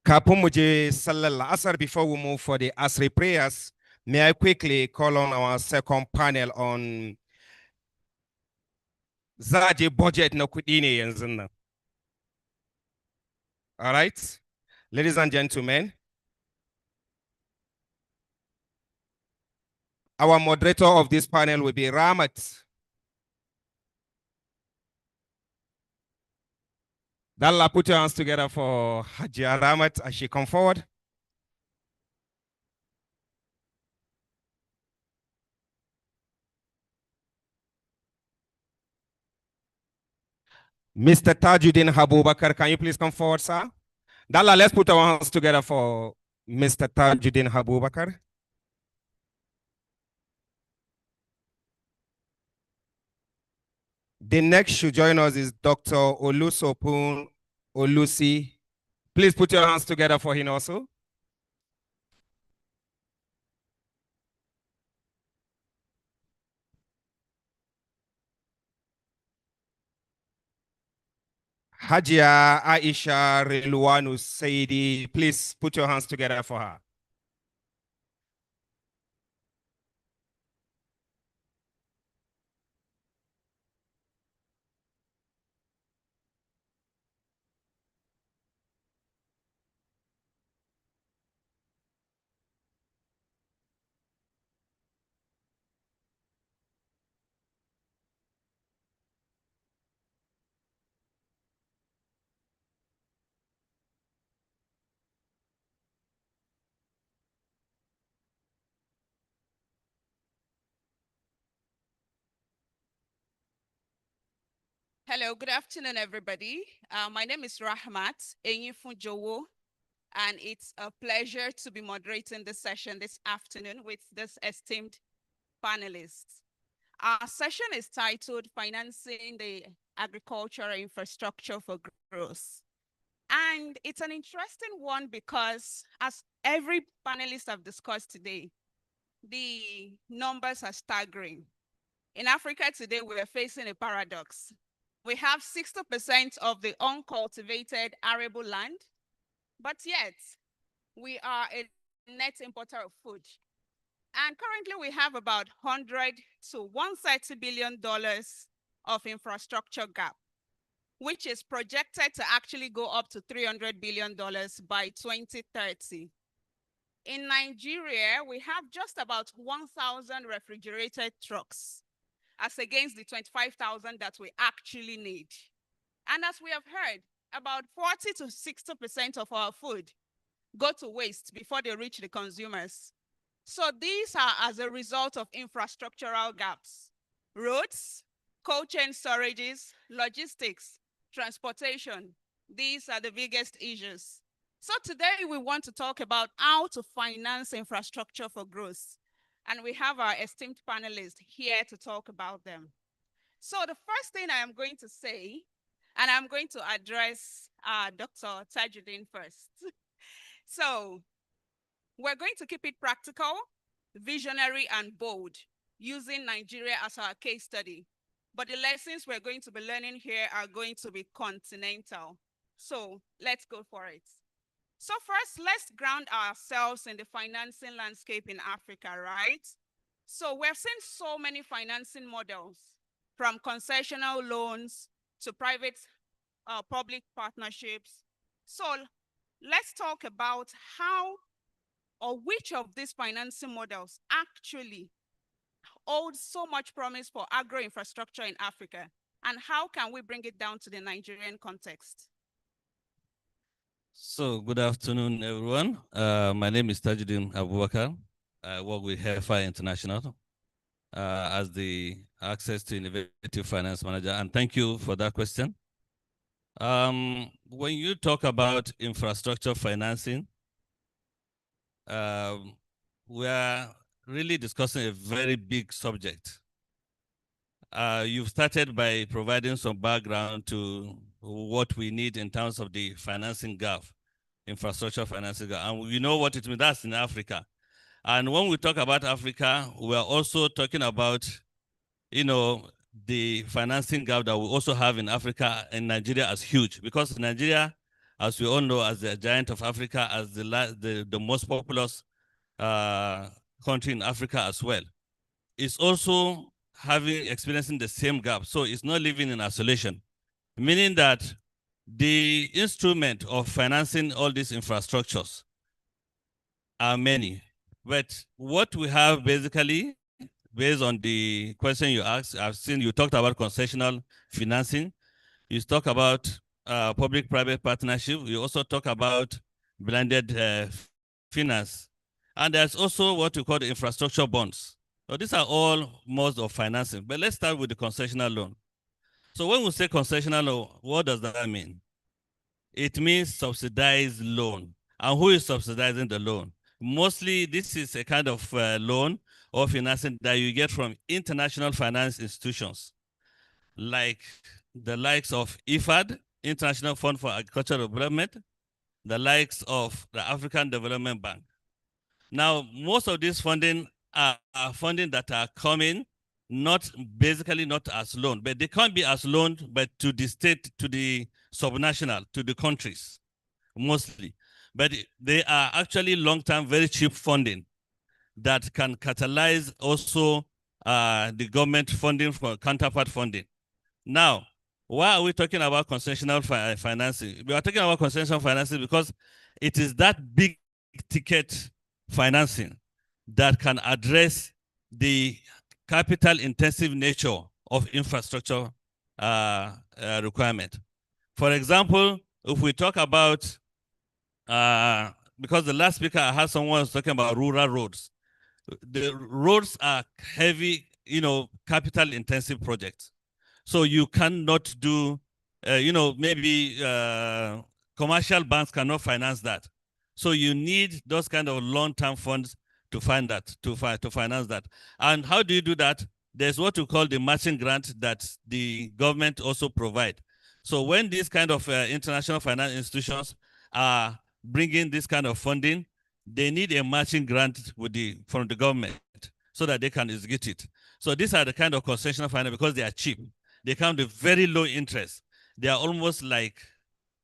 Kafin mu je sallar la'asar, before we move for the Asri prayers, may I quickly call on our second panel on zaje budget na kuɗi ne yanzu nan. All right, ladies and gentlemen, our moderator of this panel will be Ramat. Dalla, put your hands together for Hajia Ramat as she come forward. Mr. Tajuddin Habubakar, can you please come forward, sir? Dalla, let's put our hands together for Mr. Tajuddin Habubakar. The next should join us is Dr. Olusopun Olusi. Please put your hands together for him also. Hajia Aisha Rilwanu Saidi, please put your hands together for her. Hello, good afternoon, everybody. My name is Rahmat Enyifunjowo, and it's a pleasure to be moderating this session this afternoon with this esteemed panelists. Our session is titled Financing the Agricultural Infrastructure for Growth. And it's an interesting one because, as every panelist have discussed today, the numbers are staggering. In Africa today, we are facing a paradox. We have 60% of the uncultivated arable land, but yet we are a net importer of food. And currently we have about $100 to $130 billion of infrastructure gap, which is projected to actually go up to $300 billion by 2030. In Nigeria, we have just about 1,000 refrigerated trucks, as against the 25,000 that we actually need. And as we have heard, about 40 to 60% of our food go to waste before they reach the consumers. So these are as a result of infrastructural gaps: roads, cold chain storages, logistics, transportation. These are the biggest issues. So today we want to talk about how to finance infrastructure for growth. And we have our esteemed panelists here to talk about them. So the first thing I am going to say, and I'm going to address Dr. Tajuddin first. So we're going to keep it practical, visionary, and bold, using Nigeria as our case study. But the lessons we're going to be learning here are going to be continental. So let's go for it. So first, let's ground ourselves in the financing landscape in Africa, right? So we've seen so many financing models, from concessional loans to private public partnerships. So let's talk about how or which of these financing models actually holds so much promise for agro infrastructure in Africa, and how can we bring it down to the Nigerian context? So good afternoon, everyone. My name is Tajuddin Abubakar. I work with Hairfire International as the Access to Innovative Finance Manager, and thank you for that question. When you talk about infrastructure financing, we are really discussing a very big subject. You've started by providing some background to what we need in terms of the financing gap, infrastructure financing gap, and we know what it means. That's in Africa. And when we talk about Africa, we are also talking about, the financing gap that we also have in Africa and Nigeria as huge, because Nigeria, as we all know, as the giant of Africa, as the most populous country in Africa as well, is also experiencing the same gap. So it's not living in isolation, meaning that the instrument of financing all these infrastructures are many. But what we have basically, based on the question you asked, I've seen you talked about concessional financing. You talk about public-private partnership. You also talk about blended finance. And there's also what we call the infrastructure bonds. So these are all modes of financing. But let's start with the concessional loan. So when we say concessional loan, what does that mean? It means subsidized loan. And who is subsidizing the loan? Mostly, this is a kind of loan or financing that you get from international finance institutions, like the likes of IFAD, International Fund for Agricultural Development, the likes of the African Development Bank. Now, most of this funding are funding that are coming basically not as loan, but they can't be as loan, but to the state, to the subnational, to the countries, mostly. But they are actually long-term, very cheap funding that can catalyze also the government funding for counterpart funding. Now, why are we talking about concessional financing? We are talking about concessional financing because it is that big ticket financing that can address the capital intensive nature of infrastructure requirement. For example, if we talk about, because the last speaker I had someone was talking about rural roads. The roads are heavy, capital intensive projects. So you cannot do, maybe commercial banks cannot finance that. So you need those kind of long-term funds to fund that, to finance that. And how do you do that? There's what we call the matching grant that the government also provide. So when these kind of international finance institutions are bringing this kind of funding, they need a matching grant from the government so that they can execute it. So these are the kind of concessional finance because they are cheap. They come with very low interest. They are almost like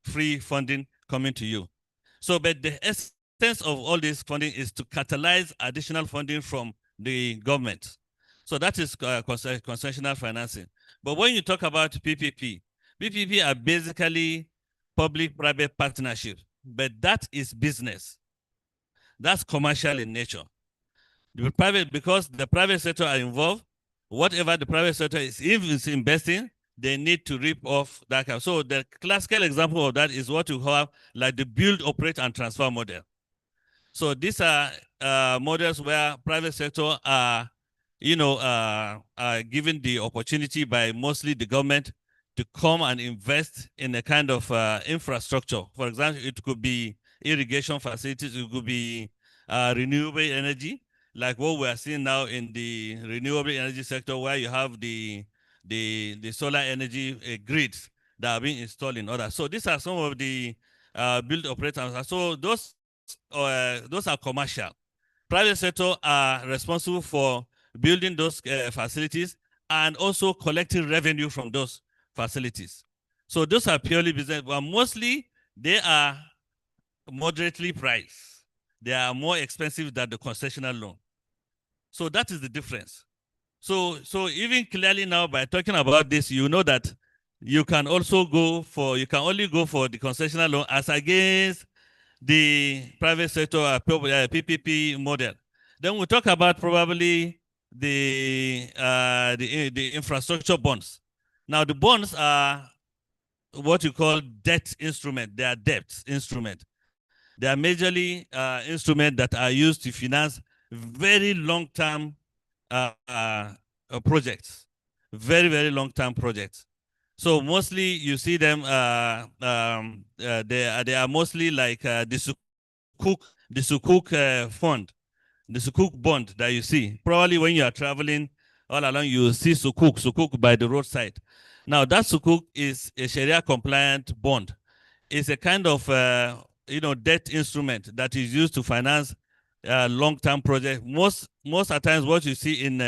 free funding coming to you. So, but the essence of all this funding is to catalyze additional funding from the government. So that is concessional financing. But when you talk about PPP are basically public-private partnerships, but that is business. That's commercial in nature. Because the private sector are involved, whatever the private sector is investing, they need to rip off that. So the classical example of that is what you have like the build, operate, and transfer model. So these are models where private sector are, are given the opportunity by mostly the government to come and invest in a kind of infrastructure. For example, it could be irrigation facilities, it could be renewable energy, like what we are seeing now in the renewable energy sector, where you have the solar energy grids that are being installed in others. So these are some of the build operators. So those are commercial. Private sector are responsible for building those facilities and also collecting revenue from those facilities. So those are purely business, but mostly they are moderately priced. They are more expensive than the concessional loan. So that is the difference. So even clearly now by talking about this, you know that you can also you can only go for the concessional loan as against the private sector PPP model. Then we talk about probably the infrastructure bonds. Now the bonds are what you call debt instrument. They are debt instrument. They are majorly instruments that are used to finance very long-term projects, very, very long-term projects. So mostly you see them, they are mostly like the Sukuk fund, the Sukuk bond that you see. Probably when you are traveling all along, you will see Sukuk by the roadside. Now that Sukuk is a Sharia compliant bond. It's a kind of debt instrument that is used to finance long-term projects. Most of the times what you see in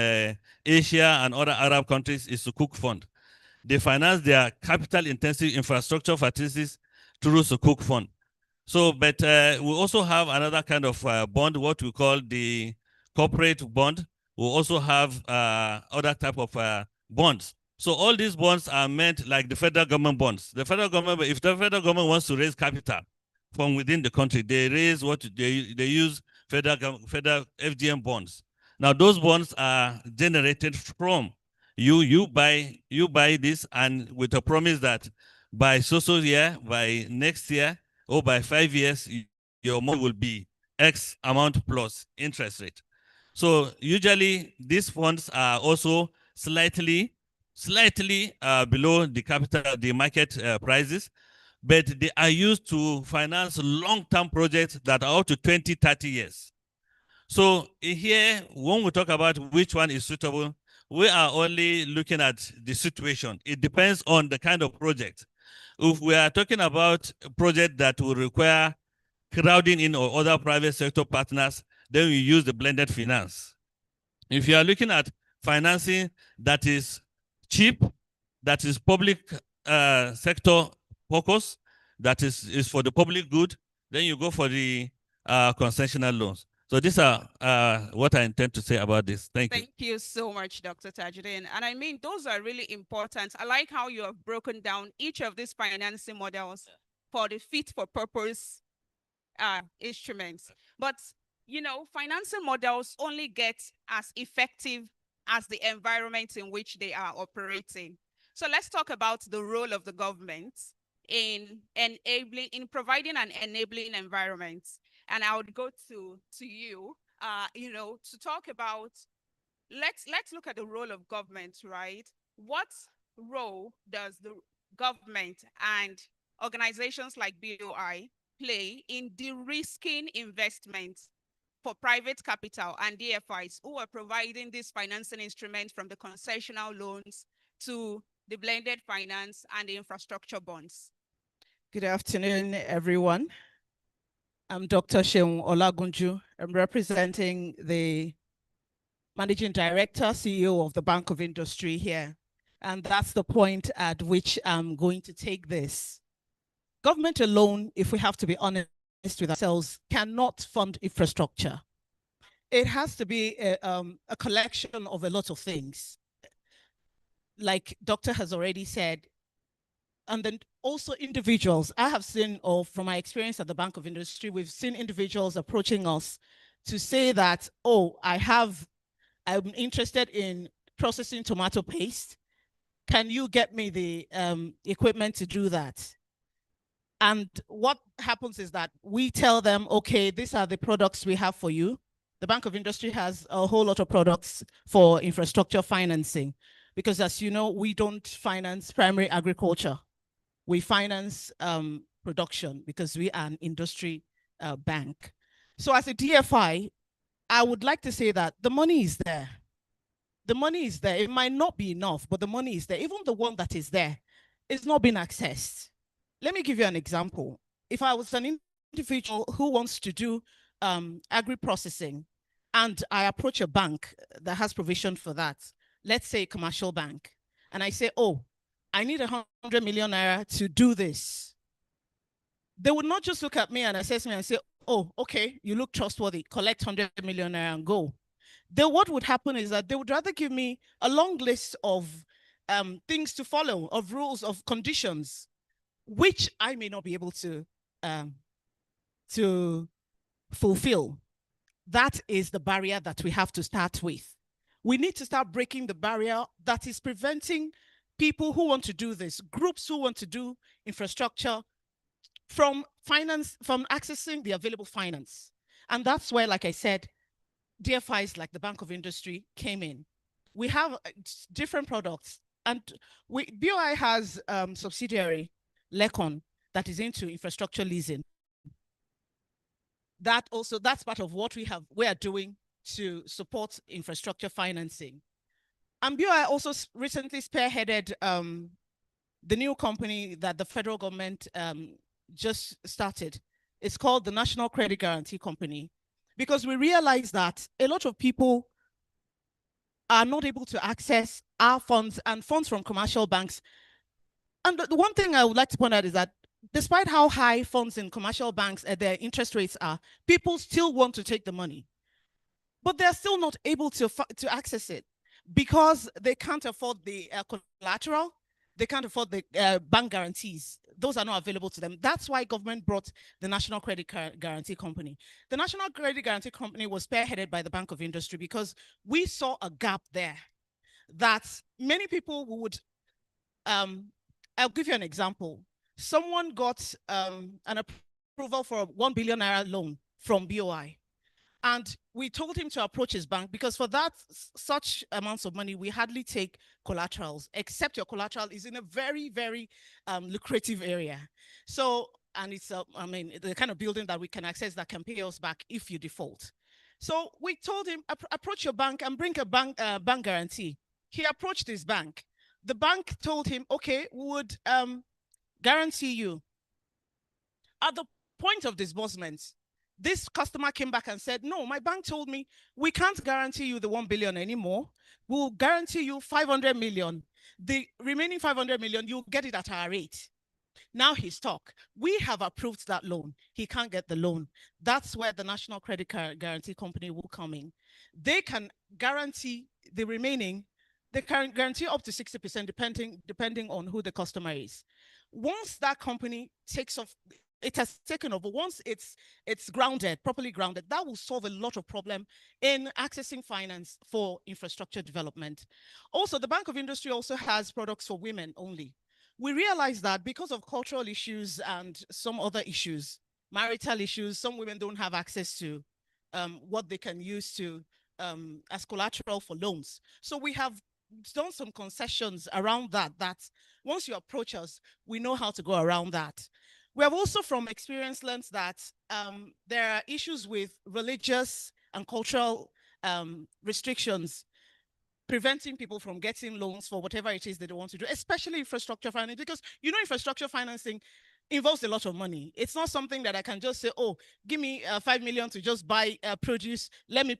Asia and other Arab countries is Sukuk fund. They finance their capital-intensive infrastructure facilities through Sukuk fund. So, but we also have another kind of bond, what we call the corporate bond. We also have other type of bonds. So all these bonds are meant like the federal government bonds. The federal government, if the federal government wants to raise capital from within the country, they raise they use federal FGM bonds. Now those bonds are generated from you buy this, and with a promise that by so year, by next year, or by 5 years, your money will be X amount plus interest rate. So usually these funds are also slightly below the market prices, but they are used to finance long-term projects that are up to 20, 30 years. So here, when we talk about which one is suitable, we are only looking at the situation. It depends on the kind of project. If we are talking about a project that will require crowding in or other private sector partners, then we use the blended finance. If you are looking at financing that is cheap, that is public sector focus, that is for the public good, then you go for the concessional loans. So these are what I intend to say about this. Thank you. Thank you so much, Dr. Tajuddin. And I mean, those are really important. I like how you have broken down each of these financing models for the fit for purpose instruments. But, you know, financing models only get as effective as the environment in which they are operating. So let's talk about the role of the government in providing an enabling environment. And I would go to you, to talk about, let's look at the role of government, right? What role does the government and organizations like BOI play in de-risking investments for private capital and DFIs who are providing these financing instruments from the concessional loans to the blended finance, and the infrastructure bonds. Good afternoon, everyone. I'm Dr. Sheung Olagunju. I'm representing the Managing Director, CEO of the Bank of Industry here. And that's the point at which I'm going to take this. Government alone, if we have to be honest with ourselves, cannot fund infrastructure. It has to be a collection of a lot of things. Like Doctor has already said, and then also individuals. I have seen, or from my experience at the Bank of Industry, we've seen individuals approaching us to say that, oh, I'm interested in processing tomato paste. Can you get me the equipment to do that? And what happens is that we tell them, okay, these are the products we have for you. The Bank of Industry has a whole lot of products for infrastructure financing, because as you know, we don't finance primary agriculture. We finance production because we are an industry bank. So as a DFI, I would like to say that the money is there. The money is there. It might not be enough, but the money is there. Even the one that is there is not being accessed. Let me give you an example. If I was an individual who wants to do agri-processing and I approach a bank that has provision for that, let's say a commercial bank, and I say, oh, I need 100 million naira to do this. They would not just look at me and assess me and say, oh, okay, you look trustworthy, collect 100 million naira and go. Then what would happen is that they would rather give me a long list of things to follow, of rules, of conditions, which I may not be able to fulfill. That is the barrier that we have to start with. We need to start breaking the barrier that is preventing people who want to do this, groups who want to do infrastructure, from accessing the available finance. And that's where, like I said, DFIs like the Bank of Industry came in. We have different products, and BOI has subsidiary, Lecon, that is into infrastructure leasing. That's part of what we are doing to support infrastructure financing. And BOI also recently spearheaded the new company that the federal government just started. It's called the National Credit Guarantee Company, because we realize that a lot of people are not able to access our funds and funds from commercial banks. And the one thing I would like to point out is that despite how high funds in commercial banks and their interest rates are, people still want to take the money, but they're still not able to access it because they can't afford the collateral. They can't afford the bank guarantees. Those are not available to them. That's why government brought the National Credit Guarantee Company. The National Credit Guarantee Company was spearheaded by the Bank of Industry because we saw a gap there that many people would, I'll give you an example. Someone got an approval for a 1 billion naira loan from BOI. And we told him to approach his bank because for such amounts of money, we hardly take collaterals, except your collateral is in a very, very lucrative area. So, and it's, the kind of building that we can access that can pay us back if you default. So we told him, approach your bank and bring a bank guarantee. He approached his bank. The bank told him, okay, we would guarantee you. At the point of disbursement, this customer came back and said, no, my bank told me we can't guarantee you the 1 billion anymore. We'll guarantee you 500 million. The remaining 500 million, you'll get it at our rate. Now he's stuck. We have approved that loan. He can't get the loan. That's where the National Credit Guarantee Company will come in. They can guarantee the remaining. They can guarantee up to 60% depending on who the customer is. Once that company takes off, it has taken over. Once it's grounded, properly grounded, that will solve a lot of problem in accessing finance for infrastructure development. Also, the Bank of Industry also has products for women only. We realize that because of cultural issues and some other issues, marital issues, some women don't have access to what they can use to as collateral for loans. So we have done some concessions around that once you approach us, we know how to go around that. We have also from experience learned that there are issues with religious and cultural restrictions. preventing people from getting loans for whatever it is that they want to do, especially infrastructure finance, because you know infrastructure financing involves a lot of money. It's not something that I can just say, oh, give me 5 million to just buy produce, let me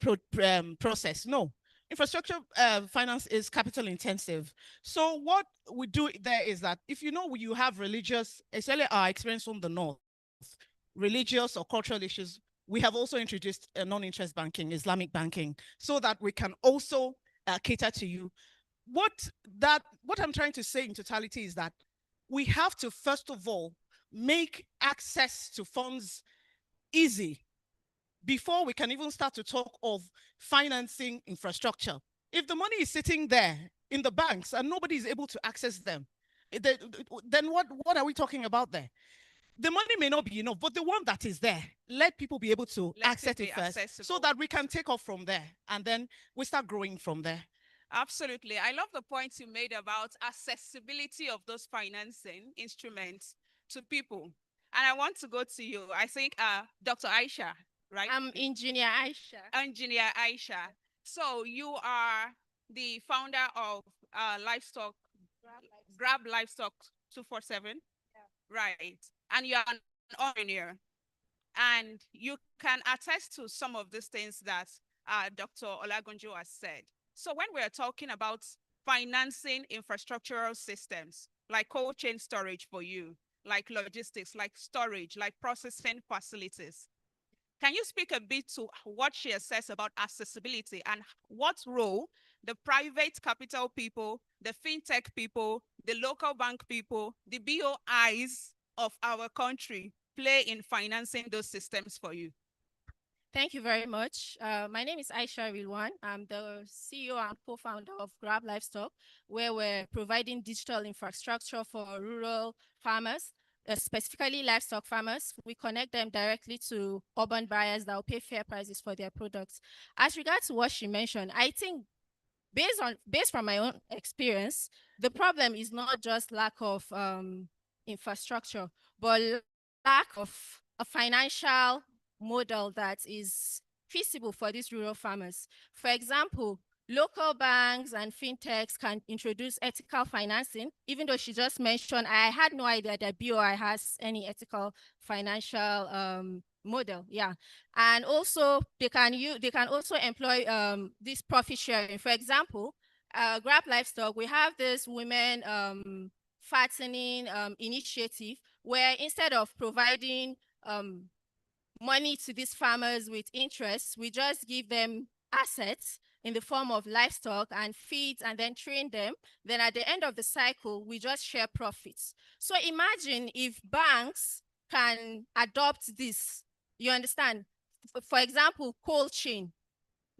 process. No, infrastructure finance is capital intensive. So what we do there is that if you know you have religious, especially our experience from the North, religious or cultural issues, we have also introduced non-interest banking, Islamic banking, so that we can also cater to you. What I'm trying to say in totality is that we have to, first of all, make access to funds easy before we can even start to talk of financing infrastructure. If the money is sitting there in the banks and nobody is able to access them, then what are we talking about there? The money may not be enough, but the one that is there, let people be able to access it first so that we can take off from there and then we start growing from there. Absolutely. I love the points you made about accessibility of those financing instruments to people. And I want to go to you. I think Dr. Aisha, right? I'm Engineer Aisha. Engineer Aisha. So you are the founder of Grab Livestock 247? Yeah. Right. And you're an entrepreneur. And you can attest to some of these things that Dr. Olagunjo has said. So when we're talking about financing infrastructural systems, like cold chain storage for you, like logistics, like storage, like processing facilities, can you speak a bit to what she says about accessibility and what role the private capital people, the fintech people, the local bank people, the BOIs of our country play in financing those systems for you? Thank you very much. My name is Aisha Rilwan. I'm the CEO and co-founder of Grab Livestock, where we're providing digital infrastructure for rural farmers, specifically livestock farmers. We connect them directly to urban buyers that will pay fair prices for their products. As regards to what she mentioned, I think based from my own experience, the problem is not just lack of infrastructure, but lack of a financial model that is feasible for these rural farmers. For example, local banks and fintechs can introduce ethical financing, even though she just mentioned, I had no idea that BOI has any ethical financial model. Yeah. And also they can also employ this profit sharing. For example, Grab Livestock, we have this women fattening initiative where instead of providing money to these farmers with interest, we just give them assets in the form of livestock and feeds and then train them. Then at the end of the cycle, we just share profits. So imagine if banks can adopt this, you understand? For example, cold chain.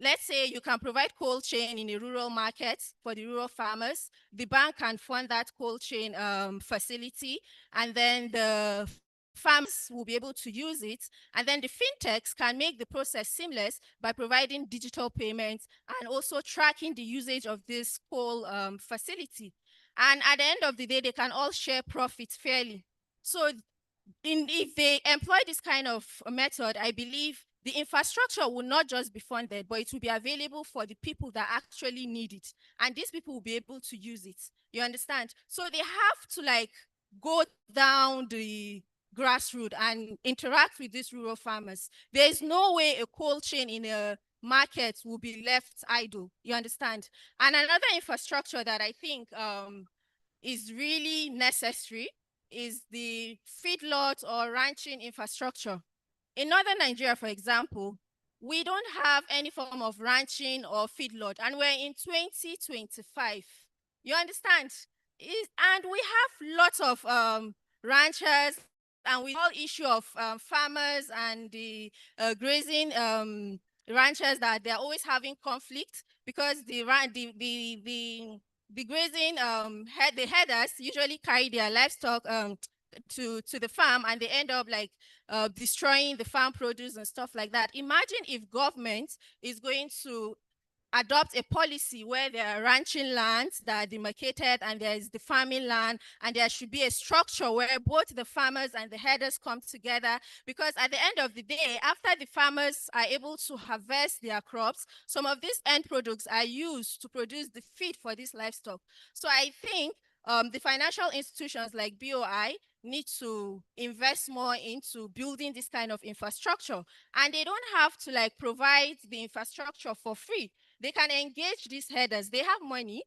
Let's say you can provide cold chain in a rural market for the rural farmers. The bank can fund that cold chain facility, and then the farmers will be able to use it. And then the fintechs can make the process seamless by providing digital payments and also tracking the usage of this coal facility. And at the end of the day, they can all share profits fairly. So if they employ this kind of method, I believe the infrastructure will not just be funded, but it will be available for the people that actually need it. And these people will be able to use it. You understand? So they have to like go down the grassroots and interact with these rural farmers. There is no way a cold chain in a market will be left idle. You understand? And another infrastructure that I think is really necessary is the feedlot or ranching infrastructure. In northern Nigeria, for example, we don't have any form of ranching or feedlot, and we're in 2025. You understand? And we have lots of ranchers, and with all issue of farmers and the grazing ranchers, that they're always having conflict because the grazing the headers usually carry their livestock to the farm, and they end up like destroying the farm produce and stuff like that. Imagine if government is going to adopt a policy where there are ranching lands that are demarcated and there is the farming land, and there should be a structure where both the farmers and the herders come together, because at the end of the day, after the farmers are able to harvest their crops, some of these end products are used to produce the feed for this livestock. So I think the financial institutions like BOI need to invest more into building this kind of infrastructure, and they don't have to like provide the infrastructure for free. They can engage these herders. They have money.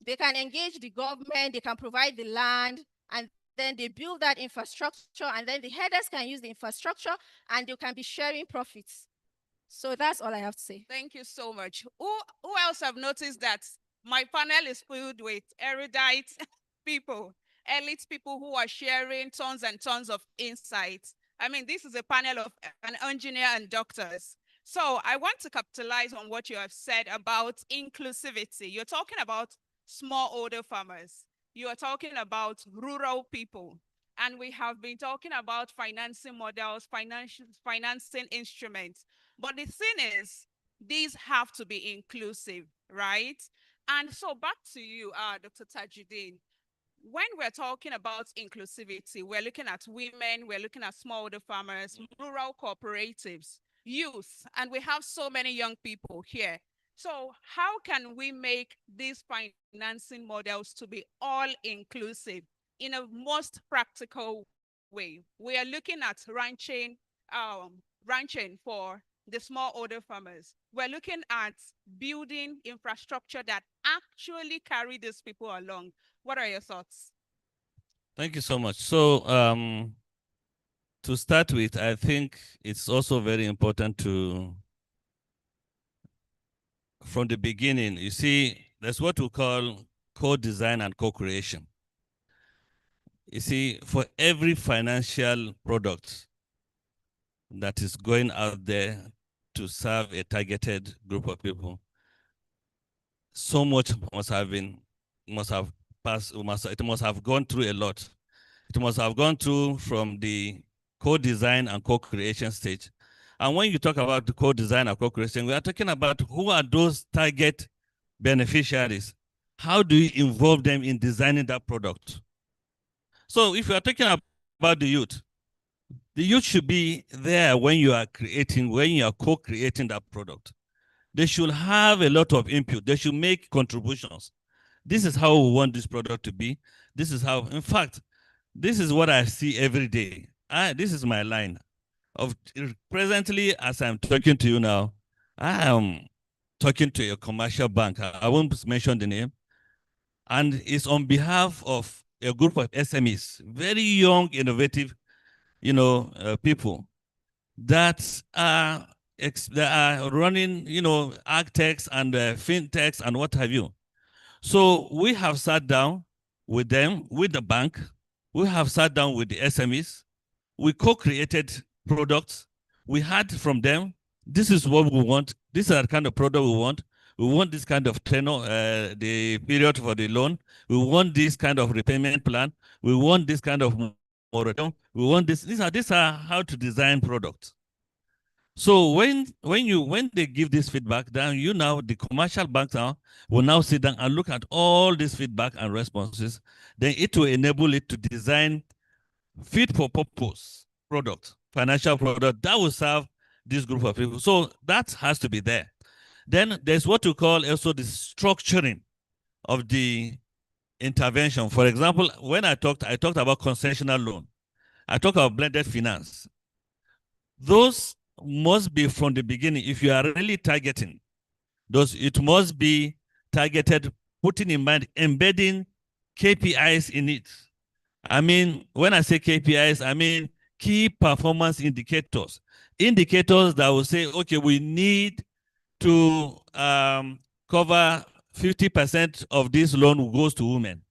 They can engage the government. They can provide the land, and then they build that infrastructure, and then the herders can use the infrastructure, and they can be sharing profits. So that's all I have to say. Thank you so much. Who else have noticed that my panel is filled with erudite people, elite people who are sharing tons and tons of insights? I mean, this is a panel of an engineer and doctors. So I want to capitalize on what you have said about inclusivity. You're talking about smallholder farmers. You are talking about rural people. And we have been talking about financing models, financing instruments. But the thing is, these have to be inclusive, right? And so back to you, Dr. Tajuddin. When we're talking about inclusivity, we're looking at women, we're looking at smallholder farmers, rural cooperatives, youth, and we have so many young people here. So how can we make these financing models to be all inclusive in a most practical way? We are looking at ranching for the smallholder farmers. We're looking at building infrastructure that actually carry these people along. What are your thoughts? Thank you so much. So to start with, I think it's also very important to, from the beginning, you see, there's what we call co-design and co-creation. You see, for every financial product that is going out there to serve a targeted group of people, so much must have gone through a lot. It must have gone through from the co-design and co-creation stage. And when you talk about the co-design and co-creation, we are talking about who are those target beneficiaries. How do you involve them in designing that product? So if you are talking about the youth should be there when you are co-creating that product. They should have a lot of input. They should make contributions. This is how we want this product to be. This is how, in fact, this is what I see every day. This is my line. Presently, as I'm talking to you now, I am talking to a commercial bank. I won't mention the name. And it's on behalf of a group of SMEs, very young, innovative, people that are running, agtechs and fintechs and what have you. So we have sat down with them, with the bank. We have sat down with the SMEs. We co-created products. We heard from them. This is what we want. This is the kind of product we want. We want this kind of tenor, the period for the loan. We want this kind of repayment plan. We want this kind of moratorium. We want this. These are how to design products. So when they give this feedback, then the commercial banks now will now sit down and look at all this feedback and responses. Then it will enable it to design fit for purpose product, financial product that will serve this group of people. So that has to be there. Then there's what we call also the structuring of the intervention. For example, when I talked about concessional loan. I talked about blended finance. Those must be from the beginning. If you are really targeting those, it must be targeted, putting in mind, embedding KPIs in it. I mean, when I say KPIs, I mean key performance indicators. Indicators that will say, okay, we need to cover 50% of this loan goes to women.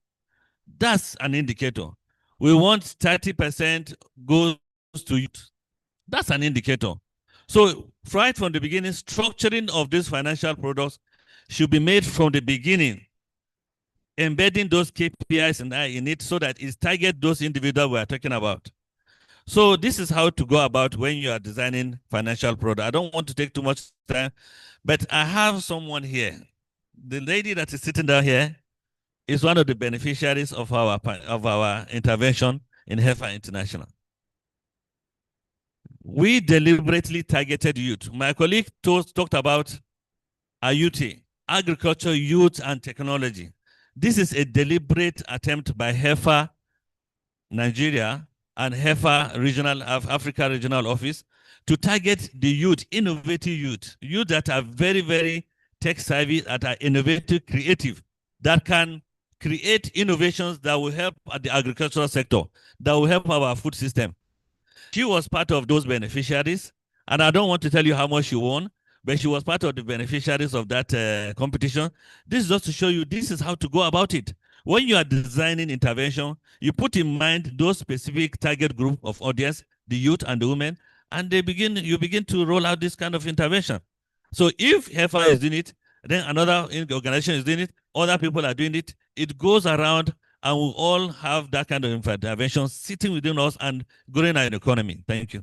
That's an indicator. We want 30% goes to youth. That's an indicator. So right from the beginning, structuring of these financial products should be made from the beginning, embedding those KPIs in it so that it targets those individuals we are talking about. So this is how to go about when you are designing financial product. I don't want to take too much time, but I have someone here. The lady that is sitting down here is one of the beneficiaries of our intervention in HEFA International. We deliberately targeted youth. My colleague talked about IUT, agriculture, youth, and technology. This is a deliberate attempt by HEFA Nigeria and HEFA Regional Africa Regional Office to target the youth, innovative youth that are very, very tech savvy, that are innovative, creative, that can create innovations that will help at the agricultural sector, that will help our food system. She was part of those beneficiaries, and I don't want to tell you how much she won, but she was part of the beneficiaries of that competition. This is just to show you this is how to go about it. When you are designing intervention, you put in mind those specific target group of audience, the youth and the women, and you begin to roll out this kind of intervention. So if HEFA is doing it, then another organization is doing it, other people are doing it, it goes around, and we all have that kind of intervention sitting within us and growing our economy. Thank you.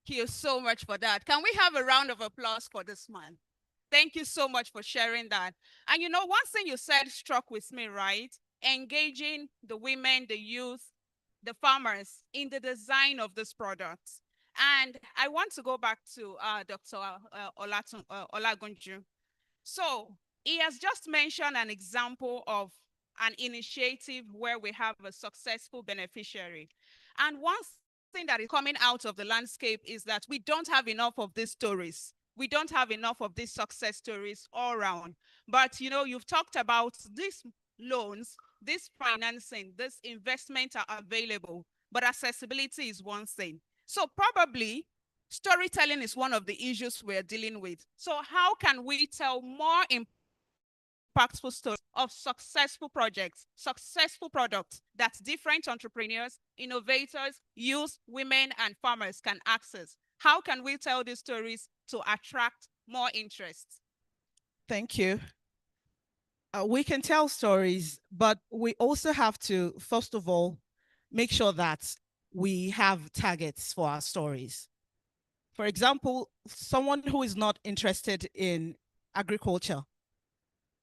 Thank you so much for that. Can we have a round of applause for this man? Thank you so much for sharing that. And you know, one thing you said struck with me, right? Engaging the women, the youth, the farmers in the design of this product. And I want to go back to Dr. Olagunju. So he has just mentioned an example of an initiative where we have a successful beneficiary. And one thing that is coming out of the landscape is that we don't have enough of these stories. We don't have enough of these success stories all around. But you know, you've talked about these loans, this financing, this investment are available, but accessibility is one thing. So probably storytelling is one of the issues we're dealing with. So how can we tell more impactful stories of successful projects, successful products that different entrepreneurs, innovators, youth, women, and farmers can access? How can we tell these stories to attract more interest? Thank you. We can tell stories, but we also have to, first of all, make sure that we have targets for our stories. For example, someone who is not interested in agriculture,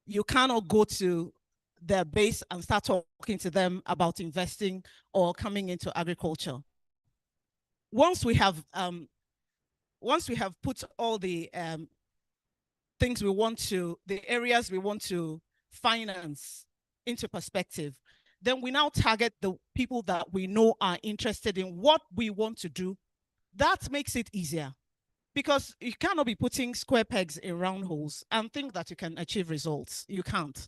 you cannot go to their base and start talking to them about investing or coming into agriculture. Once we have put all the things we want to, the areas we want to finance into perspective, then we now target the people that we know are interested in what we want to do. That makes it easier, because you cannot be putting square pegs in round holes and think that you can achieve results. You can't.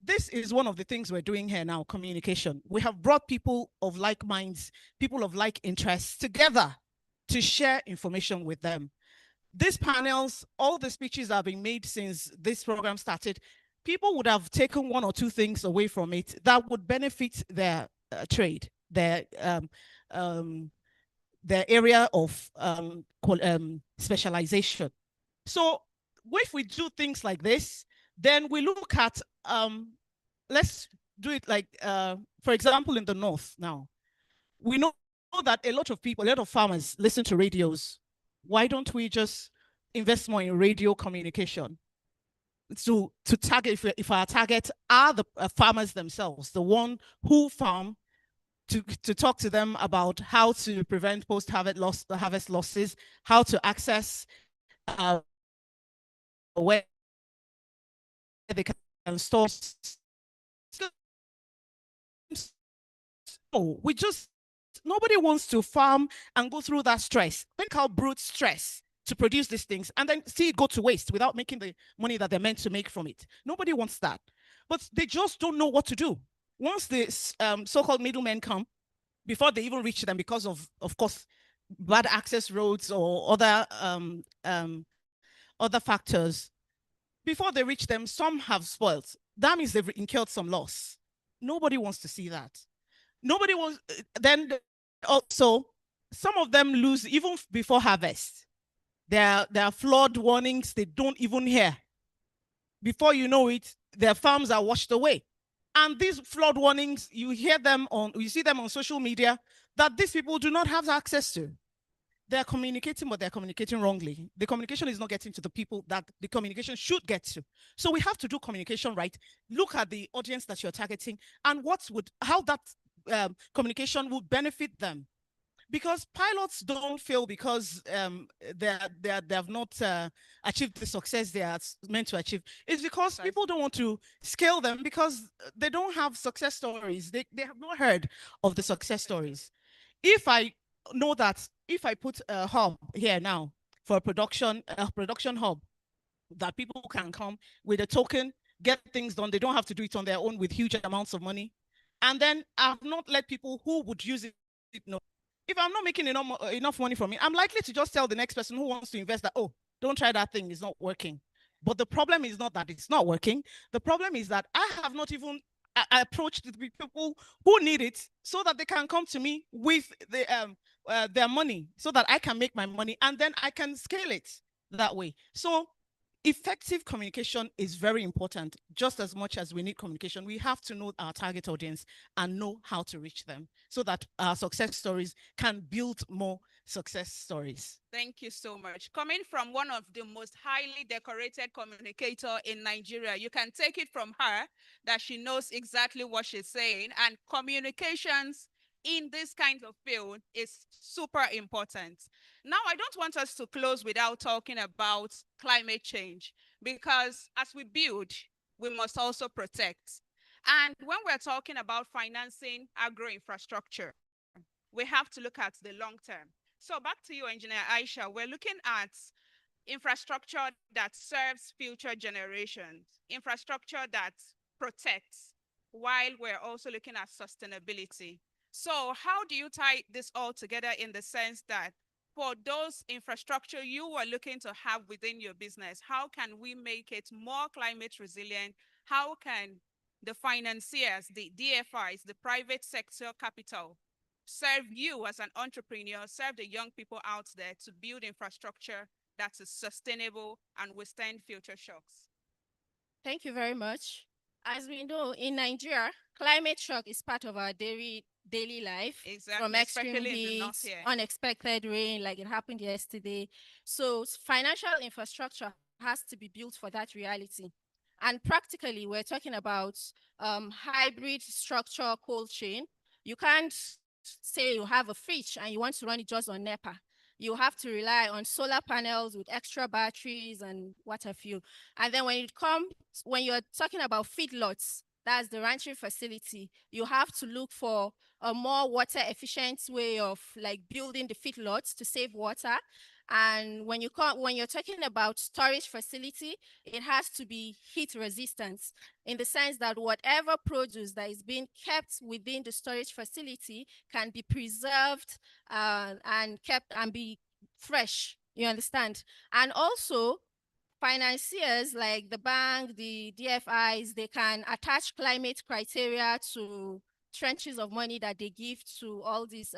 This is one of the things we're doing here now, communication. We have brought people of like minds, people of like interests together to share information with them. These panels, all the speeches that have been made since this program started, people would have taken one or two things away from it that would benefit their trade, their area of specialization. So if we do things like this, then we look at, let's do it like, for example, in the North now, we know that a lot of people, a lot of farmers listen to radios. Why don't we just invest more in radio communication? To target, if our target are the farmers themselves, the one who farm, to talk to them about how to prevent post-harvest losses, how to access where they can store. So nobody wants to farm and go through that stress. Think how brute stress to produce these things and then see it go to waste without making the money that they're meant to make from it. Nobody wants that, but they just don't know what to do. Once the so-called middlemen come, before they even reach them, because of course, bad access roads or other factors, before they reach them, some have spoiled. That means they've incurred some loss. Nobody wants to see that. Nobody wants, then also, some of them lose even before harvest. There are flood warnings they don't even hear. Before you know it, their farms are washed away. And these flood warnings, you see them on social media, that these people do not have access to. They're communicating, but they're communicating wrongly. The communication is not getting to the people that the communication should get to. So we have to do communication right. Look at the audience that you're targeting and how that communication would benefit them. Because pilots don't fail because they have not achieved the success they are meant to achieve. It's because people don't want to scale them because they don't have success stories. They have not heard of the success stories. If I know that if I put a hub here now for a production hub, that people can come with a token, get things done. They don't have to do it on their own with huge amounts of money. And then I've not let people who would use it know. If I'm not making enough money from it, I'm likely to just tell the next person who wants to invest that, oh, don't try that thing, it's not working. But the problem is not that it's not working. The problem is that I have not even approached the people who need it so that they can come to me with their money so that I can make my money and then I can scale it that way. So effective communication is very important. Just as much as we need communication, we have to know our target audience and know how to reach them so that our success stories can build more success stories. Thank you so much. Coming from one of the most highly decorated communicators in Nigeria, you can take it from her that she knows exactly what she's saying, and communications in this kind of field is super important. Now, I don't want us to close without talking about climate change, because as we build, we must also protect. And when we're talking about financing agro-infrastructure, we have to look at the long term. So back to you, Engineer Aisha, we're looking at infrastructure that serves future generations, infrastructure that protects, while we're also looking at sustainability. So how do you tie this all together in the sense that for those infrastructure you were looking to have within your business, how can we make it more climate resilient? How can the financiers, the DFIs, the private sector capital, serve you as an entrepreneur, serve the young people out there to build infrastructure that is sustainable and withstand future shocks? Thank you very much. As we know, in Nigeria, climate shock is part of our daily life. Exactly, From extreme heat, unexpected rain, like it happened yesterday. So financial infrastructure has to be built for that reality. And practically, we're talking about hybrid structure cold chain. You can't say you have a fridge and you want to run it just on NEPA. You have to rely on solar panels with extra batteries and what have you. And then when you're talking about feedlots, that's the ranching facility, you have to look for a more water efficient way of like building the feedlots to save water. And when you're talking about storage facility, it has to be heat resistant in the sense that whatever produce that is being kept within the storage facility can be preserved and kept and be fresh. You understand? And also, financiers like the bank, the DFIs, they can attach climate criteria to trenches of money that they give to all these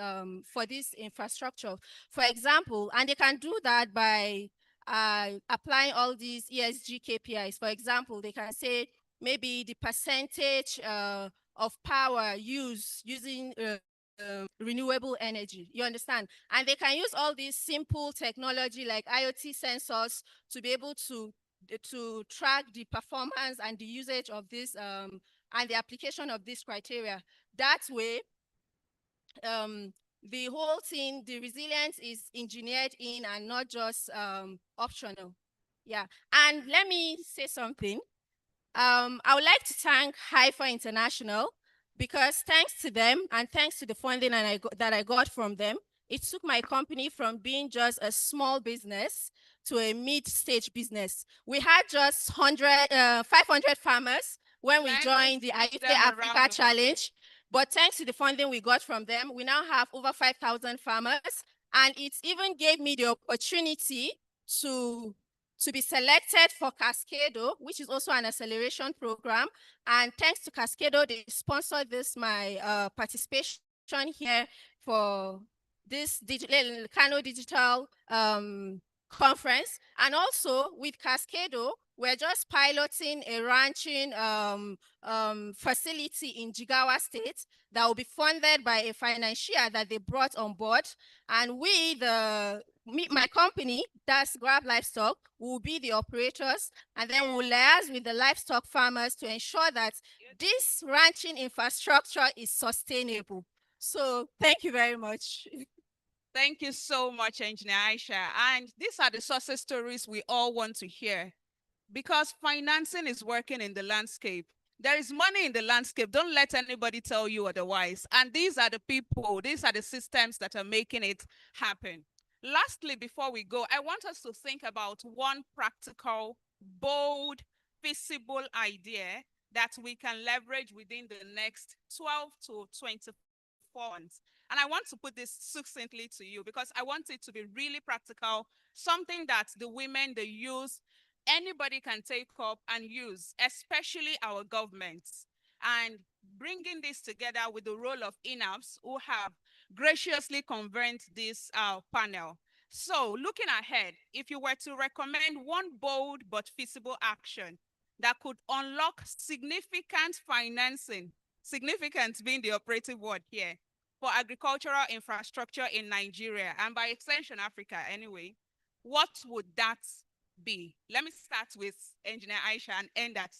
for this infrastructure. For example, and they can do that by applying all these ESG KPIs. For example, they can say maybe the percentage of power using renewable energy, you understand? And they can use all these simple technology like IoT sensors to be able to track the performance and the usage of this and the application of this criteria. That way, the whole thing, the resilience is engineered in and not just optional. Yeah, and let me say something. I would like to thank HIFA International, because thanks to them and thanks to the funding that I got from them, it took my company from being just a small business to a mid-stage business. We had just 500 farmers when we joined the Ayute Africa Challenge, but thanks to the funding we got from them, we now have over 5,000 farmers, and it even gave me the opportunity to be selected for Cascado, which is also an acceleration program. And thanks to Cascado, they sponsored my participation here for this Kano Digital conference. And also with Cascado, We're just piloting a ranching facility in Jigawa State that will be funded by a financier that they brought on board. And my company, that's Grab Livestock, will be the operators, and then we'll liaise with the livestock farmers to ensure that this ranching infrastructure is sustainable. So thank you very much. Thank you so much, Engineer Aisha. And these are the success stories we all want to hear, because financing is working in the landscape. There is money in the landscape. Don't let anybody tell you otherwise. And these are the people, these are the systems that are making it happen. Lastly, before we go, I want us to think about one practical, bold, feasible idea that we can leverage within the next 12 to 24 months. And I want to put this succinctly to you because I want it to be really practical, something that the women, the youth, anybody can take up and use, especially our governments. And bringing this together with the role of INAPS, who have graciously convened this panel. So looking ahead, if you were to recommend one bold but feasible action that could unlock significant financing, significant being the operative word here, for agricultural infrastructure in Nigeria, and by extension, Africa anyway, what would that be? Let me start with Engineer Aisha and end at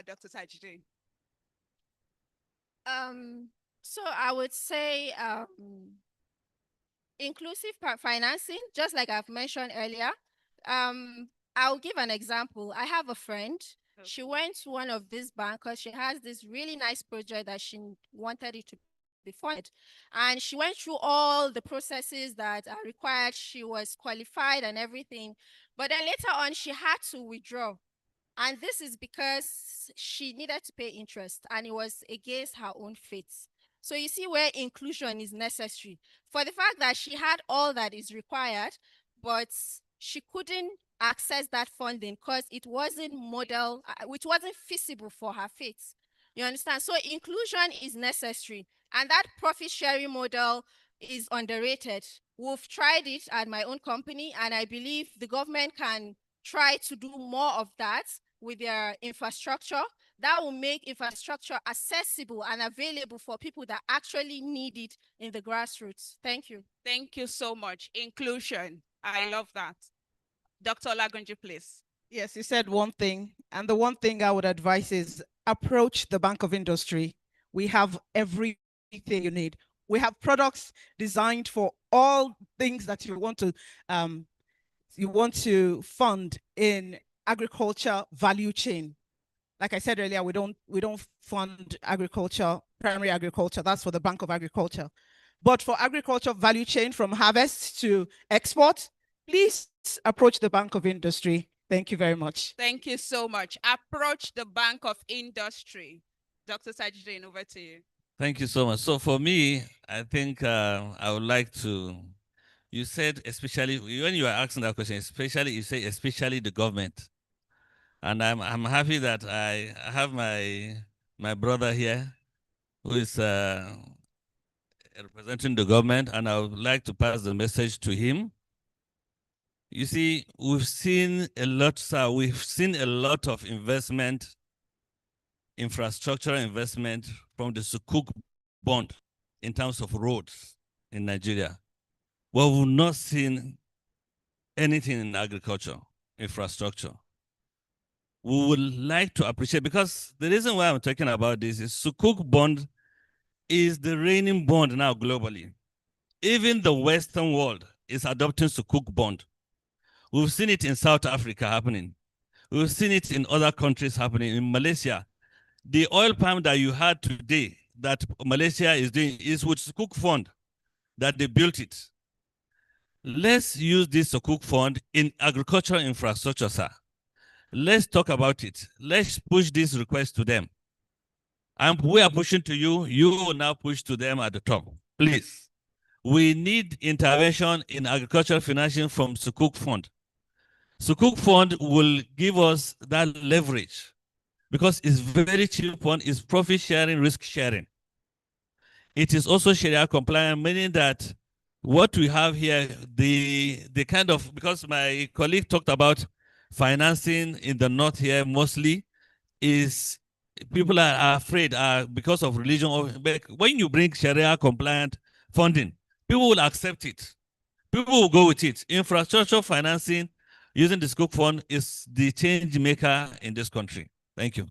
Dr. Tajudeen. So I would say inclusive financing, just like I've mentioned earlier. I'll give an example. I have a friend. Okay. She went to one of these bankers. She has this really nice project that she wanted it to be funded. And she went through all the processes that are required. She was qualified and everything. But then later on, she had to withdraw. And this is because she needed to pay interest and it was against her own faith. So you see where inclusion is necessary. For the fact that she had all that is required, but she couldn't access that funding because it wasn't it wasn't feasible for her faith. You understand? So inclusion is necessary. And that profit sharing model is underrated. We've tried it at my own company, and I believe the government can try to do more of that with their infrastructure. That will make infrastructure accessible and available for people that actually need it in the grassroots. Thank you. Thank you so much. Inclusion. I love that. Dr. Olagunju, please. Yes, you said one thing. And the one thing I would advise is approach the Bank of Industry. We have everything you need. We have products designed for all things that you want to fund in agriculture value chain. Like I said earlier, we don't fund agriculture, primary agriculture. That's for the Bank of Agriculture. But for agriculture value chain from harvest to export, please approach the Bank of Industry. Thank you very much. Thank you so much. Approach the Bank of Industry. Dr. Tajudeen, over to you. Thank you so much. So for me, I think I would like to, you said especially, when you are asking that question, especially, you say especially the government. And I'm happy that I have my brother here who is representing the government, and I would like to pass the message to him. You see, we've seen a lot, sir. We've seen a lot of investment, infrastructural investment from the Sukuk bond in terms of roads in Nigeria. But we've not seen anything in agriculture, infrastructure. We would like to appreciate, because the reason why I'm talking about this is Sukuk bond is the reigning bond now globally. Even the Western world is adopting Sukuk bond. We've seen it in South Africa happening. We've seen it in other countries happening. In Malaysia, the oil palm that you had today that Malaysia is doing is with Sukuk fund that they built it. Let's use this Sukuk fund in agricultural infrastructure, sir. Let's talk about it. Let's push this request to them. And we are pushing to you. You will now push to them at the top. Please. We need intervention in agricultural financing from Sukuk fund. Sukuk fund will give us that leverage because it's very cheap fund, it's profit sharing, risk sharing. It is also Sharia compliant, meaning that what we have here, the kind of, because my colleague talked about financing in the north here mostly is people are afraid because of religion. But when you bring Sharia compliant funding, people will accept it. People will go with it. Infrastructure financing using the Sukuk fund is the change maker in this country. Thank you.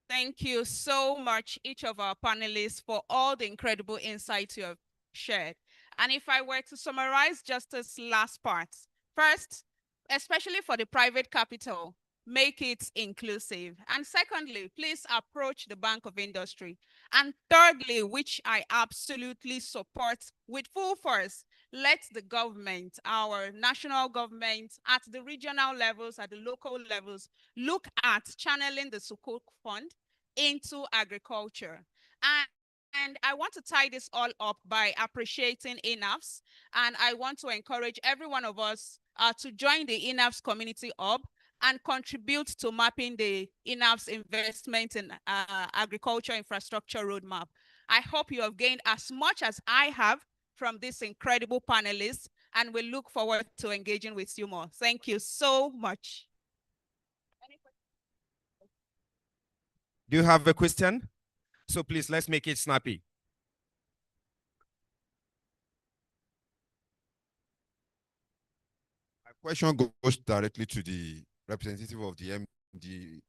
Thank you so much, each of our panelists, for all the incredible insights you have shared. And if I were to summarize just this last part, first, especially for the private capital, make it inclusive. And secondly, please approach the Bank of Industry. And thirdly, which I absolutely support with full force, let the government, our national government, at the regional levels, at the local levels, look at channeling the Sukuk fund into agriculture. And I want to tie this all up by appreciating INAFs, and I want to encourage every one of us to join the INAFs Community Hub and contribute to mapping the INAFs investment in agriculture infrastructure roadmap. I hope you have gained as much as I have from this incredible panelists, and we look forward to engaging with you more. Thank you so much. Do you have a question? So please, let's make it snappy. My question goes directly to the representative of the MD,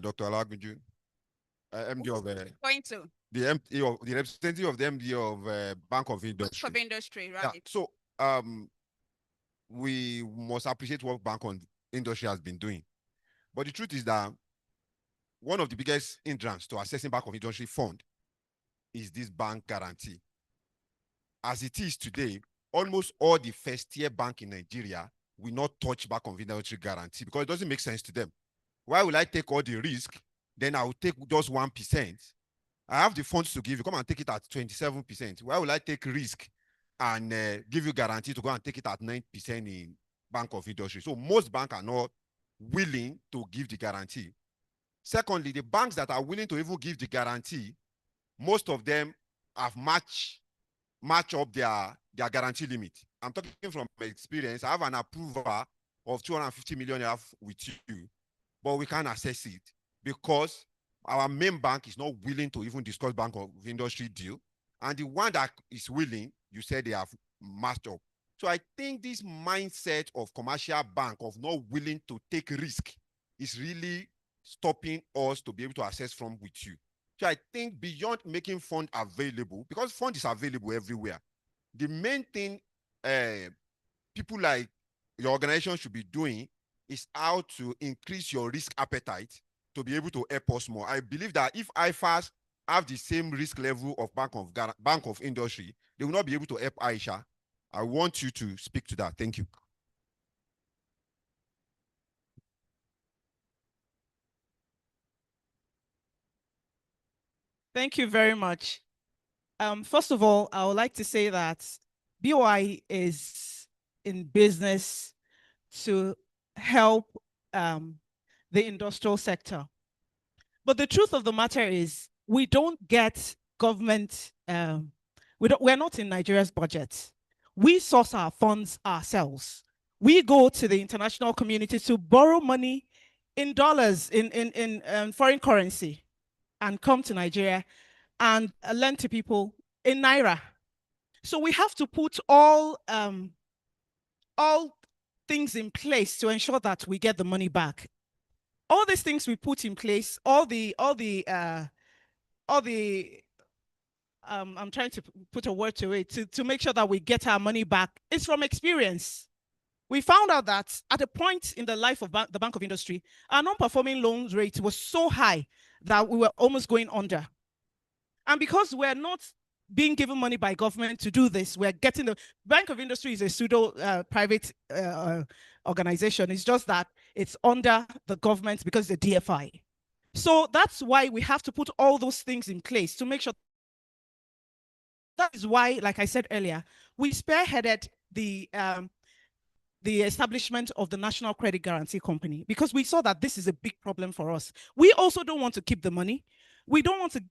Dr. Alagunju, MD of the representative of the MD of Bank of Industry. Bank of Industry, right? Yeah. So we must appreciate what Bank of Industry has been doing, but the truth is that one of the biggest hindrance to accessing Bank of Industry fund is this bank guarantee. As it is today, almost all the first-tier bank in Nigeria will not touch Bank of Industry guarantee because it doesn't make sense to them. Why will I take all the risk? Then I will take just 1%. I have the funds to give you. Come and take it at 27%. Why will I take risk and give you guarantee to go and take it at 9% in Bank of Industry? So most banks are not willing to give the guarantee. Secondly, the banks that are willing to even give the guarantee, most of them have match up their guarantee limit. I'm talking from experience. I have an approval of 250 million with you, but we can't access it because our main bank is not willing to even discuss Bank of Industry deal. And the one that is willing, you said they have matched up. So I think this mindset of commercial bank of not willing to take risk is really stopping us to be able to access from with you. So I think beyond making fund available, because fund is available everywhere, the main thing people like your organization should be doing is how to increase your risk appetite to be able to help us more. I believe that if IFAs have the same risk level of Bank of Industry, they will not be able to help Aisha. I want you to speak to that. Thank you. Thank you very much. First of all, I would like to say that BOI is in business to help the industrial sector. But the truth of the matter is we don't get government, we're not in Nigeria's budget. We source our funds ourselves. We go to the international community to borrow money in dollars, in foreign currency, and come to Nigeria and lend to people in Naira. So we have to put all things in place to ensure that we get the money back. All these things we put in place, I'm trying to put a word to it, to make sure that we get our money back, is from experience. We found out that at a point in the life of the Bank of Industry, our non-performing loans rate was so high that we were almost going under. And because we're not being given money by government to do this, we're getting the Bank of Industry is a pseudo private organization. It's just that it's under the government because it's a DFI. So that's why we have to put all those things in place to make sure. That is why, like I said earlier, we spearheaded the establishment of the National Credit Guarantee Company, because we saw that this is a big problem for us. We also don't want to keep the money. We don't want to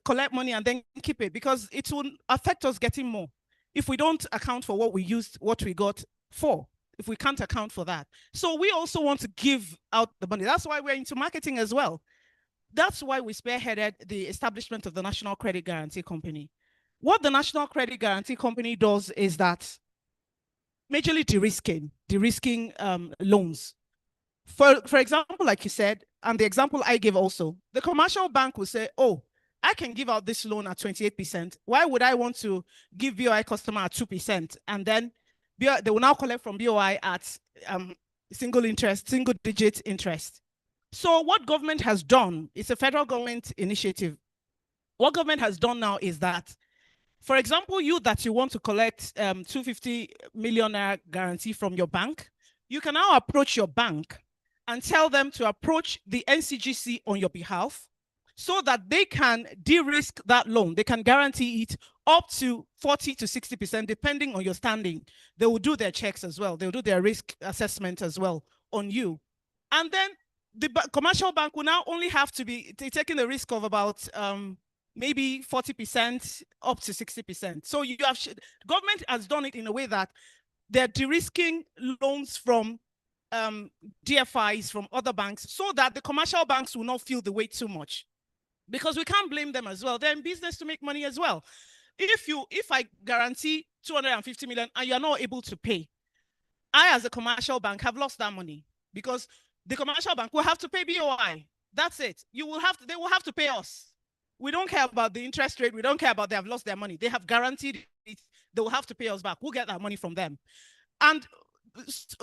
collect money and then keep it, because it will affect us getting more if we don't account for what we used, what we got for. if we can't account for that. So we also want to give out the money. That's why we're into marketing as well. That's why we spearheaded the establishment of the National Credit Guarantee Company. What the National Credit Guarantee Company does is that majorly de-risking loans. For example, like you said, and the example I gave also, the commercial bank will say, oh, I can give out this loan at 28%. Why would I want to give BOI customer at 2%? And then they will now collect from BOI at single digit interest. So what government has done, it's a federal government initiative. What government has done now is that, for example, you want to collect 250 million guarantee from your bank, you can now approach your bank and tell them to approach the NCGC on your behalf so that they can de-risk that loan. They can guarantee it up to 40 to 60%, depending on your standing. They will do their checks as well. They'll do their risk assessment as well on you. And then the commercial bank will now only have to be taking the risk of about maybe 40% up to 60%. So you have government has done it in a way that they're de-risking loans from DFIs from other banks so that the commercial banks will not feel the weight too much. Because we can't blame them as well. They're in business to make money as well. If I guarantee 250 million and you're not able to pay, I as a commercial bank have lost that money because the commercial bank will have to pay BOI. That's it. They will have to pay us. We don't care about the interest rate. We don't care about they have lost their money. They have guaranteed it. They will have to pay us back. We'll get that money from them. And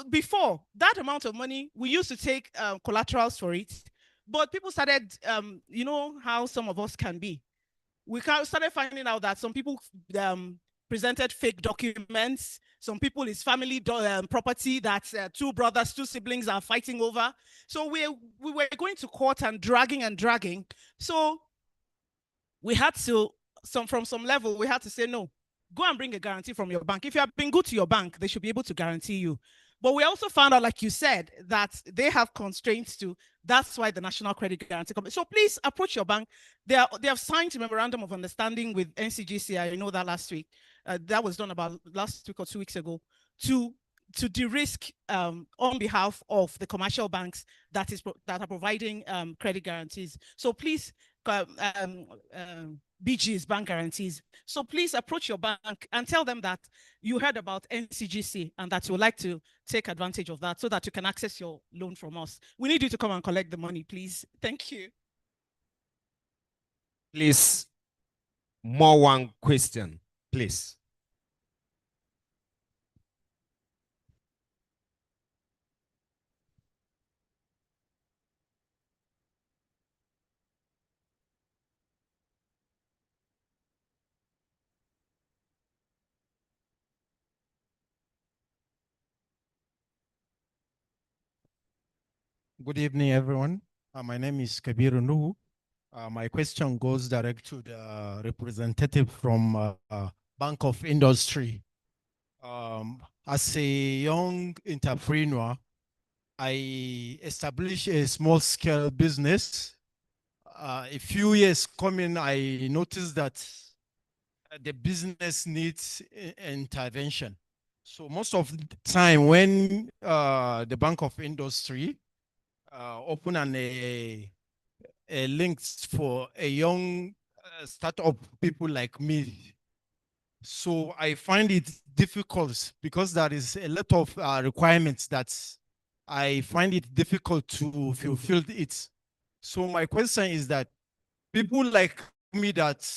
before, that amount of money, we used to take collaterals for it. But people started, you know how some of us can be. We started finding out that some people presented fake documents. Some people, it's family property that two brothers, two siblings are fighting over. So we were going to court and dragging. So we had to, from some level, we had to say, no, go and bring a guarantee from your bank. If you have been good to your bank, they should be able to guarantee you. But we also found out, like you said, that they have constraints too. That's why the National Credit Guarantee Company. So please approach your bank. They have signed a memorandum of understanding with NCGC. I know that last week. That was done about last week or 2 weeks ago to de-risk on behalf of the commercial banks that are providing credit guarantees. So please, BG's bank guarantees. So please approach your bank and tell them that you heard about NCGC and that you would like to take advantage of that so that you can access your loan from us. We need you to come and collect the money, please. Thank you. Please, more one question, please. Good evening, everyone. My name is Kabiru Nuhu. My question goes direct to the representative from Bank of Industry. As a young entrepreneur, I established a small-scale business. A few years coming, I noticed that the business needs intervention. So most of the time when the Bank of Industry open a link for a young startup people like me. So I find it difficult because there is a lot of requirements that I find it difficult to fulfill it. So my question is that people like me that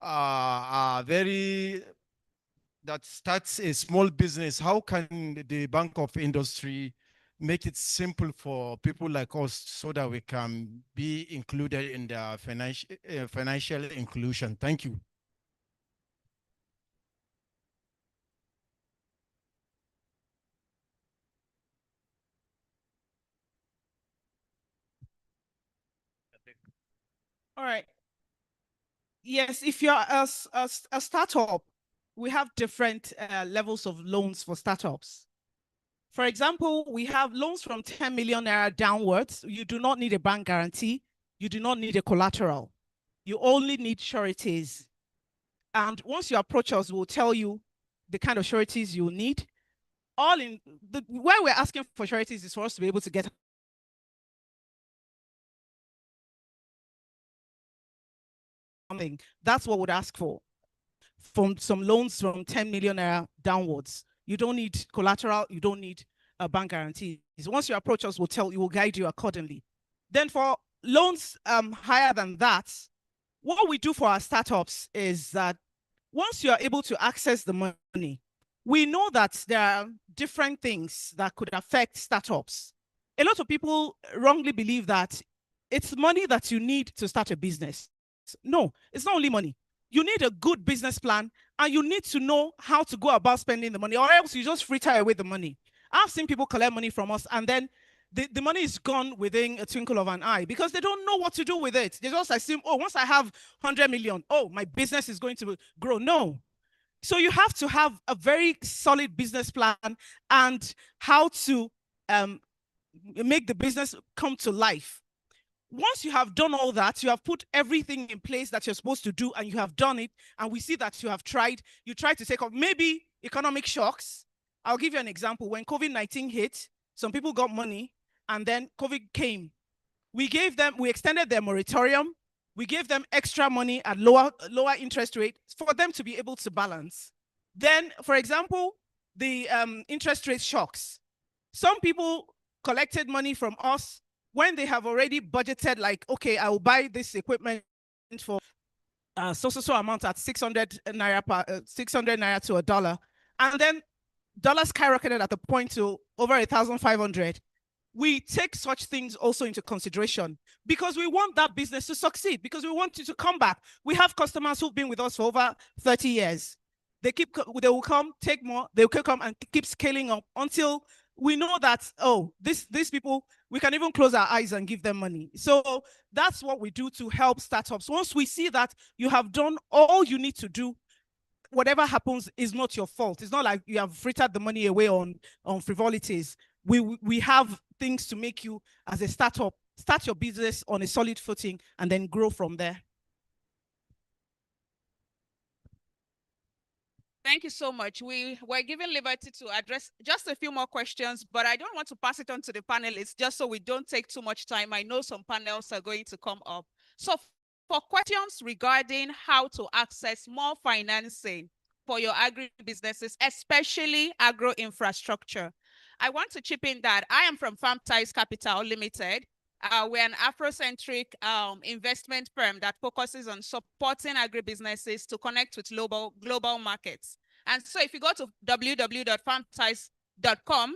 are that starts a small business, how can the Bank of Industry make it simple for people like us so that we can be included in the financial inclusion? Thank you. All right. Yes, if you're a startup, we have different levels of loans for startups. For example, we have loans from 10 million naira downwards. You do not need a bank guarantee. You do not need a collateral. You only need sureties. And once you approach us, we'll tell you the kind of sureties you need. all in the why we're asking for sureties is for us to be able to get something. That's what we'd ask for. From some loans from 10 million naira downwards. You don't need collateral, you don't need a bank guarantee. Once you approach us, we'll guide you accordingly. Then for loans higher than that, what we do for our startups is that once you are able to access the money, we know that there are different things that could affect startups. A lot of people wrongly believe that it's money that you need to start a business. No, it's not only money. You need a good business plan, and you need to know how to go about spending the money, or else you just fritter away the money. I've seen people collect money from us, and then the money is gone within a twinkle of an eye because they don't know what to do with it. They just assume, oh, once I have 100 million, oh, my business is going to grow. No. So you have to have a very solid business plan and how to make the business come to life. Once you have done all that, you have put everything in place that you're supposed to do, and you have done it, and we see that you have tried, you tried to take off maybe economic shocks. I'll give you an example. When COVID-19 hit, some people got money, and then COVID came. We extended their moratorium. We gave them extra money at lower interest rate for them to be able to balance. Then, for example, the interest rate shocks. Some people collected money from us when they have already budgeted, like, okay, I will buy this equipment for so amount at 600 naira to $1, and then dollar skyrocketed at the point to over 1,500. We take such things also into consideration because we want that business to succeed, because we want you to come back. We have customers who've been with us for over 30 years. They will come, take more, they will come and keep scaling up until we know that, oh, these people, we can even close our eyes and give them money. So that's what we do to help startups. Once we see that you have done all you need to do, whatever happens is not your fault. It's not like you have frittered the money away on frivolities. We have things to make you, as a startup, start your business on a solid footing and then grow from there. Thank you so much. We were given liberty to address just a few more questions, but I don't want to pass it on to the panelists just so we don't take too much time. I know some panels are going to come up. So for questions regarding how to access more financing for your agri-businesses, especially agro-infrastructure, I want to chip in that I am from Farm Ties Capital Limited. We're an Afrocentric investment firm that focuses on supporting agribusinesses to connect with global markets. And so if you go to www.farmties.com,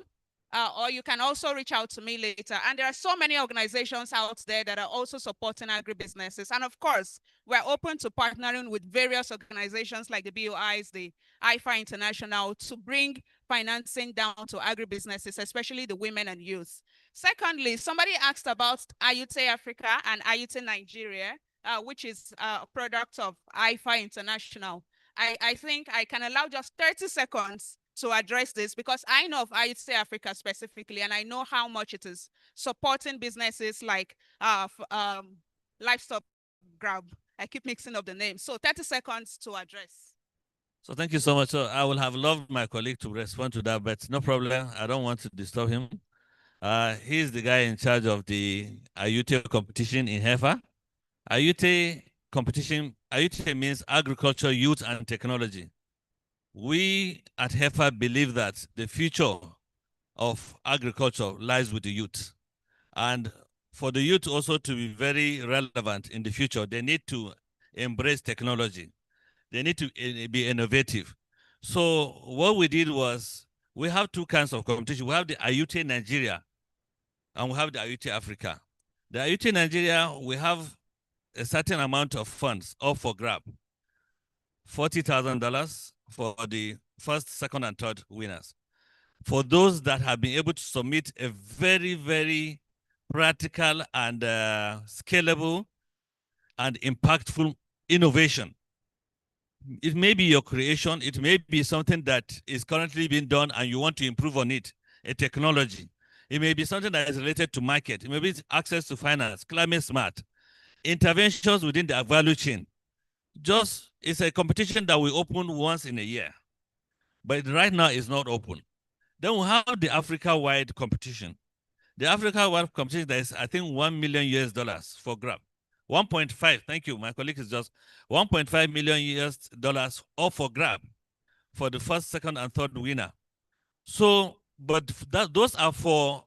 or you can also reach out to me later. And there are so many organizations out there that are also supporting agribusinesses. And of course, we're open to partnering with various organizations like the BOIs, the IFA International, to bring financing down to agribusinesses, especially the women and youth. Secondly, somebody asked about Ayute Africa and Ayute Nigeria, which is a product of IFA International. I think I can allow just 30 seconds to address this because I know of Ayute Africa specifically, and I know how much it is supporting businesses like Livestock Grab. I keep mixing up the names. So 30 seconds to address. So thank you so much. So I would have loved my colleague to respond to that, but no problem. I don't want to disturb him. He's the guy in charge of the Ayute competition in Heifer. Ayute competition, Ayute means agriculture, youth, and technology. We at Heifer believe that the future of agriculture lies with the youth. And for the youth also to be very relevant in the future, they need to embrace technology. They need to be innovative. So what we did was, we have two kinds of competition. We have the Ayute Nigeria, and we have the Ayute Africa. The Ayute Nigeria, we have a certain amount of funds up for grab. $40,000 for the first, second, and third winners. For those that have been able to submit a very, very practical and scalable and impactful innovation. It may be your creation, it may be something that is currently being done and you want to improve on it, a technology. It may be something that is related to market. It may be access to finance, climate smart, interventions within the value chain. It's a competition that we open once in a year, but right now it's not open. Then we have the Africa-wide competition. The Africa-wide competition, there is, I think, $1 million US for grab. 1.5, thank you. My colleague is just 1.5 million US all for grab for the first, second, and third winner. So, but those are for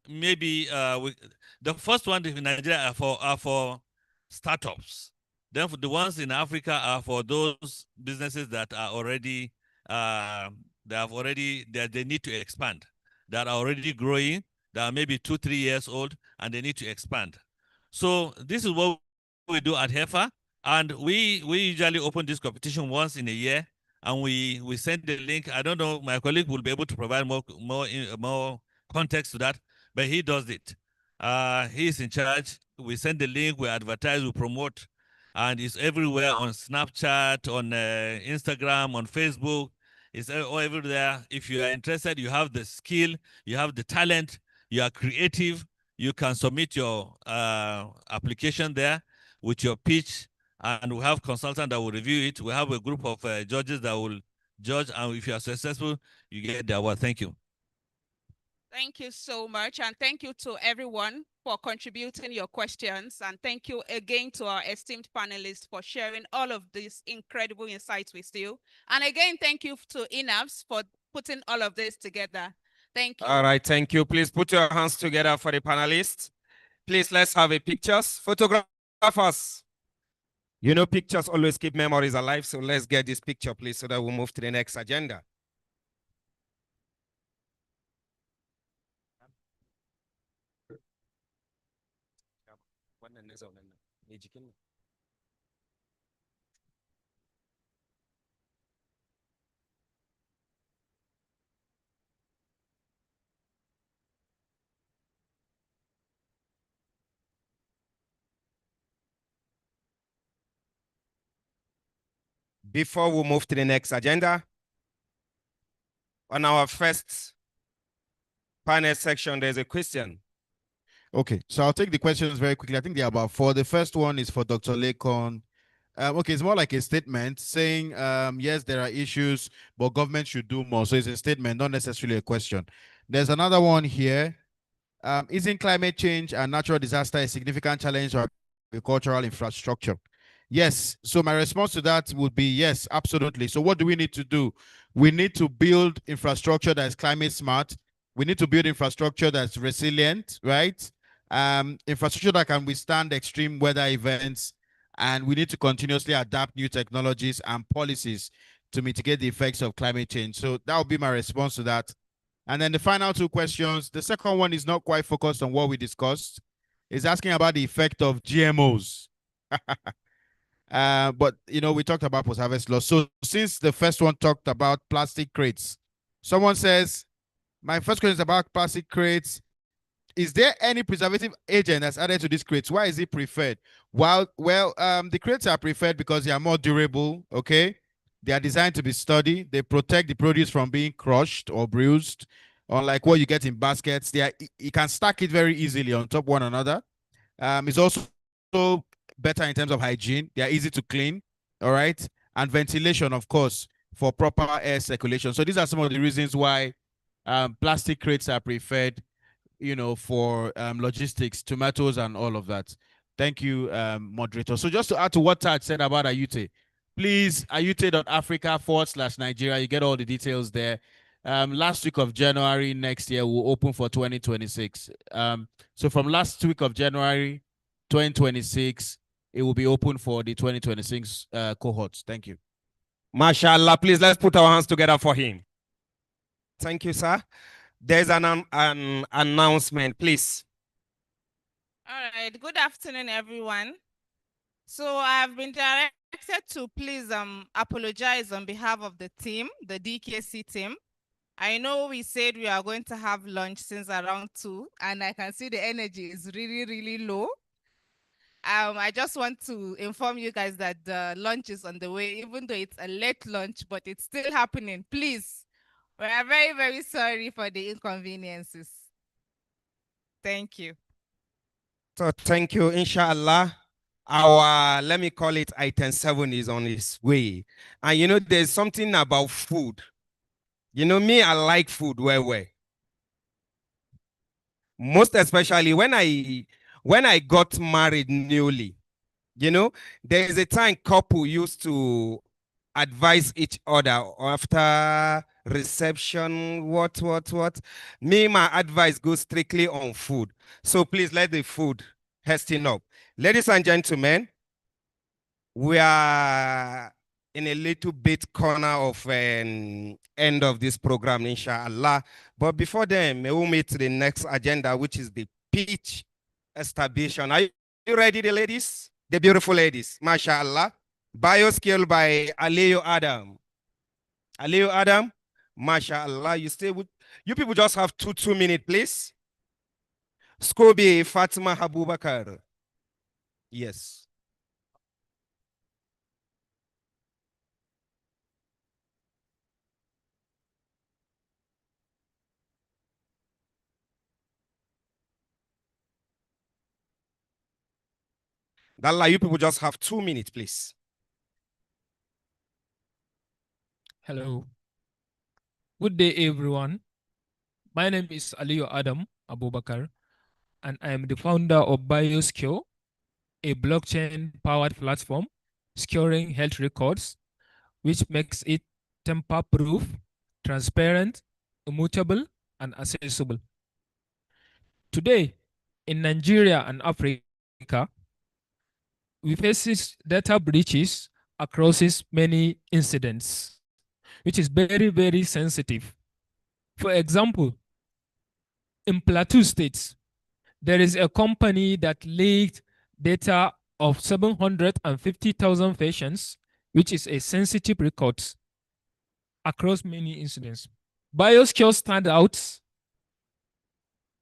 maybe the first one in Nigeria are for startups. Then for the ones in Africa are for those businesses that are already they need to expand, that are already growing, that are maybe 2-3 years old, and they need to expand. So this is what we do at HEFA, and we usually open this competition once in a year, and we send the link. I don't know, my colleague will be able to provide more context to that, but he does it. He is in charge. We send the link, we advertise, we promote, and it's everywhere on Snapchat, on Instagram, on Facebook. It's all everywhere. If you are interested, you have the skill, you have the talent, you are creative, you can submit your application there with your pitch, and we have consultants that will review it. We have a group of judges that will judge, and if you are successful, you get the award. Thank you. Thank you so much, and thank you to everyone for contributing your questions, and thank you again to our esteemed panelists for sharing all of these incredible insights with you. And again, thank you to INAFS for putting all of this together. Thank you. All right, thank you. Please put your hands together for the panelists. Please, let's have a pictures. Photographers. You know, pictures always keep memories alive, so let's get this picture, please, so that we'll move to the next agenda. Before we move to the next agenda, on our first panel section, there's a question. Okay, so I'll take the questions very quickly. I think there are about 4. The first one is for Dr. Lekon. Okay, it's more like a statement saying, yes, there are issues, but government should do more. So it's a statement, not necessarily a question. There's another one here. Isn't climate change and natural disaster a significant challenge to agricultural infrastructure? Yes. So my response to that would be yes, absolutely. So what do we need to do? We need to build infrastructure that is climate smart. We need to build infrastructure that's resilient, right? Infrastructure that can withstand extreme weather events. And we need to continuously adapt new technologies and policies to mitigate the effects of climate change. So that would be my response to that. And then the final 2 questions, the second one is not quite focused on what we discussed. It's asking about the effect of GMOs. But, you know, we talked about post-harvest loss. So since the first one talked about plastic crates, someone says, my first question is about plastic crates. Is there any preservative agent that's added to these crates? Why is it preferred? Well, the crates are preferred because they are more durable, okay? They are designed to be sturdy. They protect the produce from being crushed or bruised. Unlike what you get in baskets, you can stack it very easily on top of one another. It's also better in terms of hygiene. They are easy to clean, all right? And ventilation, of course, for proper air circulation. So these are some of the reasons why plastic crates are preferred, you know, for logistics, tomatoes, and all of that. Thank you, moderator. So just to add to what Taj said about Ayute, please, ayute.africa/Nigeria. You get all the details there. Last week of January next year, we'll open for 2026. So from last week of January 2026, it will be open for the 2026 cohorts. Thank you. Mashallah, please, let's put our hands together for him. Thank you, sir. There's an announcement, please. All right. Good afternoon, everyone. So I've been directed to please apologize on behalf of the team, the DKC team. I know we said we are going to have lunch since around 2, and I can see the energy is really, really low. I just want to inform you guys that the lunch is on the way, even though it's a late lunch, but it's still happening. Please, we are very, very sorry for the inconveniences. Thank you. So thank you, inshallah. Our, let me call it item 7 is on its way. And you know, there's something about food You know me, I like food well. Most especially when I got married newly. You know, there is a time couple used to advise each other after reception, what. Me, my advice goes strictly on food. So please let the food hasten up. Ladies and gentlemen, we are in a little bit corner of an end of this program, inshallah. But before then, may we meet to the next agenda, which is the pitch establishment. Are you ready, the ladies? The beautiful ladies, mashallah. Bioskill by Aliyu Adam. Aliyu Adam, mashallah. You people just have 2 minutes, please. Scooby Fatima Habubakar. Yes. Dalla, you people just have 2 minutes, please. Hello. Good day, everyone. My name is Aliyu Adam Abubakar, and I am the founder of BioSecure, a blockchain-powered platform securing health records, which makes it tamper-proof, transparent, immutable, and accessible. Today, in Nigeria and Africa, we face data breaches across many incidents, which is very, very sensitive. For example, in Plateau State, there is a company that leaked data of 750,000 patients, which is a sensitive record across many incidents. BioSecure stands out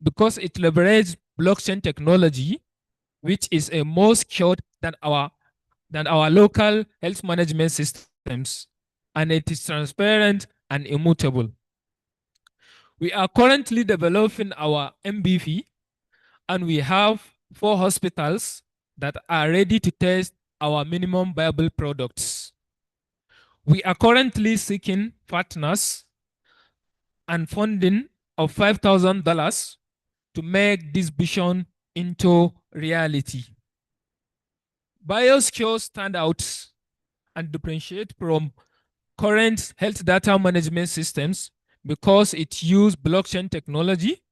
because it leverages blockchain technology, which is a more secured than our local health management systems, and it is transparent and immutable. We are currently developing our MVP, and we have 4 hospitals that are ready to test our minimum viable products. We are currently seeking partners and funding of $5,000 to make this vision into reality. BioSecure stand out and differentiate from current health data management systems because it uses blockchain technology,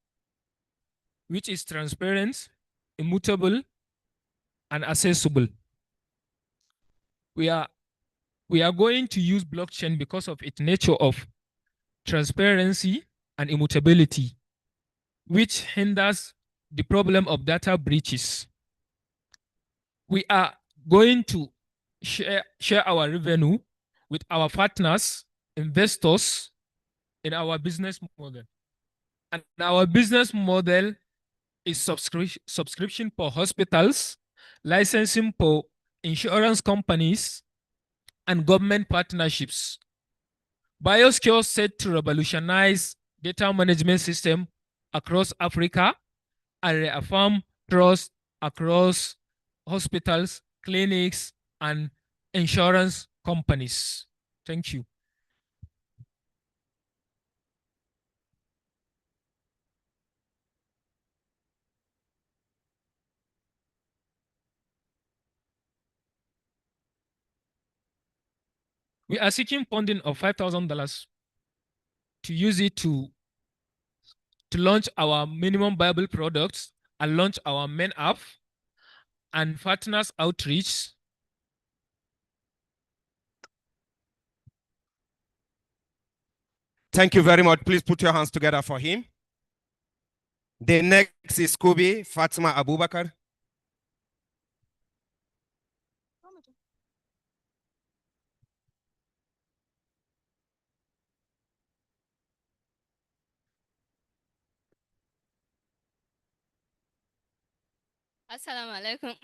which is transparent, immutable, and accessible. We are going to use blockchain because of its nature of transparency and immutability, which hinders the problem of data breaches. We are going to share our revenue with our partners, investors in our business model. And our business model is subscription for hospitals, licensing for insurance companies, and government partnerships. BioSecure set to revolutionize data management system across Africa and reaffirm trust across hospitals, clinics, and insurance companies. Thank you. We are seeking funding of $5,000 to use it to launch our minimum viable products and launch our main app and partners outreach. Thank you very much. Please put your hands together for him. The next is Kubi Fatima Abubakar. Assalamu alaikum.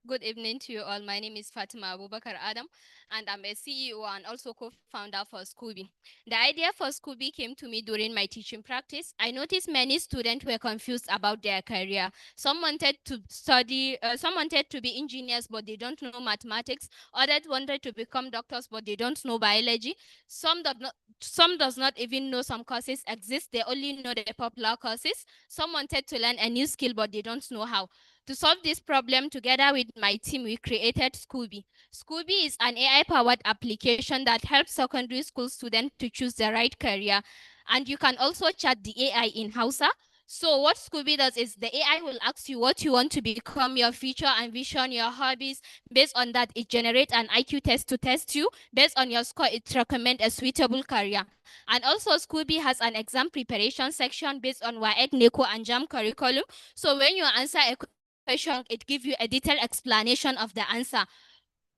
Good evening to you all. My name is Fatima Abubakar Adam, and I'm a CEO and also co-founder for Scooby. The idea for Scooby came to me during my teaching practice. I noticed many students were confused about their career. Some wanted to study, some wanted to be engineers, but they don't know mathematics. Others wanted to become doctors, but they don't know biology. Some does not even know some courses exist. They only know the popular courses. Some wanted to learn a new skill, but they don't know how. To solve this problem, together with my team, we created Scooby. Scooby is an AI-powered application that helps secondary school students to choose the right career. And you can also chat the AI in Hausa. So what Scooby does is the AI will ask you what you want to become, your future ambition, your hobbies. Based on that, it generates an IQ test to test you. Based on your score, it recommends a suitable career. And also, Scooby has an exam preparation section based on WAEC, NECO, and JAM curriculum. So when you answer a question, it gives you a detailed explanation of the answer.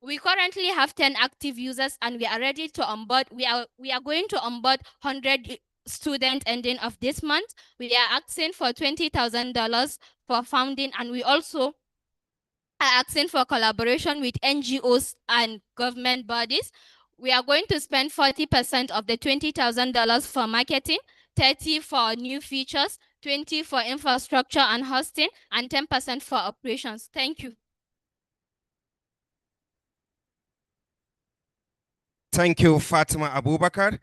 We currently have 10 active users and we are ready to onboard. We are going to onboard 100 students ending of this month. We are asking for $20,000 for founding, and we also are asking for collaboration with NGOs and government bodies. We are going to spend 40% of the $20,000 for marketing, 30 for new features, 20 for infrastructure and hosting, and 10% for operations. Thank you. Thank you, Fatima Abubakar.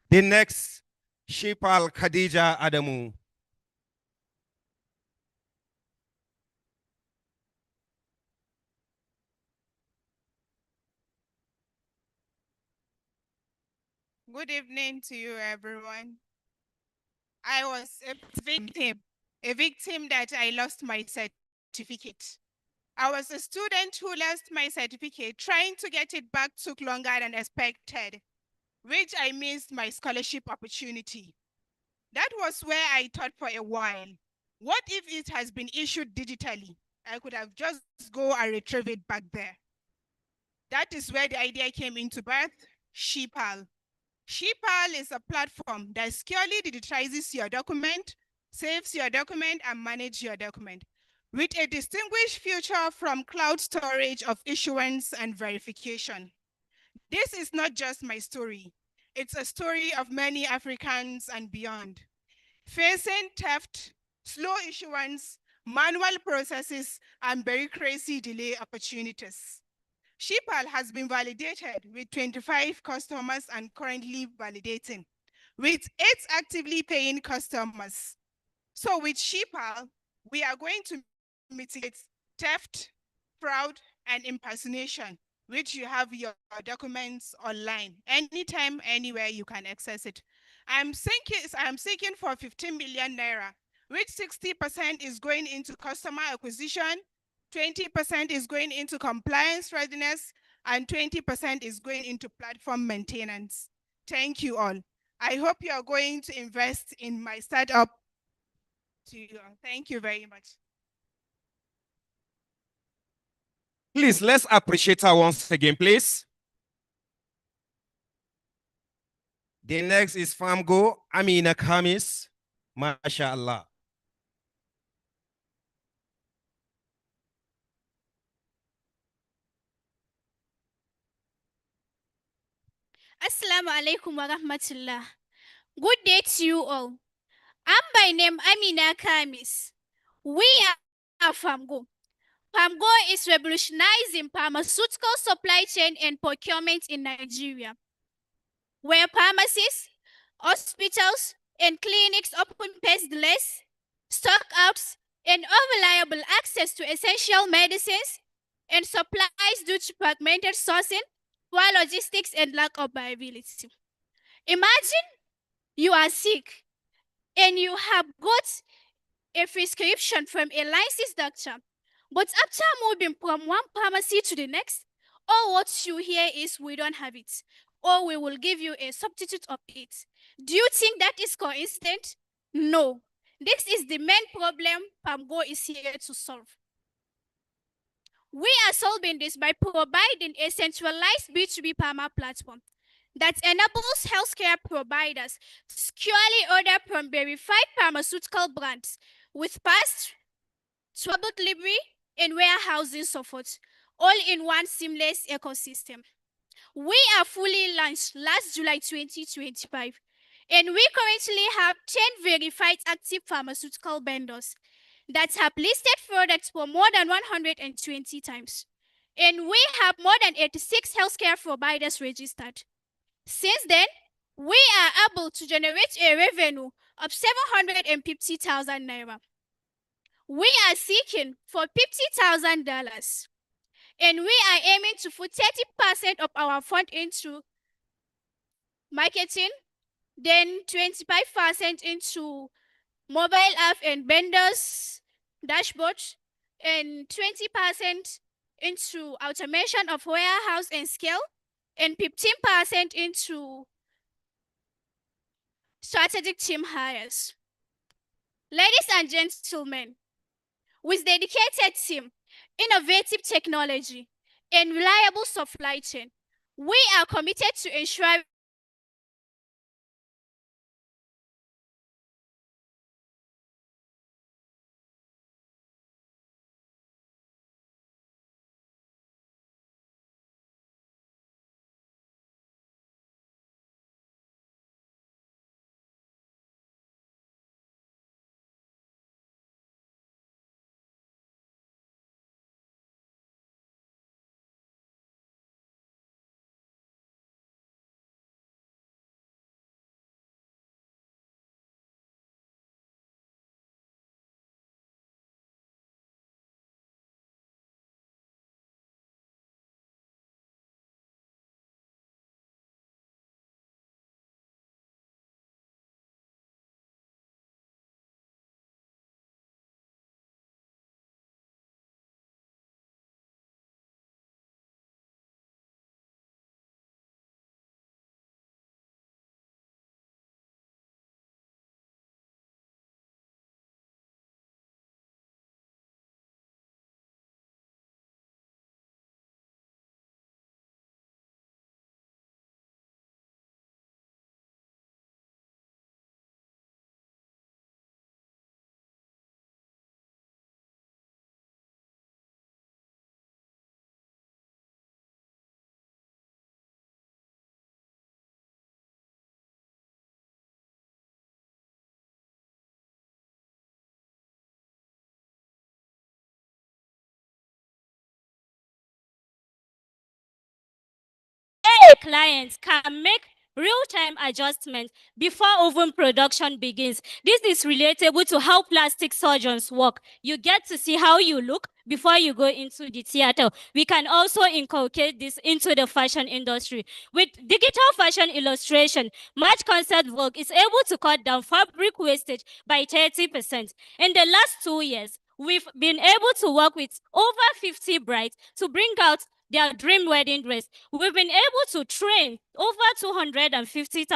The next, Shipal Khadija Adamu. Good evening to you, everyone. I was a victim that I lost my certificate. I was a student who lost my certificate. Trying to get it back took longer than expected, which I missed my scholarship opportunity. That was where I thought for a while, what if it has been issued digitally? I could have just go and retrieve it back there. That is where the idea came into birth, Shipal. Shipal is a platform that securely digitizes your document, saves your document, and manages your document, with a distinguished feature from cloud storage of issuance and verification. This is not just my story. It's a story of many Africans and beyond, facing theft, slow issuance, manual processes, and bureaucracy delay opportunities. Shipal has been validated with 25 customers and currently validating, with 8 actively paying customers. So with Shipal, we are going to mitigate theft, fraud, and impersonation, which you have your documents online. Anytime, anywhere, you can access it. I'm seeking for 15 million naira, which 60% is going into customer acquisition, 20% is going into compliance readiness, and 20% is going into platform maintenance. Thank you all. I hope you are going to invest in my startup. Thank you very much. Please, let's appreciate her once again, please. The next is Famgo Amina Khamis. MashaAllah. Assalamu alaikum wa rahmatullah. Good day to you all. I'm by name Amina Khamis. We are Famgo. Famgo is revolutionizing pharmaceutical supply chain and procurement in Nigeria, where pharmacies, hospitals, and clinics often face delays, stockouts, and unreliable access to essential medicines and supplies due to fragmented sourcing, poor logistics, and lack of viability. Imagine you are sick and you have got a prescription from a licensed doctor, but after moving from one pharmacy to the next, all what you hear is we don't have it, or we will give you a substitute of it. Do you think that is coincident? No. This is the main problem PAMGO is here to solve. We are solving this by providing a centralized B2B pharma platform that enables healthcare providers to securely order from verified pharmaceutical brands with fast, trouble delivery, and warehousing support, all in one seamless ecosystem. We are fully launched last July 2025, and we currently have 10 verified active pharmaceutical vendors that have listed products for more than 120 times. And we have more than 86 healthcare providers registered. Since then, we are able to generate a revenue of 750,000 naira. We are seeking for $50,000, and we are aiming to put 30% of our fund into marketing, then 25% into mobile app and vendors dashboard, and 20% into automation of warehouse and scale, and 15% into strategic team hires. Ladies and gentlemen, with dedicated team, innovative technology, and reliable supply chain, we are committed to ensuring clients can make real-time adjustments before oven production begins. This is relatable to how plastic surgeons work. You get to see how you look before you go into the theater. We can also inculcate this into the fashion industry. With digital fashion illustration, Match Concept Vogue is able to cut down fabric wastage by 30%. In the last 2 years, we've been able to work with over 50 brides to bring out their dream wedding dress. We've been able to train over 250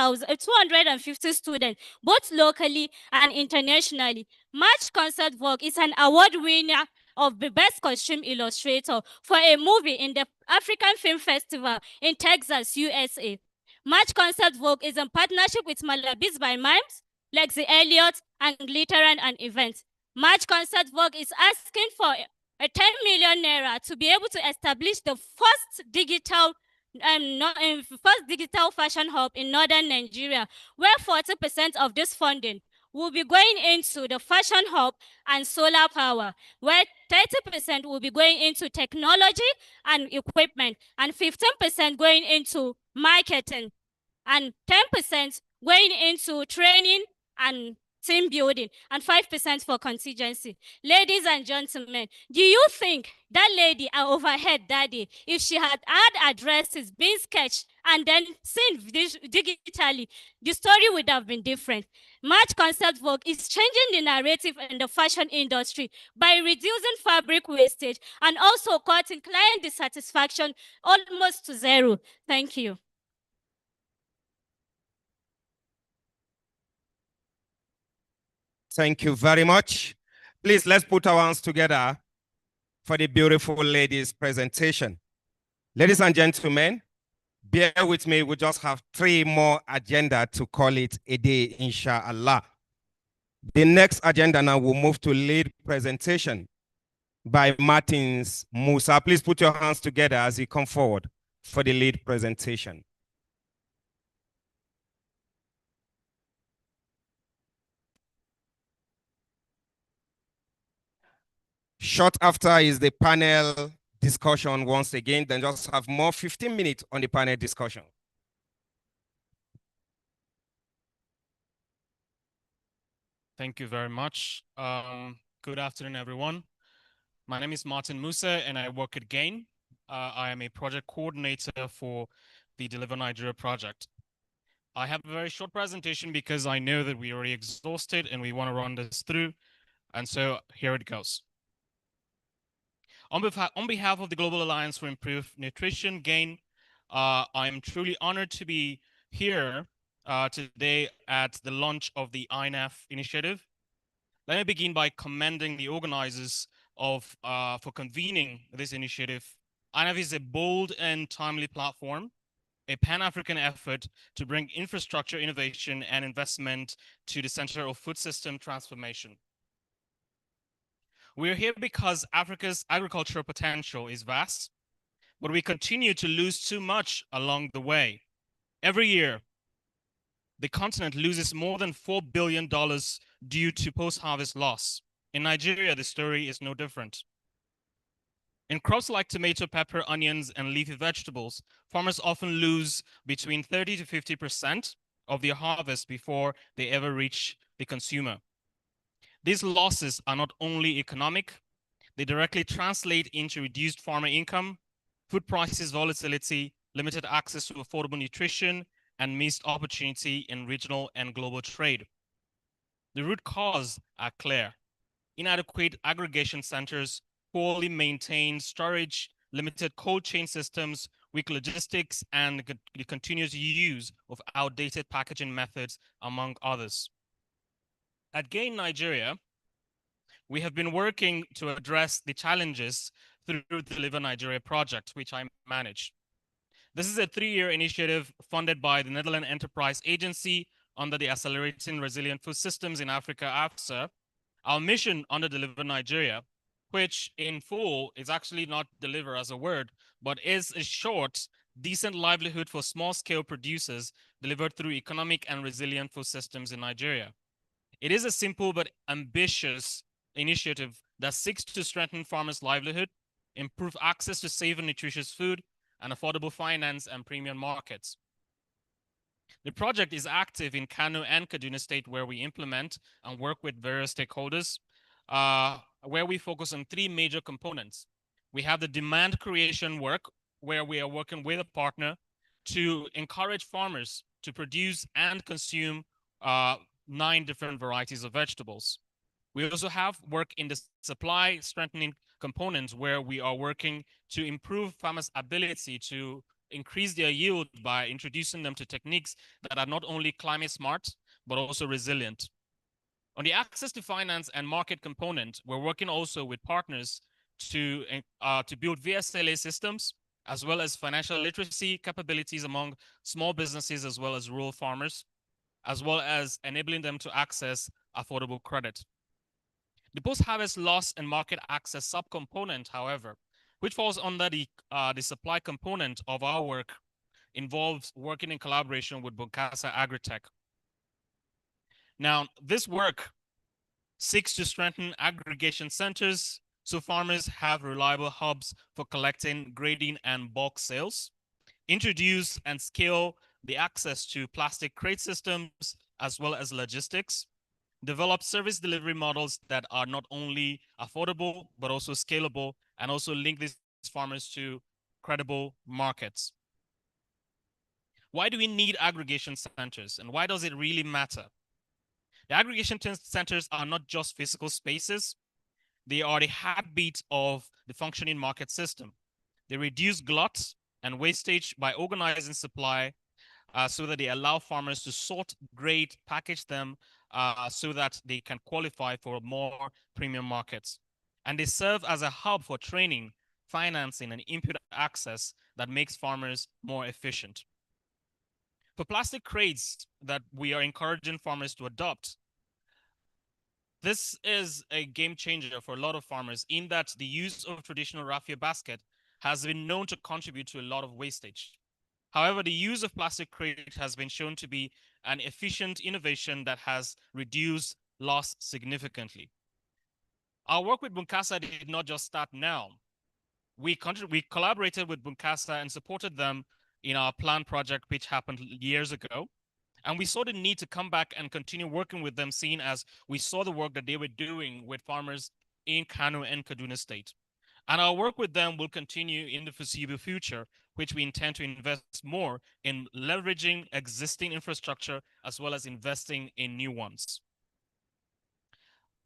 students, both locally and internationally. Match Concept Vogue is an award winner of the Best Costume Illustrator for a movie in the African Film Festival in Texas, USA. Match Concept Vogue is in partnership with Malabis by Mimes, Lexi Elliott, and Glitteran and Events. Match Concept Vogue is asking for a 10 million naira to be able to establish the first digital fashion hub in northern Nigeria, where 40% of this funding will be going into the fashion hub and solar power, where 30% will be going into technology and equipment, and 15% going into marketing, and 10% going into training and team building, and 5% for contingency. Ladies and gentlemen, do you think that lady at overhead that day, if she had addresses being sketched and then seen digitally, the story would have been different? Match Concept Vogue is changing the narrative in the fashion industry by reducing fabric wastage and also cutting client dissatisfaction almost to zero. Thank you. Thank you very much. Please, let's put our hands together for the beautiful lady's presentation. Ladies and gentlemen, bear with me. We just have 3 more agenda to call it a day, inshallah. The next agenda now will move to lead presentation. by Martins Musa. Please put your hands together as you come forward for the lead presentation. Short after is the panel discussion once again, then just have more 15 minutes on the panel discussion. Thank you very much. Good afternoon, everyone. My name is Martin Musa, and I work at GAIN. I am a project coordinator for the Deliver Nigeria project. I have a very short presentation because I know that we're already exhausted and we want to run this through. And so here it goes. On behalf of the Global Alliance for Improved Nutrition, GAIN, I'm truly honored to be here today at the launch of the INAF initiative. Let me begin by commending the organizers for convening this initiative. INAF is a bold and timely platform, a Pan-African effort to bring infrastructure innovation and investment to the center of food system transformation. We're here because Africa's agricultural potential is vast, but we continue to lose too much along the way. Every year, the continent loses more than $4 billion due to post-harvest loss. In Nigeria, the story is no different. In crops like tomato, pepper, onions, and leafy vegetables, farmers often lose between 30 to 50% of their harvest before they ever reach the consumer. These losses are not only economic, they directly translate into reduced farmer income, food prices volatility, limited access to affordable nutrition, and missed opportunity in regional and global trade. The root causes are clear: inadequate aggregation centers, poorly maintained storage, limited cold chain systems, weak logistics, and the continuous use of outdated packaging methods, among others. At GAIN Nigeria, we have been working to address the challenges through the Deliver Nigeria project, which I manage. This is a 3-year initiative funded by the Netherlands Enterprise Agency under the Accelerating Resilient Food Systems in Africa, AFSA. Our mission under Deliver Nigeria, which in full is actually not deliver as a word, but is a short, decent livelihood for small-scale producers delivered through economic and resilient food systems in Nigeria. It is a simple but ambitious initiative that seeks to strengthen farmers' livelihood, improve access to safe and nutritious food, and affordable finance and premium markets. The project is active in Kano and Kaduna State, where we implement and work with various stakeholders, where we focus on 3 major components. We have the demand creation work, where we are working with a partner to encourage farmers to produce and consume 9 different varieties of vegetables. We also have work in the supply strengthening components, where we are working to improve farmers' ability to increase their yield by introducing them to techniques that are not only climate smart, but also resilient. On the access to finance and market component, we're working also with partners to build VSLA systems, as well as financial literacy capabilities among small businesses, as well as rural farmers, as well as enabling them to access affordable credit. The post-harvest loss and market access subcomponent, however, which falls under the supply component of our work, involves working in collaboration with Bokassa Agritech. Now, this work seeks to strengthen aggregation centers so farmers have reliable hubs for collecting, grading, and bulk sales, introduce and scale the access to plastic crate systems, as well as logistics, develop service delivery models that are not only affordable, but also scalable, and also link these farmers to credible markets. Why do we need aggregation centers, and why does it really matter? The aggregation centers are not just physical spaces. They are the heartbeat of the functioning market system. They reduce glut and wastage by organizing supply so that they allow farmers to sort, grade, package them so that they can qualify for more premium markets. And they serve as a hub for training, financing, and input access that makes farmers more efficient. For plastic crates that we are encouraging farmers to adopt, This is a game changer for a lot of farmers in that the use of traditional raffia basket has been known to contribute to a lot of wastage. However, the use of plastic crate has been shown to be an efficient innovation that has reduced loss significantly. Our work with Bunkasa did not just start now. We collaborated with Bunkasa and supported them in our plan project, which happened years ago. And we saw the need to come back and continue working with them, seeing as we saw the work that they were doing with farmers in Kano and Kaduna State. And our work with them will continue in the foreseeable future, which we intend to invest more in leveraging existing infrastructure as well as investing in new ones.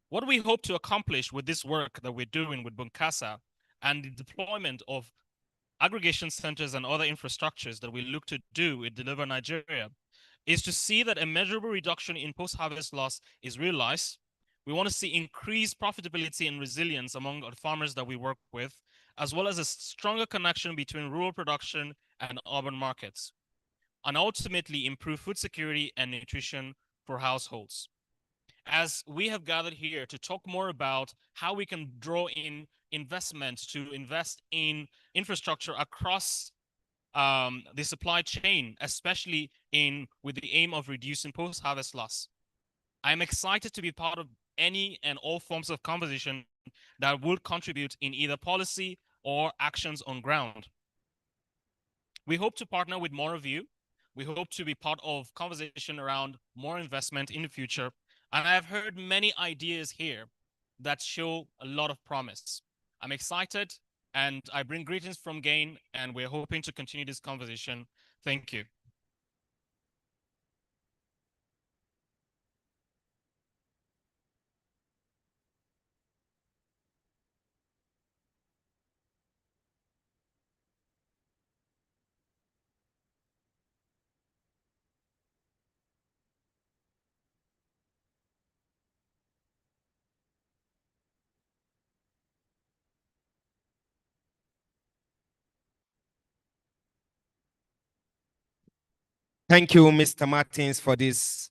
What we hope to accomplish with this work that we're doing with Bunkasa and the deployment of aggregation centers and other infrastructures that we look to do with Deliver Nigeria is to see that a measurable reduction in post-harvest loss is realized. We want to see increased profitability and resilience among the farmers that we work with, as well as a stronger connection between rural production and urban markets, and ultimately improve food security and nutrition for households. As we have gathered here to talk more about how we can draw in investment to invest in infrastructure across the supply chain, especially with the aim of reducing post-harvest loss. I'm excited to be part of any and all forms of conversation that will contribute in either policy or actions on ground. We hope to partner with more of you. We hope to be part of conversation around more investment in the future. And I've heard many ideas here that show a lot of promise. I'm excited and I bring greetings from Gain, and we're hoping to continue this conversation. Thank you. Thank you, Mr. Martins, for this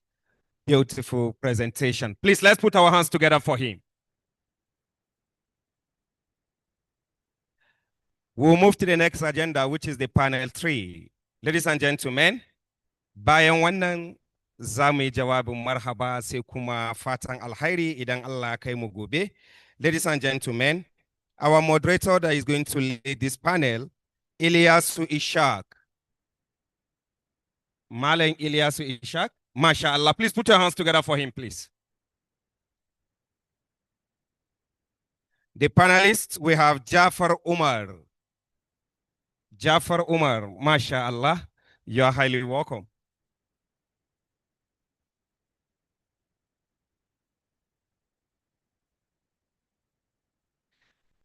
beautiful presentation. Please, let's put our hands together for him. We'll move to the next agenda, which is the panel 3. Ladies and gentlemen, bayan wannan za mu yi jawabin marhaba sai kuma fatan alhairi idan Allah kai mu gobe. Ladies and gentlemen, our moderator that is going to lead this panel, Ilyasu Ishaq. Malang Ilyasu Ishaq. MashaAllah. Please put your hands together for him, please. The panelists, we have Jafar Umar. Jafar Umar, MashaAllah. You are highly welcome.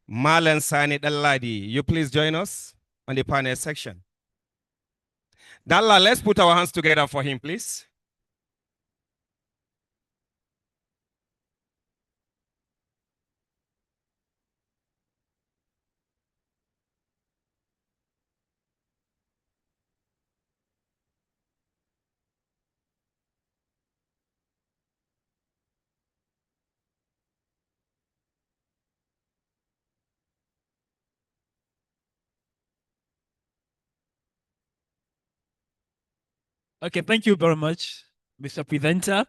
Malan Sani Dalladi, you please join us on the panel section. Dalla, let's put our hands together for him, please. Okay, thank you very much, Mr. Presenter.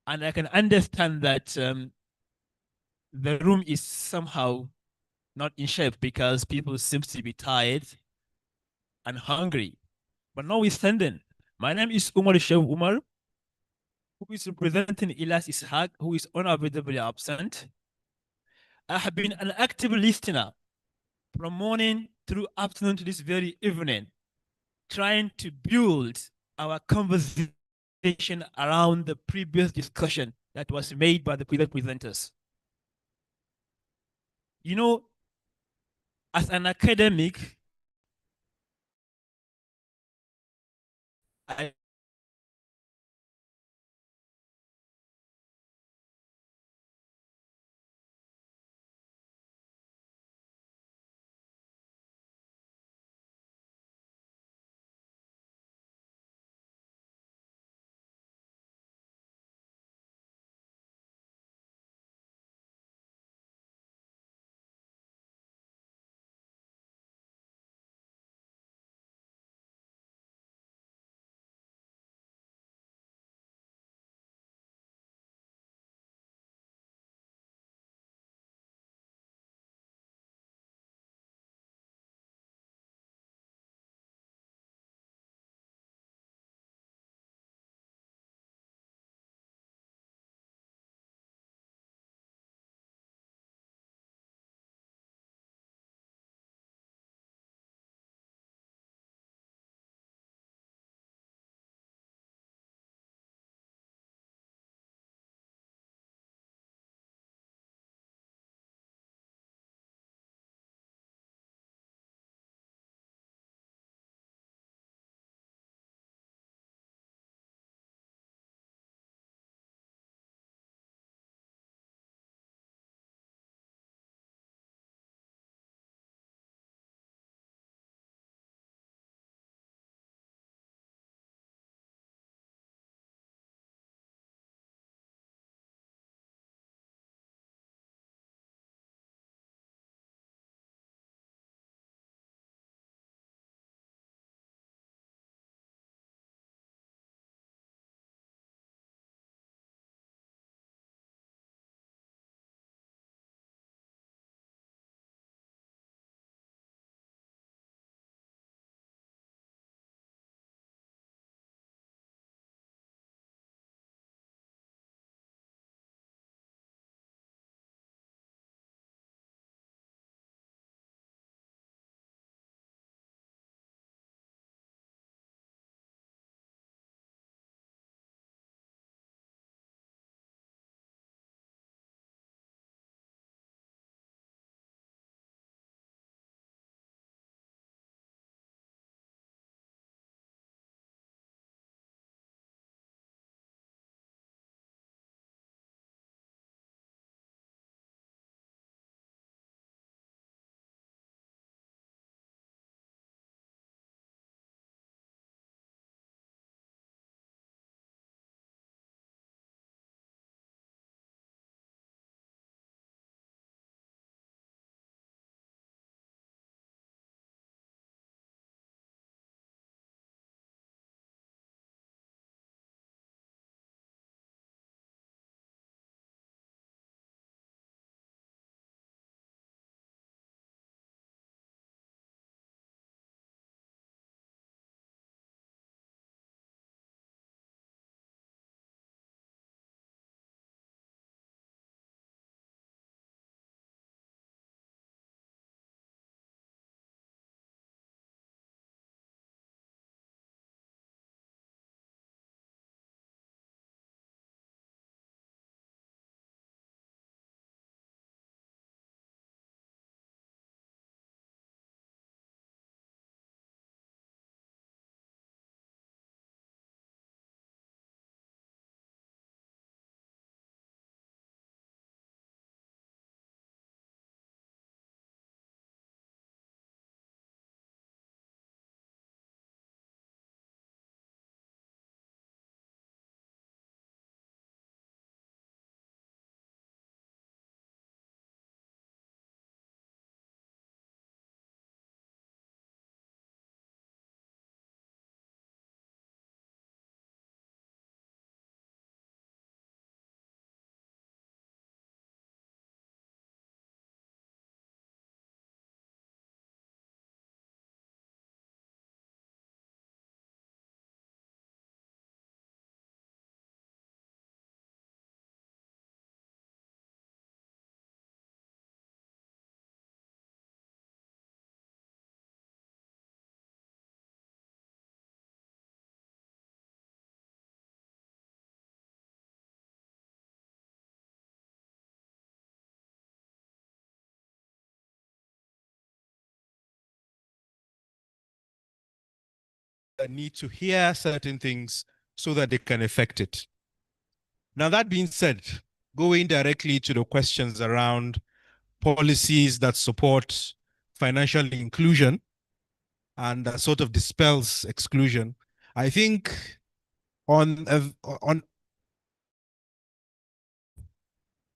And I can understand that the room is somehow not in shape because people seem to be tired and hungry. But notwithstanding, my name is Umar Shev Umar, who is representing Ilas Ishaq, who is unavoidably absent. I have been an active listener from morning through afternoon to this very evening, trying to build our conversation around the previous discussion that was made by the previous presenters. You know, as an academic, I that need to hear certain things so that they can effect it. Now, that being said, going directly to the questions around policies that support financial inclusion and that sort of dispels exclusion, I think on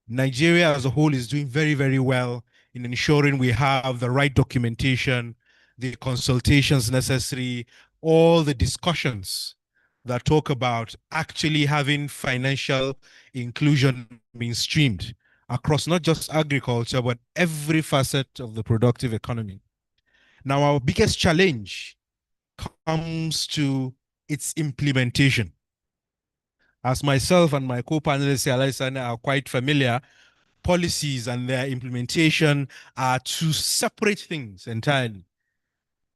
Nigeria as a whole is doing very, very well in ensuring we have the right documentation, the consultations necessary, all the discussions that talk about actually having financial inclusion mainstreamed across not just agriculture, but every facet of the productive economy. Now, our biggest challenge comes to its implementation. As myself and my co-panelist, Alaisane, are quite familiar, policies and their implementation are two separate things entirely.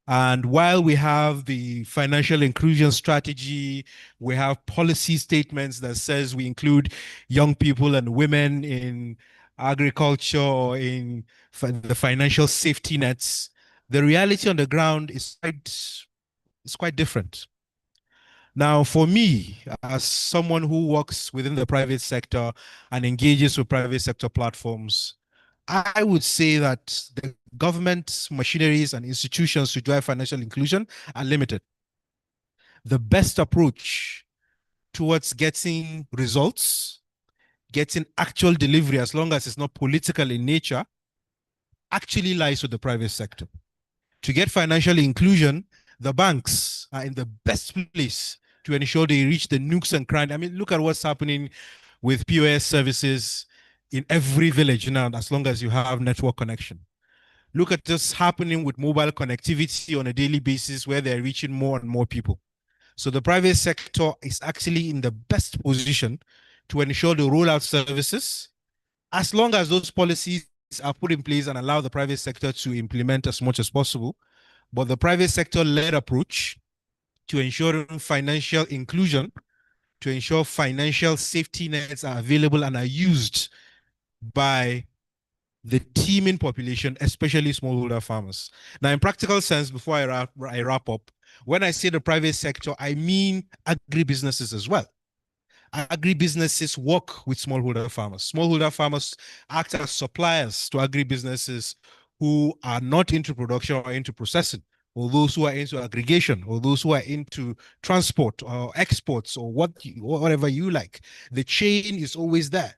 And while we have the financial inclusion strategy, we have policy statements that says we include young people and women in agriculture or in the financial safety nets, the reality on the ground is quite different. Now, for me, as someone who works within the private sector and engages with private sector platforms, I would say that the government machineries and institutions to drive financial inclusion are limited. The best approach towards getting results, getting actual delivery, as long as it's not political in nature, actually lies with the private sector. To get financial inclusion, the banks are in the best place to ensure they reach the nooks and crannies. I mean, look at what's happening with POS services in every village now, as long as you have network connection. Look at what's happening with mobile connectivity on a daily basis where they're reaching more and more people. So the private sector is actually in the best position to ensure the rollout services, as long as those policies are put in place and allow the private sector to implement as much as possible. But the private sector-led approach to ensuring financial inclusion, to ensure financial safety nets are available and are used by the teeming population, especially smallholder farmers. Now, in practical sense, before I wrap up, when I say the private sector, I mean agribusinesses as well. Agribusinesses work with smallholder farmers. Smallholder farmers act as suppliers to agribusinesses who are not into production or into processing, or those who are into aggregation, or those who are into transport or exports, or whatever you like. The chain is always there.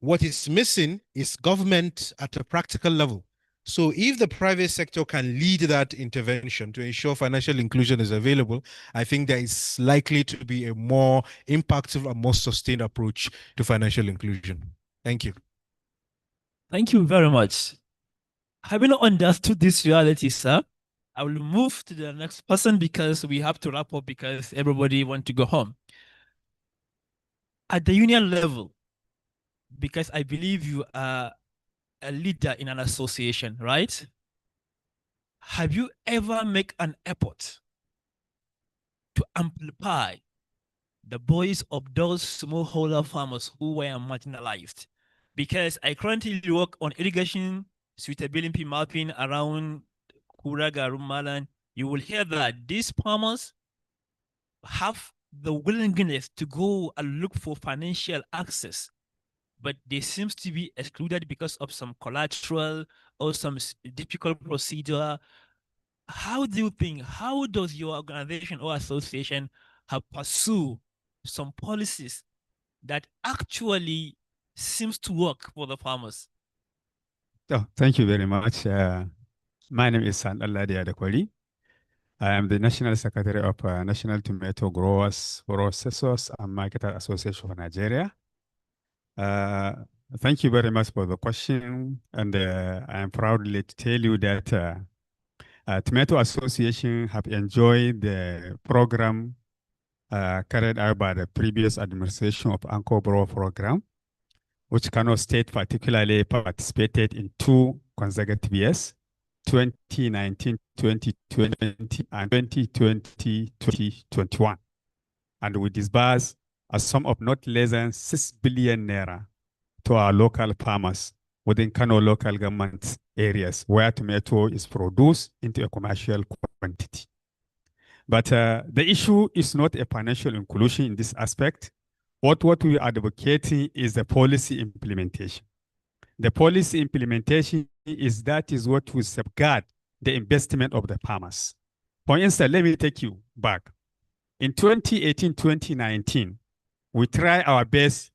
What is missing is government at a practical level. So if the private sector can lead that intervention to ensure financial inclusion is available, I think there is likely to be a more impactful and more sustained approach to financial inclusion. Thank you. Thank you very much. Having understood this reality, sir, I will move to the next person because we have to wrap up because everybody wants to go home. At the union level, because I believe you are a leader in an association, right? Have you ever made an effort to amplify the voice of those smallholder farmers who were marginalized? Because I currently work on irrigation suitability mapping around Kuraga, Rumalan. You will hear that these farmers have the willingness to go and look for financial access, but they seem to be excluded because of some collateral or some difficult procedure. How do you think, how does your organization or association have pursued some policies that actually seems to work for the farmers? Oh, thank you very much. My name is Sandaladi Adekwali. I am the National Secretary of National Tomato Growers, Processors and Marketers Association of Nigeria. Thank you very much for the question. And I am proudly to tell you that Tomato Association have enjoyed the program carried out by the previous administration of Anchor Grower Program, which Kano State particularly participated in 2 consecutive years, 2019, 2020, and 2020, 2021. And we disbursed a sum of not less than 6 billion naira to our local farmers within Kano local government areas where tomato is produced into a commercial quantity. But the issue is not a financial inclusion in this aspect. What we are advocating is the policy implementation. The policy implementation is what will safeguard the investment of the farmers. For instance, let me take you back. In 2018, 2019, we tried our best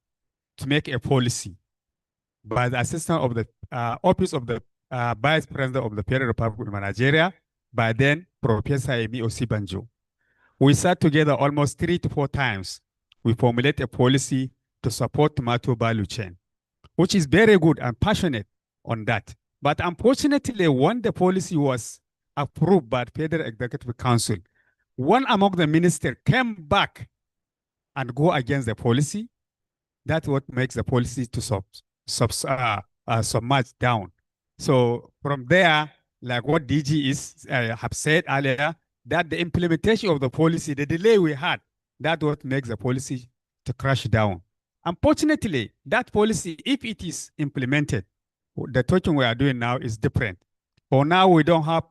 to make a policy by the assistant of the Office of the Vice President of the Federal Republic of Nigeria, by then Professor Emi Osibanjo. We sat together almost 3 to 4 times. We formulate a policy to support tomato value chain, which is very good and passionate on that. But unfortunately, when the policy was approved by the Federal Executive Council, one among the ministers came back and go against the policy. That's what makes the policy to submerge down. So from there, like what DG have said earlier, that the implementation of the policy, the delay we had, that's what makes the policy to crash down. Unfortunately, that policy, if it is implemented, the talking we are doing now is different. For now, we don't have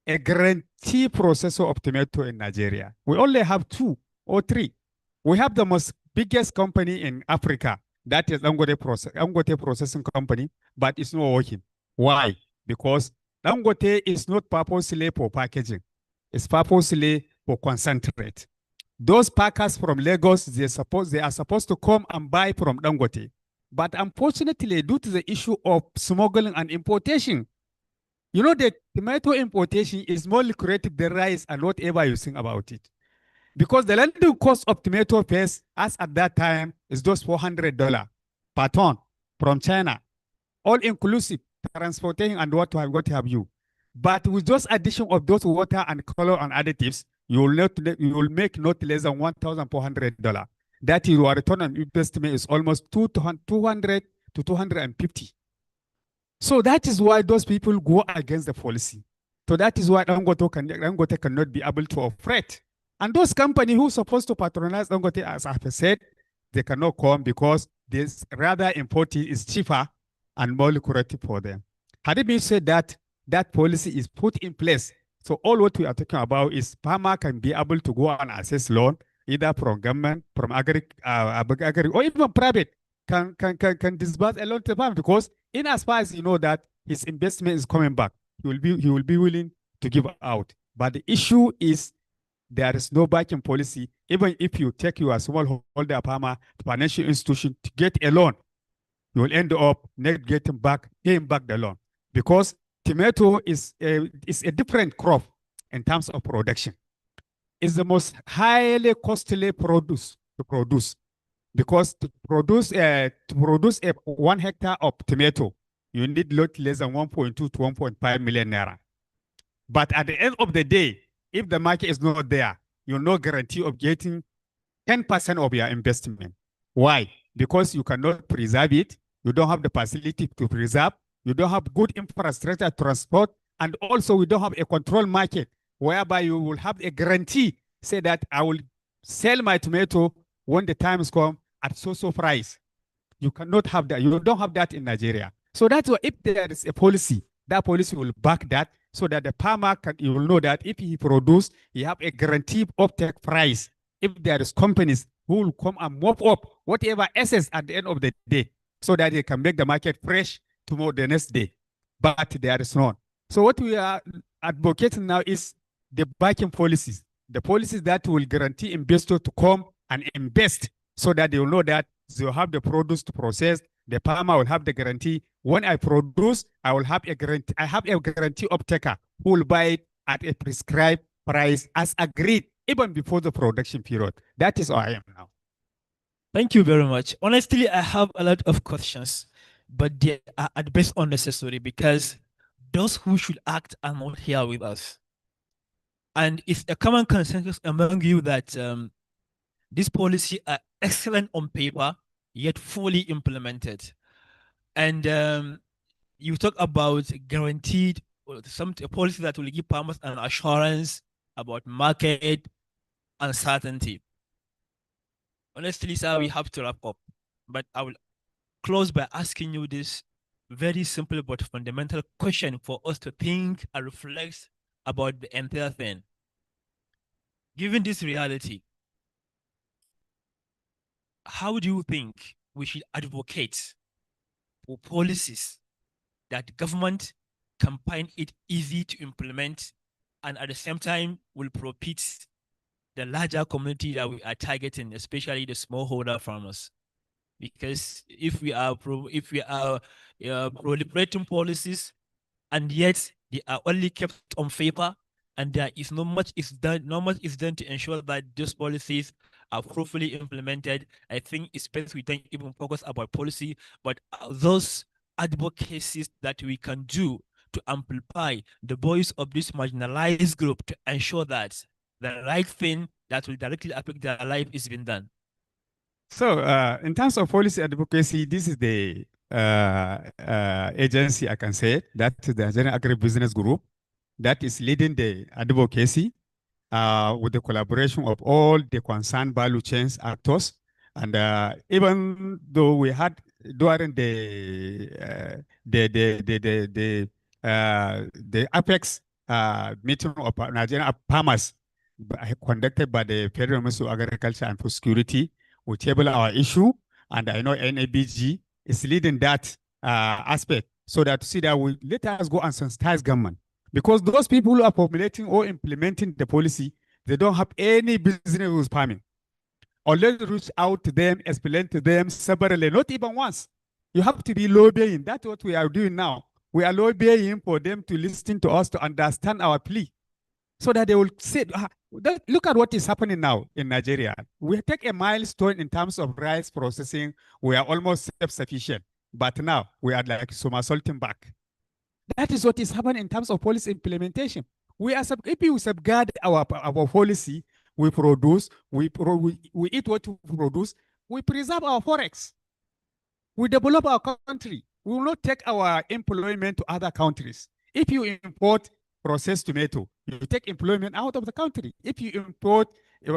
a guarantee processor of tomato in Nigeria. We only have 2 or 3. We have the most biggest company in Africa, that is Dangote Processing Company, but it's not working. Why? Because Dangote is not purposely for packaging. It's purposely for concentrate. Those packers from Lagos, they are supposed to come and buy from Dangote. But unfortunately, due to the issue of smuggling and importation, you know, the tomato importation is more lucrative than rice and whatever you think about it. Because the landing cost of tomato paste, as at that time, is just $400 per ton from China, all inclusive, transportation and what have you. But with just addition of those water and color and additives, you will make not less than $1,400. That is, your return on investment is almost 200 to 250. So that is why those people go against the policy. So that is why Dangote cannot be able to operate. And those companies who are supposed to patronize Dangote, as I have said, they cannot come because this rather imported is cheaper and more lucrative for them. Had it been said that that policy is put in place, so all what we are talking about is farmer can be able to go and access loan either from government, from agri, or even private can disburse a loan to the farmer, because in as far as you know that his investment is coming back, he will be willing to give out. But the issue is there is no backing policy. Even if you take your small holder farmer to financial institution to get a loan, you will end up not paying back the loan, because tomato is a different crop in terms of production. It's the most highly costly produce to produce, because to produce 1 hectare of tomato, you need lot less than 1.2 to 1.5 million naira. But at the end of the day, if the market is not there, you're no guarantee of getting 10% of your investment. Why? Because you cannot preserve it. You don't have the facility to preserve. You don't have good infrastructure transport. And also we don't have a control market whereby you will have a guarantee, say that I will sell my tomato when the time is come at so price. You cannot have that. You don't have that in Nigeria. So that's why if there is a policy, that policy will back that, so that the farmer you will know that if he produce, he have a guaranteed uptake price. If there is companies who will come and mop up whatever excess at the end of the day, so that they can make the market fresh tomorrow, the next day. But there is none. So what we are advocating now is the backing policies, the policies that will guarantee investors to come and invest, so that they will know that they will have the produce to process. The farmer will have the guarantee. When I produce, I will have a guarantee. I have a guarantee of taker who will buy it at a prescribed price as agreed, even before the production period. That is how I am now. Thank you very much. Honestly, I have a lot of questions, but they are at best unnecessary because those who should act are not here with us. And it's a common consensus among you that these policies are excellent on paper, yet fully implemented. And you talk about guaranteed, a policy that will give farmers an assurance about market uncertainty. Honestly, sir, we have to wrap up, but I will close by asking you this very simple but fundamental question for us to think and reflect about the entire thing. Given this reality, how do you think we should advocate for policies that government can find it easy to implement and at the same time will profit the larger community that we are targeting, especially the smallholder farmers? Because if we are proliferating policies and yet they are only kept on paper and there is not much is done to ensure that these policies are properly implemented, I think it's best we don't even focus about policy, but those advocacies that we can do to amplify the voice of this marginalized group to ensure that the right thing that will directly affect their life is being done. So, in terms of policy advocacy, this is the agency, I can say, that is the General Agribusiness Group that is leading the advocacy with the collaboration of all the concerned value chains actors. And even though we had during the Apex meeting of Nigerian farmers conducted by the Federal Ministry of Agriculture and Food Security, we table our issue, and I know NABG is leading that aspect, so that see that we let us go and sensitize government, because those people who are formulating or implementing the policy, they don't have any business with farming. Already reach out to them, explain to them separately, not even once. You have to be lobbying. That's what we are doing now. We are lobbying for them to listen to us, to understand our plea, so that they will say, look at what is happening now in Nigeria. We take a milestone in terms of rice processing. We are almost self-sufficient, but now we are like somersaulting back. That is what is happening in terms of policy implementation. We are if we safeguard our policy, we produce, we eat what we produce, we preserve our forex, we develop our country. We will not take our employment to other countries. If you import processed tomato, you take employment out of the country. If you import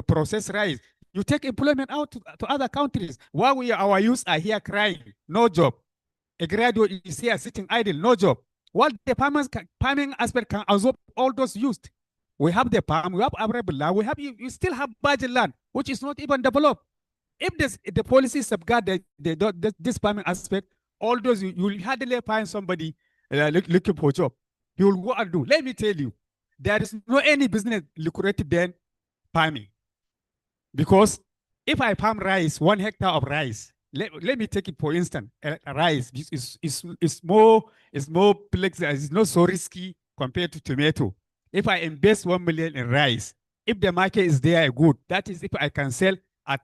processed rice, you take employment out to other countries. While our youth are here crying, no job. A graduate is here sitting idle, no job. While the farming aspect can absorb all those used. We have the palm, we have arable land, you still have budget land, which is not even developed. If the policy safeguard this farming aspect, all those you will hardly find somebody looking for a job. You will go and do. Let me tell you, there is no any business lucrative than farming. Because if I farm rice, 1 hectare of rice, let me take it for instance, rice is more flexible, it's not so risky compared to tomato. If I invest 1 million in rice, if the market is there good, that is if I can sell at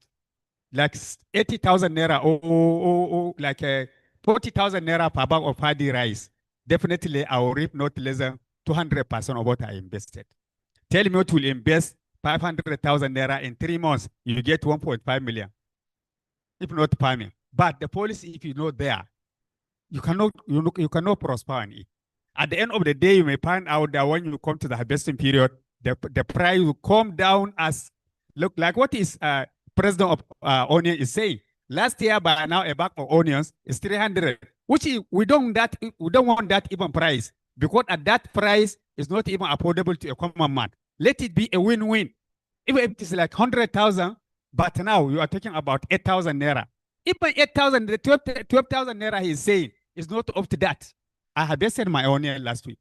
like 80,000 naira or like 40,000 naira per bag of paddy rice, definitely I will reap not less than 200% of what I invested. Tell me what will invest 500,000 naira in 3 months, you get 1.5 million. If not farming. But the policy, if you know there, you cannot prosper on it. At the end of the day, you may find out that when you come to the harvesting period, the price will come down as, look, like what is President of Onion is saying. Last year, by now, a bag of onions is 300, which we don't want that even price, because at that price, it's not even affordable to a common man. Let it be a win-win. Even if it is like 100,000, but now you are talking about 8,000 naira. Even 8,000, the 12,000 naira he is saying is not up to that. I harvested my onion last week.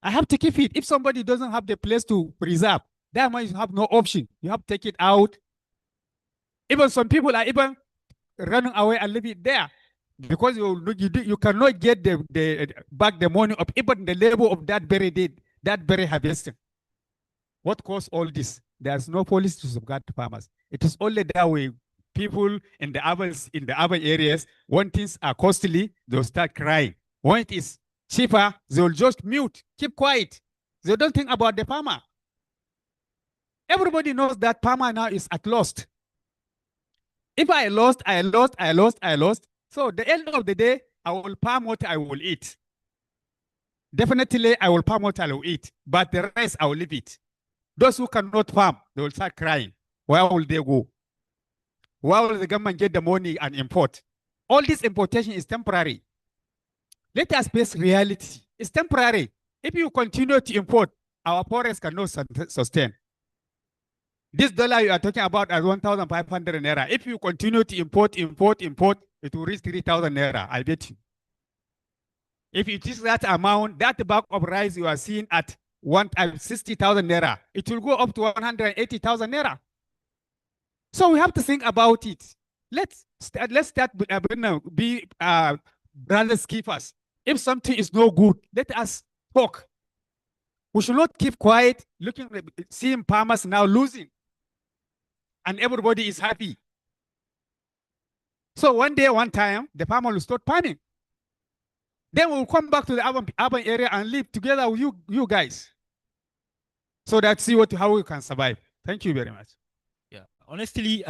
I have to keep it. If somebody doesn't have the place to preserve, that means you have no option. You have to take it out. Even some people are even running away and leave it there, because you cannot get back the money of even the labor of that very harvesting. What caused all this? There's no policy to safeguard farmers. It is only that way. People in the urban areas, when things are costly, they'll start crying. When it is cheaper, they'll just mute, keep quiet. They don't think about the farmer. Everybody knows that farmer now is at lost. If I lost, I lost. So the end of the day, I will farm what I will eat. Definitely, I will farm what I will eat, but the rest, I will leave it. Those who cannot farm, they will start crying. Where will they go? Where will the government get the money and import? All this importation is temporary. Let us face reality. It's temporary. If you continue to import, our forests cannot sustain. This dollar you are talking about as 1,500 naira. If you continue to import, it will reach 3,000 naira, I bet you. If it is that amount, that bag of rice you are seeing at 60,000 naira, it will go up to 180,000 naira. So we have to think about it. Let's start be brothers keepers. If something is no good, let us talk. We should not keep quiet, seeing farmers now losing, and everybody is happy. So one day, one time, the farmer will start farming. Then we'll come back to the urban area and live together with you guys. So that how we can survive. Thank you very much. Yeah, honestly,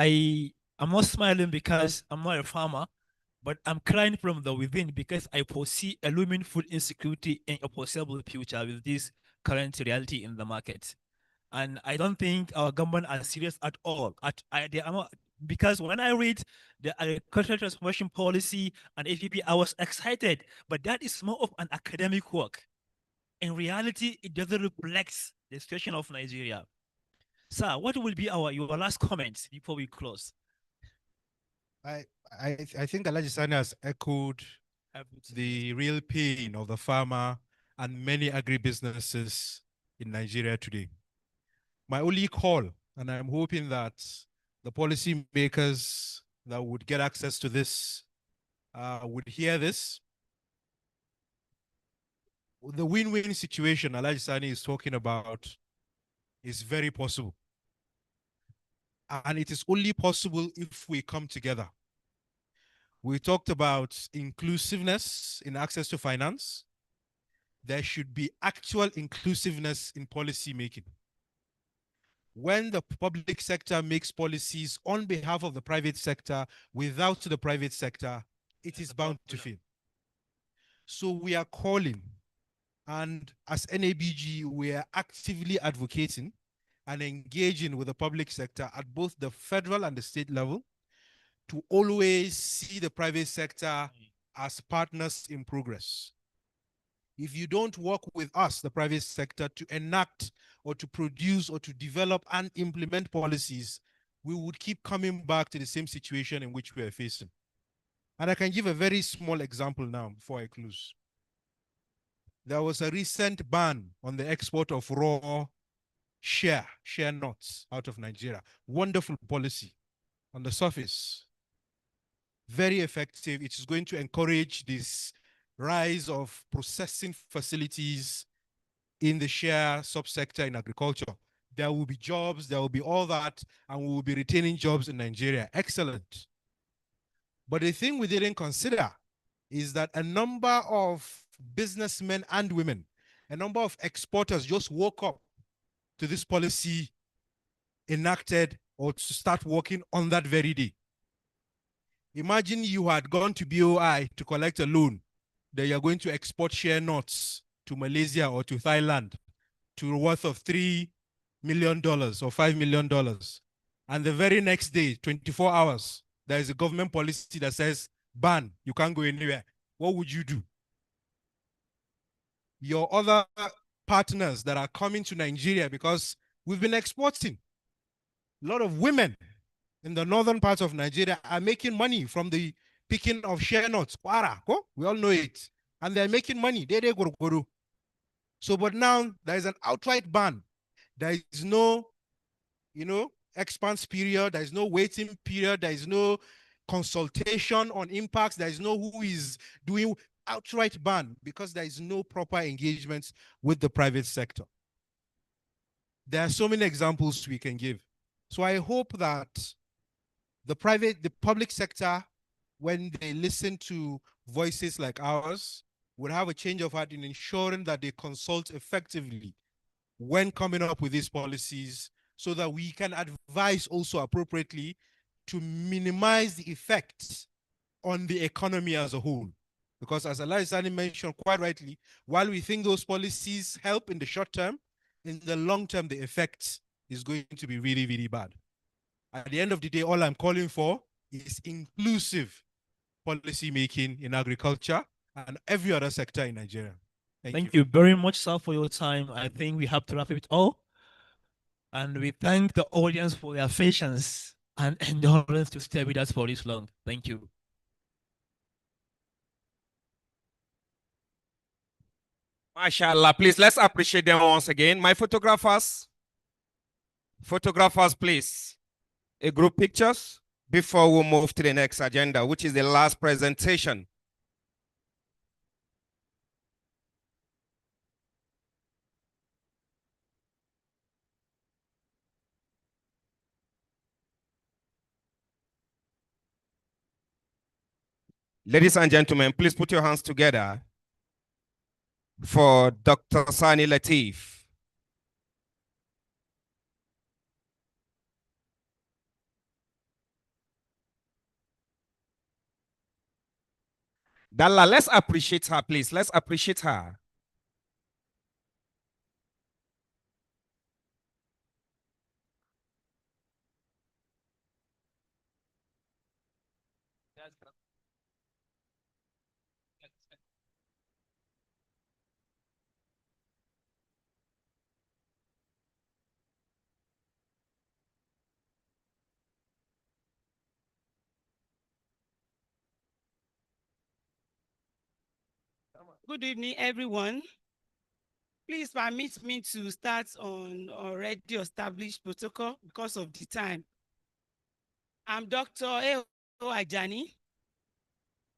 I'm not smiling because I'm not a farmer, but I'm crying from the within because I foresee a looming food insecurity in a foreseeable future with this current reality in the market. And I don't think our government are serious at all. Because when I read the agricultural transformation policy and APP, I was excited, but that is more of an academic work. In reality, it doesn't reflect the situation of Nigeria. Sir, what will be your last comments before we close? I think Alhaji Sani has echoed the real pain of the farmer and many agribusinesses in Nigeria today. My only call, and I'm hoping that the policy makers that would get access to this would hear this. The win-win situation Alhaji Sani is talking about is very possible. And it is only possible if we come together. We talked about inclusiveness in access to finance. There should be actual inclusiveness in policy making. When the public sector makes policies on behalf of the private sector without the private sector, it is bound to fail. So we are calling, and as NABG, we are actively advocating and engaging with the public sector at both the federal and the state level to always see the private sector as partners in progress. If you don't work with us, the private sector, to enact or to produce or to develop and implement policies, we would keep coming back to the same situation in which we are facing. And I can give a very small example now before I close. There was a recent ban on the export of raw share nuts out of Nigeria. Wonderful policy on the surface. Very effective. It is going to encourage this rise of processing facilities in the share subsector in agriculture. There will be jobs, there will be all that, and we will be retaining jobs in Nigeria. Excellent. But the thing we didn't consider is that a number of businessmen and women, a number of exporters just woke up to this policy enacted or to start working on that very day. Imagine you had gone to BOI to collect a loan that you're going to export share nuts to Malaysia or to Thailand to a worth of $3 million or $5 million. And the very next day, 24 hours, there is a government policy that says, ban, you can't go anywhere. What would you do? Your other partners that are coming to Nigeria, because we've been exporting. A lot of women in the northern parts of Nigeria are making money from the picking of share nuts. We all know it. And they're making money. So, but now there is an outright ban. There is no, expanse period. There is no waiting period. There is no consultation on impacts. There is no who is doing outright ban because there is no proper engagement with the private sector. There are so many examples we can give. So I hope that the public sector, when they listen to voices like ours, would have a change of heart in ensuring that they consult effectively when coming up with these policies so that we can advise also appropriately to minimize the effects on the economy as a whole. Because as Alhaji Sani mentioned quite rightly, while we think those policies help in the short term, in the long term, the effect is going to be really, really bad. At the end of the day, all I'm calling for is inclusive policy making in agriculture and every other sector in Nigeria. Thank you very much, sir, for your time. I think we have to wrap it all. And we thank the audience for their patience and endurance to stay with us for this long. Thank you. MashaAllah, please, let's appreciate them once again. My photographers, please. A group pictures before we move to the next agenda, which is the last presentation. Ladies and gentlemen, please put your hands together for Dr. Sani Latif. Dalla, let's appreciate her, please. Let's appreciate her. Good evening, everyone. Please permit me to start on already established protocol because of the time. I'm Dr. Eo Ajani,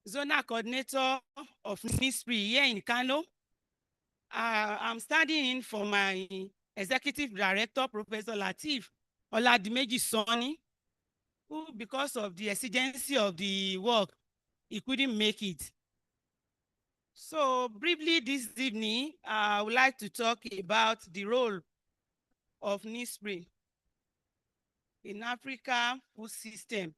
Zonal Coordinator of NISPRI here in Kano. I'm standing in for my Executive Director, Professor Latif Oladimeji Soni, who, because of the exigency of the work, he couldn't make it. So briefly this evening, I would like to talk about the role of NISPRI in Africa food system.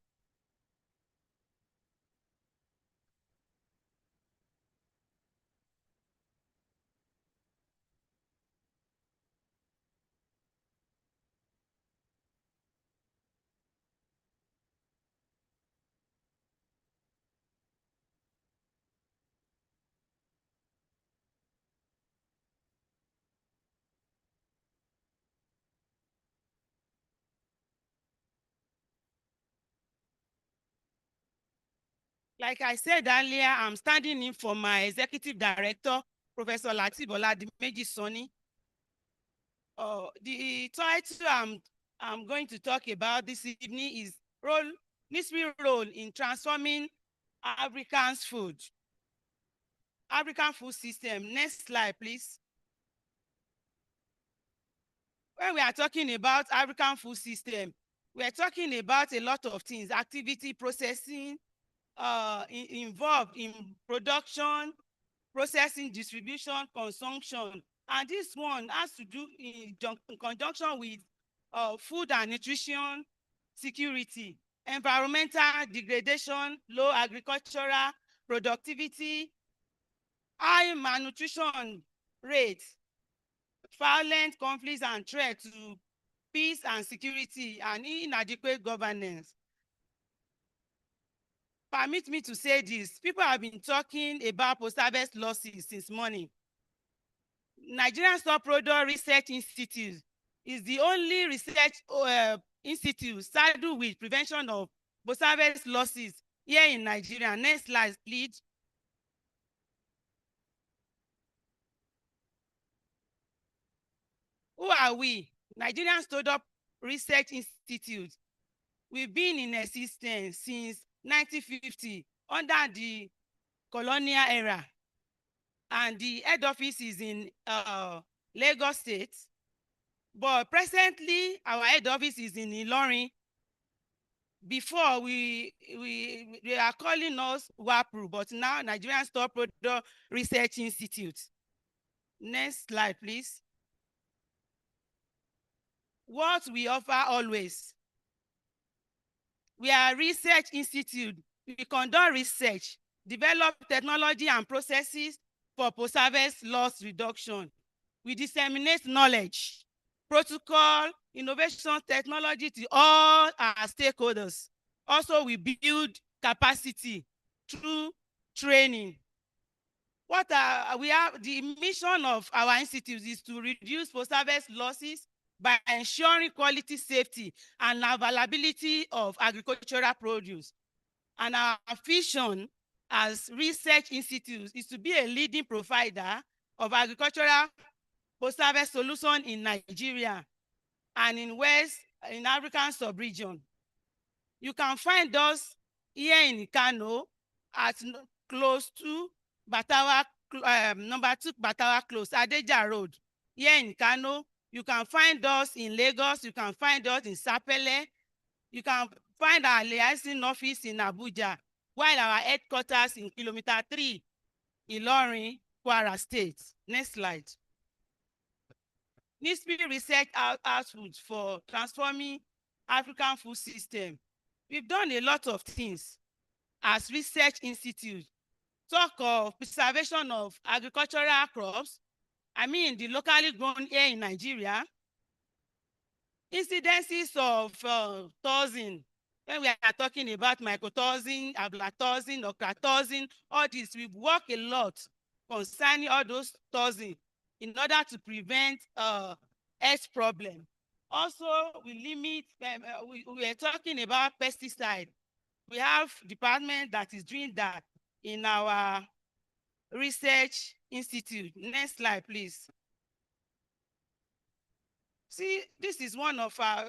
Like I said earlier, I'm standing in for my Executive Director, Professor Latif Oladimeji Soni. The title I'm going to talk about this evening is NISPRI role in transforming African's food. African food system. Next slide, please. When we are talking about African food system, we are talking about a lot of things: activity, processing, involved in production, processing, distribution, consumption. And this one has to do in conjunction with food and nutrition security, environmental degradation, low agricultural productivity, high malnutrition rates, violent conflicts and threats to peace and security, and inadequate governance. Permit me to say this. People have been talking about post-harvest losses since morning. Nigerian Stock Product Research Institute is the only research institute saddled with prevention of post-harvest losses here in Nigeria. Next slide, please. Who are we? Nigerian Stock Research Institute. We've been in existence since 1950 under the colonial era, and the head office is in Lagos State. But presently, our head office is in Ilorin. Before, they are calling us WAPRU, but now Nigerian Stock Product Research Institute. Next slide, please. What we offer always. We are a research institute. We conduct research, develop technology and processes for post-harvest loss reduction. We disseminate knowledge, protocol, innovation, technology to all our stakeholders. Also, we build capacity through training. The mission of our institute is to reduce post-harvest losses by ensuring quality, safety, and availability of agricultural produce. And our vision as research institutes is to be a leading provider of agricultural post-harvest solution in Nigeria and in African sub-region. You can find us here in Kano at close to Batawa, number 2 Batawa Close, Adeja Road. Here in Kano, you can find us in Lagos, you can find us in Sapele, you can find our liaison office in Abuja, while our headquarters in Kilometer 3, Ilorin, Kwara State. Next slide. NISPI research output for transforming African food system. We've done a lot of things as research institute. Talk of preservation of agricultural crops, the locally grown here in Nigeria. Incidences of toxin, when we are talking about mycotoxin, aflatoxin, ochratoxin, all this, we work a lot concerning all those toxins in order to prevent health problem. Also, we limit, we are talking about pesticide. We have department that is doing that in our research institute. Next slide, please. See, this is one of our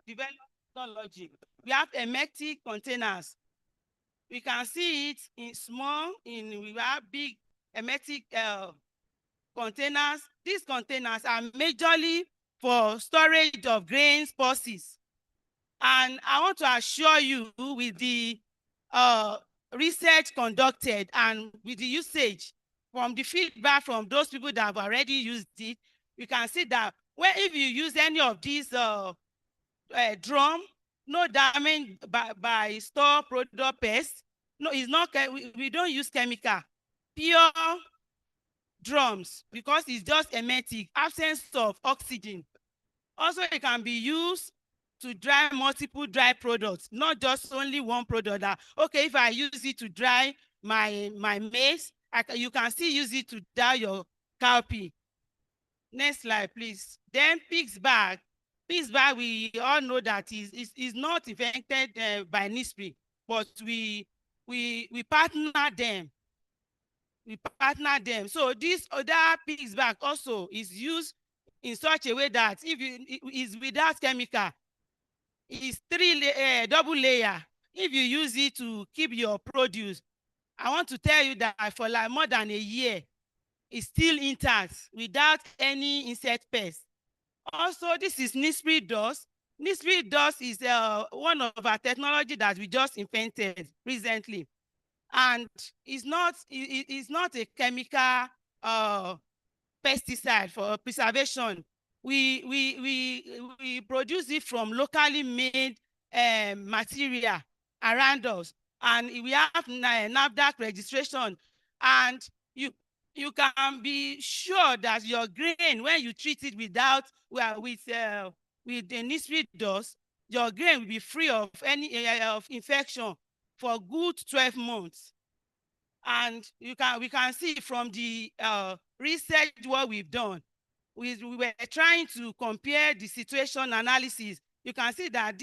development technology. We have hermetic containers. We can see it in small, we have big hermetic containers. These containers are majorly for storage of grains, pulses. And I want to assure you with the research conducted and with the usage from the feedback from those people that have already used it, you can see that if you use any of these drum, no damage by store product pest. No, it's not. We don't use chemical. Pure drums, because it's just hermetic, absence of oxygen. Also, it can be used to dry multiple dry products, not just only one product. That, okay, if I use it to dry my maize, you can still use it to dry your cowpea. Next slide, please. Then pigs bag. Pigs bag, we all know that is not invented by NISPI, but we partner them. We partner them. So this other pigs bag also is used in such a way that if it is without chemical, it's double layer. If you use it to keep your produce, I want to tell you that for like more than a year, it's still intact without any insect pest. Also, this is NISPI dust. NISPI dust is one of our technology that we just invented recently. And it's not a chemical pesticide for preservation. We produce it from locally made material around us, and we have NAFDAC registration. And you can be sure that your grain, when you treat it with the NISPI dust, your grain will be free of any of infection for good 12 months. And we can see from the research what we've done. We were trying to compare the situation analysis. You can see that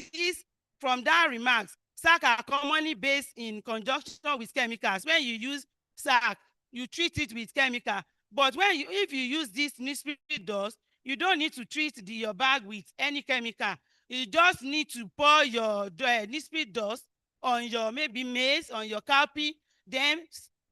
from that remarks, SAC are commonly based in conjunction with chemicals. When you use SAC, you treat it with chemical. But if you use this NISPI dust, you don't need to treat your bag with any chemical. You just need to pour your NISPI dust on your maybe maize, on your cowpea, then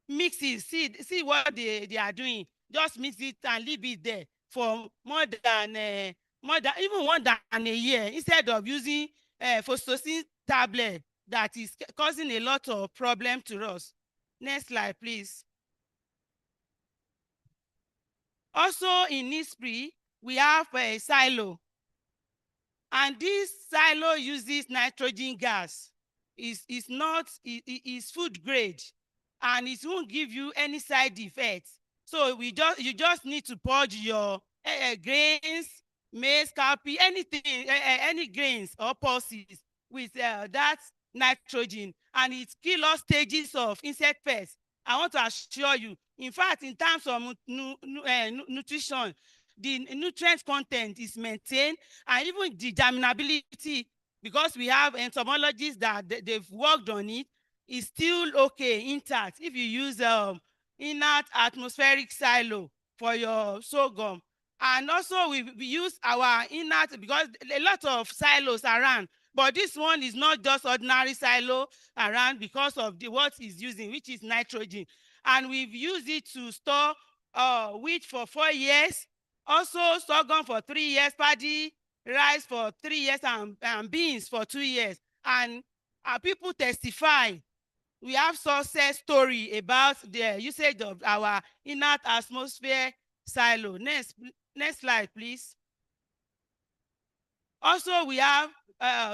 mix it. See what they are doing. Just mix it and leave it there for more than even more than a year, instead of using phosphocin tablet that is causing a lot of problem to us. Next slide, please. Also in NISPI, we have a silo. And this silo uses nitrogen gas. It's food grade, and it won't give you any side effects. So you just need to purge your grains, maize, cowpea, anything, any grains or pulses with that nitrogen, and it kills all stages of insect pests. I want to assure you, in fact, in terms of nutrition, the nutrient content is maintained, and even the germinability, because we have entomologists that they've worked on it, is still okay, intact, if you use inert atmospheric silo for your sorghum. And also we use our inert, because a lot of silos around, but this one is not just ordinary silo around because of what it's using, which is nitrogen. And we've used it to store wheat for 4 years, also sorghum for 3 years, paddy, rice for 3 years, and beans for 2 years. And people testify. We have success story about the usage of our inert atmosphere silo. Next slide, please. Also, we have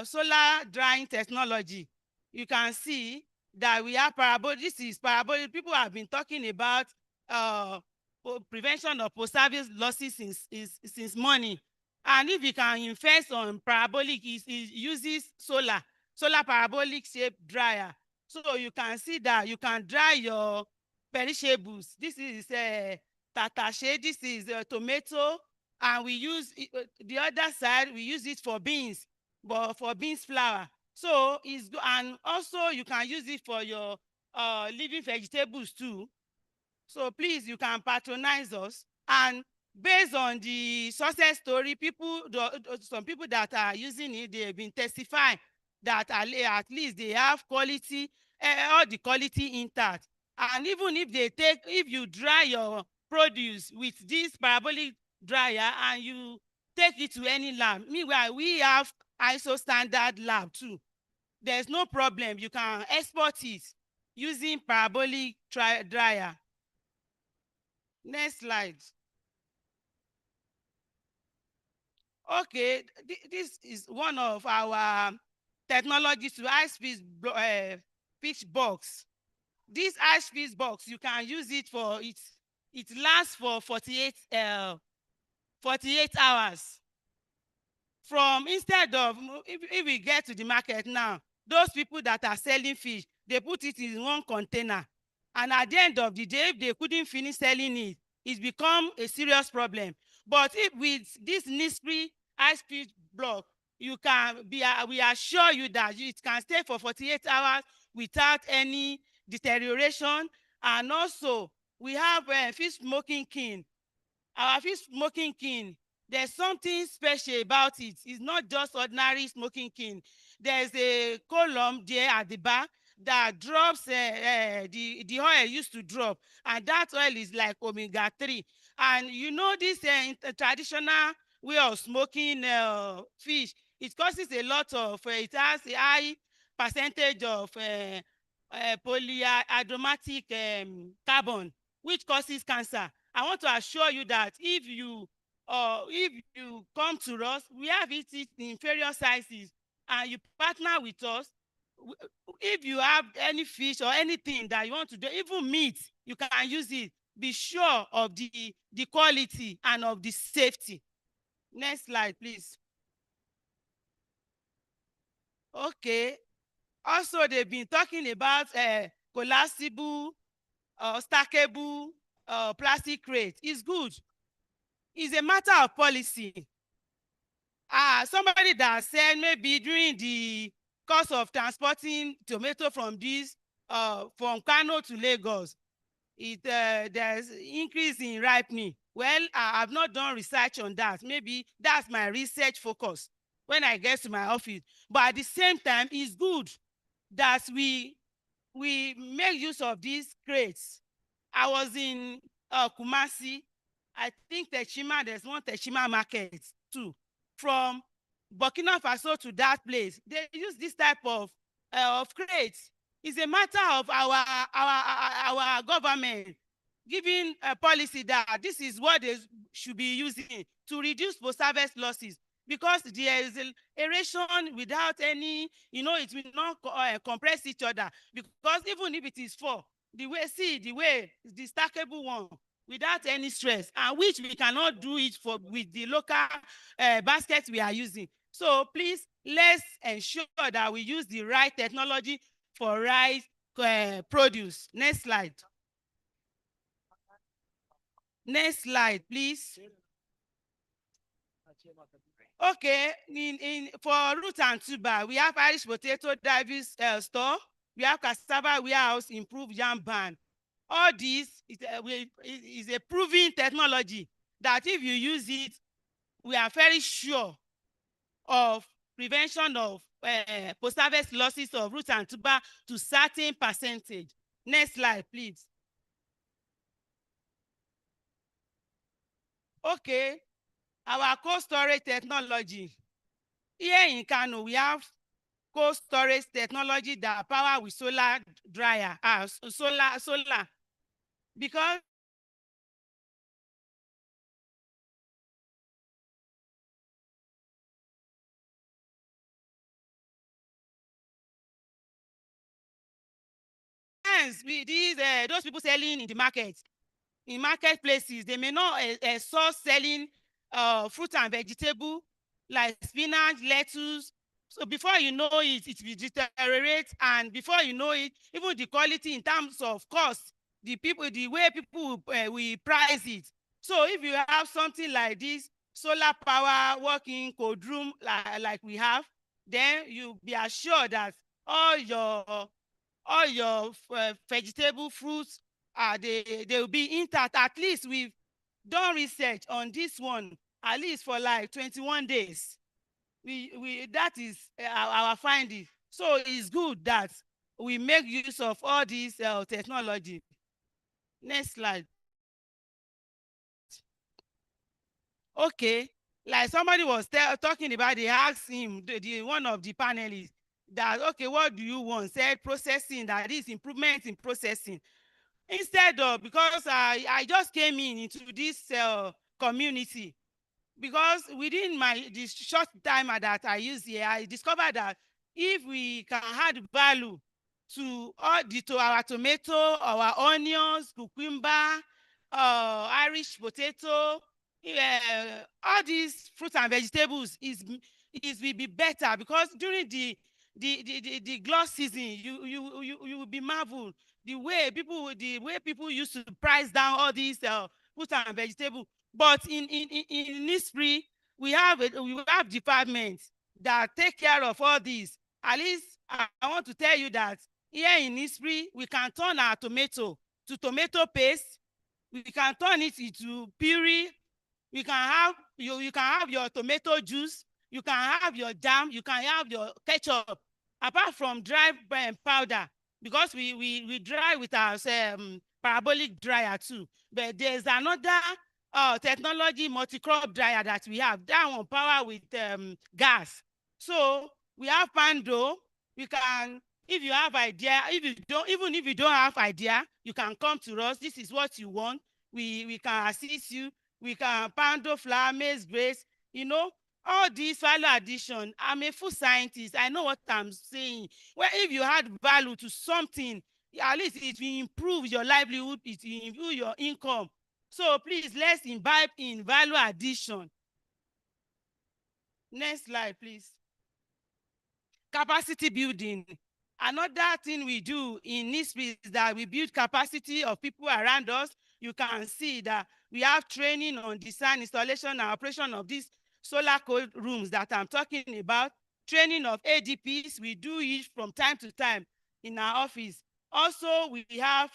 solar drying technology. You can see that we have parabolic. This is parabolic. People have been talking about prevention of post-harvest losses since morning. And if you can invest on parabolic, it uses solar parabolic shaped dryer. So you can see that you can dry your perishables. This is tatashe, this is tomato, and we use the other side, we use it for beans, but for beans flour. So it's good. And also you can use it for your living vegetables too. So please, you can patronize us. And based on the success story, some people that are using it, they've been testifying that at least they have quality, all the quality intact. And even if you dry your produce with this parabolic dryer and you take it to any lab, meanwhile, we have ISO standard lab too. There's no problem. You can export it using parabolic dryer. Next slide. Okay, this is one of our technologies to ice fish box. This ice fish box, you can use it for it lasts for 48 hours. Instead of, if we get to the market now, those people that are selling fish, they put it in one container. And at the end of the day, if they couldn't finish selling it, it's become a serious problem. But if with this Nespri ice fish block, we assure you that it can stay for 48 hours without any deterioration. And also, we have a fish smoking kiln. Our fish smoking kiln, there's something special about it. It's not just ordinary smoking kiln. There's a column there at the back that drops the oil used to drop, and that oil is like omega-3. And you know this traditional way of smoking fish, it causes a lot of, it has a high percentage of polyaromatic carbon, which causes cancer. I want to assure you that if you come to us, we have it in inferior sizes, and you partner with us. If you have any fish or anything that you want to do, even meat, you can use it. Be sure of the quality and of the safety. Next slide, please. Okay. Also, they've been talking about collapsible, stackable plastic crate. It's good. It's a matter of policy. Somebody that said maybe during the cost of transporting tomato from from Kano to Lagos, there's increase in ripening. Well, I have not done research on that. Maybe that's my research focus when I get to my office. But at the same time, it's good that we make use of these crates. I was in Kumasi. I think Techima, there's one Techima market too. From Burkina Faso to that place, they use this type of crates. It's a matter of our government giving a policy that this is what they should be using to reduce post-harvest losses, because there is aeration without any, it will not compress each other. Because even if it is the stackable one, without any stress, and which we cannot do it with the local baskets we are using. So please, let's ensure that we use the right technology for rice produce. Next slide. Next slide, please. Okay, for root and tuber, we have Irish potato Davis store. We have cassava warehouse, improved yam barn. All this is a proven technology that if you use it, we are very sure of prevention of post-harvest losses of root and tuber to certain percentage. Next slide, please. Okay, our cold storage technology. Here in Kano, we have cold storage technology that power with solar dryer, solar. Because those people selling in the market, in marketplaces, they may not source selling fruit and vegetable like spinach, lettuce. So before you know it, it will deteriorate, and before you know it, even the quality in terms of cost, the way people we price it. So if you have something like this, solar power working cold room like we have, then you be assured that all your vegetable fruits they will be intact. At least we've done research on this one at least for like 21 days. That is our finding. So it's good that we make use of all this technology. Next slide. Okay, like somebody was talking about, they asked him, one of the panelists, that, okay, what do you want? Said processing, that is improvement in processing. Instead of, because I just came into this community, because within the short time that I used here, I discovered that if we can add value to our tomato, our onions, cucumber, Irish potato, all these fruits and vegetables will be better, because during the gloss season, you will be marveled the way people used to price down all these fruits and vegetables. But in NISPRI, we have departments that take care of all these. At least I want to tell you that here in NISPRI, we can turn our tomato to tomato paste. We can turn it into puree. You can have your tomato juice. You can have your jam. You can have your ketchup. Apart from dry powder, because we dry with our parabolic dryer too. But there's another technology multi-crop dryer that we have. That one power with gas. So we have Pando. We can, if you have idea, even if you don't have idea, you can come to us. This is what you want. We can assist you. We can Pando, flour, maize, grace, all these value addition. I'm a food scientist. I know what I'm saying. Well, if you add value to something, at least it will improve your livelihood, it will improve your income. So please, let's imbibe in value addition. Next slide, please. Capacity building. Another thing we do in NISP is that we build capacity of people around us. You can see that we have training on design, installation, and operation of these solar cold rooms that I'm talking about. Training of ADPs, we do it from time to time in our office. Also, we have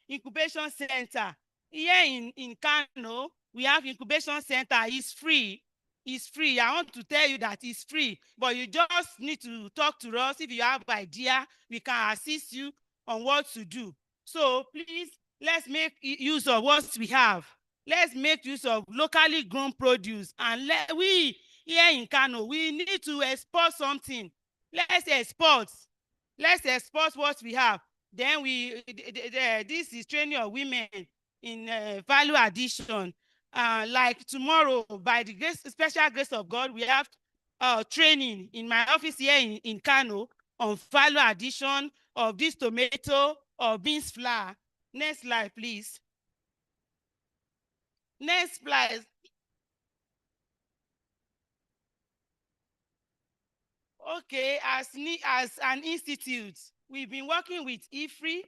incubation center. Here in Kano, we have incubation center. It's free. It's free. I want to tell you that it's free, but you just need to talk to us. If you have idea, we can assist you on what to do. So please, let's make use of what we have. Let's make use of locally grown produce. And we here in Kano, we need to export something. Let's export. Let's export what we have. Then this is training of women in value addition. Like tomorrow, by the special grace of God, we have training in my office here in Kano on value addition of this tomato or beans flour. Next slide, please. Next slide. Okay, as an institute, we've been working with IFRI,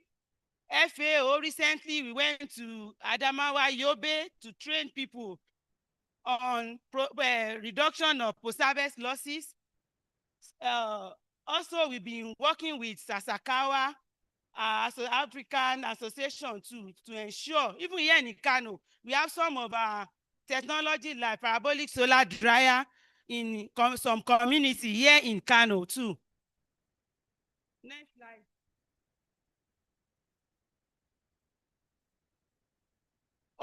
FAO. Recently, we went to Adamawa, Yobe to train people on reduction of post-harvest losses. Also, we've been working with Sasakawa, African Association to ensure, even here in Kano, we have some of our technology like parabolic solar dryer in some community here in Kano too. Next slide.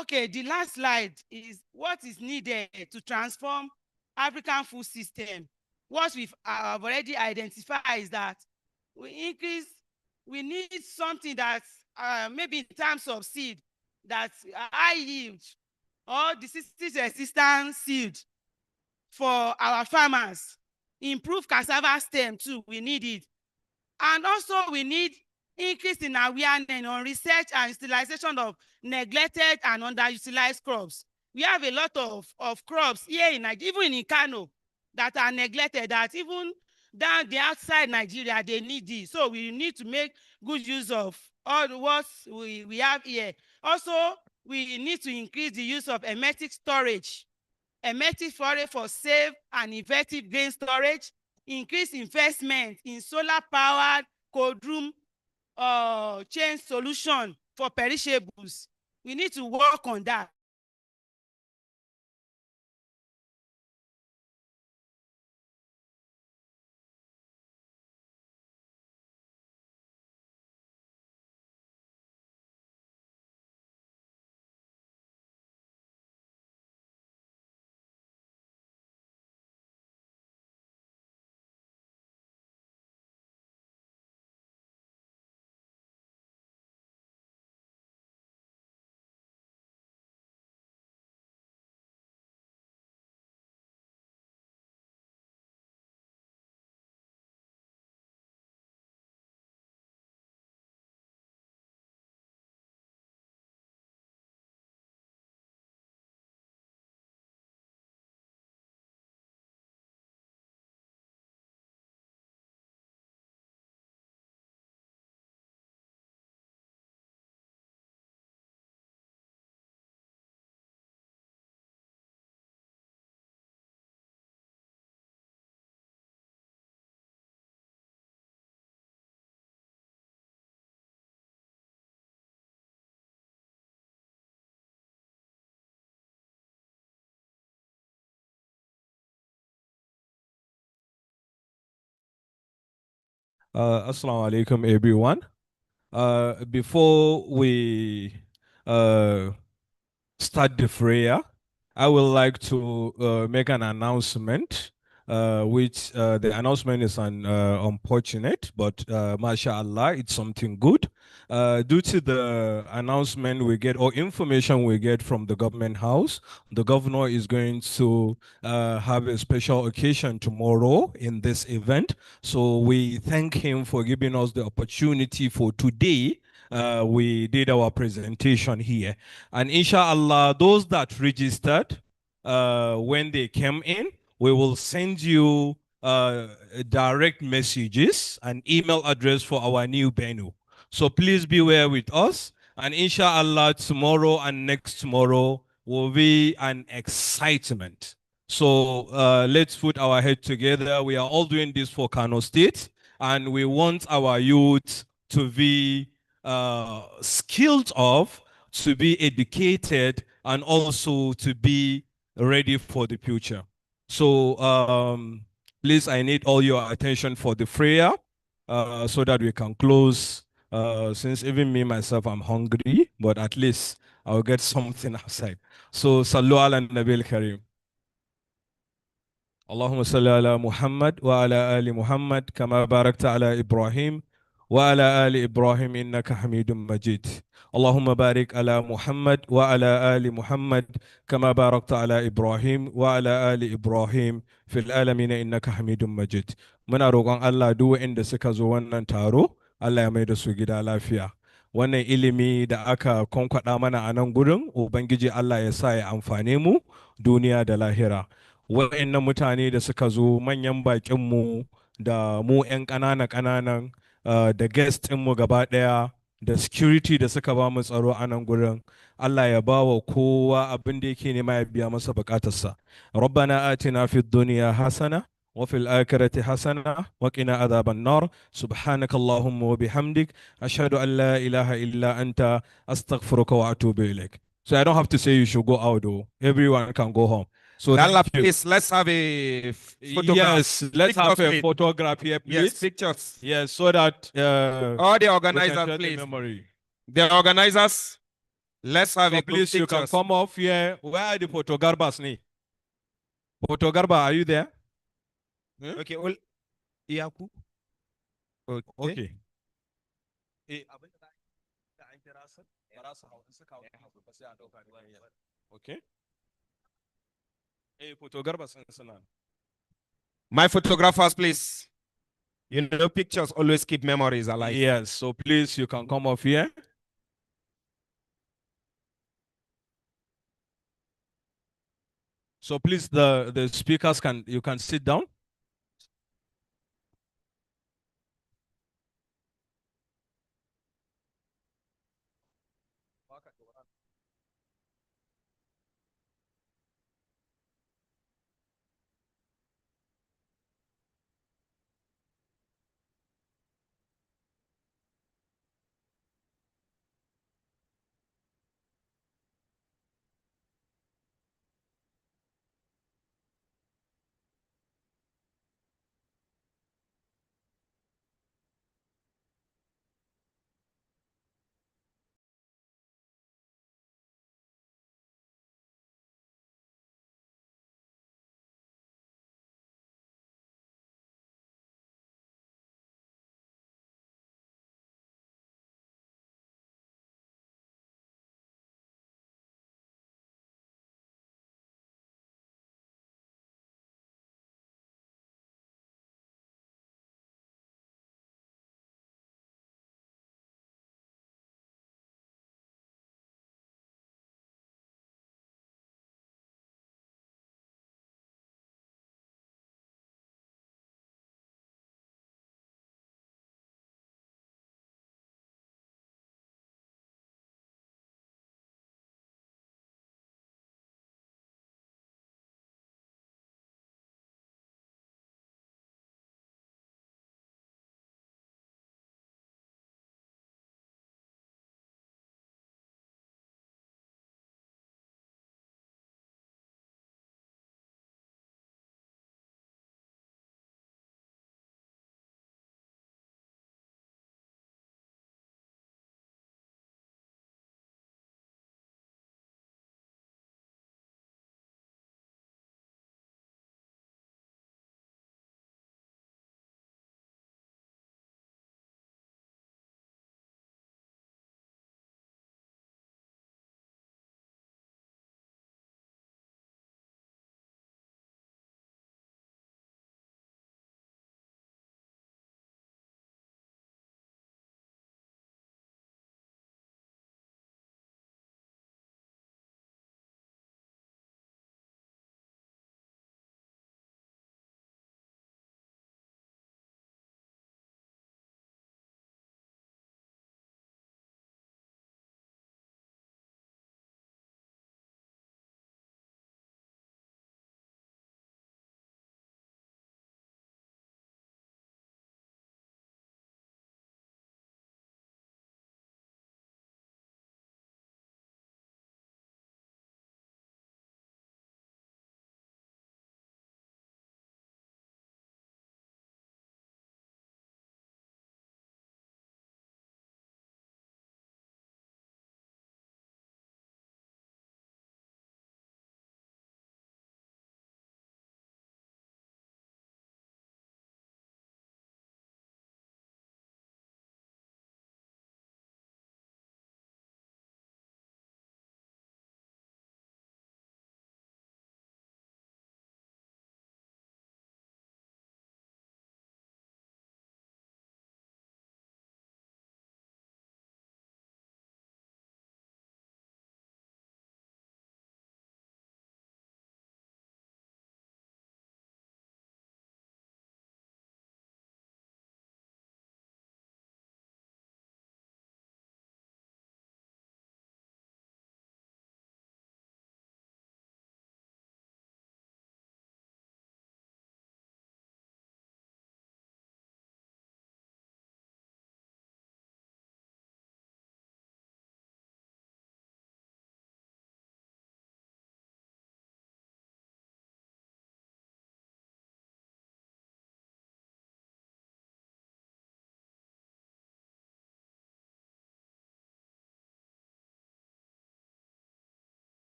Okay, the last slide is what is needed to transform African food system. What we've already identified is that we need something that's maybe in terms of seed, that's high yield or disease resistant seed for our farmers. Improve cassava stem too, we need it. And also we need increase in awareness on research and utilization of neglected and underutilized crops. We have a lot of crops here in Nigeria, even in Kano, that are neglected, that even down the outside Nigeria, they need this. So we need to make good use of all what we have here. Also, we need to increase the use of hermetic storage. Hermetic storage for safe and effective grain storage. Increase investment in solar-powered cold room chain solution for perishables. We need to work on that. Assalamu alaikum, everyone. Before we start the prayer, I would like to make an announcement, which the announcement is unfortunate, but mashallah, it's something good. Due to the announcement we get or information we get from the government house, the governor is going to have a special occasion tomorrow in this event. So we thank him for giving us the opportunity for today. We did our presentation here. And inshallah, those that registered, when they came in, we will send you direct messages and email address for our new venue. So please beware with us. And inshallah, tomorrow and next tomorrow will be an excitement. So let's put our head together. We are all doing this for Kano State, and we want our youth to be skilled of, to be educated, and also to be ready for the future. So please, I need all your attention for the prayer so that we can close. Since even me, myself, I'm hungry, but at least I'll get something outside. So, Sallu ala Nabil Karim. اللهم صل على محمد وعلى آل محمد كما باركت على إبراهيم وعلى آل إبراهيم إنك حميد مجيد اللهم بارك على محمد وعلى آل محمد كما باركت على إبراهيم وعلى آل إبراهيم في العالمين إنك حميد مجيد muna roƙon Allah duk inda suka zo wannan taro Allah ya mai da su gida lafiya wannan ilimi da aka konkwada mana a nan gurin ubangiji Allah ya sa ya amfane mu duniya da lahira wa'annan mutane da suka zo manyan baƙinmu da mu 'yan ƙananan da guest ɗinmu gaba ɗaya da security da suka ba mu tsaro a nan gurin. Allah ya ba wa kowa abin da yake nema ya biya masa bukatarsa. Rabbana atina fid dunya hasana wa fil akhirati hasana wa qina adhaban nar. Subhanaka Allahumma wa bihamdik ashhadu an la ilaha illa anta astaghfiruka wa atubu ilaik. So I don't have to say you should go out though. Everyone can go home. So Allah, thank you. please, let's have a photograph. Yes, let's have Pictures, a please. photograph here, please. Yes, pictures. Yes, so that All the we can organizers, share the please. memory. The organizers, let's have So a group please, you can pictures. come off here. Where are the photogarbas? Photogarba, are you there? Okay, well, Iyaku. Okay. Okay. Okay. My photographers, please. You know, pictures always keep memories alive. Yes, so please, you can come off here. So please, the speakers you can sit down.